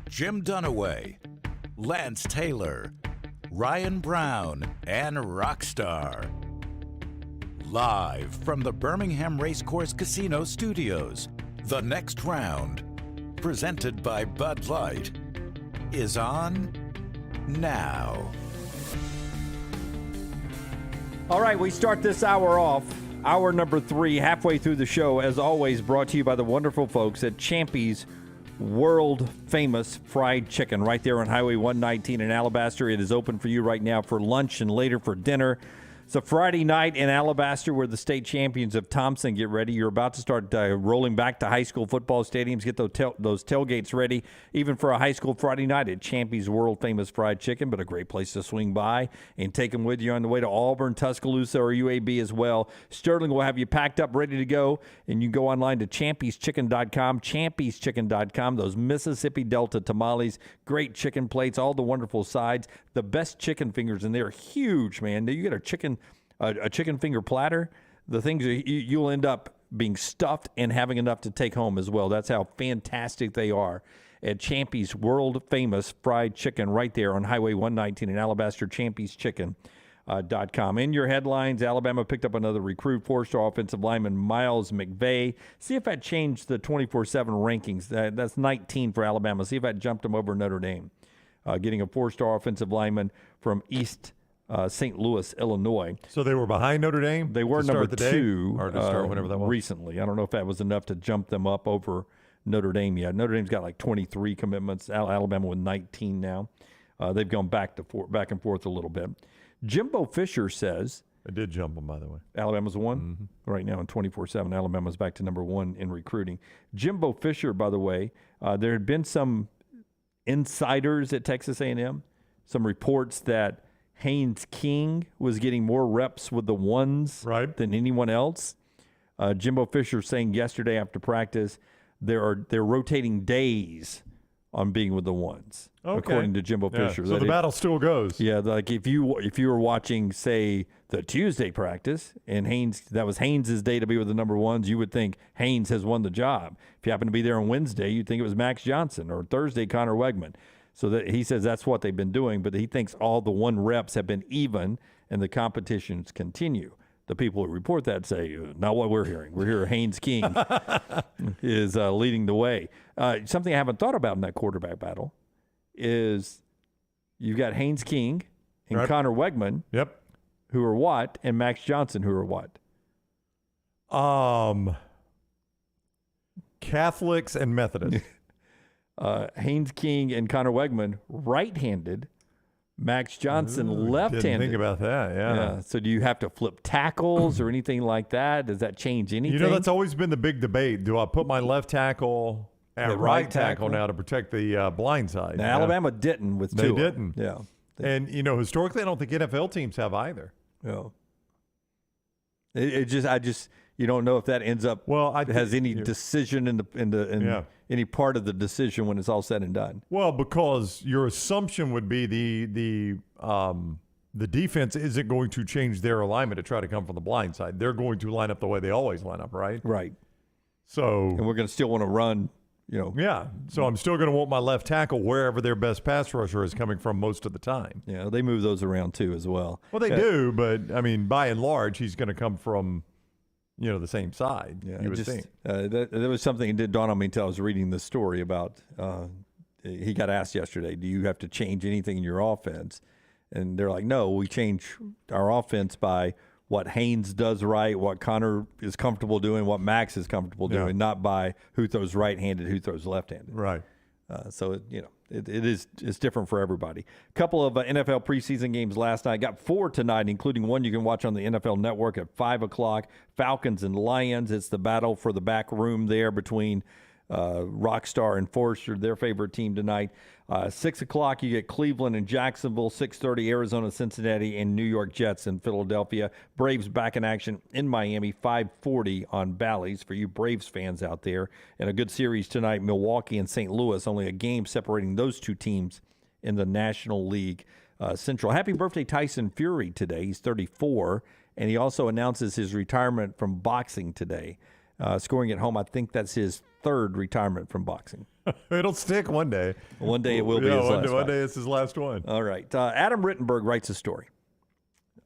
Jim Dunaway, Lance Taylor, Ryan Brown, and Rockstar. Live from the Birmingham Racecourse Casino Studios, The Next Round, presented by Bud Light, is on now. All right, we start this hour off, hour number 3, halfway through the show, as always, brought to you by the wonderful folks at Champy's world famous fried chicken right there on Highway 119 in Alabaster. It is open for you right now for lunch and later for dinner. It's a Friday night in Alabaster where the state champions of Thompson get ready. You're about to start rolling back to high school football stadiums, get those tailgates ready, even for a high school Friday night at Champy's world-famous fried chicken, but a great place to swing by and take them with you on the way to Auburn, Tuscaloosa, or UAB as well. Sterling will have you packed up, ready to go, and you can go online to champyschicken.com, champyschicken.com. Those Mississippi Delta tamales, great chicken plates, all the wonderful sides, the best chicken fingers, and they're huge, man. You get a chicken finger platter, the things you'll end up being stuffed and having enough to take home as well. That's how fantastic they are at Champy's world-famous fried chicken right there on Highway 119 in Alabaster, champyschicken.com. In your headlines, Alabama picked up another recruit, 4-star offensive lineman Miles McVay. See if that changed the 24/7 rankings. That's 19 for Alabama. See if that jumped them over Notre Dame. Getting a 4-star offensive lineman from East St. Louis, Illinois. So they were behind Notre Dame? They were number 2 or to start whenever that was? Recently. I don't know if that was enough to jump them up over Notre Dame yet. Notre Dame's got like 23 commitments. Alabama with 19 now. They've gone back and forth a little bit. Jimbo Fisher says... I did jump them, by the way. Alabama's 1? Mm-hmm. Right now in 24/7. Alabama's back to number 1 in recruiting. Jimbo Fisher, by the way, there had been some insiders at Texas A&M, some reports that Haynes King was getting more reps with the ones than anyone else. Jimbo Fisher saying yesterday after practice they're rotating days on being with the ones, according to Jimbo Fisher. So the battle still goes. Yeah, like if you were watching, say, the Tuesday practice and that was Haynes' day to be with the number ones, you would think Haynes has won the job. If you happen to be there on Wednesday, you'd think it was Max Johnson, or Thursday Connor Wegman. So that he says that's what they've been doing, but he thinks all the one reps have been even and the competitions continue. The people who report that say, not what we're hearing. We're hearing Haynes King is leading the way. Something I haven't thought about in that quarterback battle is you've got Haynes King and Connor Wegman, who are what, and Max Johnson, who are what? Catholics and Methodists. Haynes King and Connor Wegman, right-handed. Max Johnson, left-handed. Didn't think about that, yeah. So do you have to flip tackles or anything like that? Does that change anything? You know, that's always been the big debate. Do I put my left tackle at right tackle now to protect the blind side? Now, Alabama didn't with Tua. They didn't. Yeah. And, you know, historically, I don't think NFL teams have either. Yeah. You don't know if that ends up has any decision in any part of the decision when it's all said and done. Well, because your assumption would be the defense isn't going to change their alignment to try to come from the blind side. They're going to line up the way they always line up, right? Right. So, and we're going to still want to run, Yeah. So I'm still going to want my left tackle wherever their best pass rusher is coming from most of the time. Yeah, they move those around too as well. Well, they do, but I mean, by and large, he's going to come from the same side, you would think. There was something that did dawn on me until I was reading this story about he got asked yesterday, do you have to change anything in your offense? And they're like, no, we change our offense by what Haynes does right, what Connor is comfortable doing, what Max is comfortable doing, not by who throws right-handed, who throws left-handed. Right. So, it's different for everybody. A couple of NFL preseason games last night. Got 4 tonight, including one you can watch on the NFL Network at 5 o'clock. Falcons and Lions. It's the battle for the back room there between Rockstar and Forrester, their favorite team tonight. 6 o'clock, you get Cleveland and Jacksonville. 6:30, Arizona, Cincinnati, and New York Jets in Philadelphia. Braves back in action in Miami. 5:40 on Bally's for you Braves fans out there. And a good series tonight, Milwaukee and St. Louis. Only a game separating those two teams in the National League Central. Happy birthday, Tyson Fury, today. He's 34, and he also announces his retirement from boxing today. Scoring at home, I think that's his 3rd retirement from boxing. It'll stick one day. One day it will be his last one. One day it's his last one. All right. Adam Rittenberg writes a story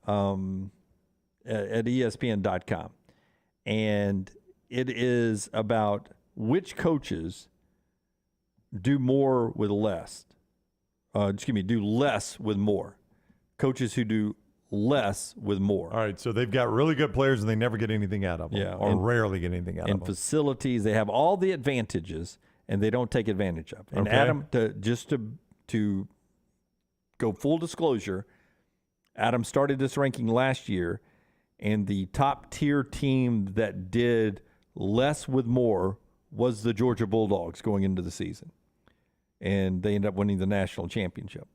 at ESPN.com. And it is about which coaches do more with less. Do less with more. Coaches who do less with more. All right, so they've got really good players and they never get anything out of them, or rarely get anything out of them. In facilities, they have all the advantages and they don't take advantage of. And Adam, to go full disclosure, Adam started this ranking last year, and the top-tier team that did less with more was the Georgia Bulldogs going into the season. And they ended up winning the national championship.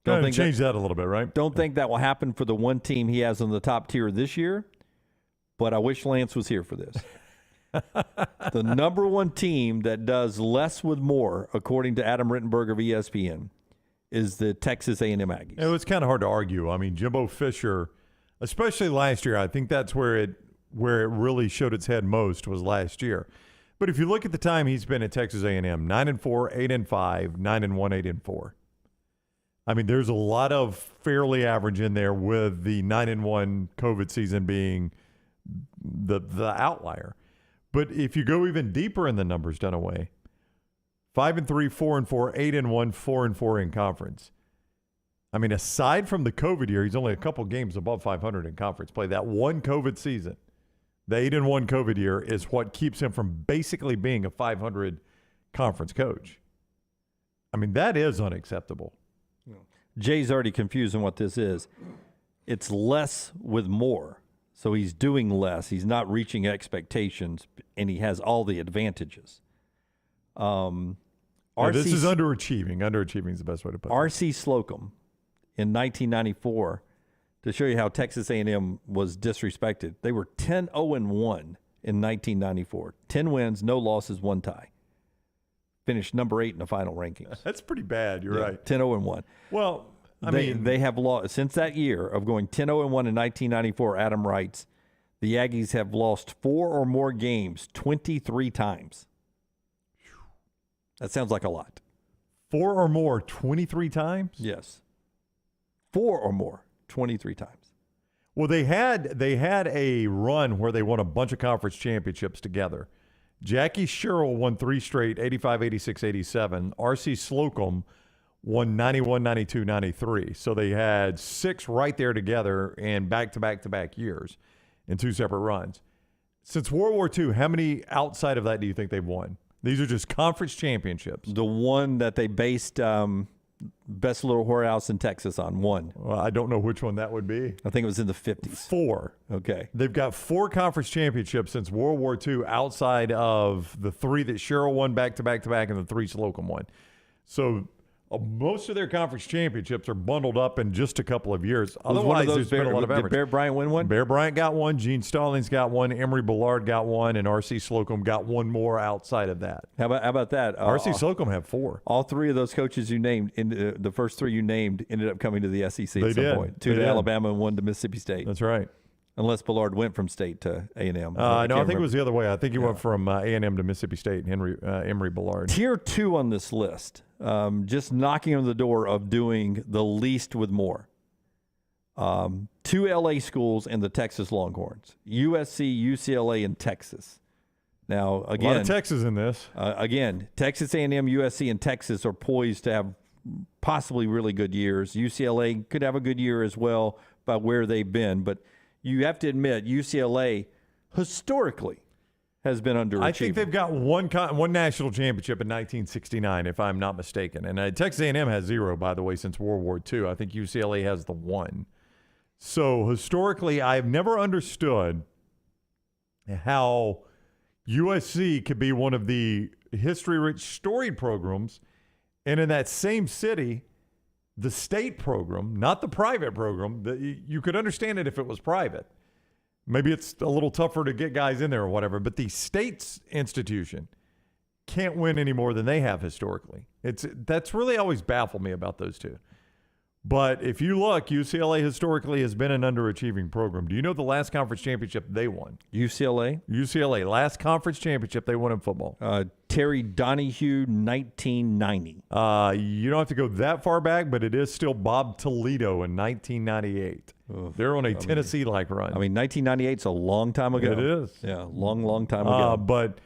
Don't think change that a little bit, right? Don't think that will happen for the one team he has on the top tier this year, but I wish Lance was here for this. The number one team that does less with more, according to Adam Rittenberg of ESPN, is the Texas A&M Aggies. It was kind of hard to argue. I mean, Jimbo Fisher, especially last year, I think that's where it really showed its head most was last year. But if you look at the time he's been at Texas A&M, 9-4, 8-5, 9-1, 8-4. I mean, there's a lot of fairly average in there, with the 9-1 COVID season being the outlier. But if you go even deeper in the numbers, Dunaway, 5-3, 4-4, 8-1, 4-4 in conference. I mean, aside from the COVID year, he's only a couple games above 500 in conference play. That one COVID season, the 8-1 COVID year, is what keeps him from basically being a 500 conference coach. I mean, that is unacceptable. Jay's already confused on what this is. It's less with more. So he's doing less. He's not reaching expectations, and he has all the advantages. This is underachieving. Underachieving is the best way to put it. R.C. Slocum in 1994, to show you how Texas A&M was disrespected, they were 10-0-1 in 1994. 10 wins, no losses, 1 tie. Finished number 8 in the final rankings. That's pretty bad. You're right. 10-0-1. Well, they have lost since that year of going 10-0-1 in 1994. Adam writes, the Aggies have lost 4 or more games 23 times. That sounds like a lot. 4 or more 23 times? Yes. 4 or more 23 times. Well, they had a run where they won a bunch of conference championships together. Jackie Sherrill won 3 straight, 85, 86, 87. R.C. Slocum won 91, 92, 93. So they had 6 right there together in back-to-back-to-back years in 2 separate runs. Since World War II, how many outside of that do you think they've won? These are just conference championships. The one that they based Best Little Whorehouse in Texas on, 1. Well, I don't know which one that would be. I think it was in the 50s. 4. Okay. They've got 4 conference championships since World War II outside of the 3 that Sherrill won back-to-back-to-back and the 3 Slocum won. So most of their conference championships are bundled up in just a couple of years. Otherwise, there's been a lot of average. Did Bear Bryant win one? Bear Bryant got 1. Gene Stallings got 1. Emory Ballard got 1. And R.C. Slocum got 1 more outside of that. How about that? R.C. Slocum had 4. All 3 of those coaches you named, the first 3 you named, ended up coming to the SEC at some point. 2 to Alabama and 1 to Mississippi State. That's right. Unless Ballard went from State to A&M. No, I think it was the other way. I think he went from A&M to Mississippi State, Emory Ballard. Tier 2 on this list, just knocking on the door of doing the least with more. 2 L.A. schools and the Texas Longhorns, USC, UCLA, and Texas. Now, again, a lot of Texas in this. Again, Texas A&M, USC, and Texas are poised to have possibly really good years. UCLA could have a good year as well by where they've been, but you have to admit, UCLA historically has been underachieving. I think they've got one national championship in 1969, if I'm not mistaken. And Texas A&M has 0, by the way, since World War II. I think UCLA has the 1. So historically, I've never understood how USC could be one of the history-rich storied programs, and in that same city, the state program, not the private program, you could understand it if it was private. Maybe it's a little tougher to get guys in there or whatever, but the state's institution can't win any more than they have historically. That's really always baffled me about those two. But if you look, UCLA historically has been an underachieving program. Do you know the last conference championship they won? UCLA, last conference championship they won in football. Terry Donahue, 1990. You don't have to go that far back, but it is still Bob Toledo in 1998. They're on a Tennessee-like run. I mean, 1998 is a long time ago. It is. Yeah, long time ago. But,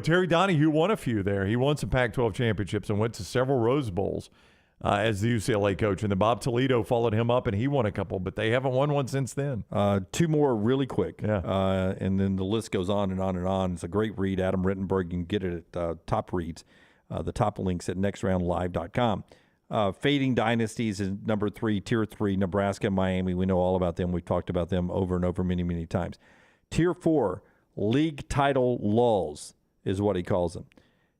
Terry Donahue won a few there. He won some Pac-12 championships and went to several Rose Bowls as the UCLA coach. And then Bob Toledo followed him up, and he won a couple, but they haven't won one since then. 2 more really quick. Yeah. And then the list goes on and on and on. It's a great read. Adam Rittenberg, you can get it at Top Reads. The top links at nextroundlive.com. Fading dynasties is number 3, tier 3, Nebraska and Miami. We know all about them. We've talked about them over and over many, many times. Tier 4, league title lulls is what he calls them.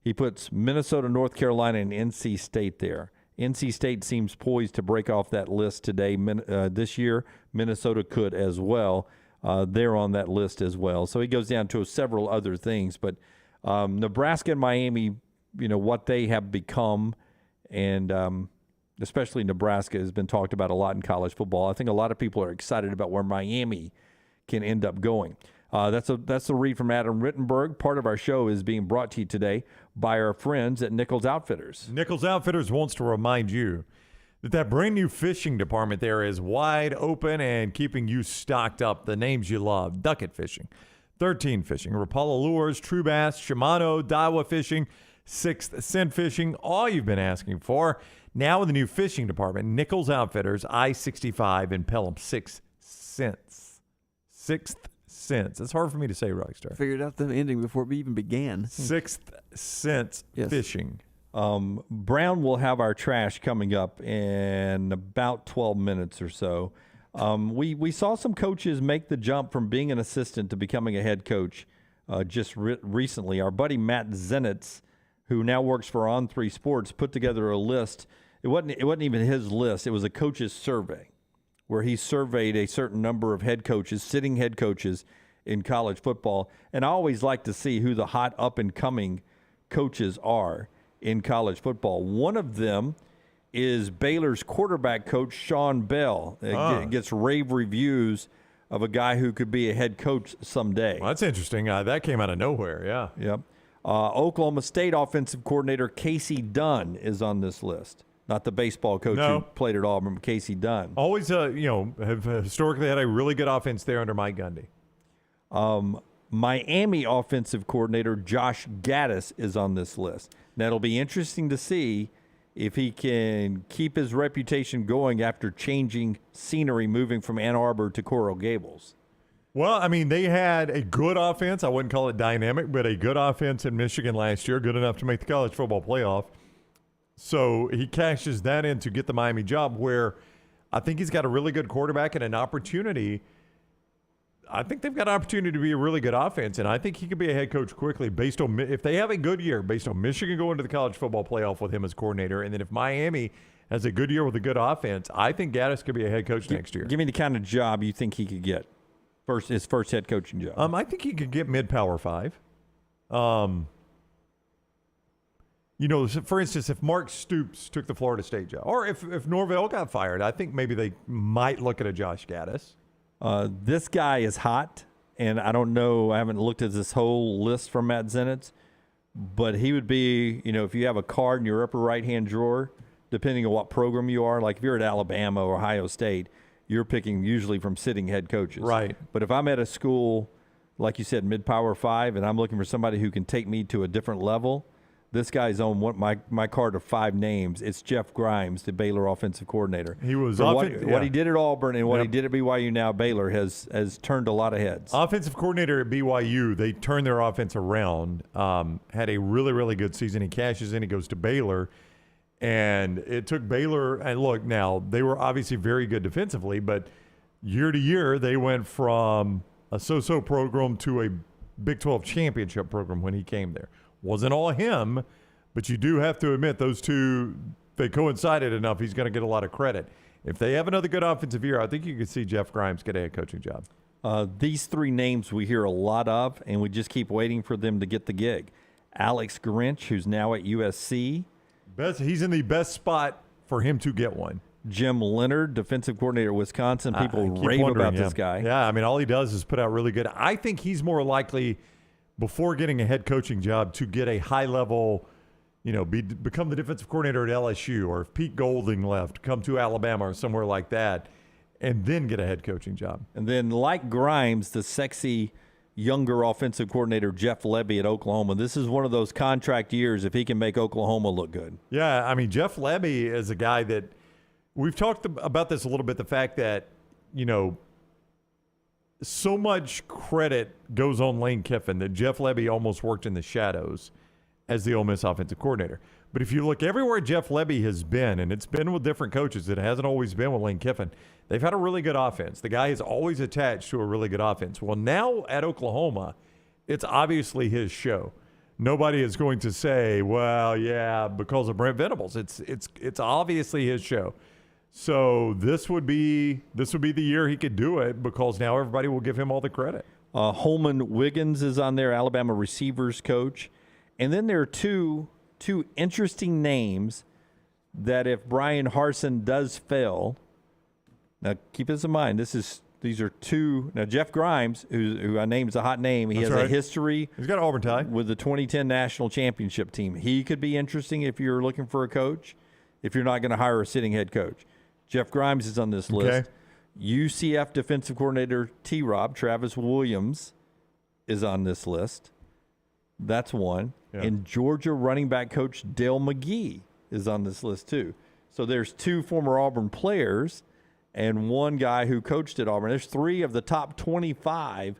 He puts Minnesota, North Carolina, and NC State there. NC State seems poised to break off that list today. This year, Minnesota could as well. They're on that list as well. So he goes down to several other things. But Nebraska and Miami, what they have become, and especially Nebraska has been talked about a lot in college football. I think a lot of people are excited about where Miami can end up going. That's a read from Adam Rittenberg. Part of our show is being brought to you today by our friends at Nichols Outfitters. Nichols Outfitters wants to remind you that brand new fishing department there is wide open and keeping you stocked up. The names you love: Ducket Fishing, 13 Fishing, Rapala Lures, True Bass, Shimano, Daiwa Fishing, Sixth Scent Fishing, all you've been asking for. Now in the new fishing department, Nichols Outfitters, I-65 in Pelham, 6 cents. 6th Sense. It's hard for me to say, Rockstar. Figured out the ending before we even began. 6th Sense Fishing. Brown will have our trash coming up in about 12 minutes or so. We saw some coaches make the jump from being an assistant to becoming a head coach just recently. Our buddy Matt Zenitz, who now works for On3 Sports, put together a list. It wasn't even his list. It was a coach's survey where he surveyed a certain number of head coaches, sitting head coaches in college football. And I always like to see who the hot up-and-coming coaches are in college football. One of them is Baylor's quarterback coach, Sean Bell. Gets rave reviews of a guy who could be a head coach someday. Well, that's interesting. That came out of nowhere, yeah. Yep. Oklahoma State offensive coordinator Casey Dunn is on this list. Not the baseball coach who played at Auburn, but Casey Dunn. Always, have historically had a really good offense there under Mike Gundy. Miami offensive coordinator Josh Gaddis is on this list. Now, it'll be interesting to see if he can keep his reputation going after changing scenery, moving from Ann Arbor to Coral Gables. Well, I mean, they had a good offense. I wouldn't call it dynamic, but a good offense in Michigan last year, good enough to make the college football playoff. So he cashes that in to get the Miami job, where I think he's got a really good quarterback and an opportunity. I think they've got an opportunity to be a really good offense, and I think he could be a head coach quickly based on if they have a good year, based on Michigan going to the college football playoff with him as coordinator, and then if Miami has a good year with a good offense, I think Gaddis could be a head coach next year. Give me the kind of job you think he could get. His first head coaching job. I think he could get mid-Power 5. For instance, if Mark Stoops took the Florida State job, or if Norvell got fired, I think maybe they might look at a Josh Gaddis. This guy is hot, and I don't know. I haven't looked at this whole list from Matt Zenitz, but he would be, if you have a card in your upper right-hand drawer, depending on what program you are, like if you're at Alabama or Ohio State, you're picking usually from sitting head coaches. Right. But if I'm at a school, like you said, mid-Power 5, and I'm looking for somebody who can take me to a different level, this guy's on my card of 5 names. It's Jeff Grimes, the Baylor offensive coordinator. He was what he did at Auburn and what he did at BYU now, Baylor has turned a lot of heads. Offensive coordinator at BYU, they turned their offense around, had a really, really good season. He cashes in, he goes to Baylor. And it took Baylor, and look, now, they were obviously very good defensively, but year to year, they went from a so-so program to a Big 12 championship program when he came there. Wasn't all him, but you do have to admit those two, they coincided enough. He's going to get a lot of credit. If they have another good offensive year, I think you could see Jeff Grimes get a head coaching job. These 3 names we hear a lot of, and we just keep waiting for them to get the gig. Alex Grinch, who's now at USC. He's in the best spot for him to get one. Jim Leonard, defensive coordinator at Wisconsin. People rave about this guy. Yeah, I mean, all he does is put out really good. I think he's more likely, before getting a head coaching job, to get a high-level, become the defensive coordinator at LSU, or if Pete Golding left, come to Alabama or somewhere like that, and then get a head coaching job. And then, like Grimes, the sexy younger offensive coordinator Jeff Lebby at Oklahoma. This is one of those contract years if he can make Oklahoma look good. Yeah, I mean, Jeff Lebby is a guy that we've talked about this a little bit, the fact that, so much credit goes on Lane Kiffin that Jeff Lebby almost worked in the shadows as the Ole Miss offensive coordinator. But if you look everywhere Jeff Lebby has been, and it's been with different coaches, it hasn't always been with Lane Kiffin, they've had a really good offense. The guy is always attached to a really good offense. Well, now at Oklahoma, it's obviously his show. Nobody is going to say, well, yeah, because of Brent Venables. It's obviously his show. So this would be the year he could do it, because now everybody will give him all the credit. Holman Wiggins is on there, Alabama receivers coach. And then there are two interesting names that if Brian Harsin does fail, now keep this in mind, these are two. Now, Jeff Grimes, who I named as a hot name, he has a history. He's got an Auburn tie with the 2010 national championship team. He could be interesting if you're looking for a coach, if you're not going to hire a sitting head coach. Jeff Grimes is on this list. UCF defensive coordinator T-Rob, Travis Williams, is on this list. That's one. Yeah. And Georgia running back coach Dale McGee is on this list too. So there's two former Auburn players and one guy who coached at Auburn. There's 3 of the top 25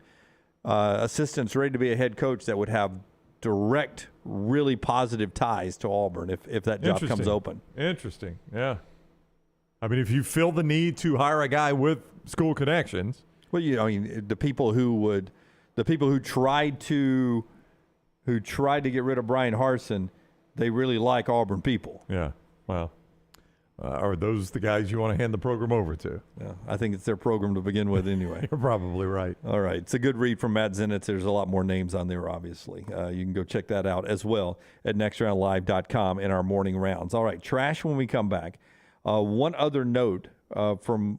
assistants ready to be a head coach that would have direct, really positive ties to Auburn if that job comes open. Interesting, yeah. I mean, if you feel the need to hire a guy with school connections. Well, the people who tried to get rid of Brian Harsin, they really like Auburn people. Yeah, well. Are those the guys you want to hand the program over to? Yeah, I think it's their program to begin with anyway. You're probably right. All right. It's a good read from Matt Zenitz. There's a lot more names on there, obviously. You can go check that out as well at nextroundlive.com in our morning rounds. All right, trash when we come back. One other note from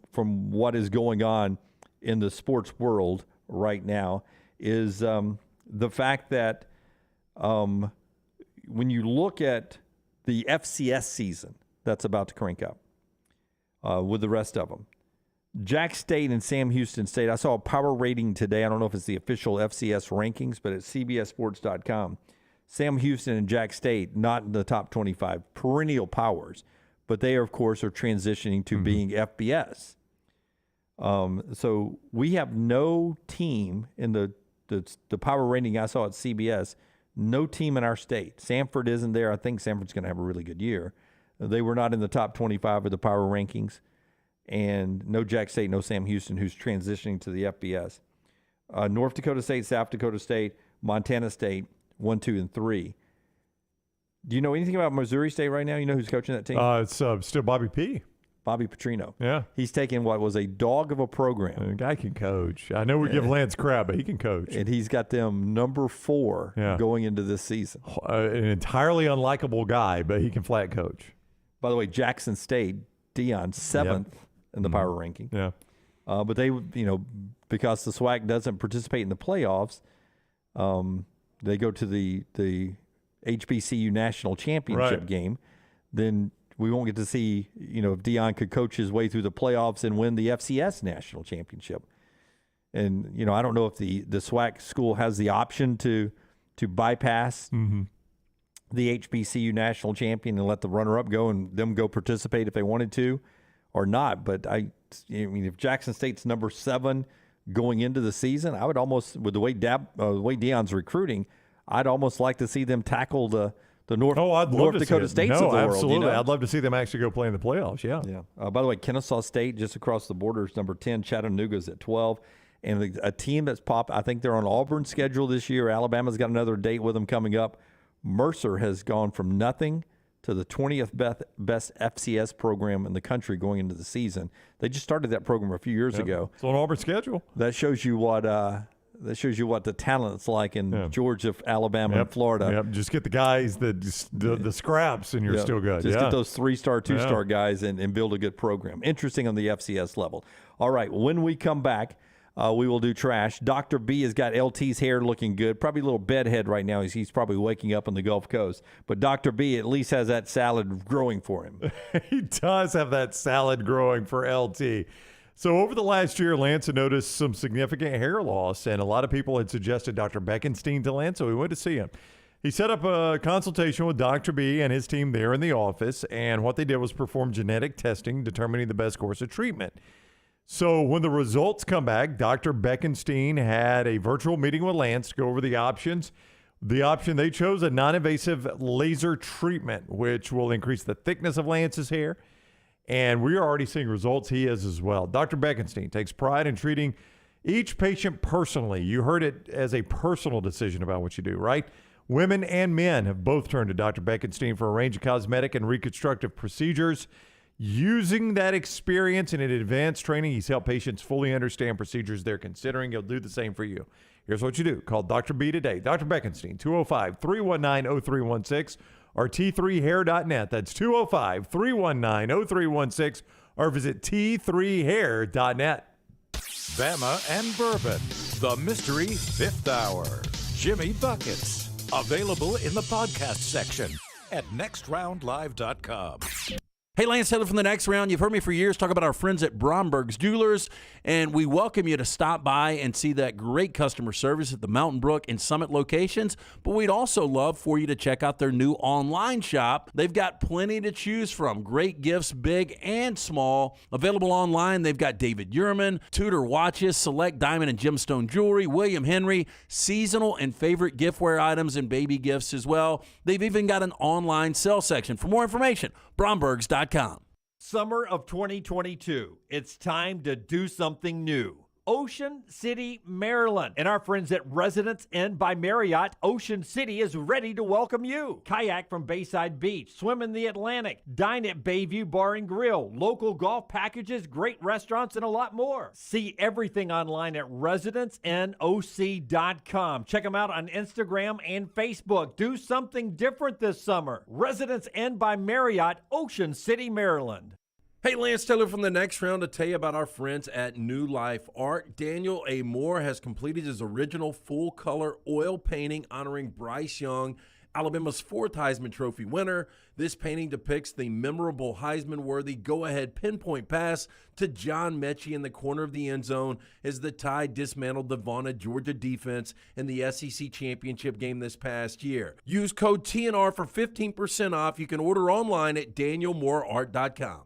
what is going on in the sports world right now is the fact that when you look at the FCS season that's about to crank up with the rest of them, Jack State and Sam Houston State, I saw a power rating today. I don't know if it's the official FCS rankings, but at cbssports.com, Sam Houston and Jack State, not in the top 25, perennial powers, but they, of course, are transitioning to being FBS. So we have no team in the power rating I saw at CBS, no team in our state. Samford isn't there. I think Samford's going to have a really good year. They were not in the top 25 of the power rankings. And no Jack State, no Sam Houston, who's transitioning to the FBS. North Dakota State, South Dakota State, Montana State, 1, 2, and 3. Do you know anything about Missouri State right now? You know who's coaching that team? It's still Bobby P. Bobby Petrino. Yeah. He's taken what was a dog of a program. The guy can coach. I know we give Lance crap, but he can coach. And he's got them number 4 going into this season. An entirely unlikable guy, but he can flat coach. By the way, Jackson State, Dion, 7th in the power ranking. Yeah. But they, because the SWAC doesn't participate in the playoffs, they go to the HBCU national championship game. Then we won't get to see, if Dion could coach his way through the playoffs and win the FCS national championship. And, I don't know if the SWAC school has the option to bypass the HBCU national champion and let the runner-up go and them go participate if they wanted to or not. But if Jackson State's number 7 going into the season, I would almost, with the way Dion's recruiting, I'd almost like to see them tackle the North Dakota States of the world. Absolutely. I'd love to see them actually go play in the playoffs, yeah. By the way, Kennesaw State, just across the border, is number 10. Chattanooga's at 12. And a team that's popped, I think they're on Auburn's schedule this year. Alabama's got another date with them coming up. Mercer has gone from nothing to the 20th best FCS program in the country going into the season. They just started that program a few years ago. It's on Auburn's schedule. That shows you what the talent's like in Georgia, Alabama, and Florida. Yep. Just get the guys, the scraps, and you're still good. Just get those 3-star, 2-star guys and build a good program. Interesting on the FCS level. All right, when we come back, we will do trash. Dr. B has got LT's hair looking good. Probably a little bedhead right now. He's probably waking up on the Gulf Coast. But Dr. B at least has that salad growing for him. He does have that salad growing for LT. So over the last year, Lance had noticed some significant hair loss, and a lot of people had suggested Dr. Beckenstein to Lance, so we went to see him. He set up a consultation with Dr. B and his team there in the office, and what they did was perform genetic testing, determining the best course of treatment. So when the results come back, Dr. Beckenstein had a virtual meeting with Lance to go over the options. The option they chose, a non-invasive laser treatment, which will increase the thickness of Lance's hair. And we are already seeing results. He is as well. Dr. Beckenstein takes pride in treating each patient personally. You heard it as a personal decision about what you do, right? Women and men have both turned to Dr. Beckenstein for a range of cosmetic and reconstructive procedures. Using that experience and in advanced training, he's helped patients fully understand procedures they're considering. He'll do the same for you. Here's what you do. Call Dr. B today. Dr. Beckenstein, 205-319-0316 or T3hair.net. That's 205-319-0316 or visit T3hair.net. Bama and Bourbon, the Mystery Fifth Hour. Jimmy Buckets, available in the podcast section at nextroundlive.com. Hey, Lance Taylor from the Next Round. You've heard me for years talk about our friends at Bromberg's Jewelers, and we welcome you to stop by and see that great customer service at the Mountain Brook and Summit locations. But we'd also love for you to check out their new online shop. They've got plenty to choose from. Great gifts, big and small. Available online, they've got David Yurman, Tudor watches, select diamond and gemstone jewelry, William Henry, seasonal and favorite giftware items, and baby gifts as well. They've even got an online sale section. For more information, Brombergs.com. Summer of 2022. It's time to do something new. Ocean City, Maryland. And our friends at Residence Inn by Marriott, Ocean City is ready to welcome you. Kayak from Bayside Beach, swim in the Atlantic, dine at Bayview Bar and Grill, local golf packages, great restaurants, and a lot more. See everything online at residenceinnoc.com. Check them out on Instagram and Facebook. Do something different this summer. Residence Inn by Marriott, Ocean City, Maryland. Hey, Lance Taylor from the Next Round to tell you about our friends at New Life Art. Daniel A. Moore has completed his original full-color oil painting honoring Bryce Young, Alabama's 4th Heisman Trophy winner. This painting depicts the memorable Heisman-worthy go-ahead pinpoint pass to John Mechie in the corner of the end zone as the Tide dismantled the Vaughan, Georgia defense in the SEC championship game this past year. Use code TNR for 15% off. You can order online at danielmooreart.com.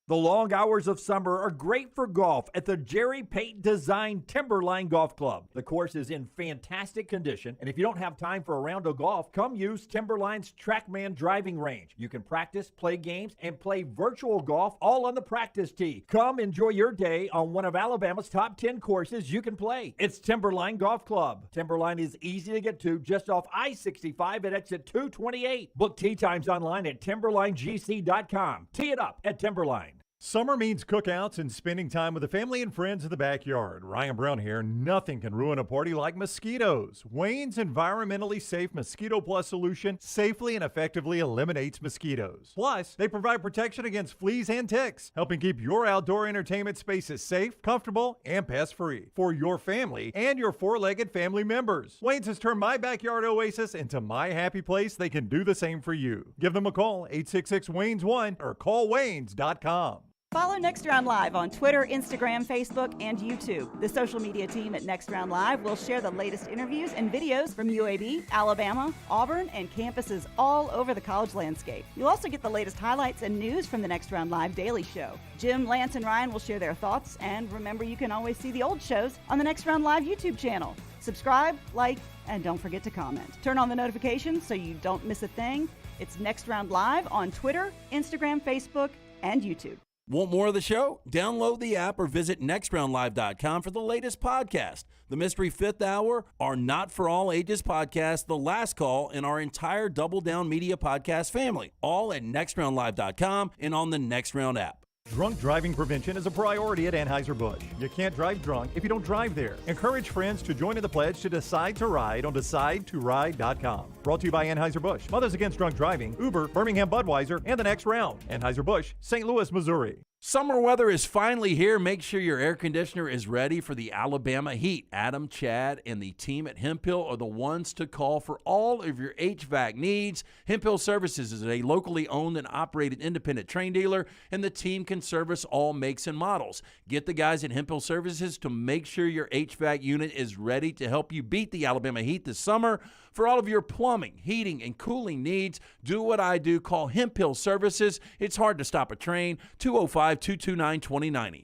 The long hours of summer are great for golf at the Jerry Pate Design Timberline Golf Club. The course is in fantastic condition, and if you don't have time for a round of golf, come use Timberline's TrackMan driving range. You can practice, play games, and play virtual golf all on the practice tee. Come enjoy your day on one of Alabama's top 10 courses you can play. It's Timberline Golf Club. Timberline is easy to get to just off I-65 at exit 228. Book tee times online at timberlinegc.com. Tee it up at Timberline. Summer means cookouts and spending time with the family and friends in the backyard. Ryan Brown here. Nothing can ruin a party like mosquitoes. Wayne's environmentally safe Mosquito Plus solution safely and effectively eliminates mosquitoes. Plus, they provide protection against fleas and ticks, helping keep your outdoor entertainment spaces safe, comfortable, and pest-free for your family and your four-legged family members. Wayne's has turned my backyard oasis into my happy place. They can do the same for you. Give them a call, 866-WAYNES1 or callwaynes.com. Follow Next Round Live on Twitter, Instagram, Facebook, and YouTube. The social media team at Next Round Live will share the latest interviews and videos from UAB, Alabama, Auburn, and campuses all over the college landscape. You'll also get the latest highlights and news from the Next Round Live Daily Show. Jim, Lance, and Ryan will share their thoughts, and remember, you can always see the old shows on the Next Round Live YouTube channel. Subscribe, like, and don't forget to comment. Turn on the notifications so you don't miss a thing. It's Next Round Live on Twitter, Instagram, Facebook, and YouTube. Want more of the show? Download the app or visit nextroundlive.com for the latest podcast. The Mystery Fifth Hour, our Not For All Ages podcast, The Last Call, and our entire Double Down Media podcast family. All at nextroundlive.com and on the Next Round app. Drunk driving prevention is a priority at Anheuser-Busch. You can't drive drunk if you don't drive there. Encourage friends to join in the pledge to Decide to Ride on DecideToRide.com. Brought to you by Anheuser-Busch, Mothers Against Drunk Driving, Uber, Birmingham Budweiser, and The Next Round. Anheuser-Busch, St. Louis, Missouri. Summer weather is finally here. Make sure your air conditioner is ready for the Alabama heat. Adam, Chad, and the team at Hemphill are the ones to call for all of your HVAC needs. Hemphill Services is a locally owned and operated independent train dealer, and the team can service all makes and models. Get the guys at Hemphill Services to make sure your HVAC unit is ready to help you beat the Alabama heat this summer. For all of your plumbing, heating, and cooling needs, do what I do. Call Hemphill Services. It's hard to stop a train. 205-229-2090.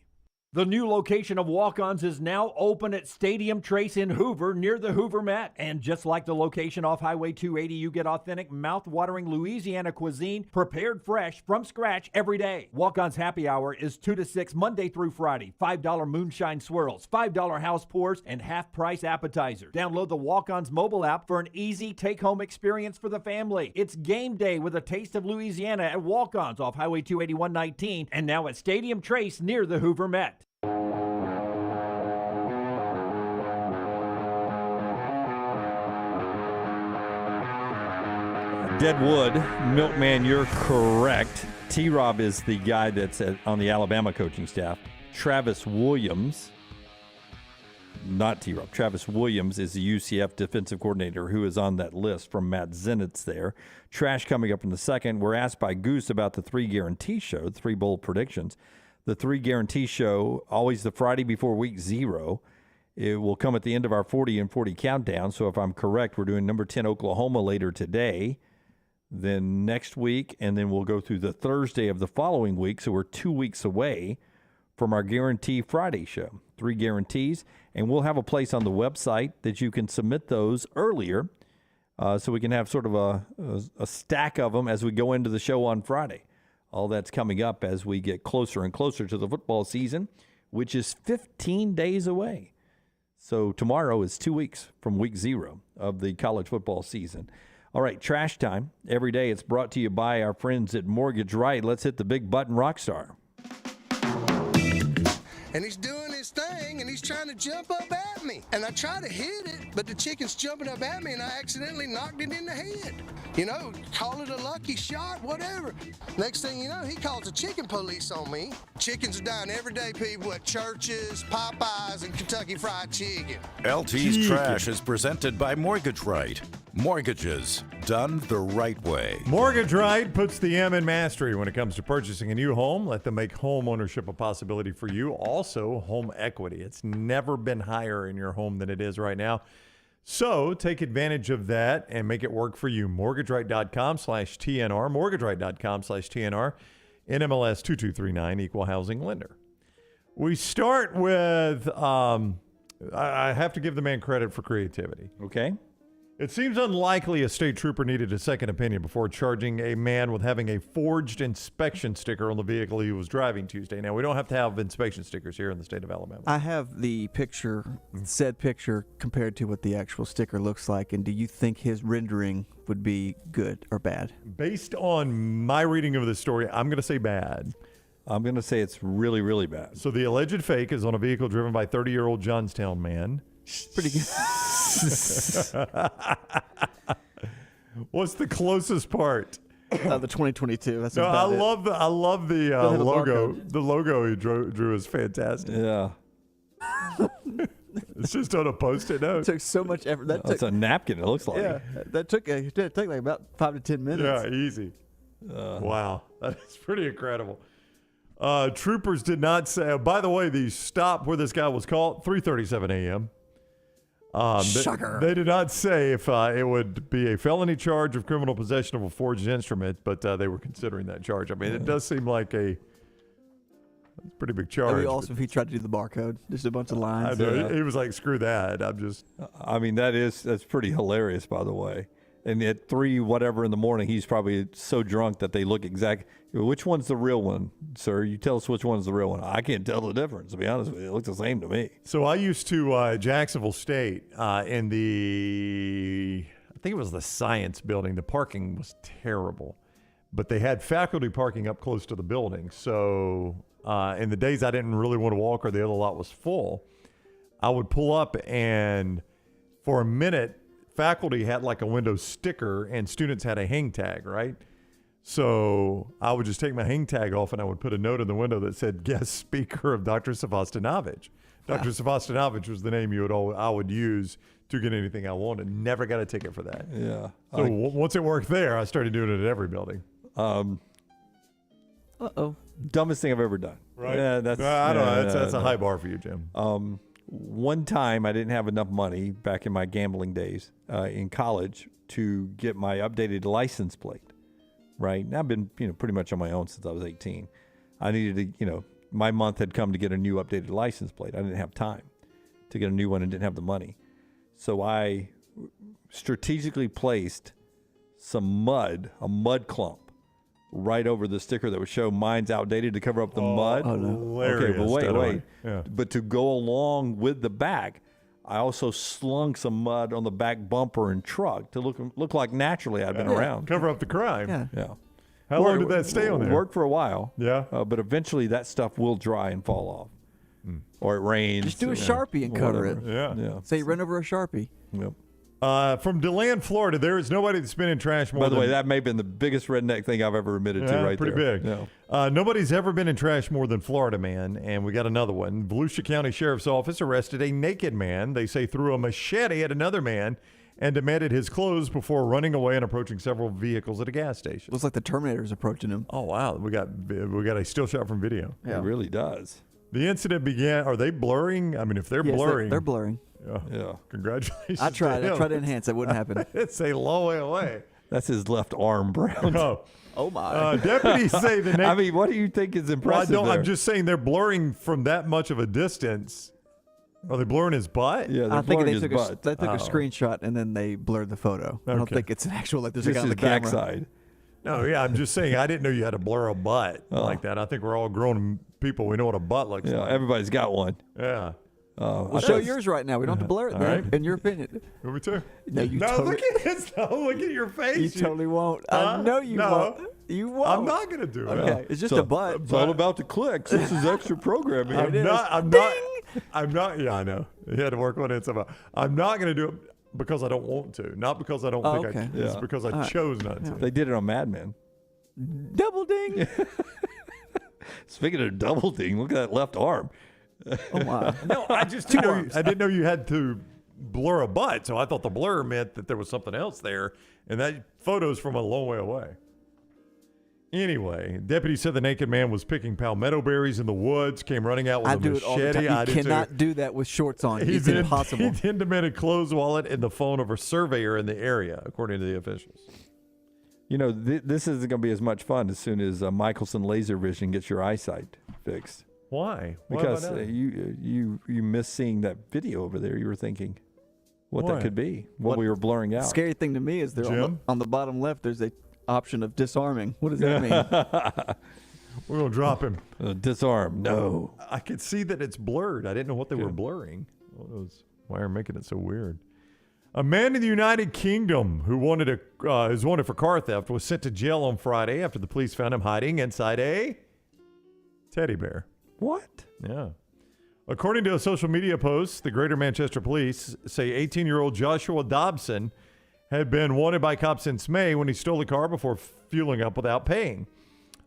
The new location of Walk-Ons is now open at Stadium Trace in Hoover, near the Hoover Met. And just like the location off Highway 280, you get authentic, mouth-watering Louisiana cuisine prepared fresh from scratch every day. Walk-Ons Happy Hour is 2 to 6 Monday through Friday. $5 moonshine swirls, $5 house pours, and half-price appetizers. Download the Walk-Ons mobile app for an easy take-home experience for the family. It's game day with a taste of Louisiana at Walk-Ons off Highway 281-19 and now at Stadium Trace near the Hoover Met. Deadwood, Milkman, you're correct. T-Rob is the guy that's on the Alabama coaching staff. Travis Williams, not T-Rob, Travis Williams is the UCF defensive coordinator who is on that list from Matt Zenitz there. Trash coming up in the second. We're asked by Goose about the 3 guarantee show, 3 bold predictions. The 3 guarantee show, always the Friday before week 0. It will come at the end of our 40 and 40 countdown. So if I'm correct, we're doing number 10 Oklahoma later today. Then next week, and then we'll go through the Thursday of the following week. So we're 2 weeks away from our Guarantee Friday show. 3 guarantees, and we'll have a place on the website that you can submit those earlier so we can have sort of a stack of them as we go into the show on Friday. All that's coming up as we get closer and closer to the football season, which is 15 days away. So tomorrow is 2 weeks from week 0 of the college football season. All right, trash time. Every day it's brought to you by our friends at Mortgage Right. Let's hit the big button, Rockstar. And he's doing his thing, and he's trying to jump up at me. And I try to hit it, but the chicken's jumping up at me, and I accidentally knocked it in the head. You know, call it a lucky shot, whatever. Next thing you know, he calls the chicken police on me. Chickens are dying every day, people, at churches, Popeyes, and Kentucky Fried Chicken. LT's Trash is presented by Mortgage Right. Mortgages done the right way. Mortgage Right puts the M in mastery when it comes to purchasing a new home. Let them make home ownership a possibility for you. Also, home equity. It's never been higher in your home than it is right now. So take advantage of that and make it work for you. MortgageRight.com/TNR. MortgageRight.com/TNR. NMLS 2239, Equal Housing Lender. We start with, I have to give the man credit for creativity. Okay. It seems unlikely a state trooper needed a second opinion before charging a man with having a forged inspection sticker on the vehicle he was driving Tuesday. Now, we don't have to have inspection stickers here in the state of Alabama. I have the picture, said picture, compared to what the actual sticker looks like, and do you think his rendering would be good or bad? Based on my reading of the story, I'm going to say bad. I'm going to say it's really, really bad. So the alleged fake is on a vehicle driven by 30-year-old Johnstown man. Pretty good. What's the closest part? The 2022. That's no, I about love the logo. The logo he drew is fantastic. Yeah. It's just on a Post-it note. It took so much effort. It's a napkin, it looks like. Yeah, it took like about 5 to 10 minutes. Yeah, easy. Wow, that's pretty incredible. Troopers did not say. By the way, the stop where this guy was caught, 3:37 a.m. Shocker. They did not say if it would be a felony charge of criminal possession of a forged instrument, but they were considering that charge. I mean, it does seem like a pretty big charge. It'd be awesome if he tried to do the barcode. Just a bunch of lines. I know. He was like, screw that. I mean, that's pretty hilarious, by the way. And at 3 whatever in the morning, he's probably so drunk that they look exact. Which one's the real one, sir? You tell us which one's the real one. I can't tell the difference, to be honest with you. It looks the same to me. So I used to Jacksonville State in the, I think it was the science building. The parking was terrible, but they had faculty parking up close to the building. So in the days I didn't really want to walk or the other lot was full, I would pull up and for a minute, faculty had like a window sticker and students had a hang tag, right? So I would just take my hang tag off and I would put a note in the window that said guest speaker of Dr. Savastanovich. Dr. Savastanovich was the name I would use to get anything I wanted. Never got a ticket for that. Yeah. So once it worked there, I started doing it at every building. Dumbest thing I've ever done. Right? Yeah, that's a high bar for you, Jim. One time I didn't have enough money back in my gambling days in college to get my updated license plate. Right. And I've been, pretty much on my own since I was 18. I needed to, my month had come to get a new updated license plate. I didn't have time to get a new one and didn't have the money. So I strategically placed a mud clump right over the sticker that would show mine's outdated to cover up the mud. Oh, no. Hilarious. Okay, but wait. Yeah. But to go along with the back, I also slung some mud on the back bumper and truck to look like naturally I'd been around. Cover up the crime. Yeah. How long did that stay on there? Worked for a while. Yeah. But eventually that stuff will dry and fall off. Or it rains. Just do a Sharpie and cover it. Yeah. Say you run over a Sharpie. Yep. From DeLand, Florida, there is nobody that's been in trash more By the than... way, that may have been the biggest redneck thing I've ever admitted to right pretty there. Pretty big. Yeah. Nobody's ever been in trash more than Florida man, and we got another one. Volusia County Sheriff's Office arrested a naked man, they say threw a machete at another man and demanded his clothes before running away and approaching several vehicles at a gas station. Looks like the Terminator's approaching him. Oh, wow. We got a still shot from video. It really does. The incident began... Are they blurring? I mean, if they're blurring... They're blurring. Yeah. Congratulations. I tried to enhance. It wouldn't happen. It's a long way away. That's his left arm, Brown. Oh my. Deputies say the next... I mean, what do you think is impressive there? I'm just saying they're blurring from that much of a distance. Are they blurring his butt? Yeah, I think they took butt. a screenshot and then they blurred the photo. I don't think it's an actual, like, there's a Just guy on his the camera. backside. No, yeah, I'm just saying I didn't know you had to blur a butt like that. I think we're all grown people. We know what a butt looks like. Everybody's got one. Yeah. We'll show yours right now. We don't have to blur it, man. right. In your opinion. Me too. No, you no, totally, look at this. No, look at your face. you totally won't. I know you won't. You won't. I'm not going to do it. Okay, it's just a butt. It's all about the clicks. This is extra programming. I'm not. Yeah, I know. You had to work on it somehow. I'm not going to do it because I don't want to. Not because I don't think I can. It's because I chose not to. They did it on Mad Men. Double ding. Speaking of double ding, look at that left arm. Oh my. No, I just I didn't know you had to blur a butt, so I thought the blur meant that there was something else there, and that photo's from a long way away. Anyway, deputies said the naked man was picking palmetto berries in the woods, came running out with a do it all the machete. time. You cannot do that with shorts on. It's impossible. He then demanded clothes, wallet, and the phone of a surveyor in the area, according to the officials. You know, this isn't going to be as much fun as soon as Michelson laser vision gets your eyesight fixed. Why? Because you miss seeing that video over there. You were thinking what that could be, what we were blurring out. The scary thing to me is there on the bottom left, there's a option of disarming. What does that mean? We're going to drop him. Disarm. No. I could see that it's blurred. I didn't know what they were blurring. Why are making it so weird? A man in the United Kingdom who is wanted for car theft was sent to jail on Friday after the police found him hiding inside a teddy bear. What? Yeah. According to a social media post, the Greater Manchester Police say 18-year-old Joshua Dobson had been wanted by cops since May when he stole a car before fueling up without paying.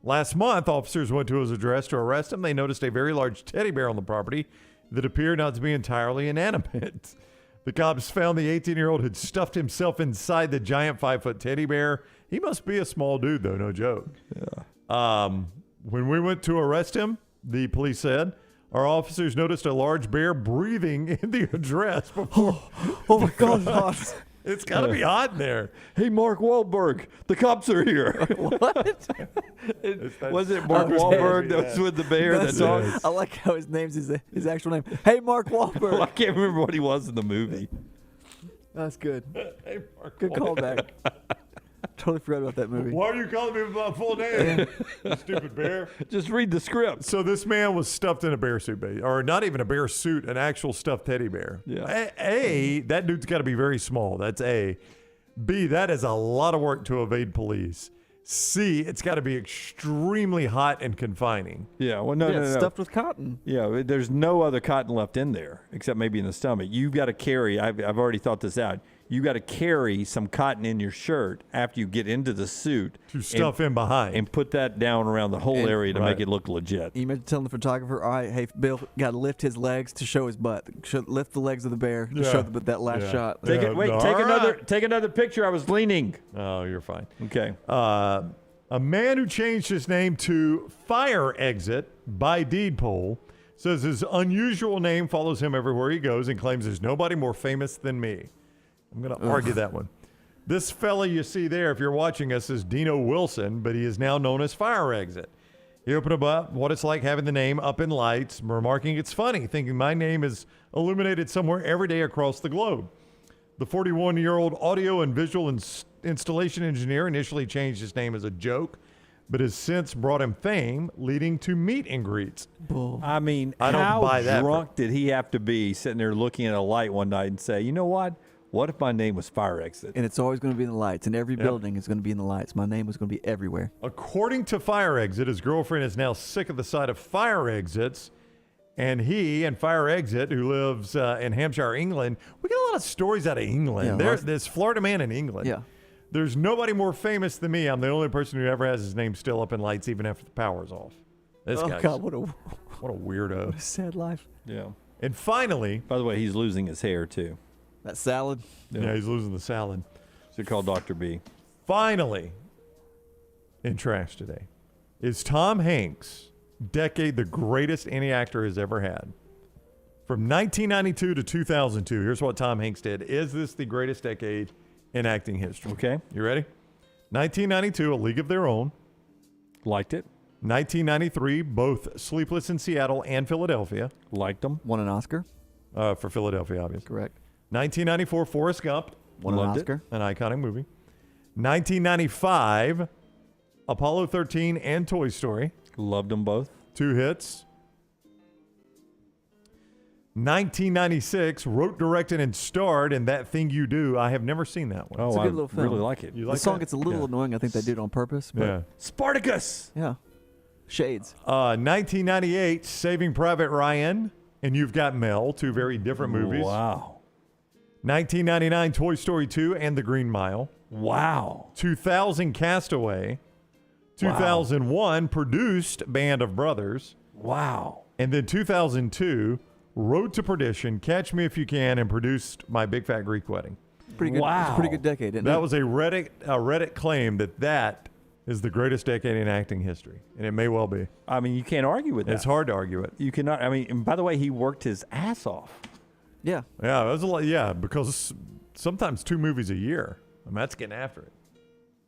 Last month, officers went to his address to arrest him. They noticed a very large teddy bear on the property that appeared not to be entirely inanimate. The cops found the 18-year-old had stuffed himself inside the giant 5-foot teddy bear. He must be a small dude, though, no joke. Yeah. When we went to arrest him, the police said, our officers noticed a large bear breathing in the address before. Oh my God. It's got to be hot in there. Hey, Mark Wahlberg, the cops are here. What? Was it Mark Wahlberg that was with the bear? That song? I like how his name's his actual name. Hey, Mark Wahlberg. I can't remember what he was in the movie. That's good. Hey, Mark Good callback. Totally forgot about that movie. Why are you calling me by my full name? You stupid bear. Just read the script. So this man was stuffed in a bear suit, or not even a bear suit, an actual stuffed teddy bear. Yeah. A, that dude's got to be very small. That's A. B, that is a lot of work to evade police. C, it's got to be extremely hot and confining. Yeah, well, no. Stuffed with cotton. Yeah, there's no other cotton left in there except maybe in the stomach. You've got to carry, I've already thought this out. You got to carry some cotton in your shirt after you get into the suit to stuff in behind and put that down around the whole area to make it look legit. You imagine telling the photographer, all right, hey, Bill, got to lift his legs to show his butt. Lift the legs of the bear to show that last shot. Take another picture. I was leaning. Oh, you're fine. Okay. A man who changed his name to Fire Exit by deed poll says his unusual name follows him everywhere he goes and claims there's nobody more famous than me. I'm going to argue that one. This fella you see there, if you're watching us, is Dino Wilson, but he is now known as Fire Exit. He opened up what it's like having the name up in lights, remarking it's funny, thinking my name is illuminated somewhere every day across the globe. The 41-year-old audio and visual installation engineer initially changed his name as a joke, but has since brought him fame, leading to meet and greets. I mean, I don't how buy that drunk did he have to be sitting there looking at a light one night and say, you know what? What if my name was Fire Exit? And it's always going to be in the lights. In every building, it's going to be in the lights. My name was going to be everywhere. According to Fire Exit, his girlfriend is now sick of the sight of fire exits. And he and Fire Exit, who lives in Hampshire, England, we get a lot of stories out of England. Yeah, There's Florida man in England. Yeah. There's nobody more famous than me. I'm the only person who ever has his name still up in lights, even after the power's off. This guy's, God, what a weirdo. What a sad life. Yeah. And finally, by the way, he's losing his hair too. That salad. Yeah, he's losing the salad. So call Dr. B. Finally, in trash today, is Tom Hanks' decade the greatest any actor has ever had? From 1992 to 2002, here's what Tom Hanks did. Is this the greatest decade in acting history? Okay. You ready? 1992, A League of Their Own. Liked it. 1993, both Sleepless in Seattle and Philadelphia. Liked them. Won an Oscar. For Philadelphia, obviously. Correct. 1994, Forrest Gump. Won an Oscar. An iconic movie. 1995, Apollo 13 and Toy Story. Loved them both. 2 hits. 1996, wrote, directed, and starred in That Thing You Do. I have never seen that one. Oh, It's a I good little film. really like it. You The like song that? gets a little annoying. I think they did it on purpose. But Yeah. Spartacus. Yeah. Shades. 1998, Saving Private Ryan and You've Got Mel, 2 very different movies. Wow. 1999, Toy Story 2 and The Green Mile. Wow. 2000, Castaway. 2001, produced Band of Brothers. Wow. And then 2002, Road to Perdition, Catch Me If You Can, and produced My Big Fat Greek Wedding. Pretty good. Wow. It's a pretty good decade, isn't it? That was a Reddit claim that is the greatest decade in acting history, and it may well be. I mean, you can't argue with that. It's hard to argue it. You cannot. I mean, and by the way, he worked his ass off. Yeah. Yeah, it was a lot. Yeah, because sometimes 2 movies a year. I mean, that's getting after it.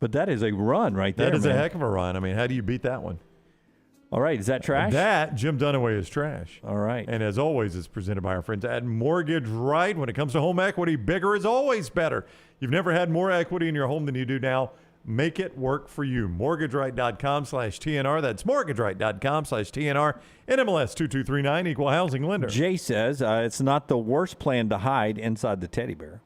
But that is a run right there. That is man. a heck of a run. I mean, how do you beat that one? All right, is that trash? That, Jim Dunaway, is trash. All right. And as always, it's presented by our friends at Mortgage Right. When it comes to home equity, bigger is always better. You've never had more equity in your home than you do now. Make it work for you. MortgageRight.com/TNR. That's MortgageRight.com/TNR. NMLS 2239, Equal Housing Lender. Jay says it's not the worst plan to hide inside the teddy bear.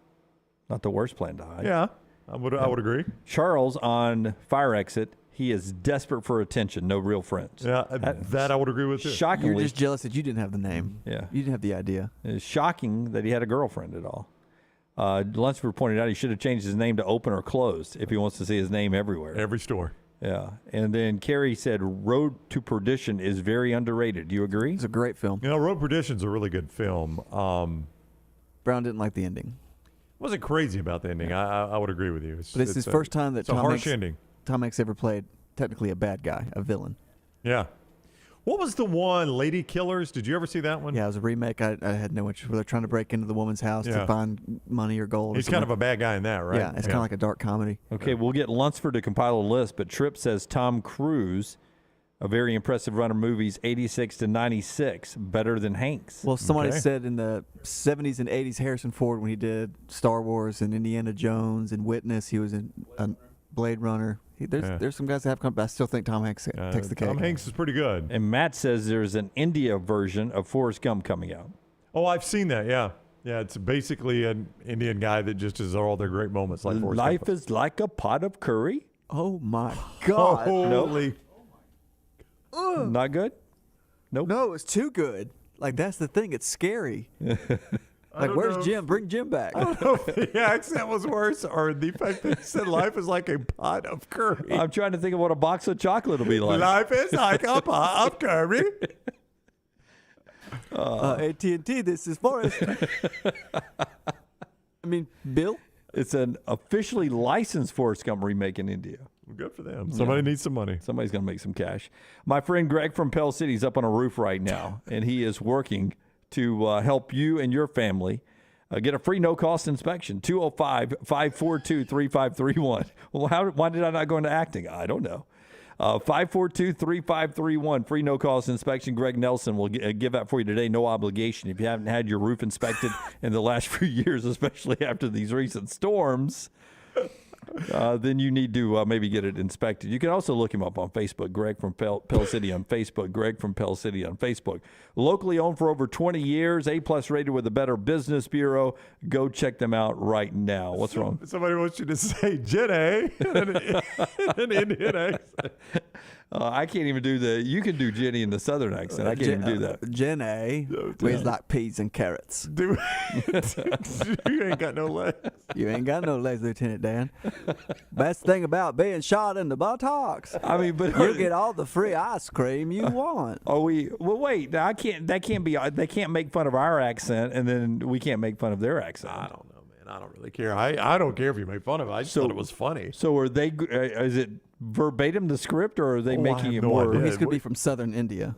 Not the worst plan to hide. Yeah, I would agree. Charles on Fire Exit. He is desperate for attention. No real friends. Yeah, that I would agree with too. Shockingly, You're just jealous that you didn't have the name. Yeah. You didn't have the idea. It's shocking that he had a girlfriend at all. Lunsford pointed out he should have changed his name to open or closed if he wants to see his name everywhere. Every store. Yeah. And then Kerry said Road to Perdition is very underrated. Do you agree? It's a great film. You know, Road Perdition's a really good film. Brown didn't like the ending. Wasn't crazy about the ending. I would agree with you. But it's his first time that it's a harsh ending. Tom Hanks ever played technically a bad guy, a villain. Yeah. What was the one, Lady Killers? Did you ever see that one? Yeah, it was a remake. I had no interest. Where they're trying to break into the woman's house to find money or gold. He's kind of a bad guy in that, right? Yeah, it's kind of like a dark comedy. Okay, we'll get Lunsford to compile a list, but Tripp says Tom Cruise, a very impressive run of movies, 86 to 96, better than Hanks. Well, somebody said in the 70s and 80s, Harrison Ford, when he did Star Wars and Indiana Jones and Witness, he was in Blade Runner. There's some guys that have come, but I still think Tom Hanks takes the cake. Tom Hanks is pretty good. And Matt says there's an India version of Forrest Gump coming out. Oh, I've seen that, yeah. Yeah, it's basically an Indian guy that just has all their great moments like Forrest Life Gump. is like a pot of curry. Oh, my God. Holy. Not good? Nope. No, it's too good. Like, that's the thing. It's scary. Like, where's Jim? Bring Jim back. I don't know if the accent was worse or the fact that he said life is like a pot of curry. I'm trying to think of what a box of chocolate will be like. Life is like a pot of curry. AT&T, this is Forrest. I mean, Bill? It's an officially licensed Forrest Gump remake in India. Good for them. Somebody needs some money. Somebody's going to make some cash. My friend Greg from Pell City is up on a roof right now, and he is working to help you and your family get a free no-cost inspection. 205-542-3531. Well, why did I not go into acting? I don't know. 542-3531. Free no-cost inspection. Greg Nelson will give that for you today. No obligation. If you haven't had your roof inspected in the last few years, especially after these recent storms, then you need to maybe get it inspected. You can also look him up on Facebook, Greg from Pell City on Facebook, Greg from Pell City on Facebook. Locally owned for over 20 years, A-plus rated with the Better Business Bureau. Go check them out right now. What's wrong? Somebody wants you to say Jenny in an Indian accent. I can't even do you can do Jenny in the Southern accent. I can't even do that. Jenny with like peas and carrots. You ain't got no legs. You ain't got no legs, Lieutenant Dan. Best thing about being shot in the buttocks. I mean, but you get all the free ice cream you want. Well, wait. Now, that can't be. They can't make fun of our accent, and then we can't make fun of their accent. I don't know, man. I don't really care. I don't care if you make fun of it. I just thought it was funny. So are they? Is it verbatim the script, or are they making it more? Idea. He's going to be from Southern India.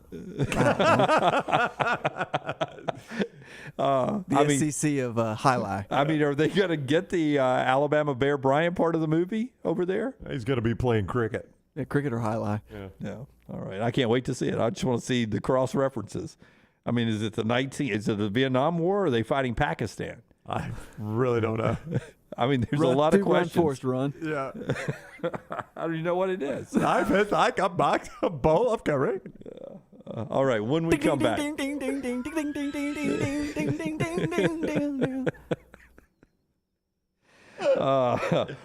SEC of Highlight. I mean, are they going to get the Alabama Bear Bryant part of the movie over there? He's going to be playing cricket. Yeah, cricket or Highlight. Yeah. All right. I can't wait to see it. I just want to see the cross references. I mean, is it the Vietnam War, or are they fighting Pakistan? I really don't know. I mean, there's a lot of questions. Forced run. Yeah. How do you know what it is? I got back a bowl of curry. All right, when we come back.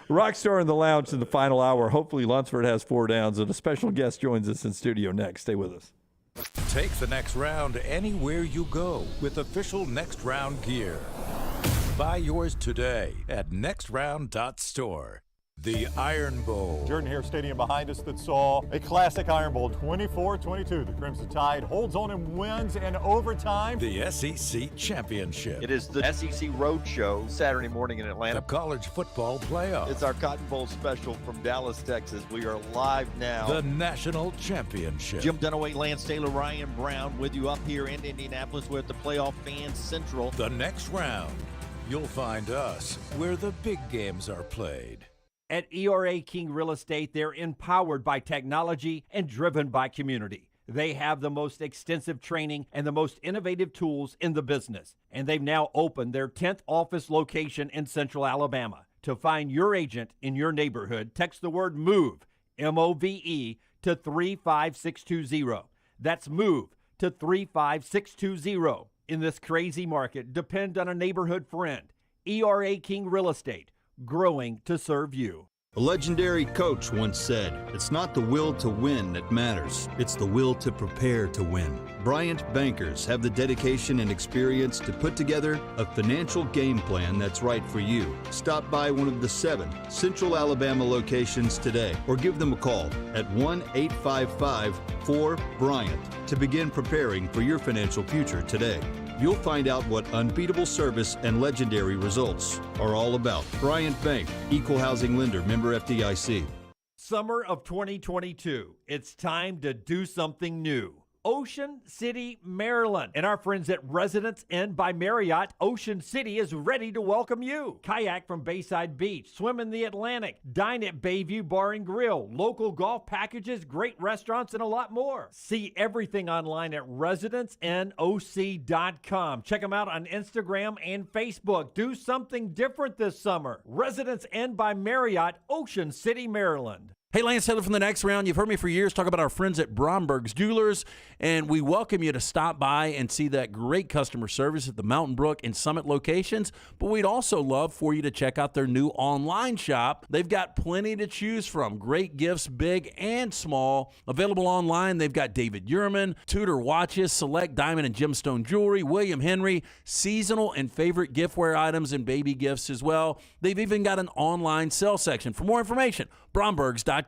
Rockstar in the Lounge in the final hour. Hopefully Lunsford has 4 downs, and a special guest joins us in studio next. Stay with us. Take the next round anywhere you go with official Next Round gear. Buy yours today at nextround.store. The Iron Bowl. Jordan Hare Stadium behind us that saw a classic Iron Bowl, 24-22. The Crimson Tide holds on and wins in overtime. The SEC Championship. It is the SEC Roadshow Saturday morning in Atlanta. The College Football Playoff. It's our Cotton Bowl special from Dallas, Texas. We are live now. The National Championship. Jim Dunaway, Lance Taylor, Ryan Brown with you up here in Indianapolis. We're at the Playoff Fan Central. The next round. You'll find us where the big games are played. At ERA King Real Estate, they're empowered by technology and driven by community. They have the most extensive training and the most innovative tools in the business. And they've now opened their 10th office location in Central Alabama. To find your agent in your neighborhood, text the word MOVE, M-O-V-E, to 35620. That's MOVE to 35620. In this crazy market, depend on a neighborhood friend. ERA King Real Estate, growing to serve you. A legendary coach once said, "It's not the will to win that matters, it's the will to prepare to win." Bryant bankers have the dedication and experience to put together a financial game plan that's right for you. Stop by one of the 7 Central Alabama locations today or give them a call at 1-855-4-BRYANT to begin preparing for your financial future today. You'll find out what unbeatable service and legendary results are all about. Bryant Bank, Equal Housing Lender, member FDIC. Summer of 2022. It's time to do something new. Ocean City, Maryland. And our friends at Residence Inn by Marriott, Ocean City is ready to welcome you. Kayak from Bayside Beach, swim in the Atlantic, dine at Bayview Bar and Grill, local golf packages, great restaurants, and a lot more. See everything online at residenceinnoc.com. Check them out on Instagram and Facebook. Do something different this summer. Residence Inn by Marriott, Ocean City, Maryland. Hey, Lance Taylor from The Next Round. You've heard me for years talk about our friends at Bromberg's Jewelers, and we welcome you to stop by and see that great customer service at the Mountain Brook and Summit locations, but we'd also love for you to check out their new online shop. They've got plenty to choose from. Great gifts, big and small. Available online, they've got David Yurman, Tudor watches, select diamond and gemstone jewelry, William Henry, seasonal and favorite giftware items and baby gifts as well. They've even got an online sale section. For more information, brombergs.com.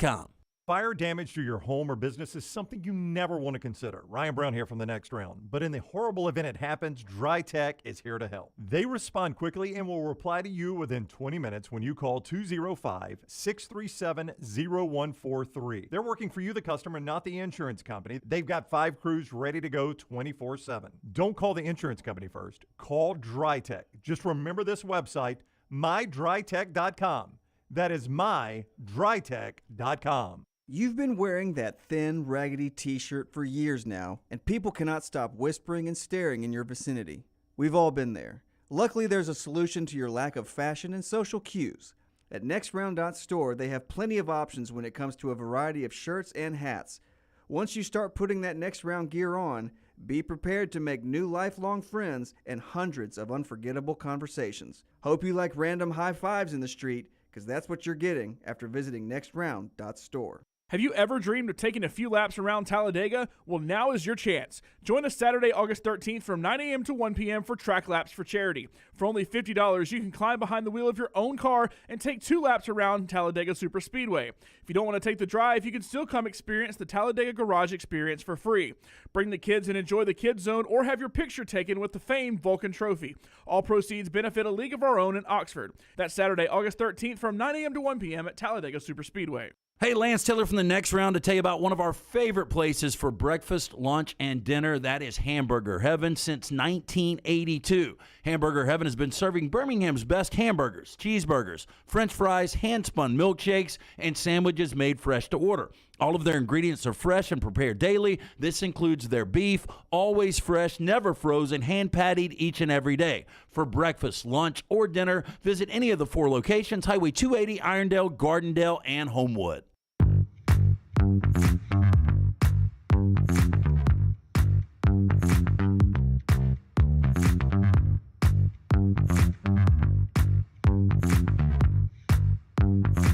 Fire damage to your home or business is something you never want to consider. Ryan Brown here from The Next Round. But in the horrible event it happens, Dry Tech is here to help. They respond quickly and will reply to you within 20 minutes when you call 205-637-0143. They're working for you, the customer, not the insurance company. They've got 5 crews ready to go 24/7. Don't call the insurance company first. Call Dry Tech. Just remember this website, mydrytech.com. That is mydrytech.com. You've been wearing that thin, raggedy t-shirt for years now, and people cannot stop whispering and staring in your vicinity. We've all been there. Luckily, there's a solution to your lack of fashion and social cues. At NextRound.store, they have plenty of options when it comes to a variety of shirts and hats. Once you start putting that Next Round gear on, be prepared to make new lifelong friends and hundreds of unforgettable conversations. Hope you like random high fives in the street, because that's what you're getting after visiting NextRound.store. Have you ever dreamed of taking a few laps around Talladega? Well, now is your chance. Join us Saturday, August 13th from 9 a.m. to 1 p.m. for Track Laps for Charity. For only $50, you can climb behind the wheel of your own car and take 2 laps around Talladega Superspeedway. If you don't want to take the drive, you can still come experience the Talladega Garage Experience for free. Bring the kids and enjoy the Kids Zone or have your picture taken with the famed Vulcan Trophy. All proceeds benefit a league of our own in Oxford. That's Saturday, August 13th from 9 a.m. to 1 p.m. at Talladega Superspeedway. Hey, Lance Taylor from the Next Round to tell you about one of our favorite places for breakfast, lunch, and dinner. That is Hamburger Heaven since 1982. Hamburger Heaven has been serving Birmingham's best hamburgers, cheeseburgers, French fries, hand-spun milkshakes, and sandwiches made fresh to order. All of their ingredients are fresh and prepared daily. This includes their beef, always fresh, never frozen, hand-pattied each and every day. For breakfast, lunch, or dinner, visit any of the 4 locations, Highway 280, Irondale, Gardendale, and Homewood.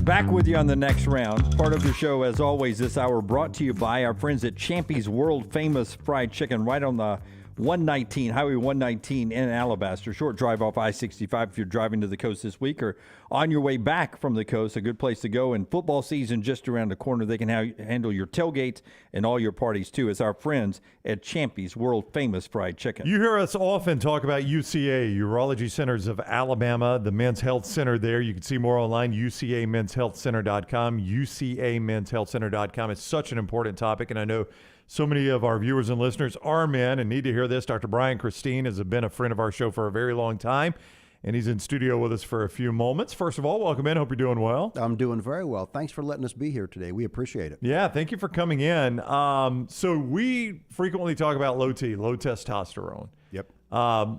Back with you on the Next Round. Part of the show, as always, this hour brought to you by our friends at Champy's World Famous Fried Chicken right on the 119, Highway 119 in Alabaster. Short drive off I-65 if you're driving to the coast this week or on your way back from the coast. A good place to go. And football season just around the corner. They can handle your tailgates and all your parties, too. It's our friends at Champy's World Famous Fried Chicken. You hear us often talk about UCA, Urology Centers of Alabama, the Men's Health Center there. You can see more online, ucamenshealthcenter.com, ucamenshealthcenter.com. It's such an important topic, and I know so many of our viewers and listeners are men and need to hear this. Dr. Brian Christine has been a friend of our show for a very long time, and he's in studio with us for a few moments. First of all, welcome in. Hope you're doing well. I'm doing very well. Thanks for letting us be here today. We appreciate it. Yeah, thank you for coming in. So we frequently talk about low testosterone. Yep.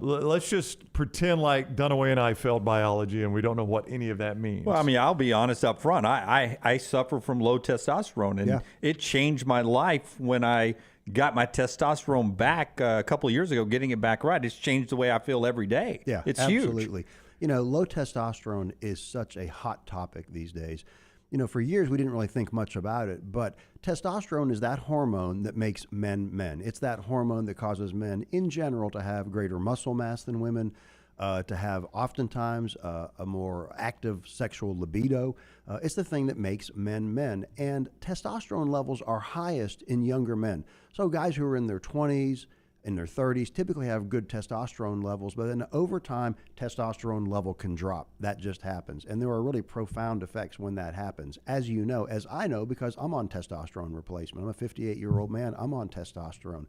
Let's just pretend like Dunaway and I failed biology and we don't know what any of that means. Well, I mean, I'll be honest up front. I suffer from low testosterone, and it changed my life when I got my testosterone back a couple of years ago, getting it back right. It's changed the way I feel every day. Yeah, it's absolutely. huge. You know, low testosterone is such a hot topic these days. You know, for years we didn't really think much about it, but testosterone is that hormone that makes men men. It's that hormone that causes men in general to have greater muscle mass than women, to have oftentimes a more active sexual libido. It's the thing that makes men men. And testosterone levels are highest in younger men. So guys who are in their 20s, in their 30s typically have good testosterone levels, but then over time, testosterone level can drop. That just happens. And there are really profound effects when that happens. As you know, as I know, because I'm on testosterone replacement. I'm a 58-year-old man. I'm on testosterone.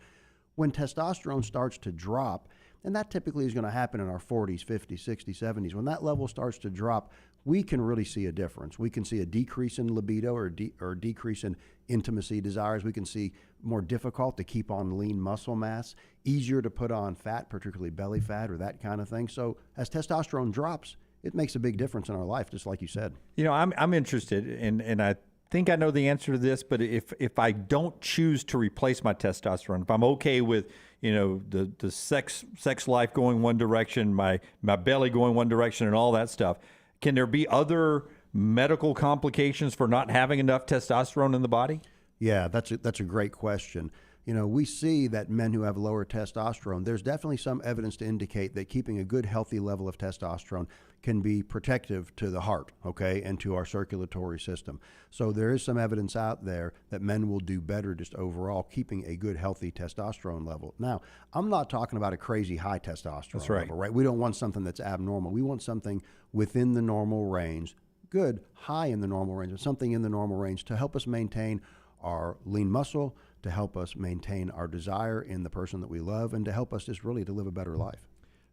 When testosterone starts to drop, and that typically is going to happen in our 40s, 50s, 60s, 70s, when that level starts to drop, we can really see a difference. We can see a decrease in libido or decrease in intimacy desires. We can see more difficult to keep on lean muscle mass, easier to put on fat, particularly belly fat or that kind of thing. So as testosterone drops, it makes a big difference in our life, just like you said. You know, I'm interested, and I think I know the answer to this, but if I don't choose to replace my testosterone, if I'm okay with, you know, the sex life going one direction, my belly going one direction and all that stuff, can there be other medical complications for not having enough testosterone in the body? Yeah, that's a great question. You know, we see that men who have lower testosterone, there's definitely some evidence to indicate that keeping a good, healthy level of testosterone can be protective to the heart, okay, and to our circulatory system. So there is some evidence out there that men will do better just overall keeping a good, healthy testosterone level. Now, I'm not talking about a crazy high testosterone level, right? We don't want something that's abnormal. We want something within the normal range, good, high in the normal range, but something in the normal range to help us maintain our lean muscle, to help us maintain our desire in the person that we love, and to help us just really to live a better life.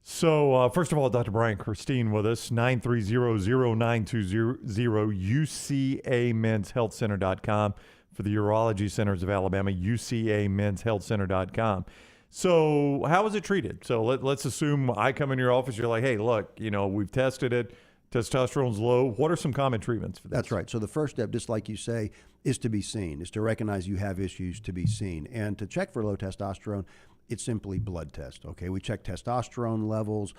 So, first of all, Dr. Brian Christine with us, 930-0920, UCAMensHealthCenter.com for the Urology Centers of Alabama, UCAMen'sHealthCenter.com. So how is it treated? So let's assume I come in your office. You're like, hey, look, we've tested it. Testosterone's low. What are some common treatments for this? That's right. So the first step, just like you say, is to be seen, is to recognize you have issues, to be seen. And to check for low testosterone, it's simply blood test. Okay, we check testosterone levels.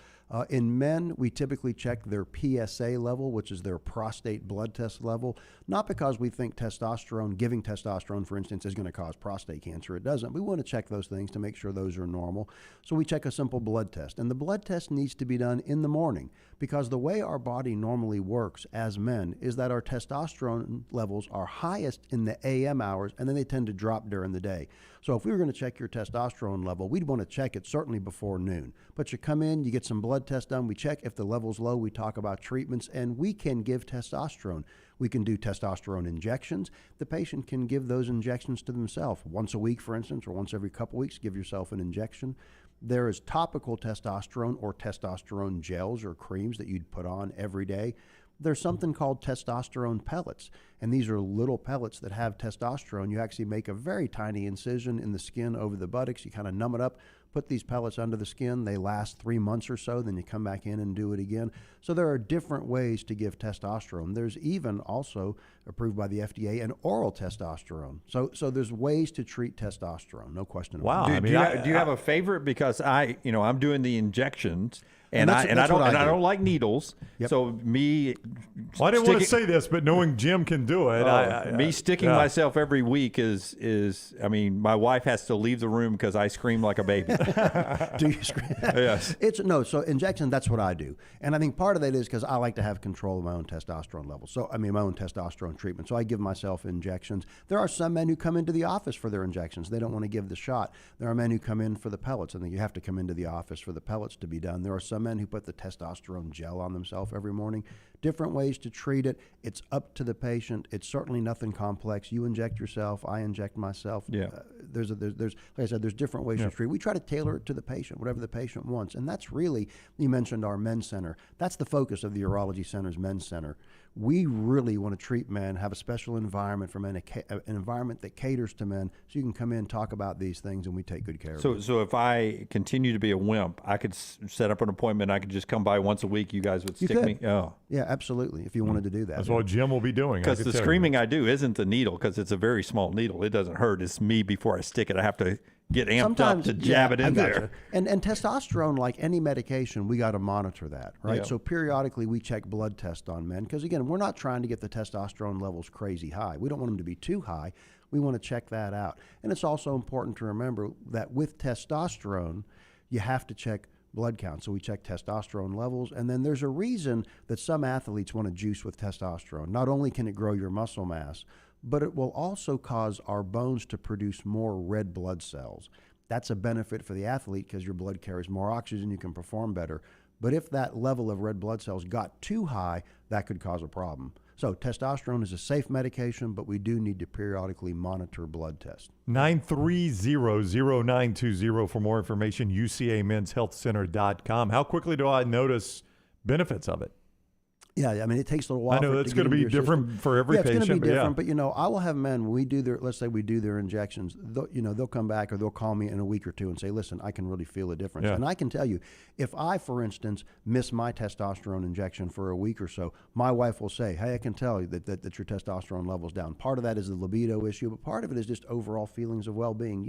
In men, we typically check their PSA level, which is their prostate blood test level, not because we think giving testosterone, for instance, is going to cause prostate cancer. It doesn't. We want to check those things to make sure those are normal. So we check a simple blood test. And the blood test needs to be done in the morning because the way our body normally works as men is that our testosterone levels are highest in the AM hours, and then they tend to drop during the day. So if we were going to check your testosterone level, we'd want to check it certainly before noon. But you come in, you get some blood tests done, we check if the level's low, we talk about treatments, and we can give testosterone. We can do testosterone injections. The patient can give those injections to themselves once a week, for instance, or once every couple weeks, give yourself an injection. There is topical testosterone or testosterone gels or creams that you'd put on every day. There's something called testosterone pellets, and these are little pellets that have testosterone. You actually make a very tiny incision in the skin over the buttocks. You kind of numb it up, put these pellets under the skin. They last 3 months or so. Then you come back in and do it again. So there are different ways to give testosterone. There's even also approved by the FDA an oral testosterone. So there's ways to treat testosterone. No question about it. Wow. Do you have a favorite? Because I'm doing the injections. And I don't like needles. Yep. So me. Well, I didn't want to say this, but knowing Jim can do it, me sticking myself every week is. I mean, my wife has to leave the room because I scream like a baby. Do you scream? Yes. So injection. That's what I do, and I think part of that is because I like to have control of my own testosterone levels. So my own testosterone treatment. So I give myself injections. There are some men who come into the office for their injections. They don't want to give the shot. There are men who come in for the pellets, and then you have to come into the office for the pellets to be done. There are some men who put the testosterone gel on themselves every morning. Different ways to treat it. It's up to the patient. It's certainly nothing complex. You inject yourself. I inject myself. Yeah. There's like I said, there's different ways to treat. We try to tailor it to the patient, whatever the patient wants. And that's really, you mentioned our men's center. That's the focus of the Urology Center's men's center. We really want to treat men, have a special environment for men, an environment that caters to men, so you can come in, talk about these things, and we take good care of them. So if I continue to be a wimp, I could set up an appointment. I could just come by once a week. You guys would stick me. Oh, yeah, absolutely. If you wanted to do that, that's what Jim will be doing. Because the screaming I do isn't the needle, because it's a very small needle. It doesn't hurt. It's me before I stick it. I have to get amped up to jab it in there. And testosterone, like any medication, we got to monitor that, right? Yeah. So periodically we check blood tests on men because, again, we're not trying to get the testosterone levels crazy high. We don't want them to be too high. We want to check that out. And it's also important to remember that with testosterone, you have to check blood count. So we check testosterone levels, and then there's a reason that some athletes want to juice with testosterone. Not only can it grow your muscle mass, but it will also cause our bones to produce more red blood cells. That's a benefit for the athlete because your blood carries more oxygen, you can perform better. But if that level of red blood cells got too high, that could cause a problem. So testosterone is a safe medication, but we do need to periodically monitor blood tests. 930-0920 for more information, UCAMen'sHealthCenter.com. How quickly do I notice benefits of it? Yeah, I mean, it takes a little while. I know it's going to be different for every patient. It's going to be different, but I will have men, when we do let's say we do their injections, they'll come back or they'll call me in a week or two and say, listen, I can really feel a difference. Yeah. And I can tell you, if I, for instance, miss my testosterone injection for a week or so, my wife will say, hey, I can tell you that your testosterone level's down. Part of that is the libido issue, but part of it is just overall feelings of well-being.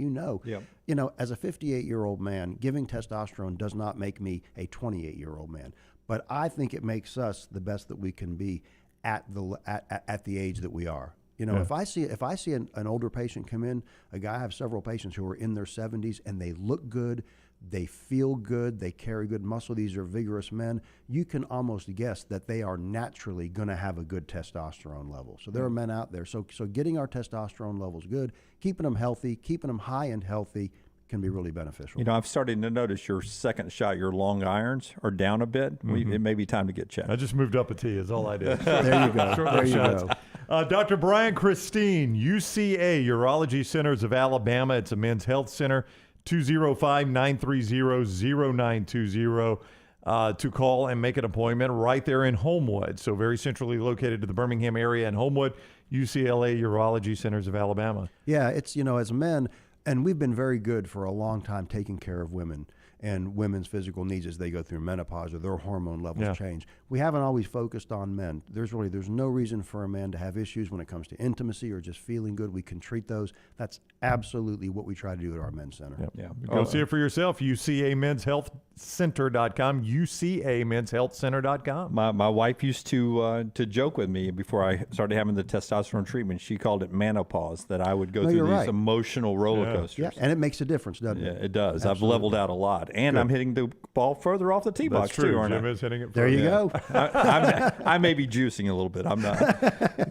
As a 58-year-old man, giving testosterone does not make me a 28-year-old man. But I think it makes us the best that we can be at the age that we are. If I see an older patient come in, I have several patients who are in their 70s and they look good, they feel good, they carry good muscle. These are vigorous men. You can almost guess that they are naturally going to have a good testosterone level. So there are men out there. So getting our testosterone levels good, keeping them healthy, keeping them high and healthy, can be really beneficial. I've started to notice your second shot, your long irons are down a bit. It may be time to get checked. I just moved up a tee is all I did. There you go. There you go. Dr. Brian Christine, UCA, Urology Centers of Alabama. It's a men's health center, 205-930-0920. to call and make an appointment right there in Homewood. So very centrally located to the Birmingham area and Homewood, UCLA Urology Centers of Alabama. Yeah, it's, as men, and we've been very good for a long time taking care of women and women's physical needs as they go through menopause or their hormone levels change. We haven't always focused on men. There's no reason for a man to have issues when it comes to intimacy or just feeling good. We can treat those. That's absolutely what we try to do at our men's center. Yep. Yeah. Go see it for yourself. UCAMen'sHealthCenter.com. UCAMen'sHealthCenter.com. My wife used to joke with me before I started having the testosterone treatment. She called it menopause, that I would go through these emotional roller coasters. Yeah, and it makes a difference, doesn't it? Yeah, it does. Absolutely. I've leveled out a lot. And I'm hitting the ball further off the tee box, That's true. too, aren't Jim I? is hitting it There you go. I may be juicing a little bit. I'm not.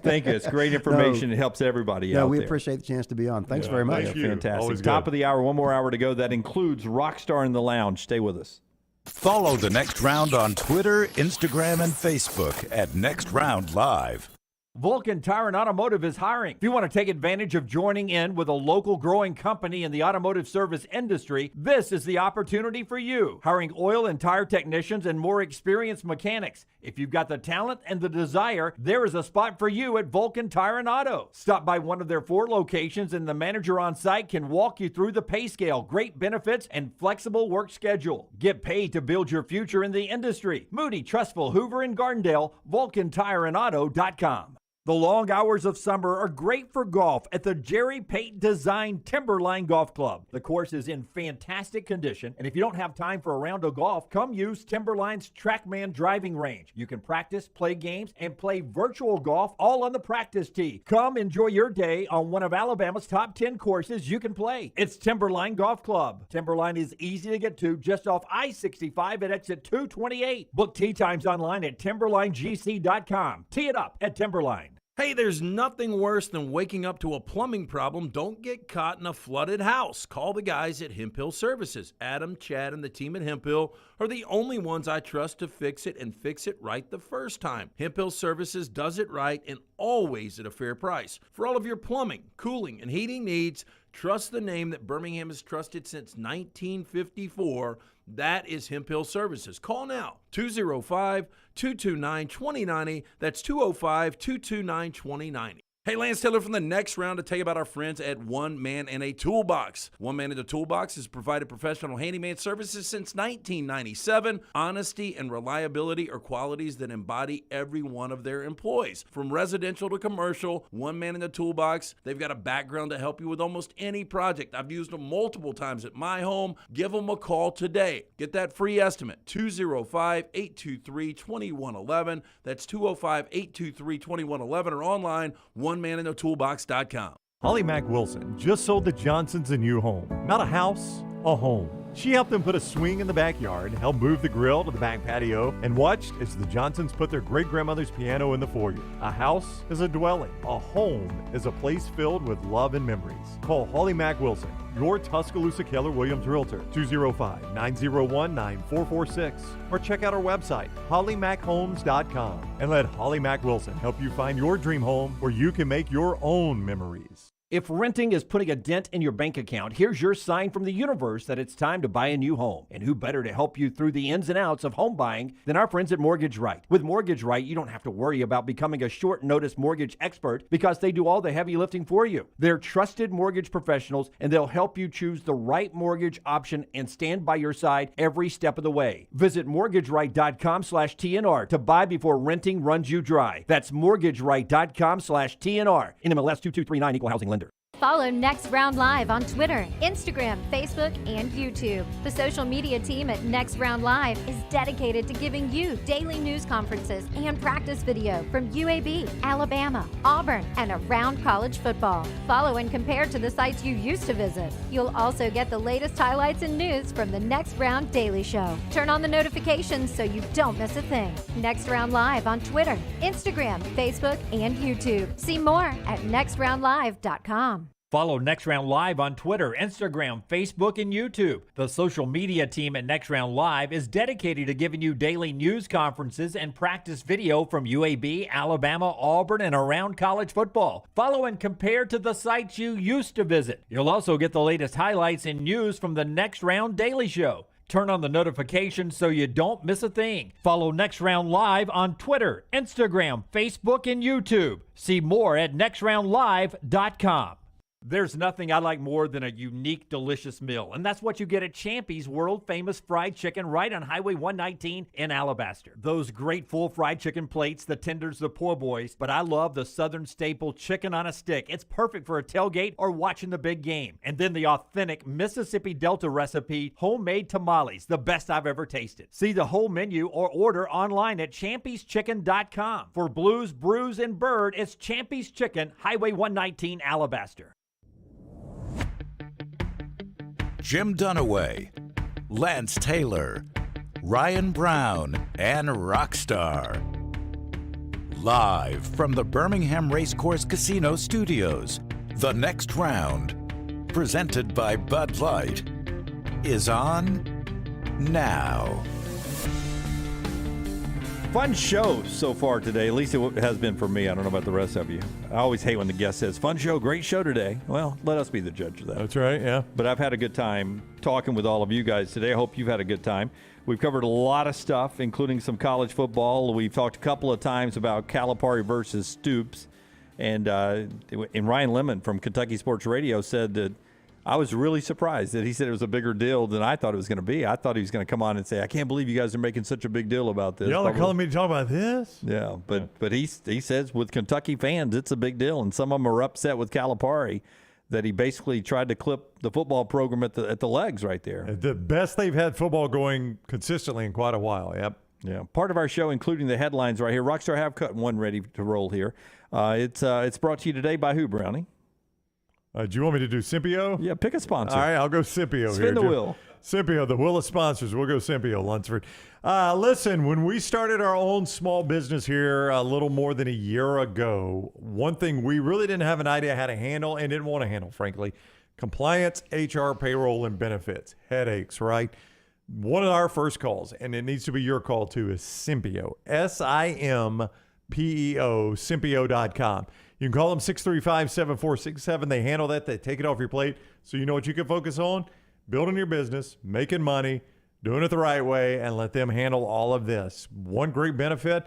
Thank you. It's great information. It helps everybody out we there. appreciate the chance to be on. Thanks very much. Thank you. Fantastic. Always Top good. of the hour. One more hour to go. That includes Rockstar in the Lounge. Stay with us. Follow The Next Round on Twitter, Instagram, and Facebook at Next Round Live. Vulcan Tire and Automotive is hiring. If you want to take advantage of joining in with a local growing company in the automotive service industry, this is the opportunity for you. Hiring oil and tire technicians and more experienced mechanics. If you've got the talent and the desire, there is a spot for you at Vulcan Tire and Auto. Stop by one of their 4 locations and the manager on site can walk you through the pay scale, great benefits, and flexible work schedule. Get paid to build your future in the industry. Moody, Trustful, Hoover, and Gardendale, VulcanTireandAuto.com. The long hours of summer are great for golf at the Jerry Pate designed Timberline Golf Club. The course is in fantastic condition, and if you don't have time for a round of golf, come use Timberline's TrackMan driving range. You can practice, play games, and play virtual golf all on the practice tee. Come enjoy your day on one of Alabama's top 10 courses you can play. It's Timberline Golf Club. Timberline is easy to get to just off I-65 at exit 228. Book tee times online at TimberlineGC.com. Tee it up at Timberline. Hey, there's nothing worse than waking up to a plumbing problem. Don't get caught in a flooded house. Call the guys at Hemphill Services. Adam, Chad, and the team at Hemphill are the only ones I trust to fix it and fix it right the first time. Hemphill Services does it right and always at a fair price. For all of your plumbing, cooling, and heating needs, trust the name that Birmingham has trusted since 1954. That is Hemphill Services. Call now, 205-229-2090. That's 205-229-2090. Hey, Lance Taylor from the Next Round to tell you about our friends at One Man and a Toolbox. One Man and a Toolbox has provided professional handyman services since 1997. Honesty and reliability are qualities that embody every one of their employees. From residential to commercial, One Man and a Toolbox, they've got a background to help you with almost any project. I've used them multiple times at my home. Give them a call today. Get that free estimate, 205-823-2111. That's 205-823-2111 or online, OneManInAToolbox.com. Holly Mack Wilson just sold the Johnsons a new home. Not a house, a home. She helped them put a swing in the backyard, helped move the grill to the back patio, and watched as the Johnsons put their great-grandmother's piano in the foyer. A house is a dwelling. A home is a place filled with love and memories. Call Holly Mack Wilson, your Tuscaloosa Keller Williams Realtor, 205-901-9446, or check out our website, hollymackhomes.com, and let Holly Mack Wilson help you find your dream home where you can make your own memories. If renting is putting a dent in your bank account, here's your sign from the universe that it's time to buy a new home. And who better to help you through the ins and outs of home buying than our friends at Mortgage Right. With Mortgage Right, you don't have to worry about becoming a short notice mortgage expert because they do all the heavy lifting for you. They're trusted mortgage professionals and they'll help you choose the right mortgage option and stand by your side every step of the way. Visit mortgageright.com/TNR to buy before renting runs you dry. That's mortgageright.com/TNR. NMLS 2239, Equal Housing Lender. Follow Next Round Live on Twitter, Instagram, Facebook, and YouTube. The social media team at Next Round Live is dedicated to giving you daily news conferences and practice video from UAB, Alabama, Auburn, and around college football. Follow and compare to the sites you used to visit. You'll also get the latest highlights and news from the Next Round Daily Show. Turn on the notifications so you don't miss a thing. Next Round Live on Twitter, Instagram, Facebook, and YouTube. See more at nextroundlive.com. Follow Next Round Live on Twitter, Instagram, Facebook, and YouTube. The social media team at Next Round Live is dedicated to giving you daily news conferences and practice video from UAB, Alabama, Auburn, and around college football. Follow and compare to the sites you used to visit. You'll also get the latest highlights and news from the Next Round Daily Show. Turn on the notifications so you don't miss a thing. Follow Next Round Live on Twitter, Instagram, Facebook, and YouTube. See more at nextroundlive.com. There's nothing I like more than a unique, delicious meal, and that's what you get at Champy's world-famous fried chicken right on Highway 119 in Alabaster. Those great full fried chicken plates, the tenders, the poor boys, but I love the Southern staple chicken on a stick. It's perfect for a tailgate or watching the big game. And then the authentic Mississippi Delta recipe, homemade tamales, the best I've ever tasted. See the whole menu or order online at champyschicken.com. For Blues, Brews, and Bird, it's Champy's Chicken, Highway 119, Alabaster. Jim Dunaway, Lance Taylor, Ryan Brown, and Rockstar. Live from the Birmingham Racecourse Casino Studios, the next round, presented by Bud Light, is on now. Fun show so far today. At least it has been for me. I don't know about the rest of you. I always hate when the guest says, fun show, great show today. Well, let us be the judge of that. That's right, yeah. But I've had a good time talking with all of you guys today. I hope you've had a good time. We've covered a lot of stuff, including some college football. We've talked a couple of times about Calipari versus Stoops. And Ryan Lemon from Kentucky Sports Radio said that I was really surprised that he said it was a bigger deal than I thought it was going to be. I thought he was going to come on and say, I can't believe you guys are making such a big deal about this. Y'all are calling me to talk about this? Yeah, but he says with Kentucky fans, it's a big deal. And some of them are upset with Calipari that he basically tried to clip the football program at the legs right there. The best they've had football going consistently in quite a while, yep. Yeah, part of our show, including the headlines right here. Rockstar have cut one ready to roll here. It's brought to you today by who, Brownie? Do you want me to do Simpio? Yeah, pick a sponsor. All right, I'll go Simpio here. Spin the wheel. Simpio, the wheel of sponsors. We'll go Simpio, Lunsford. Listen, when we started our own small business here a little more than a year ago, one thing we really didn't have an idea how to handle and didn't want to handle, frankly, compliance, HR, payroll, and benefits. Headaches, right? One of our first calls, and it needs to be your call too, is Simpio. Simpeo, Simpio.com. You can call them 635-7467. They handle that. They take it off your plate so you know what you can focus on. Building your business, making money, doing it the right way, and let them handle all of this. One great benefit,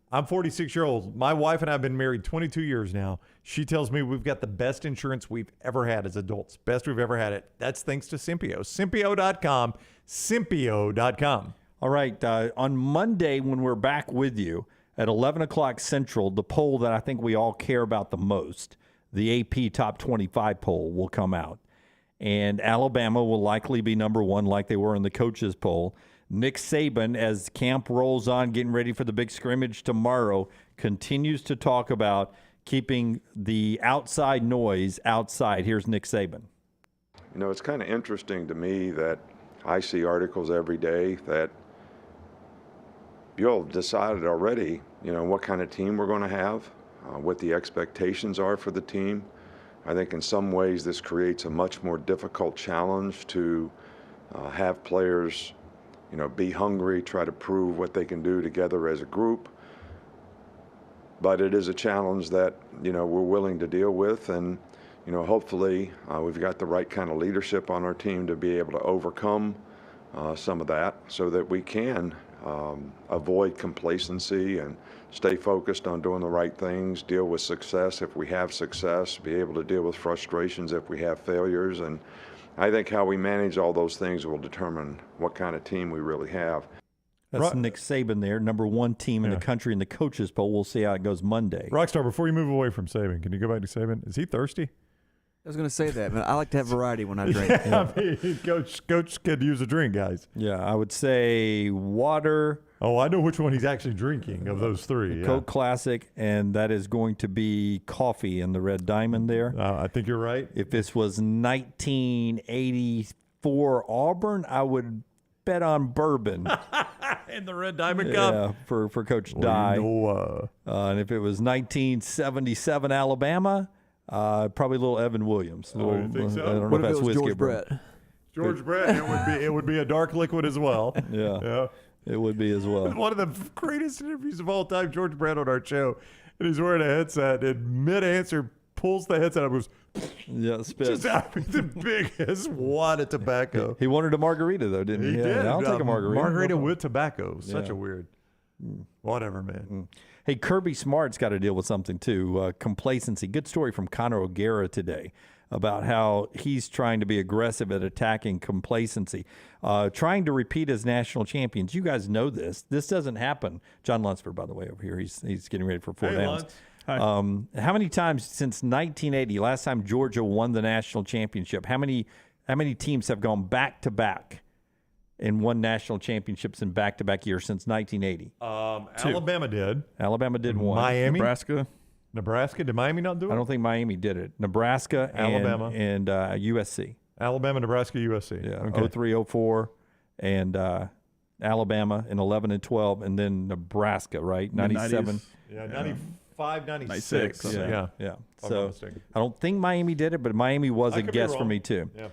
I'm 46-year-old. My wife and I have been married 22 years now. She tells me we've got the best insurance we've ever had as adults. Best we've ever had it. That's thanks to Simpio. Simpio.com. Simpio.com. All right. On Monday, when we're back with you, at 11 o'clock Central, the poll that I think we all care about the most, the AP Top 25 poll, will come out. And Alabama will likely be number one like they were in the coaches poll. Nick Saban, as camp rolls on, getting ready for the big scrimmage tomorrow, continues to talk about keeping the outside noise outside. Here's Nick Saban. You know, it's kind of interesting to me that I see articles every day that you all have decided already, you know, what kind of team we're going to have, what the expectations are for the team. I think in some ways this creates a much more difficult challenge to have players, you know, be hungry, try to prove what they can do together as a group. But it is a challenge that, you know, we're willing to deal with, and, you know, hopefully we've got the right kind of leadership on our team to be able to overcome some of that so that we can avoid complacency and stay focused on doing the right things, deal with success if we have success, be able to deal with frustrations if we have failures. And I think how we manage all those things will determine what kind of team we really have. That's Nick Saban there, number one team in the country in the coaches poll. We'll see how it goes Monday. Rockstar, before you move away from Saban, can you go back to Saban? Is he thirsty? I was going to say that, but I like to have variety when I drink. Yeah, I mean, Coach could use a drink, guys. Yeah, I would say water. Oh, I know which one he's actually drinking of those three. Coke Classic, and that is going to be coffee in the Red Diamond there. I think you're right. If this was 1984 Auburn, I would bet on bourbon. In the Red Diamond Cup. Yeah, for Coach Dye. And if it was 1977 Alabama, probably a little Evan Williams. Oh, you think so? I don't know if that's whiskey. George Brett. George Brett. It would be a dark liquid as well. Yeah. It would be as well. One of the greatest interviews of all time, George Brett on our show. And he's wearing a headset. And mid-answer, pulls the headset up, goes, yeah, spit. just out the biggest wad of tobacco. He wanted a margarita, though, didn't he? He did. I'll take a margarita. Margarita with tobacco. Such Yeah. a weird. Whatever, man. Hey, Kirby Smart's got to deal with something, too. Complacency. Good story from Connor O'Gara today about how he's trying to be aggressive at attacking complacency, trying to repeat as national champions. You guys know this. This doesn't happen. John Lunsford, by the way, over here. He's getting ready for 4 downs. How many times since 1980, last time Georgia won the national championship, how many teams have gone back-to-back and won national championships in back-to-back years since 1980? Alabama did. Alabama did one. Miami. Nebraska. Did Miami not do it? I don't think Miami did it. Nebraska, Alabama. and USC. Alabama, Nebraska, USC. Yeah, Okay. 03, 04, and Alabama in 11 and 12, and then Nebraska, right? 97. Yeah, 95, 96. Yeah. If I'm not So mistaken. I don't think Miami did it, but Miami was I a could be guess for wrong. me too. Yeah.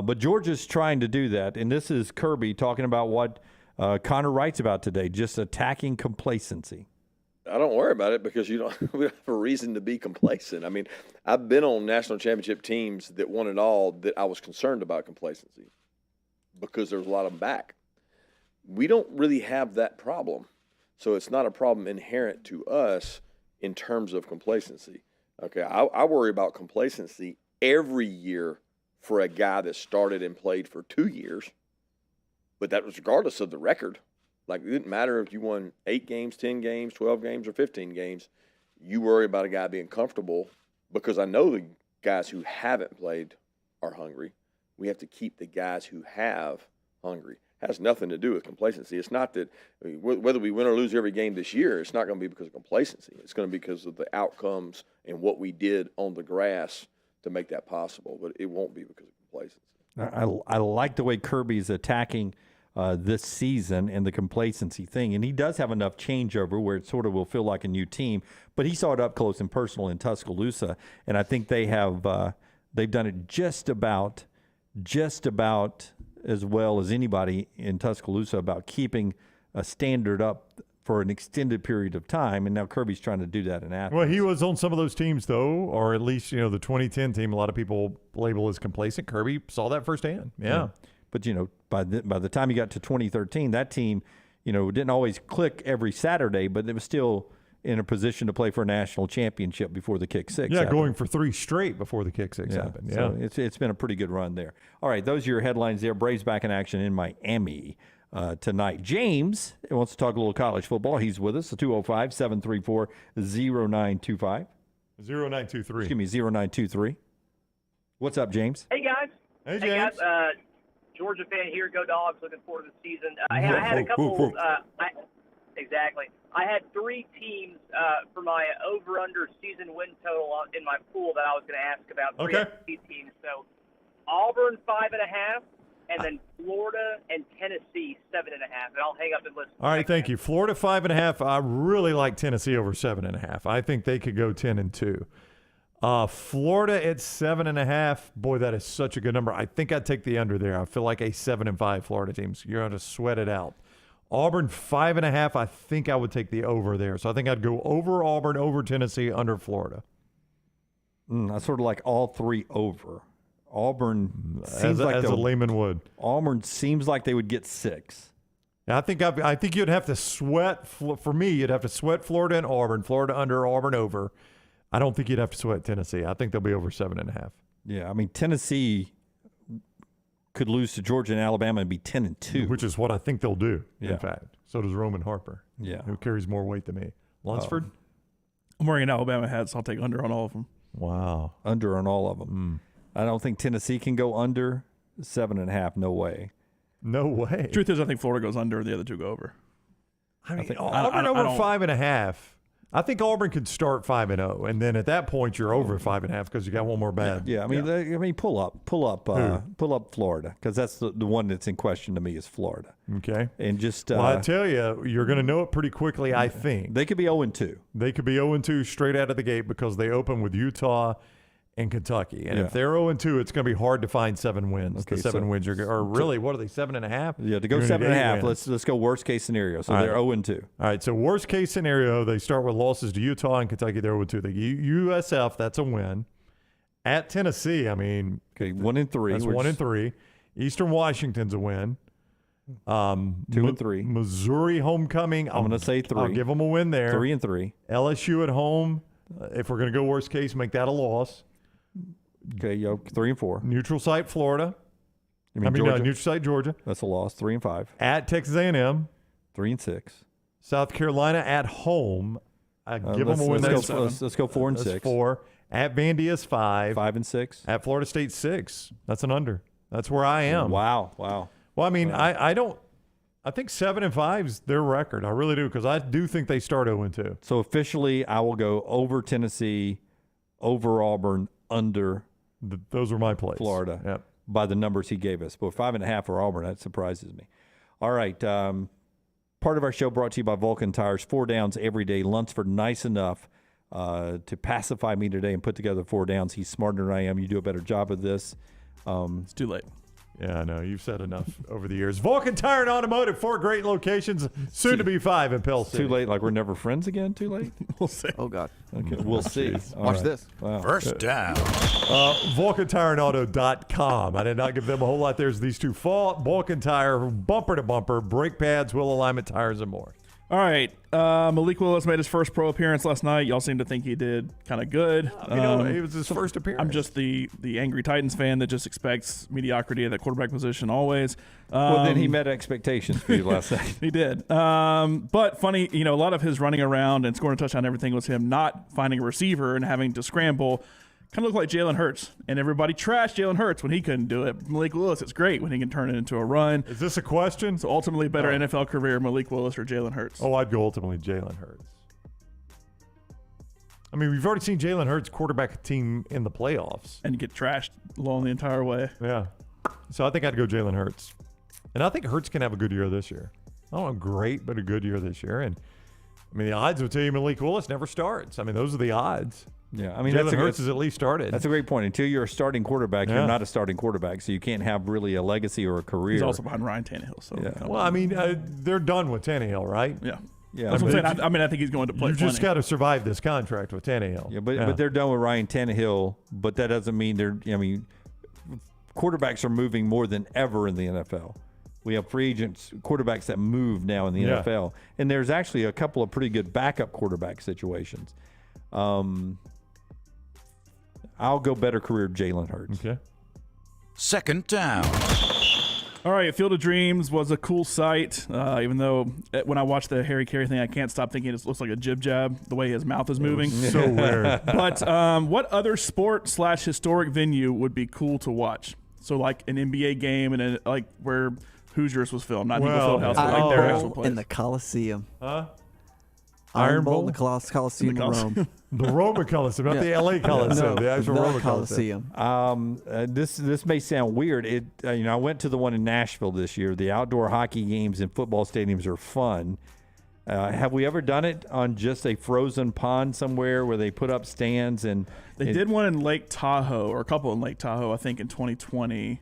But Georgia's trying to do that, and this is Kirby talking about what Connor writes about today, just attacking complacency. I don't worry about it because we don't have a reason to be complacent. I mean, I've been on national championship teams that won it all that I was concerned about complacency because there was a lot of them back. We don't really have that problem. So it's not a problem inherent to us in terms of complacency. Okay, I worry about complacency every year for a guy that started and played for 2 years, but that was regardless of the record. Like, it didn't matter if you won 8 games, 10 games, 12 games, or 15 games. You worry about a guy being comfortable because I know the guys who haven't played are hungry. We have to keep the guys who have hungry. It has nothing to do with complacency. It's not that whether we win or lose every game this year, it's not going to be because of complacency. It's going to be because of the outcomes and what we did on the grass to make that possible. But it won't be because of complacency. I like the way Kirby's attacking this season and the complacency thing. And he does have enough changeover where it sort of will feel like a new team. But he saw it up close and personal in Tuscaloosa. And I think they have they've done it just about as well as anybody in Tuscaloosa about keeping a standard up for an extended period of time. And now Kirby's trying to do that in Athens. Well, he was on some of those teams, though, or at least, the 2010 team, a lot of people label as complacent. Kirby saw that firsthand. Yeah. But, by the time you got to 2013, that team, didn't always click every Saturday, but it was still in a position to play for a national championship before the kick six. Yeah, happened. going for 3 straight before the kick six happened. Yeah. So it's been a pretty good run there. All right, those are your headlines there. Braves back in action in Miami tonight. James wants to talk a little college football. He's with us, 205-734-0925. 0923. Excuse me, 0923. What's up, James? Hey, guys. Hey, James. Guys. Georgia fan here. Go Dogs. Looking forward to the season. I had a couple. Exactly. I had 3 teams for my over/under season win total in my pool that I was going to ask about. 3 SEC teams. So Auburn 5.5, and then Florida and Tennessee 7.5. And I'll hang up and listen. All right, thank you. Florida 5.5. I really like Tennessee over 7.5. I think they could go 10-2. Florida at 7.5. Boy, that is such a good number. I think I'd take the under there. I feel like a 7-5 Florida teams. You're going to sweat it out. Auburn 5.5. I think I would take the over there. So I think I'd go over Auburn, over Tennessee, under Florida. I sort of like all 3 over. Auburn seems like as a layman would. Auburn seems like they would get 6. I think you'd have to sweat. For me, you'd have to sweat Florida and Auburn. Florida under, Auburn over. I don't think you'd have to sweat Tennessee. I think they'll be over 7.5. Yeah, I mean, Tennessee could lose to Georgia and Alabama and be 10-2. Which is what I think they'll do, Yeah. in fact. So does Roman Harper. Yeah. Who carries more weight than me. Lunsford? I'm wearing an Alabama hat, so I'll take under on all of them. Wow. Under on all of them. I don't think Tennessee can go under 7.5. No way. No way. Truth is, I think Florida goes under, the other 2 go over. I mean, think Auburn over 5.5. I think Auburn could start 5-0, and then at that point you're over 5.5 because you got one more bad. Yeah, I mean, pull up Florida, because that's the one that's in question to me is Florida. Okay, and just well, I tell you, you're going to know it pretty quickly. I think they could be 0-2. They could be 0-2 straight out of the gate because they open with Utah and Kentucky. And Yeah. if they're 0-2, it's going to be hard to find 7 wins. Okay, The 7 so- wins are really, what are they, 7.5? Yeah, to go You're gonna need 7.5. 8 wins. Let's go worst case scenario. So All they're right. 0-2. All right, so worst case scenario, they start with losses to Utah and Kentucky. They're 0-2. They USF, that's a win. At Tennessee, I mean, okay, 1-3. That's 1-3. Eastern Washington's a win. 2-3. Missouri homecoming. I'm going to say 3. I'll give them a win there. 3-3. LSU at home. If we're going to go worst case, make that a loss. Okay, 3-4. Neutral site Florida. You mean Georgia? Georgia? Neutral site Georgia. That's a loss. 3-5. At Texas A&M. 3-6. South Carolina at home. I give them a win there. Let's go 4-6. That's 4. At Vandy is 5. 5-6. At Florida State 6. That's an under. That's where I am. Wow. Well, I mean, I don't. I think 7-5 is their record. I really do, because I do think they start 0-2. So officially, I will go over Tennessee, over Auburn, under those are my plays. Florida. Yep. By the numbers he gave us. But 5.5 for Auburn, that surprises me. All right. Part of our show brought to you by Vulcan Tires. 4 downs every day. Lunsford, nice enough to pacify me today and put together 4 downs. He's smarter than I am. You do a better job of this. It's too late. Yeah, I know. You've said enough over the years. Vulcan Tire and Automotive, 4 great locations, soon to be 5 in Pell City. Too late, like we're never friends again? Too late? We'll see. Oh, God. Okay, we'll see. All Watch right. this. Wow. First down. VulcanTireandAuto.com. I did not give them a whole lot. There's these 2 Vulcan Tire, bumper to bumper, brake pads, wheel alignment, tires, and more. All right. Malik Willis made his first pro appearance last night. Y'all seem to think he did kind of good. It was his first appearance. I'm just the angry Titans fan that just expects mediocrity at that quarterback position always. Well, then he met expectations for you last night. He did. But funny, a lot of his running around and scoring a touchdown and everything was him not finding a receiver and having to scramble. Kind of looked like Jalen Hurts, and everybody trashed Jalen Hurts when he couldn't do it. Malik Willis, it's great when he can turn it into a run. Is this a question? So ultimately, better NFL career, Malik Willis or Jalen Hurts? Oh, I'd go ultimately Jalen Hurts. I mean, we've already seen Jalen Hurts quarterback a team in the playoffs. And get trashed along the entire way. Yeah. So I think I'd go Jalen Hurts. And I think Hurts can have a good year this year. I don't know, great, but a good year this year. And, I mean, the odds would tell you Malik Willis never starts. I mean, those are the odds. Yeah, I mean, Jalen Hurts has at least started. That's a great point. Until you're a starting quarterback, Yeah. you're not a starting quarterback, so you can't have really a legacy or a career. He's also behind Ryan Tannehill. So Yeah. Well, I mean, they're done with Tannehill, right? Yeah. Yeah, That's what I'm saying. I think he's going to play. You've just got to survive this contract with Tannehill. Yeah, but they're done with Ryan Tannehill. But that doesn't mean quarterbacks are moving more than ever in the NFL. We have free agents, quarterbacks that move now in the Yeah. NFL, and there's actually a couple of pretty good backup quarterback situations. I'll go better career Jalen Hurts. Okay. Second down. All right, Field of Dreams was a cool sight, even though when I watch the Harry Carey thing, I can't stop thinking it looks like a jib jab, the way his mouth is moving. So weird. But what other sport/historic venue would be cool to watch? So like an NBA game and like where Hoosiers was filmed, not Eagle Fieldhouse, but like their actual place. In the Coliseum. Huh? Iron Bowl in the Coliseum in Rome. The Roman Coliseum, not the LA Coliseum, the actual Roman Coliseum. This may sound weird. I went to the one in Nashville this year. The outdoor hockey games in football stadiums are fun. Have we ever done it on just a frozen pond somewhere where they put up stands and They did one in Lake Tahoe, or a couple in Lake Tahoe, I think, in 2020,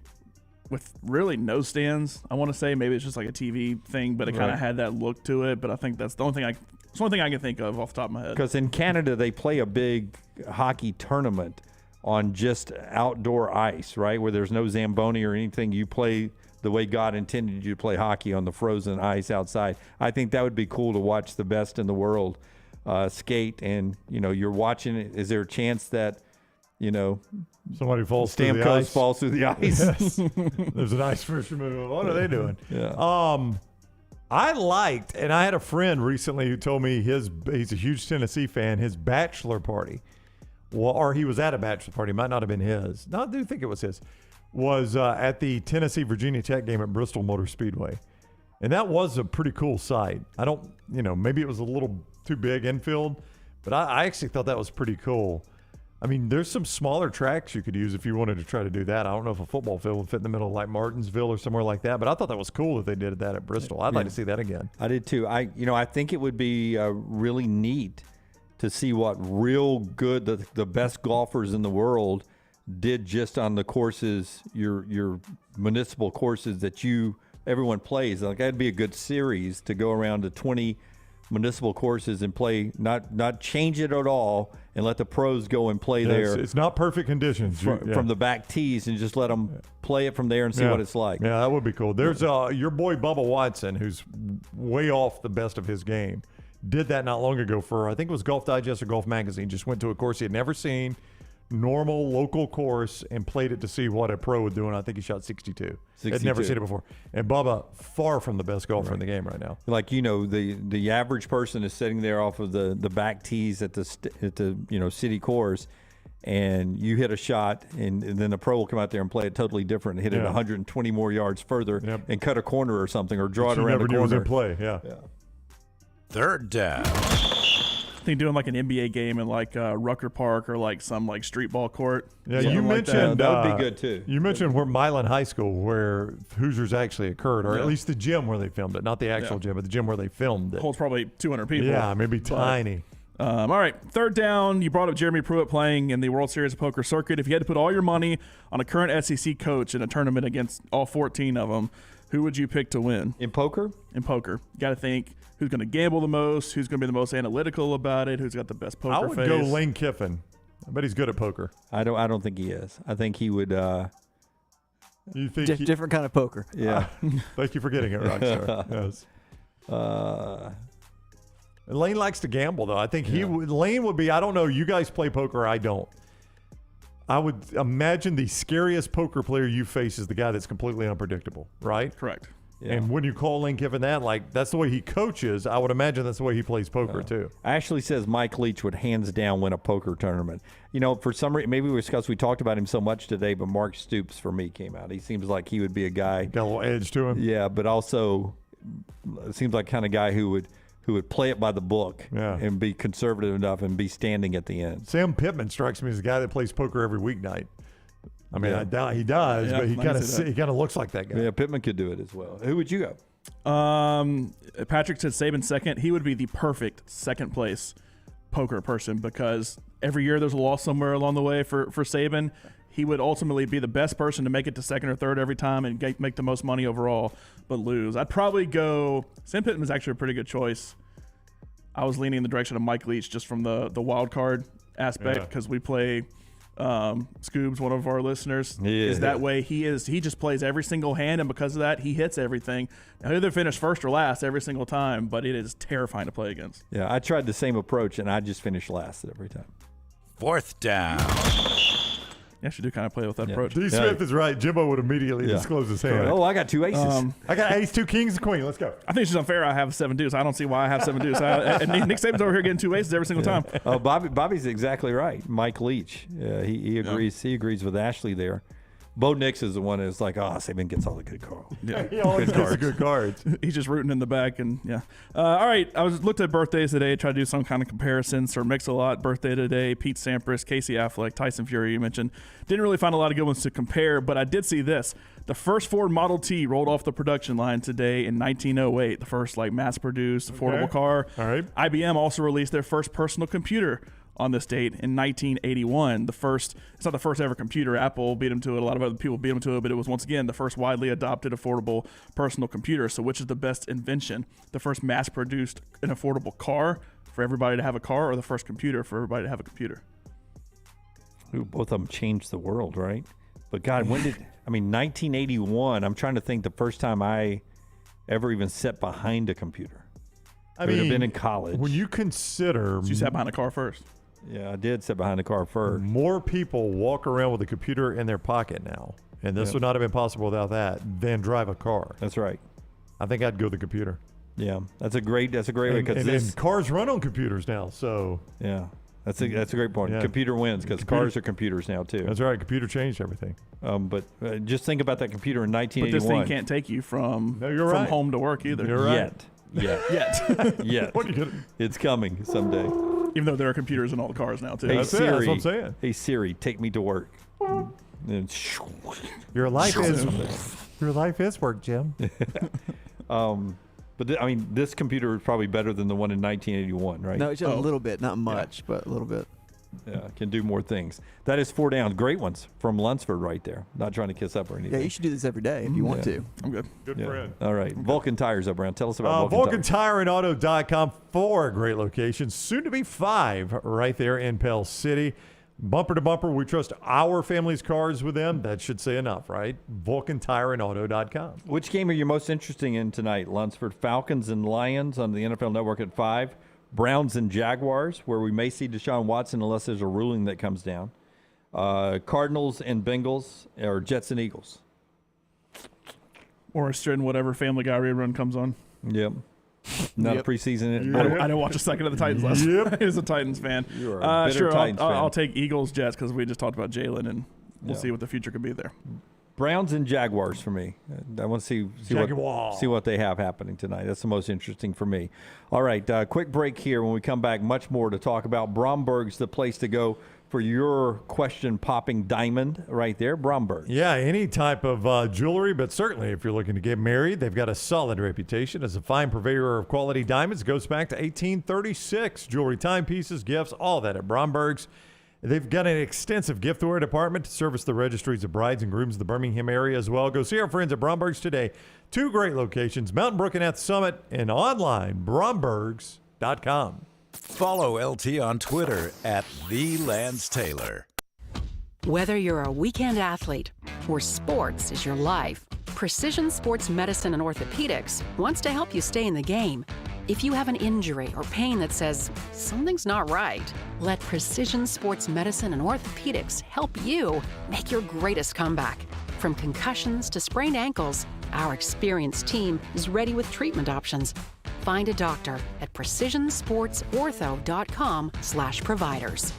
with really no stands. I want to say maybe it's just like a TV thing, but it kind of had that look to it. But I think that's the only thing it's one thing I can think of off the top of my head. Because in Canada they play a big hockey tournament on just outdoor ice, right, where there's no Zamboni or anything. You play the way God intended you to play hockey on the frozen ice outside. I think that would be cool to watch the best in the world skate, and you're watching it. Is there a chance that somebody falls through the ice? falls through the ice? Yes. There's an ice fisherman. What are they doing? Yeah. I liked, and I had a friend recently who told me he's a huge Tennessee fan. His bachelor party, or he was at a bachelor party, might not have been his. No, I do think it was his. Was at the Tennessee Virginia Tech game at Bristol Motor Speedway, and that was a pretty cool sight. I don't, maybe it was a little too big infield, but I actually thought that was pretty cool. I mean, there's some smaller tracks you could use if you wanted to try to do that. I don't know if a football field would fit in the middle of like Martinsville or somewhere like that, but I thought that was cool that they did that at Bristol. I'd like to see that again. I did too. I think it would be really neat to see what real good the best golfers in the world did just on the courses, your municipal courses that everyone plays. Like that'd be a good series to go around to 20 municipal courses and play, not change it at all, and let the pros go and play there. It's not perfect conditions from the back tees, and just let them play it from there and see what it's like. Yeah, that would be cool. There's your boy Bubba Watson, who's way off the best of his game. Did that not long ago for, I think it was Golf Digest or Golf Magazine. Just went to a course he had never seen, normal local course, and played it to see what a pro would do, and I think he shot 62. Had never seen it before. And Bubba, far from the best golfer in the game right now. Like, the average person is sitting there off of the back tees at the city course, and you hit a shot, and then the pro will come out there and play it totally different, and hit it 120 more yards further, and cut a corner or something, or draw it around the corner. Was in play, yeah. Third down. I think doing like an NBA game in like Rucker Park or like some like street ball court. Yeah, you mentioned that would be good too. You mentioned where Milan High School, where Hoosiers actually occurred, or at least the gym where they filmed it, not the actual gym, but the gym where they filmed it. Holds probably 200 people. Yeah, maybe tiny. All right, third down. You brought up Jeremy Pruitt playing in the World Series of Poker circuit. If you had to put all your money on a current SEC coach in a tournament against all 14 of them, who would you pick to win? In poker? In poker. You got to think who's going to gamble the most, who's going to be the most analytical about it, who's got the best poker face. I would go Lane Kiffin. I bet he's good at poker. I don't think he is. I think he would. You think different kind of poker? Yeah. Thank you for getting it, Rockstar. Yes. Lane likes to gamble, though. I think Lane would be. I don't know. You guys play poker. I don't. I would imagine the scariest poker player you face is the guy that's completely unpredictable, right? Correct. Yeah. And when you call Lane Kiffin that's the way he coaches. I would imagine that's the way he plays poker too. Ashley says Mike Leach would hands down win a poker tournament. For some reason, maybe we talked about him so much today, but Mark Stoops for me came out. He seems like he would be a guy. Got a little edge to him. Yeah, but also it seems like kind of guy who would play it by the book and be conservative enough and be standing at the end. Sam Pittman strikes me as a guy that plays poker every weeknight. I mean, I doubt he does, but he kind of looks like that guy. Yeah, Pittman could do it as well. Who would you go? Patrick said Saban second. He would be the perfect second place poker person because every year there's a loss somewhere along the way for Saban. He would ultimately be the best person to make it to second or third every time and make the most money overall, but lose. I'd probably go. Sam Pittman is actually a pretty good choice. I was leaning in the direction of Mike Leach just from the wild card aspect because we play. Scoobs, one of our listeners, is that way. He just plays every single hand, and because of that, he hits everything. Now, he'll either finish first or last every single time, but it is terrifying to play against. Yeah, I tried the same approach, and I just finished last every time. Fourth down. You actually do kind of play with that approach. D. Smith is right. Jimbo would immediately disclose his hand. Oh, I got two aces. I got ace, two kings, and queen. Let's go. I think it's just unfair. I have 7 deuce. I don't see why I have 7 deuce. Nick Saban's over here getting 2 aces every single time. Oh, Bobby's exactly right. Mike Leach. He agrees. He agrees with Ashley there. Bo Nix is the one that's like, Saban gets all the good cards. Yeah, he always gets the good cards. He's just rooting in the back, and all right, I looked at birthdays today, tried to do some kind of comparison. Sir Mix-a-Lot birthday today, Pete Sampras, Casey Affleck, Tyson Fury. You mentioned. Didn't really find a lot of good ones to compare, but I did see this: the first Ford Model T rolled off the production line today in 1908. The first mass-produced affordable car. All right. IBM also released their first personal computer on this date in 1981. It's not the first ever computer. Apple beat them to it. A lot of other people beat them to it, but it was once again the first widely adopted affordable personal computer. So which is the best invention? The first mass-produced and affordable car for everybody to have a car, or the first computer for everybody to have a computer? Both of them changed the world, right? But God, 1981, I'm trying to think the first time I ever even sat behind a computer. I would have been in college. When you consider... So you sat behind a car first. Yeah, I did sit behind the car first. More people walk around with a computer in their pocket now, and this would not have been possible without that, than drive a car. That's right. I think I'd go the computer. Yeah, that's a great way because and cars run on computers now. So yeah, that's a great point. Yeah. Computer wins because cars are computers now too. That's right. Computer changed everything. But just think about that computer in 1981. But this thing can't take you from home to work either. You're right. Yet. What are you gonna... It's coming someday. Even though there are computers in all the cars now too. Hey that's Siri, that's what I'm saying. Hey Siri, take me to work. And your life is work, Jim. But this computer is probably better than the one in 1981, right? No, it's just a little bit, not much, but a little bit. Yeah, can do more things. That is 4 downs. Great ones from Lunsford right there. Not trying to kiss up or anything. Yeah, you should do this every day if you want to. I'm good. Good friend. All right. Vulcan Tires up around. Tell us about Vulcan Tires. VulcanTireandAuto.com. 4 great locations, soon to be 5 right there in Pell City. Bumper to bumper, we trust our family's cars with them. That should say enough, right? VulcanTireandAuto.com. Which game are you most interested in tonight? Lunsford Falcons and Lions on the NFL Network at 5. Browns and Jaguars, where we may see Deshaun Watson unless there's a ruling that comes down. Cardinals and Bengals, or Jets and Eagles. Or in whatever Family Guy rerun comes on. Yep. Not a preseason. I didn't watch a second of the Titans last night. I was a Titans fan. You are a bitter sure, Titans fan. I'll take Eagles, Jets, because we just talked about Jalen, and we'll see what the future could be there. Browns and Jaguars for me. I want to see what they have happening tonight. That's the most interesting for me. All right, quick break here. When we come back, much more to talk about. Bromberg's the place to go for your question-popping diamond right there, Bromberg. Yeah, any type of jewelry, but certainly if you're looking to get married, they've got a solid reputation as a fine purveyor of quality diamonds. It goes back to 1836. Jewelry, timepieces, gifts, all that at Bromberg's. They've got an extensive giftware department to service the registries of brides and grooms in the Birmingham area as well. Go see our friends at Bromberg's today. 2 great locations, Mountain Brook and at the Summit, and online, brombergs.com. Follow LT on Twitter at @TheLanceTaylor. Whether you're a weekend athlete or sports is your life, Precision Sports Medicine and Orthopedics wants to help you stay in the game. If you have an injury or pain that says something's not right, let Precision Sports Medicine and Orthopedics help you make your greatest comeback. From concussions to sprained ankles, our experienced team is ready with treatment options. Find a doctor at precisionsportsortho.com/providers.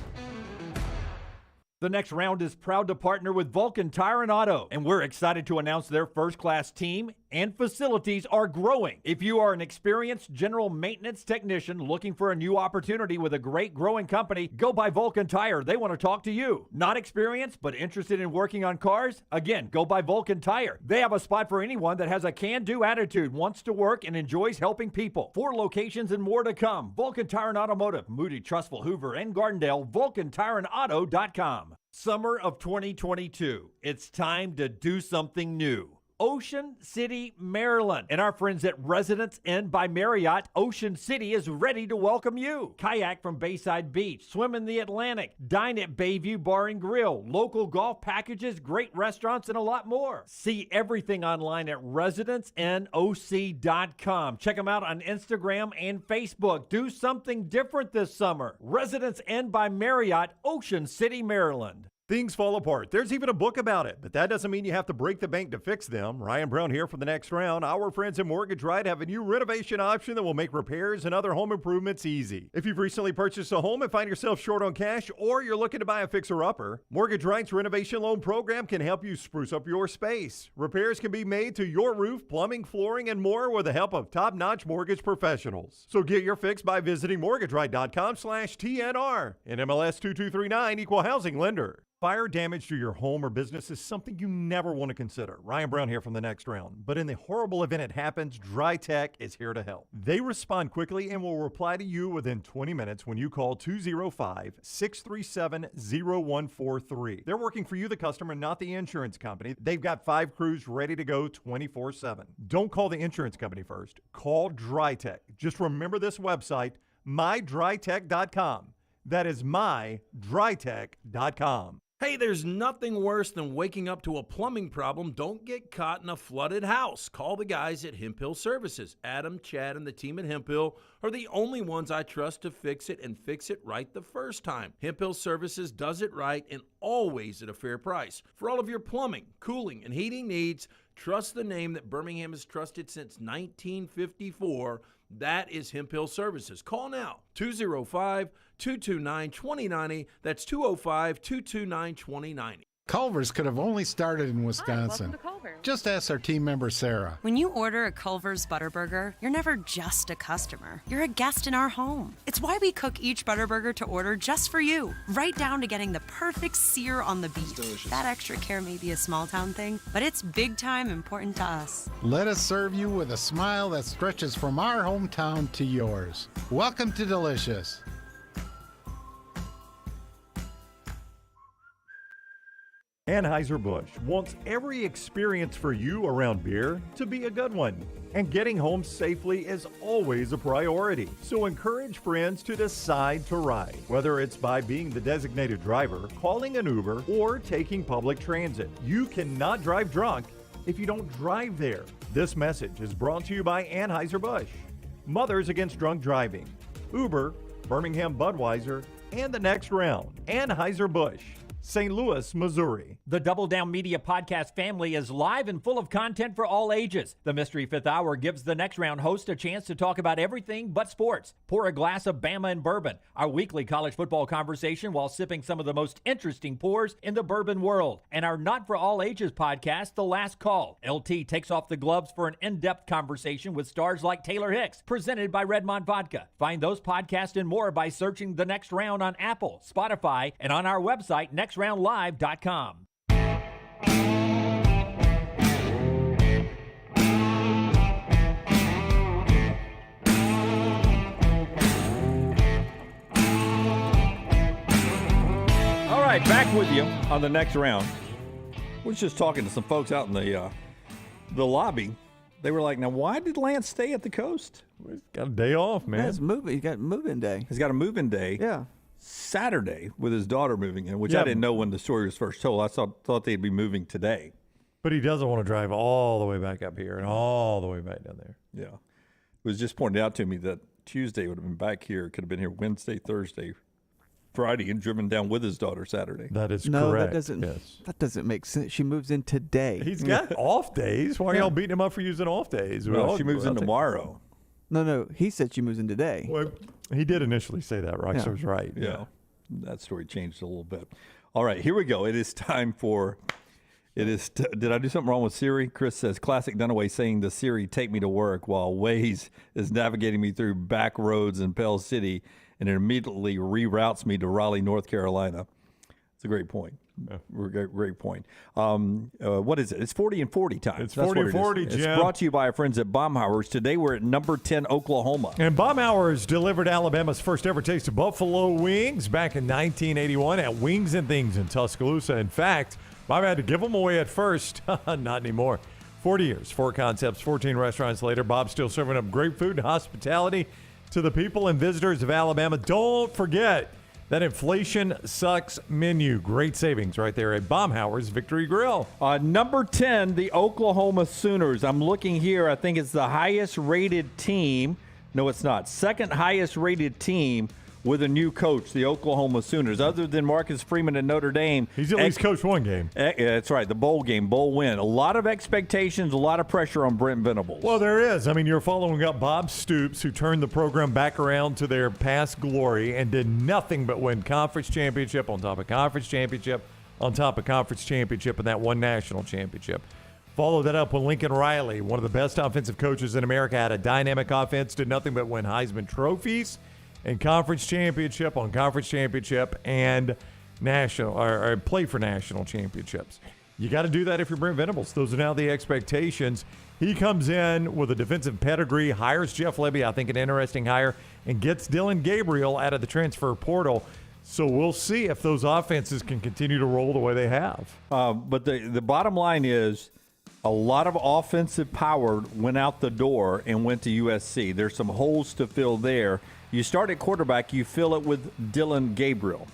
The next round is proud to partner with Vulcan Tire and Auto, and we're excited to announce their first-class team and facilities are growing. If you are an experienced general maintenance technician looking for a new opportunity with a great growing company, go by Vulcan Tire. They want to talk to you. Not experienced, but interested in working on cars? Again, go by Vulcan Tire. They have a spot for anyone that has a can-do attitude, wants to work, and enjoys helping people. 4 locations and more to come. Vulcan Tire and Automotive, Moody, Trustful, Hoover, and Gardendale, VulcanTireandAuto.com. Summer of 2022. It's time to do something new. Ocean City, Maryland. And our friends at Residence Inn by Marriott, Ocean City is ready to welcome you. Kayak from Bayside Beach, swim in the Atlantic, dine at Bayview Bar and Grill, local golf packages, great restaurants, and a lot more. See everything online at residenceinnoc.com. Check them out on Instagram and Facebook. Do something different this summer. Residence Inn by Marriott, Ocean City, Maryland. Things fall apart. There's even a book about it, but that doesn't mean you have to break the bank to fix them. Ryan Brown here for the next round. Our friends at Mortgage Right have a new renovation option that will make repairs and other home improvements easy. If you've recently purchased a home and find yourself short on cash, or you're looking to buy a fixer-upper, Mortgage Right's renovation loan program can help you spruce up your space. Repairs can be made to your roof, plumbing, flooring, and more with the help of top-notch mortgage professionals. So get your fix by visiting mortgageright.com/TNR. NMLS 2239, Equal Housing Lender. Fire damage to your home or business is something you never want to consider. Ryan Brown here from the next round. But in the horrible event it happens, Dry Tech is here to help. They respond quickly and will reply to you within 20 minutes when you call 205-637-0143. They're working for you, the customer, not the insurance company. They've got 5 crews ready to go 24/7. Don't call the insurance company first. Call Dry Tech. Just remember this website, mydrytech.com. That is mydrytech.com. Hey, there's nothing worse than waking up to a plumbing problem. Don't get caught in a flooded house. Call the guys at Hemphill Services. Adam, Chad, and the team at Hemphill are the only ones I trust to fix it and fix it right the first time. Hemphill Services does it right and always at a fair price. For all of your plumbing, cooling, and heating needs, trust the name that Birmingham has trusted since 1954. That is Hemphill Services. Call now, 205-229-2090. That's 205-229-2090. Culver's could have only started in Wisconsin. over. Just ask our team member, Sarah. When you order a Culver's Butterburger, you're never just a customer. You're a guest in our home. It's why we cook each Butterburger to order just for you, right down to getting the perfect sear on the beef. That extra care may be a small town thing, but it's big time important to us. Let us serve you with a smile that stretches from our hometown to yours. Welcome to Delicious. Anheuser-Busch wants every experience for you around beer to be a good one. And getting home safely is always a priority. So encourage friends to decide to ride, whether it's by being the designated driver, calling an Uber, or taking public transit. You cannot drive drunk if you don't drive there. This message is brought to you by Anheuser-Busch, Mothers Against Drunk Driving, Uber, Birmingham Budweiser, and the Next Round. Anheuser-Busch, St. Louis, Missouri. The Double Down Media podcast family is live and full of content for all ages. The Mystery Fifth Hour gives the Next Round host a chance to talk about everything but sports. Pour a glass of Bama and bourbon, our weekly college football conversation while sipping some of the most interesting pours in the bourbon world. And our Not For All Ages podcast, The Last Call. LT takes off the gloves for an in-depth conversation with stars like Taylor Hicks, presented by Redmond Vodka. Find those podcasts and more by searching The Next Round on Apple, Spotify, and on our website, nextroundlive.com. All right, back with you on the Next Round. We was just talking to some folks out in the lobby. They were like, "Now, why did Lance stay at the coast? He's got a day off, man. He's got move-in day. He's got a move-in day. Yeah. Saturday with his daughter moving in, which I didn't know when the story was first told. I thought they'd be moving today. But he doesn't want to drive all the way back up here and all the way back down there. Yeah. It was just pointed out to me that Tuesday would have been back here. Could have been here Wednesday, Thursday, Friday, and driven down with his daughter Saturday. That is No, correct. that doesn't make sense. She moves in today. He's got off days. Why are y'all beating him up for using off days? Well, she moves in tomorrow. No, he said she moves in today. Well, he did initially say that. Rockstar's right. Yeah. That story changed a little bit. All right, here we go. It is time for did I do something wrong with Siri? Chris says, classic Dunaway saying to Siri, take me to work, while Waze is navigating me through back roads in Pell City, and it immediately reroutes me to Raleigh, North Carolina. It's a great point. Great point. What is it? It's 40 and 40 time. It's 40 and 40, Jim. It's brought to you by our friends at Baumhauer's. Today we're at number 10, Oklahoma. And Baumhauer's delivered Alabama's first ever taste of buffalo wings back in 1981 at Wings and Things in Tuscaloosa. In fact, Bob had to give them away at first. Not anymore. 40 years, 4 concepts, 14 restaurants later, Bob's still serving up great food and hospitality to the people and visitors of Alabama. Don't forget that inflation sucks menu. Great savings right there at Baumhauer's Victory Grill. Number 10, the Oklahoma Sooners. I'm looking here. I think it's the highest rated team. No, it's not. Second highest rated team with a new coach, the Oklahoma Sooners. Other than Marcus Freeman at Notre Dame. He's at least coached one game. That's right, the bowl game, bowl win. A lot of expectations, a lot of pressure on Brent Venables. Well, there is. I mean, you're following up Bob Stoops, who turned the program back around to their past glory and did nothing but win conference championship on top of conference championship on top of conference championship and that one national championship. Followed that up with Lincoln Riley, one of the best offensive coaches in America, had a dynamic offense, did nothing but win Heisman trophies and conference championship on conference championship and national or play for national championships. You got to do that if you're Brent Venables. Those are now the expectations. He comes in with a defensive pedigree, hires Jeff Lebby, I think an interesting hire, and gets Dylan Gabriel out of the transfer portal. So we'll see if those offenses can continue to roll the way they have. But the bottom line is a lot of offensive power went out the door and went to USC. There's some holes to fill there. You start at quarterback, you fill it with Dylan Gabriel.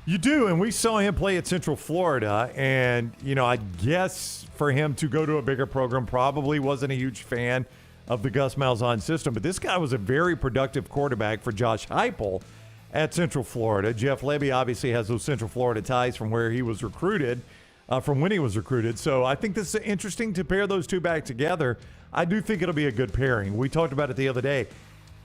You do, and we saw him play at Central Florida, and, I guess for him to go to a bigger program probably wasn't a huge fan of the Gus Malzahn system, but this guy was a very productive quarterback for Josh Heupel at Central Florida. Jeff Lebby obviously has those Central Florida ties from where he was recruited, from when he was recruited, so I think this is interesting to pair those two back together. I do think it'll be a good pairing. We talked about it the other day.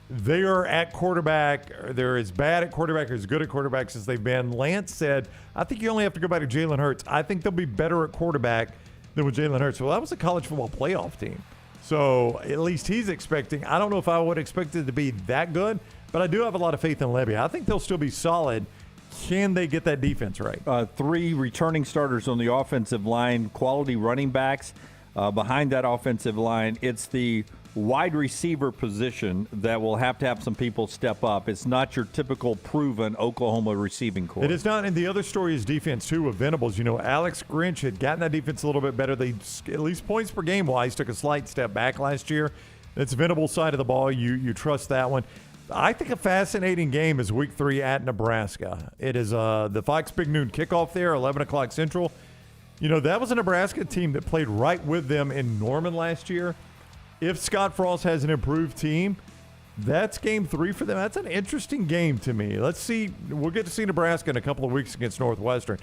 They are at quarterback. They're as bad at quarterback or as good at quarterback as they've been. Lance said, I think you only have to go back to Jalen Hurts. I think they'll be better at quarterback than with Jalen Hurts. Well, that was a college football playoff team. So at least he's expecting. I don't know if I would expect it to be that good, but I do have a lot of faith in Levy. I think they'll still be solid. Can they get that defense right? 3 returning starters on the offensive line, quality running backs. Behind that offensive line, it's the wide receiver position that will have to have some people step up. It's not your typical proven Oklahoma receiving corps. It is not, and the other story is defense, too, with Venables. You know, Alex Grinch had gotten that defense a little bit better. They, at least points per game-wise, took a slight step back last year. It's Venables' side of the ball. You trust that one. I think a fascinating game is Week 3 at Nebraska. It is the Fox Big Noon kickoff there, 11 o'clock Central. You know, that was a Nebraska team that played right with them in Norman last year. If Scott Frost has an improved team, that's game 3 for them. That's an interesting game to me. Let's see. We'll get to see Nebraska in a couple of weeks against Northwestern.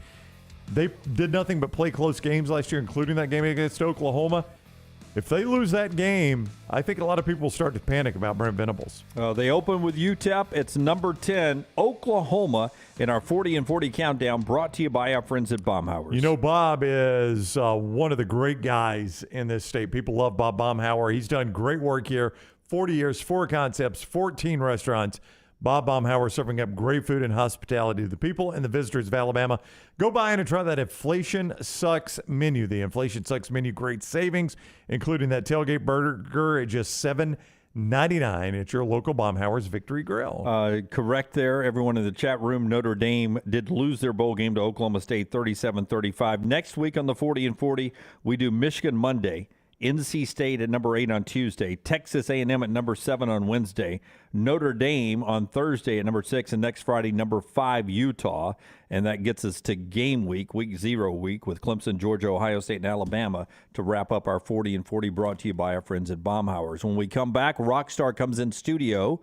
They did nothing but play close games last year, including that game against Oklahoma. If they lose that game, I think a lot of people will start to panic about Brent Venables. They open with UTEP. It's number 10, Oklahoma, in our 40 and 40 countdown, brought to you by our friends at Baumhauer's. You know, Bob is one of the great guys in this state. People love Bob Baumhauer. He's done great work here. 40 years, 4 concepts, 14 restaurants. Bob Baumhauer serving up great food and hospitality to the people and the visitors of Alabama. Go by and try that Inflation Sucks menu. The Inflation Sucks menu, great savings, including that tailgate burger at just $7.99 at your local Baumhauer's Victory Grill. Correct there. Everyone in the chat room, Notre Dame did lose their bowl game to Oklahoma State 37-35. Next week on the 40 and 40, we do Michigan Monday. NC State at number 8 on Tuesday, Texas A&M at number 7 on Wednesday, Notre Dame on Thursday at number 6, and next Friday, number 5, Utah. And that gets us to game week, week 0 week, with Clemson, Georgia, Ohio State, and Alabama to wrap up our 40 and 40 brought to you by our friends at Baumhauer's. When we come back, Rockstar comes in studio,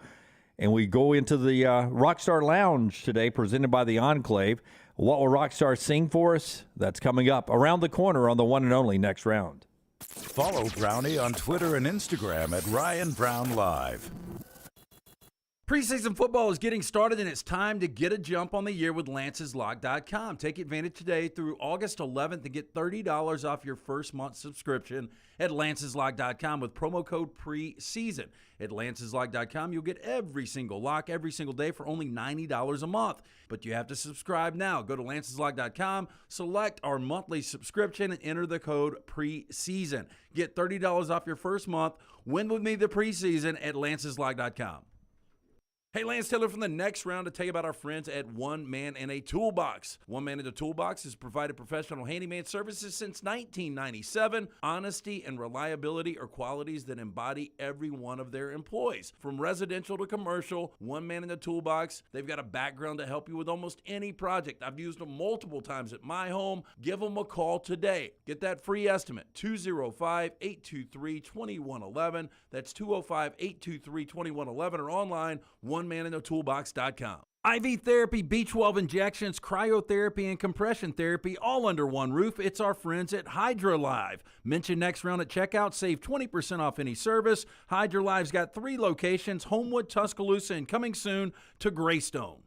and we go into the Rockstar Lounge today, presented by the Enclave. What will Rockstar sing for us? That's coming up around the corner on the one and only Next Round. Follow Brownie on Twitter and Instagram at Ryan Brown Live. Preseason football is getting started, and it's time to get a jump on the year with LancesLock.com. Take advantage today through August 11th and get $30 off your first month subscription at LancesLock.com with promo code PRESEASON. At LancesLock.com, you'll get every single lock every single day for only $90 a month. But you have to subscribe now. Go to LancesLock.com, select our monthly subscription, and enter the code PRESEASON. Get $30 off your first month. Win with me the preseason at LancesLock.com. Hey, Lance Taylor from the Next Round to tell you about our friends at One Man and a Toolbox. One Man and a Toolbox has provided professional handyman services since 1997. Honesty and reliability are qualities that embody every one of their employees. From residential to commercial, One Man and a Toolbox, they've got a background to help you with almost any project. I've used them multiple times at my home. Give them a call today. Get that free estimate, 205-823-2111. That's 205-823-2111 or online, OneManInAToolbox.com. IV therapy, B12 injections, cryotherapy, and compression therapy all under one roof. It's our friends at HydroLive. Mention Next Round at checkout. Save 20% off any service. HydroLive's got 3 locations, Homewood, Tuscaloosa, and coming soon to Greystone.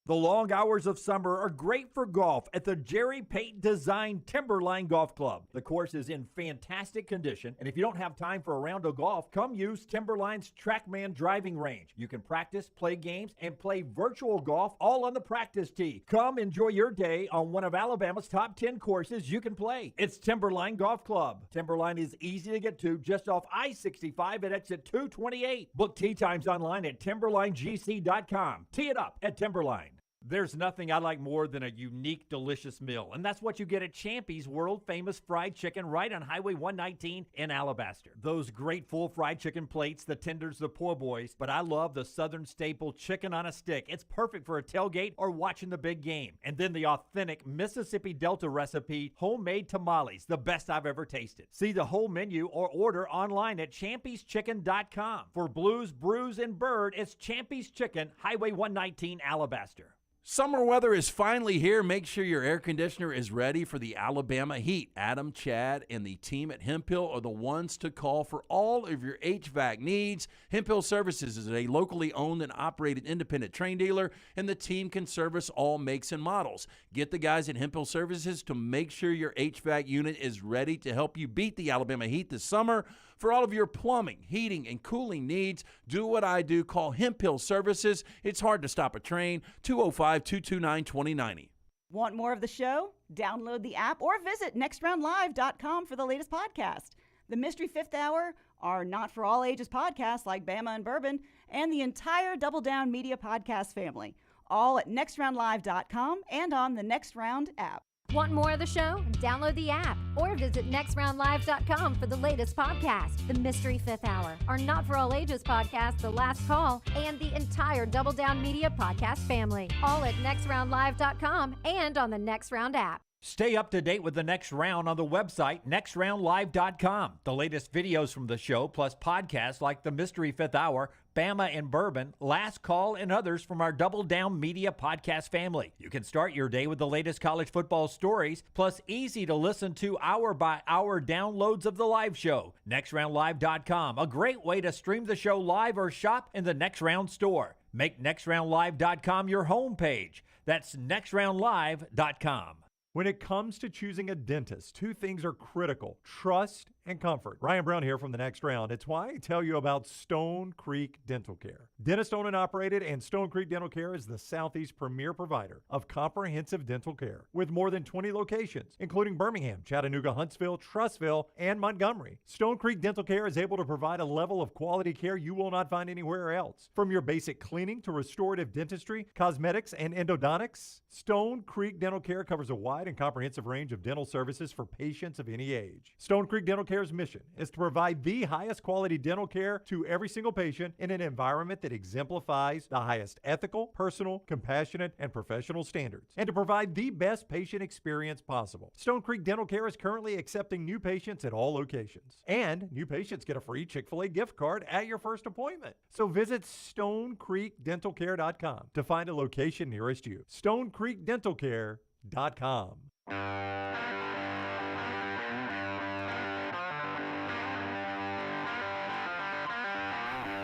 The long hours of summer are great for golf at the Jerry Pate Design Timberline Golf Club. The course is in fantastic condition, and if you don't have time for a round of golf, come use Timberline's TrackMan driving range. You can practice, play games, and play virtual golf all on the practice tee. Come enjoy your day on one of Alabama's top 10 courses you can play. It's Timberline Golf Club. Timberline is easy to get to just off I-65 at exit 228. Book tee times online at timberlinegc.com. Tee it up at Timberline. There's nothing I like more than a unique, delicious meal, and that's what you get at Champy's world-famous fried chicken right on Highway 119 in Alabaster. Those great full fried chicken plates, the tenders, the po' boys, but I love the southern staple chicken on a stick. It's perfect for a tailgate or watching the big game. And then the authentic Mississippi Delta recipe, homemade tamales, the best I've ever tasted. See the whole menu or order online at champyschicken.com. For Blues, Brews, and Bird, it's Champy's Chicken, Highway 119, Alabaster. Summer weather is finally here. Make sure your air conditioner is ready for the Alabama heat. Adam, Chad, and the team at Hemphill are the ones to call for all of your HVAC needs. Hemphill Services is a locally owned and operated independent train dealer, and the team can service all makes and models. Get the guys at Hemphill Services to make sure your HVAC unit is ready to help you beat the Alabama heat this summer. For all of your plumbing, heating, and cooling needs, do what I do. Call Hemphill Services. It's hard to stop a train. 205-229-2090. Want more of the show? Download the app or visit nextroundlive.com for the latest podcast. The Mystery Fifth Hour, our not-for-all-ages podcasts like Bama and Bourbon, and the entire Double Down Media podcast family, all at nextroundlive.com and on the Next Round app. Want more of the show? Download the app or visit nextroundlive.com for the latest podcast. The Mystery Fifth Hour, our not-for-all-ages podcast, The Last Call, and the entire Double Down Media podcast family, all at nextroundlive.com and on the Next Round app. Stay up to date with the Next Round on the website, nextroundlive.com. The latest videos from the show, plus podcasts like The Mystery Fifth Hour, Bama and Bourbon, Last Call, and others from our Double Down Media podcast family. You can start your day with the latest college football stories, plus easy to listen to hour-by-hour downloads of the live show. NextRoundLive.com, a great way to stream the show live or shop in the Next Round store. Make NextRoundLive.com your homepage. That's NextRoundLive.com. When it comes to choosing a dentist, two things are critical: trust and comfort. Ryan Brown here from the Next Round. It's why I tell you about Stone Creek Dental Care. Dentist owned and operated, and Stone Creek Dental Care is the Southeast premier provider of comprehensive dental care with more than 20 locations, including Birmingham, Chattanooga, Huntsville, Trussville, and Montgomery. Stone Creek Dental Care is able to provide a level of quality care you will not find anywhere else. From your basic cleaning to restorative dentistry, cosmetics, and endodontics, Stone Creek Dental Care covers a wide and comprehensive range of dental services for patients of any age. Stone Creek Dental Care's mission is to provide the highest quality dental care to every single patient in an environment that exemplifies the highest ethical, personal, compassionate, and professional standards, and to provide the best patient experience possible. Stone Creek Dental Care is currently accepting new patients at all locations, and new patients get a free Chick-fil-A gift card at your first appointment. So visit StoneCreekDentalCare.com to find a location nearest you. StoneCreekDentalCare.com.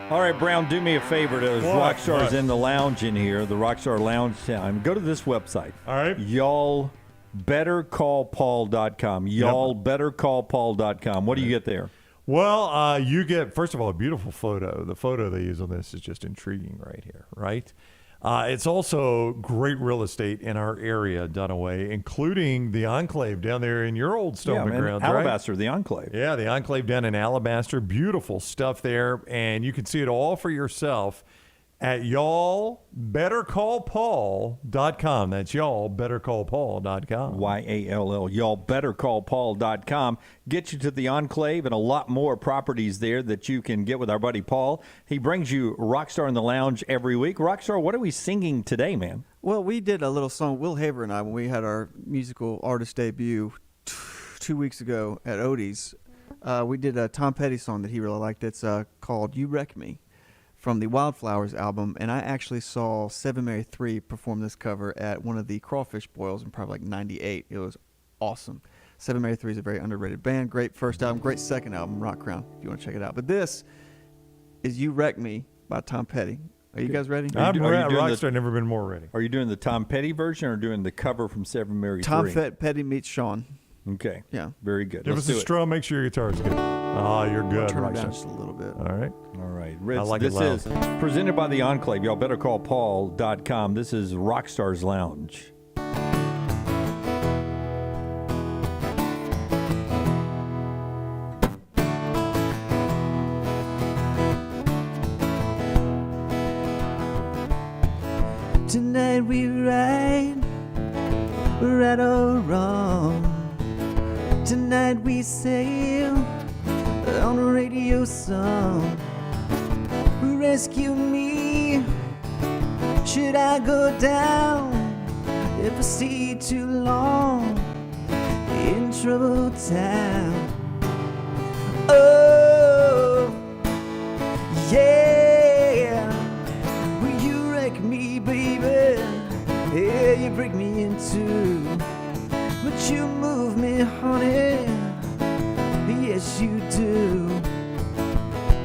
All right, Brown, do me a favor. Those What? Rockstars in the lounge in here, the Rockstar Lounge time. Go to this website. All right. YallBetterCallPaul.com. YallBetterCallPaul.com. What do you get there? Well, you get, first of all, a beautiful photo. The photo they use on this is just intriguing right here, right? It's also great real estate in our area done away, including the Enclave down there in your old stomping grounds, Alabaster, right? the Enclave. Yeah, the Enclave down in Alabaster. Beautiful stuff there, and you can see it all for yourself at y'allbettercallpaul.com. That's y'allbettercallpaul.com. YALL, y'allbettercallpaul.com. Get you to the Enclave and a lot more properties there that you can get with our buddy Paul. He brings you Rockstar in the Lounge every week. Rockstar, what are we singing today, man? Well, we did a little song, Will Haver and I, when we had our musical artist debut 2 weeks ago at Odie's. We did a Tom Petty song that he really liked. It's called You Wreck Me, from the Wildflowers album, and I actually saw 7 Mary 3 perform this cover at one of the Crawfish Boils in probably like 98. It was awesome. 7 Mary 3 is a very underrated band. Great first album, great second album, Rock Crown, if you want to check it out. But this is You Wreck Me by Tom Petty. Are you guys ready? I'm ready. Rockstar, never been more ready. Are you doing the Tom Petty version or doing the cover from 7 Mary 3? Tom Petty meets Sean. Okay. Yeah. Very good. Give us a straw. Make sure your guitar's good. Oh, you're good. Turn it Rockstar. down just a little bit. All right. All right. Ritz, I like this it loud. is presented by the Enclave. Y'all better call Paul.com. This is Rockstar's Lounge. Tonight we ride, right or wrong. Tonight we sail on a radio song. Rescue me, should I go down if I stay too long in trouble town? Oh, yeah, will you wreck me, baby? Yeah, you break me in two, but you move me, honey. Yes, you do.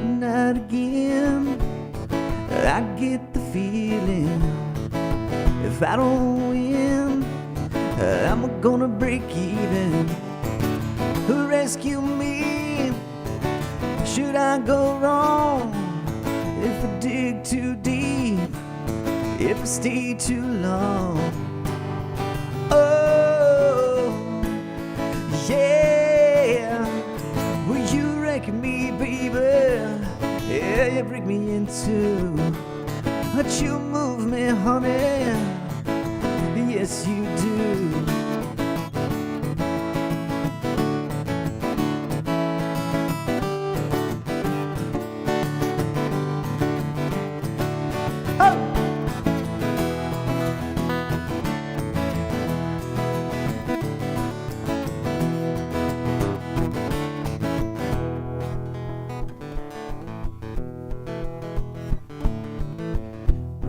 Not again. I get the feeling if I don't win, I'm gonna break even. Rescue me. Should I go wrong if I dig too deep? If I stay too long? Oh, yeah. Will you wreck me, baby? Yeah, you break me in two, but you move me, honey. Yes, you do.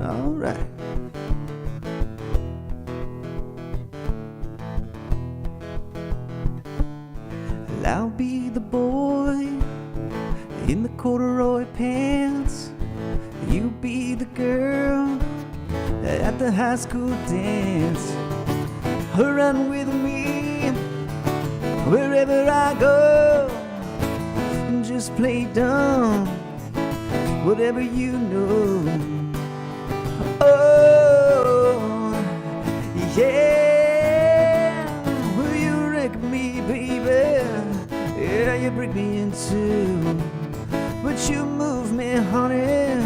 All right. I'll be the boy in the corduroy pants. You be the girl at the high school dance. Run with me wherever I go. Just play dumb, whatever you know. Oh, yeah. Will you wreck me, baby? Yeah, you break me in two, but you move me, honey.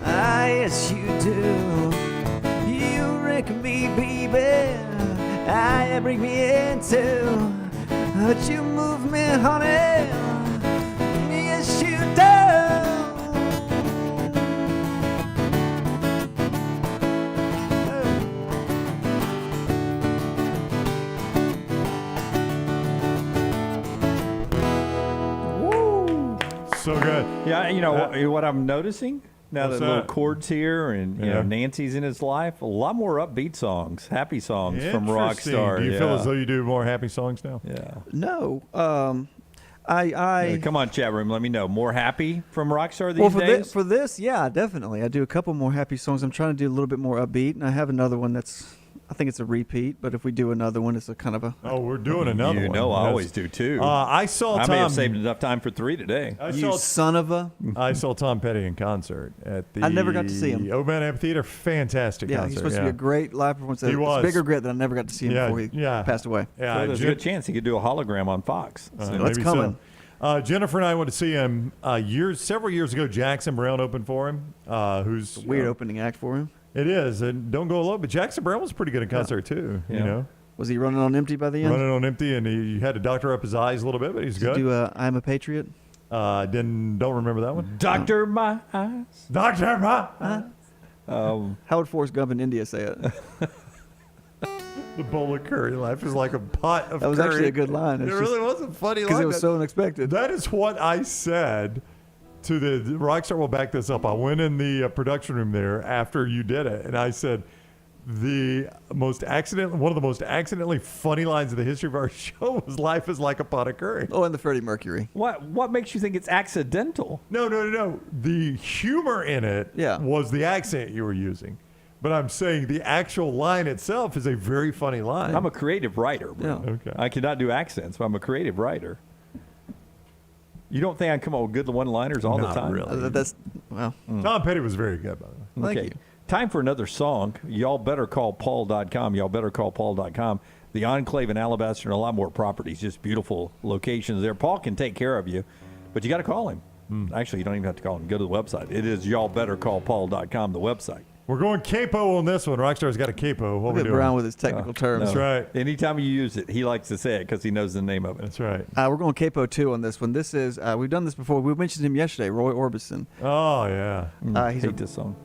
Ah, yes, you do. You wreck me, baby. Ah, you break me in two, but you move me, honey. Yes, you do. So good. Yeah, you know what I'm noticing now What's that little that? chords here, and you know Nancy's in his life. A lot more upbeat songs, happy songs from Interesting. Rockstar. Do you feel as though you do more happy songs now? Yeah. No. I come on, chat room. Let me know. More happy from Rockstar these days? For this, yeah, definitely. I do a couple more happy songs. I'm trying to do a little bit more upbeat, and I have another one that's, I think it's a repeat, but if we do another one, it's a kind of a... Oh, we're doing another one. You know I always do, too. I saw I Tom... may have saved enough time for 3 today. son of a... I saw Tom Petty in concert at the... I never got to see him. Oban Amphitheater. Fantastic concert. He's supposed to be a great live performance. He was. It's a big regret that I never got to see him before he passed away. Yeah, So there's a good chance he could do a hologram on Fox. That's coming. Jennifer and I went to see him several years ago. Jackson Brown opened for him. Who's a weird opening act for him. It is, and don't go alone. But Jackson Brown was pretty good in concert too. You know, was he running on empty by the end? Running on empty, and he had to doctor up his eyes a little bit, but he's good. Did he do "I'm a Patriot"? Don't remember that one. Doctor my eyes. Doctor my eyes. How would Forrest Gump in India say it? The bowl of curry life is like a pot of curry. That was actually a good line. It really was a funny line. Because it was so unexpected. That is what I said to the Rockstar. Will back this up. I went in the production room there after you did it, and I said, one of the most accidentally funny lines of the history of our show was "Life is like a pot of curry." Oh, and the Freddie Mercury. What makes you think it's accidental? No. The humor in it was the accent you were using. But I'm saying the actual line itself is a very funny line. I'm a creative writer, bro. Yeah. Okay. I cannot do accents, but I'm a creative writer. You don't think I come up with good one-liners all the time? Really. That's well. Tom Petty was very good, by the way. Okay. Time for another song. Y'all better call Paul.com. Y'all better call Paul.com. The Enclave in Alabaster and a lot more properties. Just beautiful locations there. Paul can take care of you, but you got to call him. Actually, you don't even have to call him. Go to the website. It is y'allbettercallpaul.com, the website. We're going capo on this one. Rockstar's got a capo. What we doing? Brown with his technical terms. That's right. Anytime you use it, he likes to say it because he knows the name of it. That's right. We're going capo 2 on this one. This is, we've done this before. We mentioned him yesterday, Roy Orbison. Oh, yeah. I hate this song.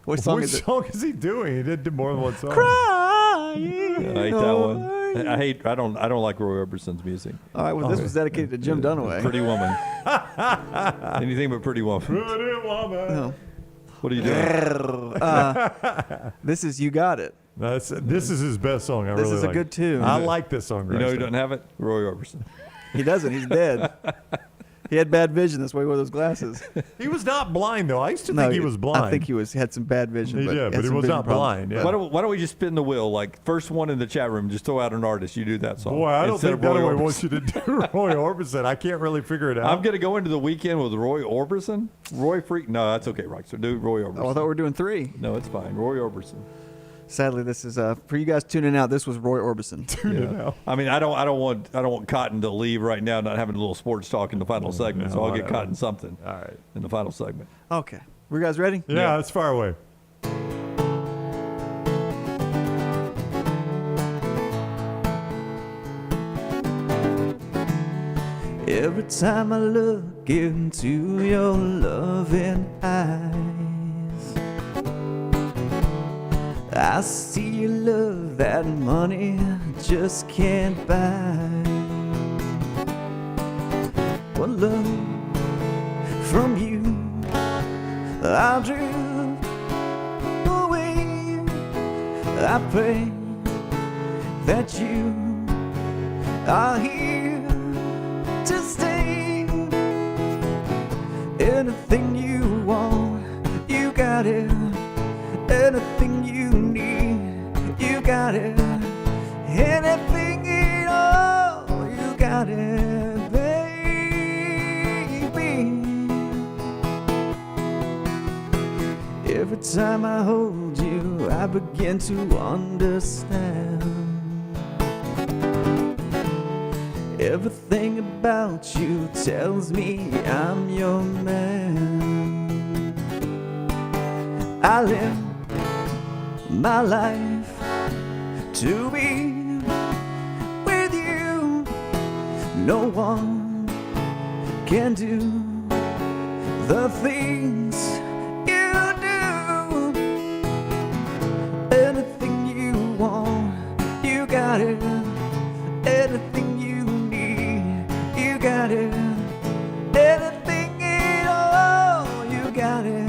What song is it? What song is he doing? He did do more than one song. Crying. I hate that one. I don't like Roy Orbison's music. All right, well, this was dedicated to Jim Dunaway. Pretty Woman. Anything but Pretty Woman. Pretty Woman. No. What are you doing? This is You Got It. This is his best song. This is a good tune. I like this song. You know who doesn't have it? Roy Orbison. He doesn't. He's dead. He had bad vision. That's why he wore those glasses. He was not blind, though. I used to think he was blind. I think he had some bad vision. He did, but he was not blind. Yeah. Why don't we just spin the wheel? Like, first one in the chat room, just throw out an artist. You do that song. Boy, I don't instead think of Roy Dunaway Orbison. wants you to do Roy Orbison. I can't really figure it out. I'm going to go into the weekend with Roy Orbison. Roy Freak. No, that's okay, Rockstar. Do Roy Orbison. Oh, I thought we were doing 3. No, it's fine. Roy Orbison. Sadly, this is for you guys tuning out. This was Roy Orbison. out. I mean, I don't want Cotton to leave right now, not having a little sports talk in the final segment. So I'll get Cotton something. All right. In the final segment. Okay, we guys ready? Yeah, it's far away. Every time I look into your loving eyes, I see a love that money just can't buy. One love from you, I'll drift away. I pray that you are here to stay. Anything you want, you got it. Anything you need, you got it. Anything at all, you got it, baby. Every time I hold you, I begin to understand. Everything about you tells me I'm your man. I live my life to be with you. No one can do the things you do. Anything you want, you got it. Anything you need, you got it. Anything at all, you got it.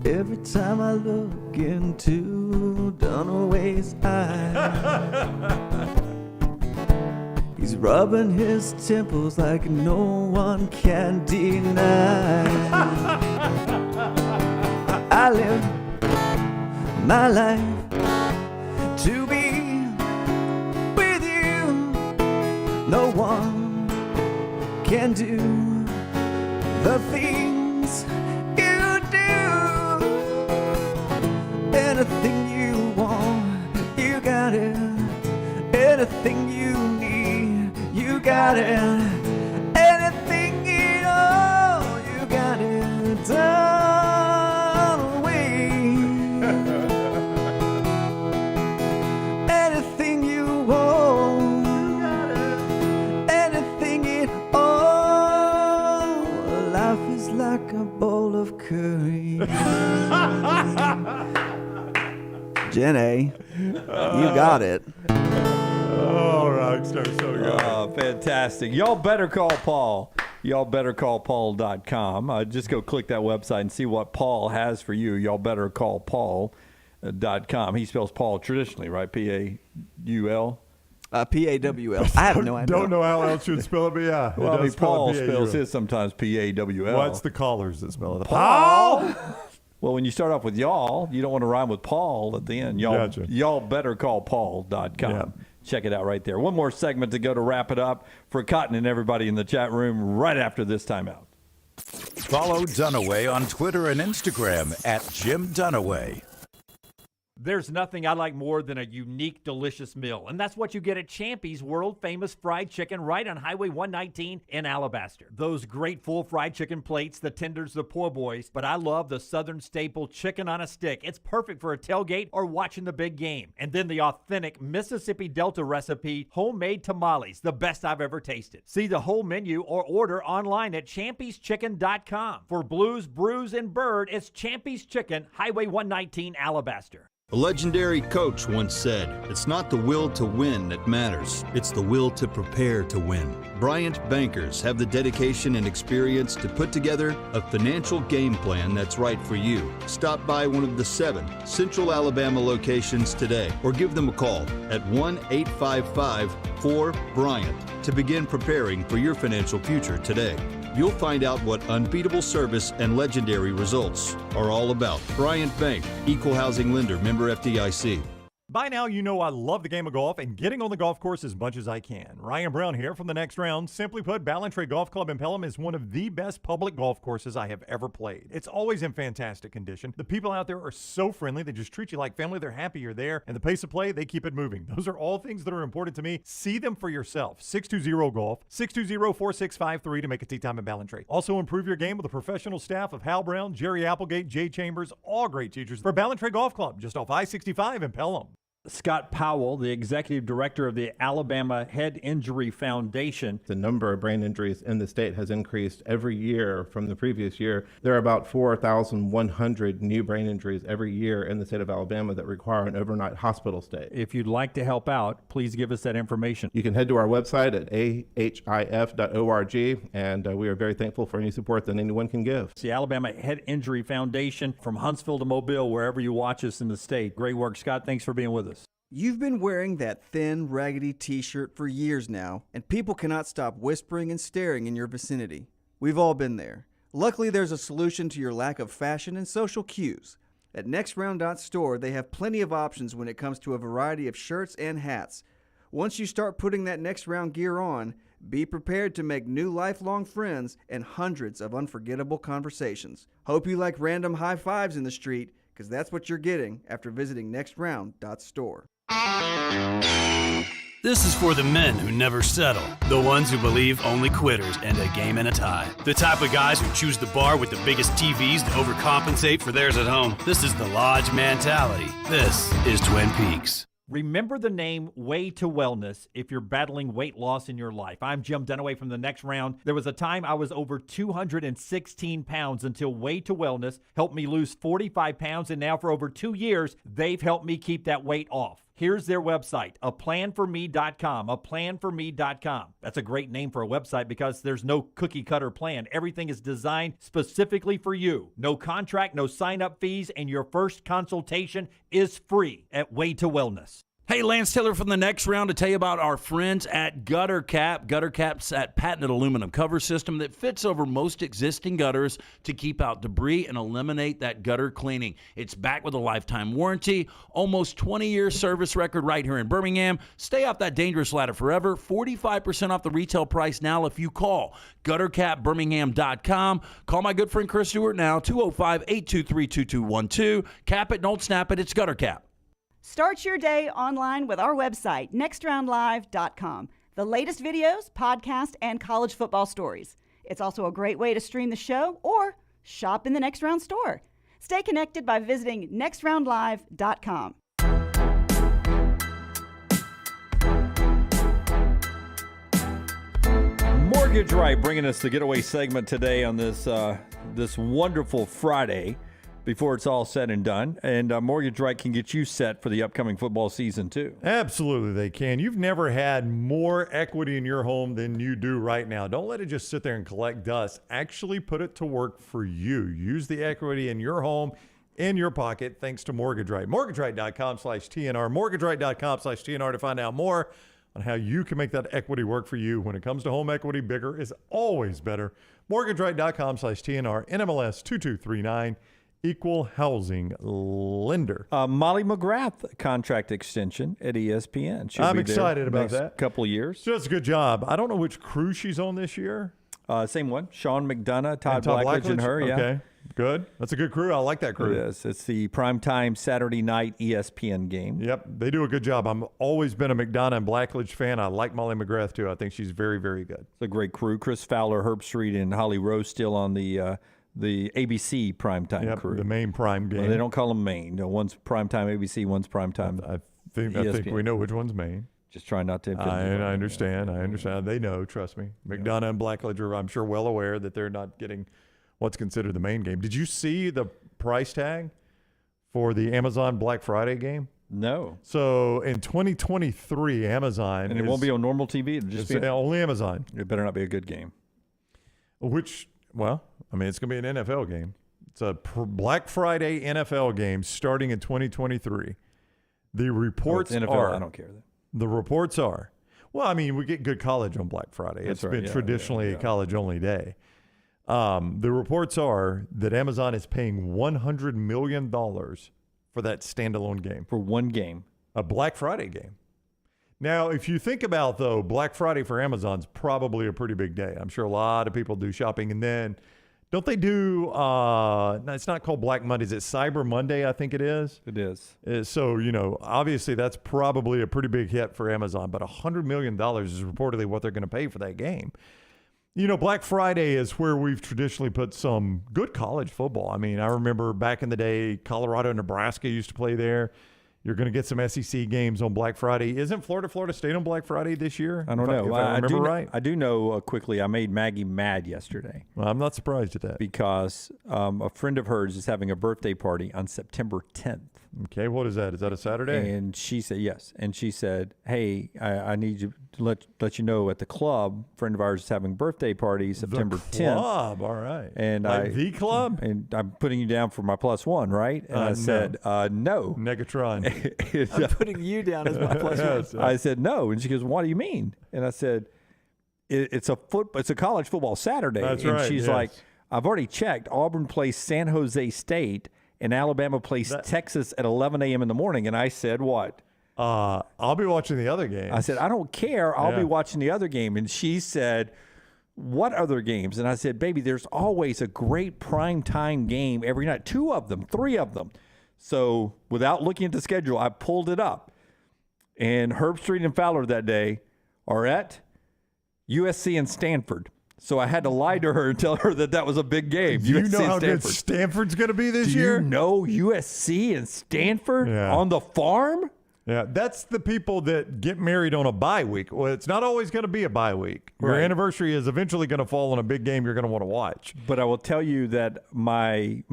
Every time I look into Dunaway's eyes, he's rubbing his temples like no one can deny. I live my life to be with you. No one can do the things you do. Anything you want, you got it. Anything you need, you got it. Anything at all, you got it. Done away. Anything you want, you got it. Anything at all. Life is like a bowl of curry. Jenny, you got it. Oh, Rockstar, so good. Fantastic. Y'all better call Paul. Y'all better call Paul.com. Just go click that website and see what Paul has for you. Y'all better call Paul.com. He spells Paul traditionally, right? P-A-U-L? P-A-W-L. I have no idea. Don't know how else you'd spell it, but yeah. Well, I mean, Paul spells his sometimes P-A-W-L. What's the callers that spell it? Paul? Well, when you start off with y'all, you don't want to rhyme with Paul at the end. Y'all, Gotcha. y'all better call Paul.com. Yeah. Check it out right there. One more segment to go to wrap it up for Cotton and everybody in the chat room right after this timeout. Follow Dunaway on Twitter and Instagram at Jim Dunaway. There's nothing I like more than a unique, delicious meal, and that's what you get at Champy's world-famous fried chicken right on Highway 119 in Alabaster. Those great full fried chicken plates, the tenders, the poor boys, but I love the Southern staple chicken on a stick. It's perfect for a tailgate or watching the big game. And then the authentic Mississippi Delta recipe homemade tamales, the best I've ever tasted. See the whole menu or order online at champy'schicken.com. For Blues, Brews, and Bird, it's Champy's Chicken, Highway 119, Alabaster. A legendary coach once said, "It's not the will to win that matters, it's the will to prepare to win." Bryant bankers have the dedication and experience to put together a financial game plan that's right for you. Stop by one of the 7 Central Alabama locations today or give them a call at 1-855-4-BRYANT to begin preparing for your financial future today. You'll find out what unbeatable service and legendary results are all about. Bryant Bank, Equal Housing Lender, member FDIC. By now, you know I love the game of golf and getting on the golf course as much as I can. Ryan Brown here from the Next Round. Simply put, Ballantrae Golf Club in Pelham is one of the best public golf courses I have ever played. It's always in fantastic condition. The people out there are so friendly. They just treat you like family. They're happy you're there. And the pace of play, they keep it moving. Those are all things that are important to me. See them for yourself. 620-GOLF, 620-4653 to make a tee time at Ballantrae. Also improve your game with a professional staff of Hal Brown, Jerry Applegate, Jay Chambers, all great teachers for Ballantrae Golf Club, just off I-65 in Pelham. Scott Powell, the executive director of the Alabama Head Injury Foundation. The number of brain injuries in the state has increased every year from the previous year. There are about 4,100 new brain injuries every year in the state of Alabama that require an overnight hospital stay. If you'd like to help out, please give us that information. You can head to our website at ahif.org, and we are very thankful for any support that anyone can give. It's the Alabama Head Injury Foundation from Huntsville to Mobile, wherever you watch us in the state. Great work, Scott. Thanks for being with us. You've been wearing that thin, raggedy t-shirt for years now, and people cannot stop whispering and staring in your vicinity. We've all been there. Luckily, there's a solution to your lack of fashion and social cues. At NextRound.store, they have plenty of options when it comes to a variety of shirts and hats. Once you start putting that Next Round gear on, be prepared to make new lifelong friends and hundreds of unforgettable conversations. Hope you like random high fives in the street, because that's what you're getting after visiting NextRound.store. This is for the men who never settle, the ones who believe only quitters end a game in a tie, the type of guys who choose the bar with the biggest TVs to overcompensate for theirs at home. This is the Lodge mentality. This is Twin Peaks. Remember the name Way to Wellness if you're battling weight loss in your life. I'm Jim Dunaway from the Next Round. There was a time I was over 216 pounds until Way to Wellness helped me lose 45 pounds, and now for over 2 years, they've helped me keep that weight off. Here's their website, aplanforme.com, aplanforme.com. That's a great name for a website because there's no cookie-cutter plan. Everything is designed specifically for you. No contract, no sign-up fees, and your first consultation is free at Way to Wellness. Hey, Lance Taylor from the Next Round to tell you about our friends at Gutter Cap. Gutter Cap's that patented aluminum cover system that fits over most existing gutters to keep out debris and eliminate that gutter cleaning. It's backed with a lifetime warranty, almost 20-year service record right here in Birmingham. Stay off that dangerous ladder forever. 45% off the retail price now if you call guttercapbirmingham.com. Call my good friend Chris Stewart now, 205-823-2212. Cap it, don't snap it. It's Gutter Cap. Start your day online with our website, nextroundlive.com. The latest videos, podcasts, and college football stories. It's also a great way to stream the show or shop in the Next Round store. Stay connected by visiting nextroundlive.com. Mortgage Right bringing us the getaway segment today on this wonderful Friday before it's all said and done. And Mortgage Right can get you set for the upcoming football season, too. Absolutely, they can. You've never had more equity in your home than you do right now. Don't let it just sit there and collect dust. Actually put it to work for you. Use the equity in your home, in your pocket, thanks to Mortgage Right. MortgageRight.com/TNR. MortgageRight.com/TNR to find out more on how you can make that equity work for you. When it comes to home equity, bigger is always better. MortgageRight.com/TNR. NMLS 2239. Equal housing lender. Molly McGrath contract extension at ESPN. I'm excited about that. Couple years. She does a good job. I don't know which crew she's on this year. Same one. Sean McDonough, Todd Blackledge, and her. Yeah. Okay. Good. That's a good crew. I like that crew. It is. It's the primetime Saturday night ESPN game. Yep. They do a good job. I'm always been a McDonough and Blackledge fan. I like Molly McGrath, too. I think she's very, very good. It's a great crew. Chris Fowler, Herb Street, and Holly Rose still on the ABC primetime crew. The main prime game. Well, they don't call them main. No, one's primetime ABC, one's primetime I think we know which one's main. Just trying not to. I understand. I understand. They know. Trust me. McDonough and Blackledge are, I'm sure, well aware that they're not getting what's considered the main game. Did you see the price tag for the Amazon Black Friday game? No. So in 2023, Amazon and it won't be on normal TV. It'll just be only Amazon. It better not be a good game. Which, well, I mean, it's going to be an NFL game. It's a Black Friday NFL game starting in 2023. The reports NFL, are. I don't care. The reports are. Well, I mean, we get good college on Black Friday. It's been traditionally a college-only day. The reports are that Amazon is paying $100 million for that standalone game. For one game. A Black Friday game. Now, if you think about, though, Black Friday for Amazon's probably a pretty big day. I'm sure a lot of people do shopping. And then, don't they do, no, it's not called Black Monday. Is it Cyber Monday, I think it is? It is. So, obviously that's probably a pretty big hit for Amazon. But $100 million is reportedly what they're going to pay for that game. Black Friday is where we've traditionally put some good college football. I mean, I remember back in the day, Colorado and Nebraska used to play there. You're going to get some SEC games on Black Friday. Isn't Florida State on Black Friday this year? I don't know. If I remember right. I do know quickly, I made Maggie mad yesterday. Well, I'm not surprised at that. Because a friend of hers is having a birthday party on September 10th. Okay, what is that? Is that a Saturday? And she said, yes. And she said, hey, I need you to let you know at the club, a friend of ours is having a birthday party September 10th. The club, all right. And the club? And I'm putting you down for my +1, right? And I said, no. Negatron. I'm putting you down as my +1. I said, no. And she goes, what do you mean? And I said, it's a college football Saturday. That's and right, she's like, I've already checked. Auburn plays San Jose State, and Alabama plays Texas at 11 a.m. in the morning. And I said, what? I'll be watching the other games. I said, I don't care. I'll be watching the other game. And she said, what other games? And I said, baby, there's always a great primetime game every night. 2 of them, 3 of them. So without looking at the schedule, I pulled it up. And Herb Street and Fowler that day are at USC and Stanford. So I had to lie to her and tell her that was a big game. Do you know how good Stanford's going to be this year? Do you know USC and Stanford on the farm? Yeah, that's the people that get married on a bye week. Well, it's not always going to be a bye week. Your anniversary is eventually going to fall on a big game you're going to want to watch. But I will tell you that my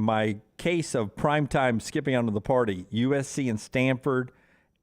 case of primetime skipping out of the party, USC and Stanford,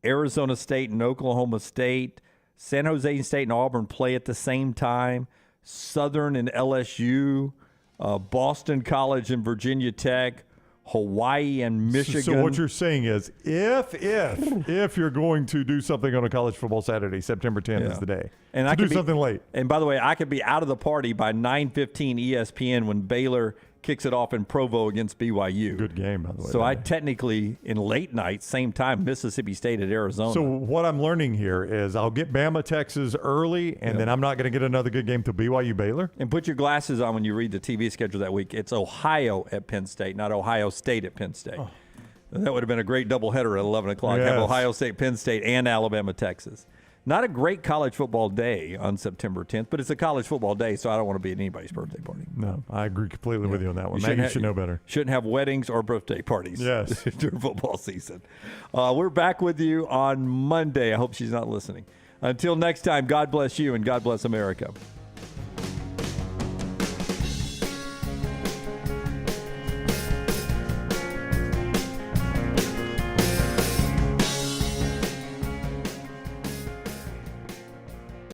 Arizona State and Oklahoma State, San Jose State and Auburn play at the same time, Southern and LSU, Boston College and Virginia Tech, Hawaii and Michigan. So what you're saying is if you're going to do something on a college football Saturday, September 10th is the day. And I could do something late. And by the way, I could be out of the party by 9:15 ESPN when Baylor kicks it off in Provo against BYU. Good game, by the way. So I technically, in late night, same time, Mississippi State at Arizona. So what I'm learning here is I'll get Bama, Texas early, and then I'm not going to get another good game till BYU Baylor. And put your glasses on when you read the TV schedule that week. It's Ohio at Penn State, not Ohio State at Penn State. Oh. That would have been a great doubleheader at 11 o'clock. Yes. Have Ohio State, Penn State, and Alabama, Texas. Not a great college football day on September 10th, but it's a college football day, so I don't want to be at anybody's birthday party. No, I agree completely with you on that one. Matt, you should know better. Shouldn't have weddings or birthday parties during football season. We're back with you on Monday. I hope she's not listening. Until next time, God bless you and God bless America.